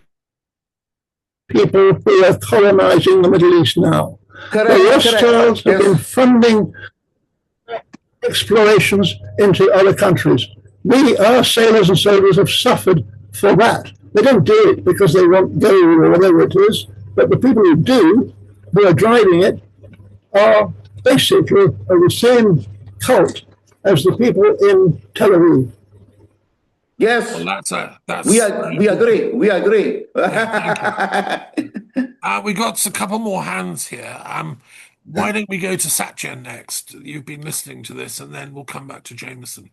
people who are colonizing the Middle East now. The Rothschilds have been funding explorations into other countries. Our sailors and soldiers have suffered for that. They don't do it because they want gold or whatever it is, but the people who do, who are driving it, are basically of the same cult as the people in Tel Aviv. Yes. Well, we agree. We agree. Yeah, we got a couple more hands here. Why don't we go to Satya next? You've been listening to this, and then we'll come back to Jameson.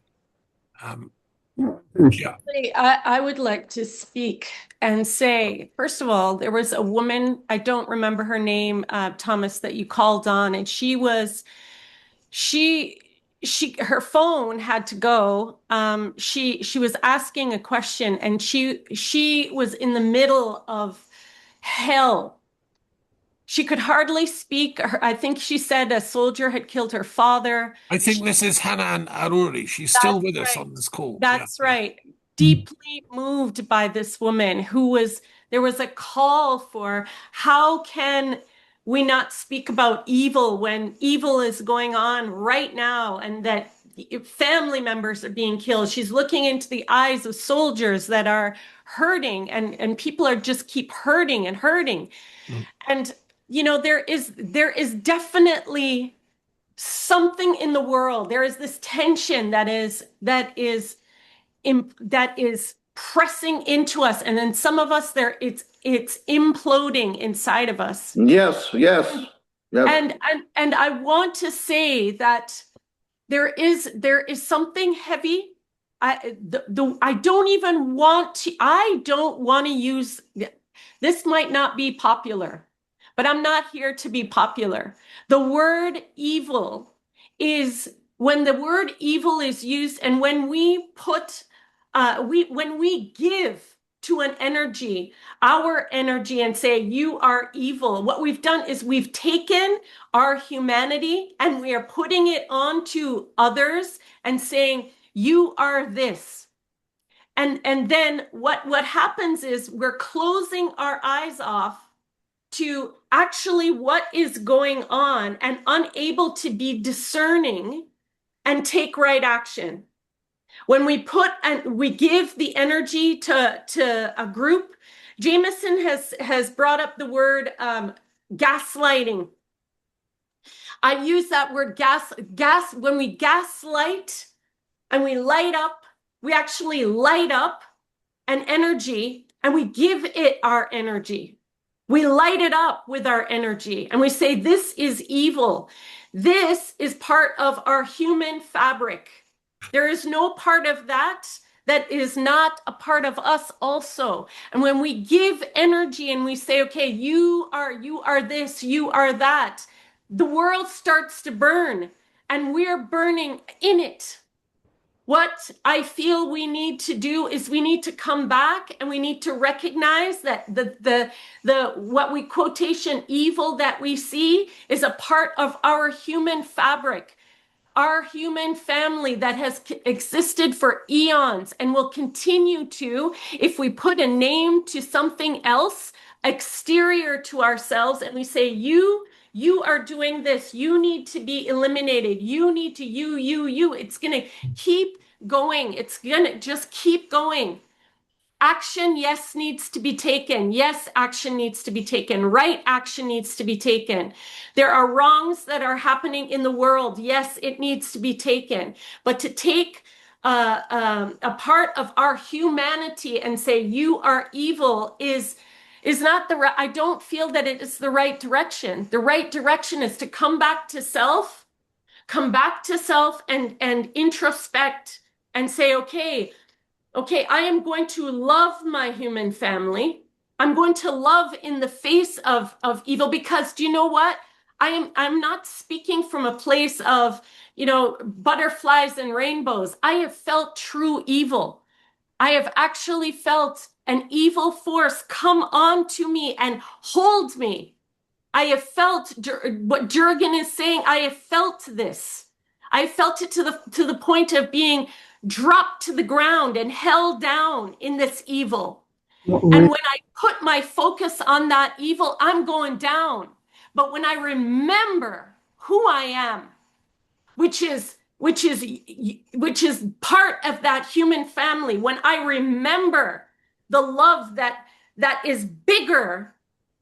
Yeah. I would like to speak and say, first of all, there was a woman, I don't remember her name, Thomas, that you called on, and her phone had to go. She was asking a question, and she was in the middle of hell. She could hardly speak. I think she said a soldier had killed her father. I think this is Hanan Aruri. She's still with us on this call. That's right. Deeply moved by this woman there was a call for how can we not speak about evil when evil is going on right now and that family members are being killed. She's looking into the eyes of soldiers that are hurting and people are just keep hurting and hurting. And there is definitely something in the world. There is this tension that is pressing into us, and then some of us it's imploding inside of us. Yes. And I want to say that there is something heavy. I don't want to use this. Might not be popular, but I'm not here to be popular. The word evil is when the word evil is used, and when we put when we give to an energy, our energy, and say, you are evil, what we've done is we've taken our humanity and we are putting it onto others and saying, you are this. And then what happens is we're closing our eyes off to actually what is going on and unable to be discerning and take right action. When we give the energy to a group, Jameson has brought up the word gaslighting. I use that word gas when we gaslight and we light up, we actually light up an energy and we give it our energy. We light it up with our energy and we say, this is evil. This is part of our human fabric. There is no part of that is not a part of us also. And when we give energy and we say, okay, you are this, you are that, the world starts to burn and we're burning in it. What I feel we need to do is we need to come back and we need to recognize that the what we quotation evil that we see is a part of our human fabric. Our human family that has existed for eons and will continue to, if we put a name to something else exterior to ourselves and we say, you are doing this, you need to be eliminated, you need to, it's going to keep going. It's going to just keep going. Action, yes, needs to be taken. Yes, action needs to be taken. Right action needs to be taken. There are wrongs that are happening in the world. Yes, it needs to be taken. But to take a part of our humanity and say you are evil is not the right. I don't feel that it is the right direction. The right direction is to come back to self and introspect and say, okay, I am going to love my human family. I'm going to love in the face of evil, because do you know what? I'm not speaking from a place of, butterflies and rainbows. I have felt true evil. I have actually felt an evil force come on to me and hold me. I have felt what Jurgen is saying. I have felt this. I felt it to the point of being dropped to the ground and held down in this evil. And when I put my focus on that evil, I'm going down. But when I remember who I am, which is part of that human family, when I remember the love that is bigger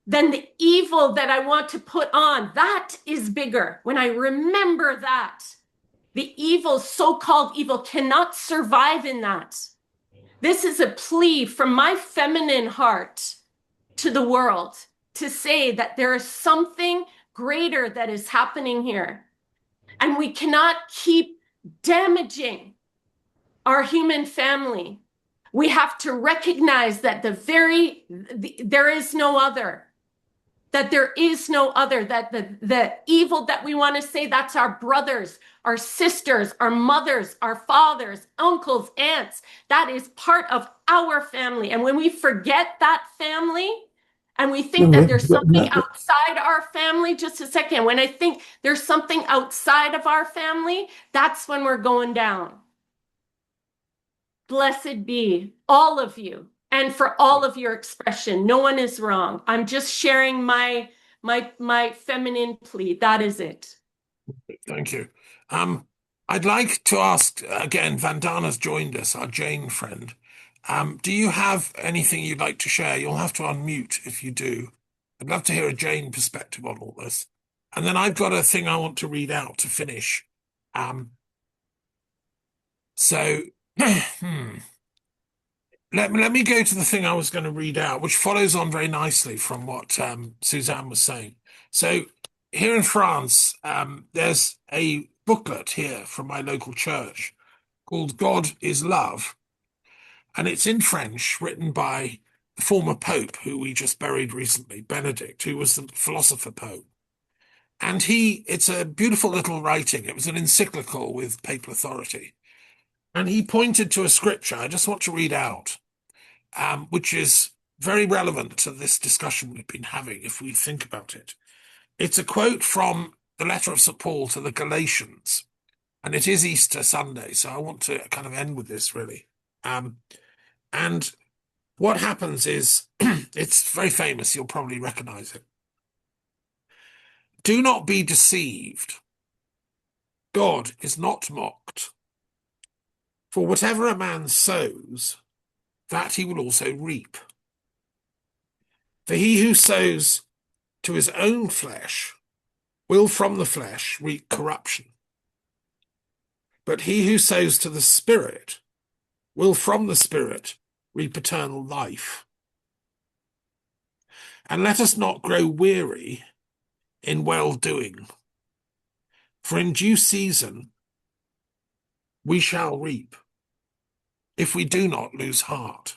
than the evil that I want to put on, that is bigger. When I remember that, the evil, so-called evil, cannot survive in that. This is a plea from my feminine heart to the world to say that there is something greater that is happening here. And we cannot keep damaging our human family. We have to recognize that there is no other. That there is no other, that the evil that we want to say, that's our brothers, our sisters, our mothers, our fathers, uncles, aunts. That is part of our family. And when we forget that family and we think that there's something outside our family, just a second, when I think there's something outside of our family, that's when we're going down. Blessed be all of you. And for all of your expression, no one is wrong. I'm just sharing my feminine plea. That is it. Thank you. I'd like to ask again, Vandana's joined us, our Jane friend. Do you have anything you'd like to share? You'll have to unmute if you do. I'd love to hear a Jane perspective on all this. And then I've got a thing I want to read out to finish. Let me go to the thing I was going to read out, which follows on very nicely from what Suzanne was saying. So here in France, there's a booklet here from my local church called God is Love. And it's in French, written by the former Pope, who we just buried recently, Benedict, who was the philosopher Pope. And it's a beautiful little writing. It was an encyclical with papal authority. And he pointed to a scripture I just want to read out, which is very relevant to this discussion we've been having, if we think about it. It's a quote from the letter of St. Paul to the Galatians, and it is Easter Sunday, so I want to kind of end with this, really. And what happens is, it's very famous, you'll probably recognize it. Do not be deceived. God is not mocked. For whatever a man sows, that he will also reap. For he who sows to his own flesh will from the flesh reap corruption. But he who sows to the Spirit will from the Spirit reap eternal life. And let us not grow weary in well-doing, for in due season we shall reap, if we do not lose heart.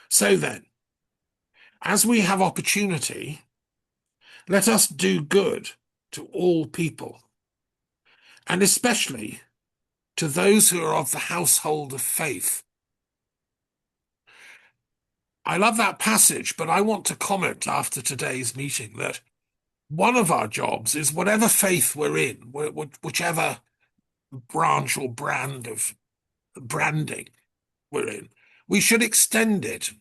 So then, as we have opportunity, let us do good to all people, and especially to those who are of the household of faith. I love that passage, but I want to comment after today's meeting that one of our jobs is whatever faith we're in, whichever branch or brand of branding we're in, we should extend it.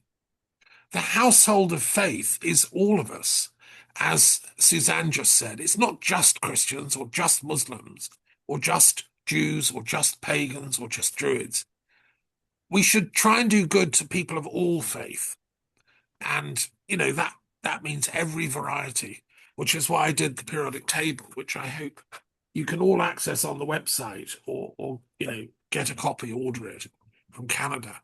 The household of faith is all of us. As Suzanne just said, it's not just Christians or just Muslims or just Jews or just pagans or just Druids. We should try and do good to people of all faith. And, that means every variety, which is why I did the periodic table, which I hope you can all access on the website or get a copy, order it from Canada.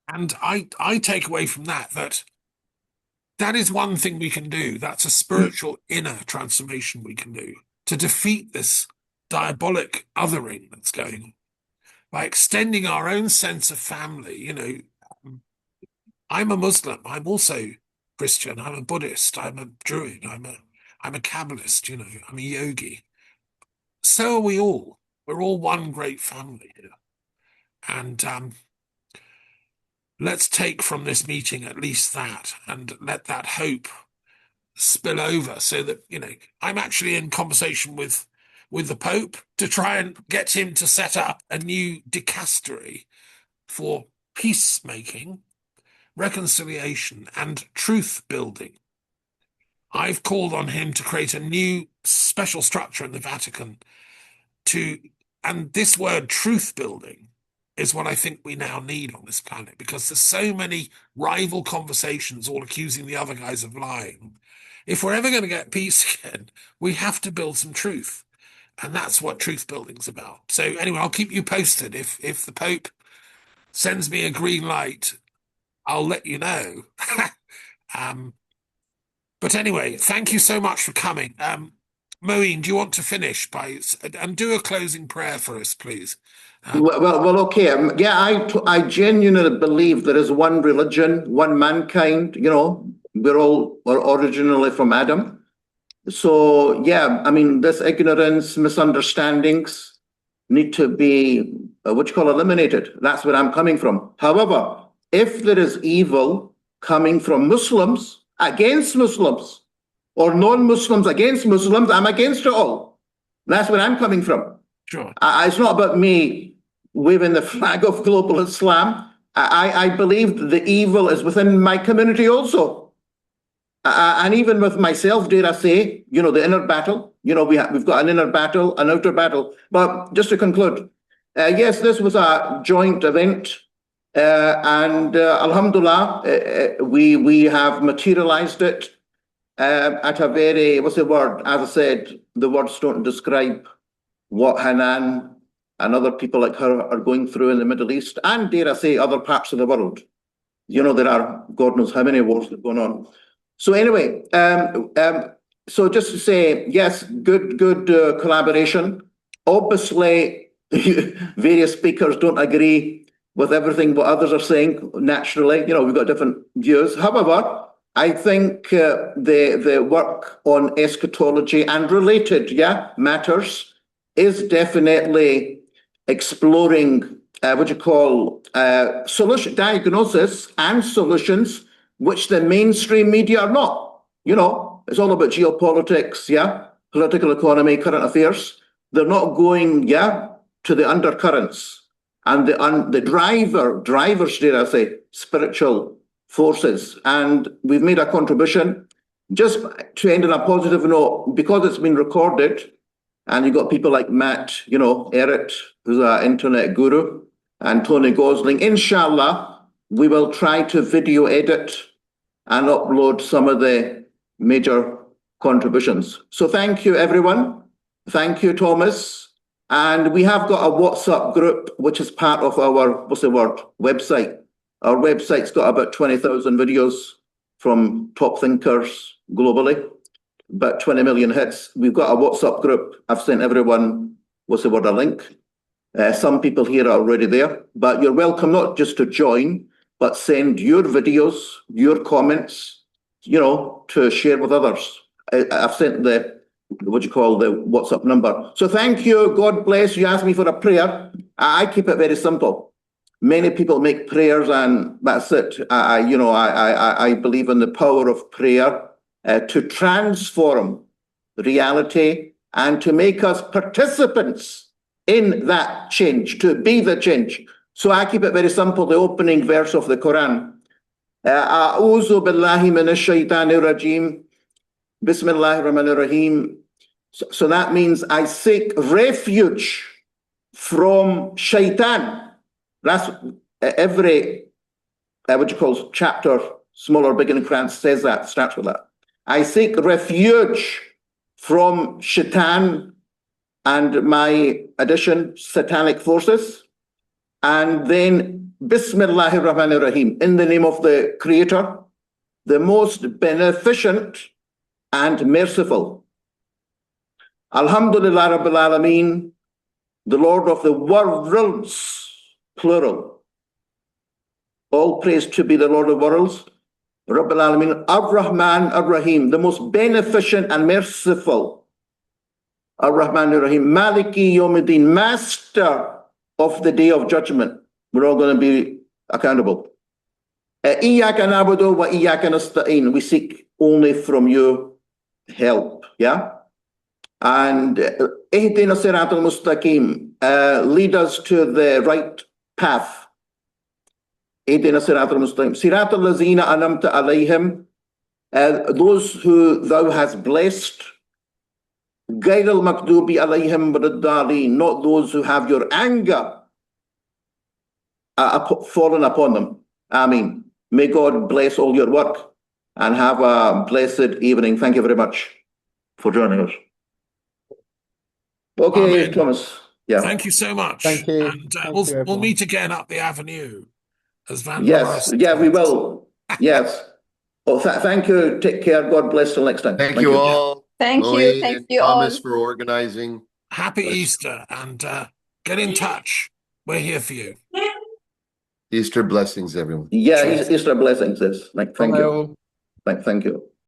And I take away from that is one thing we can do. That's a spiritual inner transformation we can do to defeat this diabolic othering that's going on by extending our own sense of family. I'm a Muslim. I'm also Christian. I'm a Buddhist. I'm a Druid. I'm a Kabbalist. I'm a yogi. So are we all. We're all one great family here. And let's take from this meeting at least that, and let that hope spill over, so that I'm actually in conversation with the Pope to try and get him to set up a new dicastery for peacemaking reconciliation, and truth building. I've called on him to create a new special structure in the Vatican and this word truth building is what I think we now need on this planet, because there's so many rival conversations all accusing the other guys of lying. If we're ever going to get peace again, we have to build some truth. And that's what truth building's about. So anyway, I'll keep you posted. If the Pope sends me a green light, I'll let you know. But anyway, thank you so much for coming. Moeen, do you want to finish and do a closing prayer for us, please? Well, okay. Yeah, I genuinely believe there is one religion, one mankind. You know, we're all originally from Adam. So yeah, I mean, this ignorance, misunderstandings need to be eliminated. That's where I'm coming from. However, if there is evil coming from Muslims against Muslims, or non-Muslims against Muslims, I'm against it all. That's where I'm coming from. Sure. It's not about me waving the flag of global Islam. I believe the evil is within my community also. And even with myself, dare I say, you know, the inner battle, you know, we've got an inner battle, an outer battle. But just to conclude, yes, this was a joint event. And alhamdulillah, we have materialized it at a very, what's the word? As I said, the words don't describe what Hanan and other people like her are going through in the Middle East, and dare I say, other parts of the world. You know, there are God knows how many wars that are going on. So anyway, so just to say, yes, good collaboration. Obviously, various speakers don't agree with everything what others are saying, naturally. You know, we've got different views. However, I think the work on eschatology and related matters is definitely exploring solution diagnosis and solutions which the mainstream media are not. You know, it's all about geopolitics, political economy, current affairs. They're not going, to the undercurrents and the drivers, dare I say, spiritual forces. And we've made a contribution. Just to end on a positive note, because it's been recorded, and you've got people like Matt, you know, Eric, who's an internet guru, and Tony Gosling. Inshallah, we will try to video edit and upload some of the major contributions. So thank you, everyone. Thank you, Thomas. And we have got a WhatsApp group, which is part of our, website. Our website's got about 20,000 videos from top thinkers globally, about 20 million hits. We've got a WhatsApp group. I've sent everyone, a link. Some people here are already there, but you're welcome not just to join, but send your videos, your comments, you know, to share with others. I've sent the WhatsApp number. So thank you. God bless. You asked me for a prayer. I keep it very simple. Many people make prayers and that's it. I believe in the power of prayer to transform reality and to make us participants in that change, to be the change. So I keep it very simple. The opening verse of the Quran. A'udhu billahi minash shaitanir rajim. Bismillahir Rahmanir Rahim. So that means I seek refuge from shaitan. That's every chapter, small or big in Quran says that, starts with that. I seek refuge from shaitan and my addition, satanic forces. And then Bismillahir Rahmanir Rahim, in the name of the Creator, the most beneficent and merciful. Alhamdulillah Rabbil Alameen, the Lord of the worlds, plural. All praise to be the Lord of worlds. Rabbil Alameen, Ar-Rahman, Ar-Rahim, the most beneficent and merciful. Ar-Rahman, Ar-Rahim, Maliki Yawmiddin, master of the day of judgment. We're all going to be accountable. Iyyaka na'budu wa iyyaka nasta'in. We seek only from you help, And ihdina siratal mustaqim, lead us to the right path. اهدنا الصراط المستقيم صراط الذين أنعمت عليهم, those who thou hast blessed, غير المغضوب عليهم ولا الضالين, not those who have your anger fallen upon them. Amen. May God bless all your work and have a blessed evening. Thank you very much for joining us. Okay, Amen. Thomas. Yeah. Thank you so much. Thank you. And Thank we'll you, everyone. meet again up the avenue, as Van Yes. Morrison Yeah, we says. will. Yes. Well, thank you. Take care. God bless till next time. Thank you all, Thank you. Chloe Thank and you Thomas, all. for organizing. Happy Bless you. Easter, and get in touch. We're here for you. Easter blessings, everyone. Yeah, Cheers. Easter blessings. Thank Bye you. all. Thank you.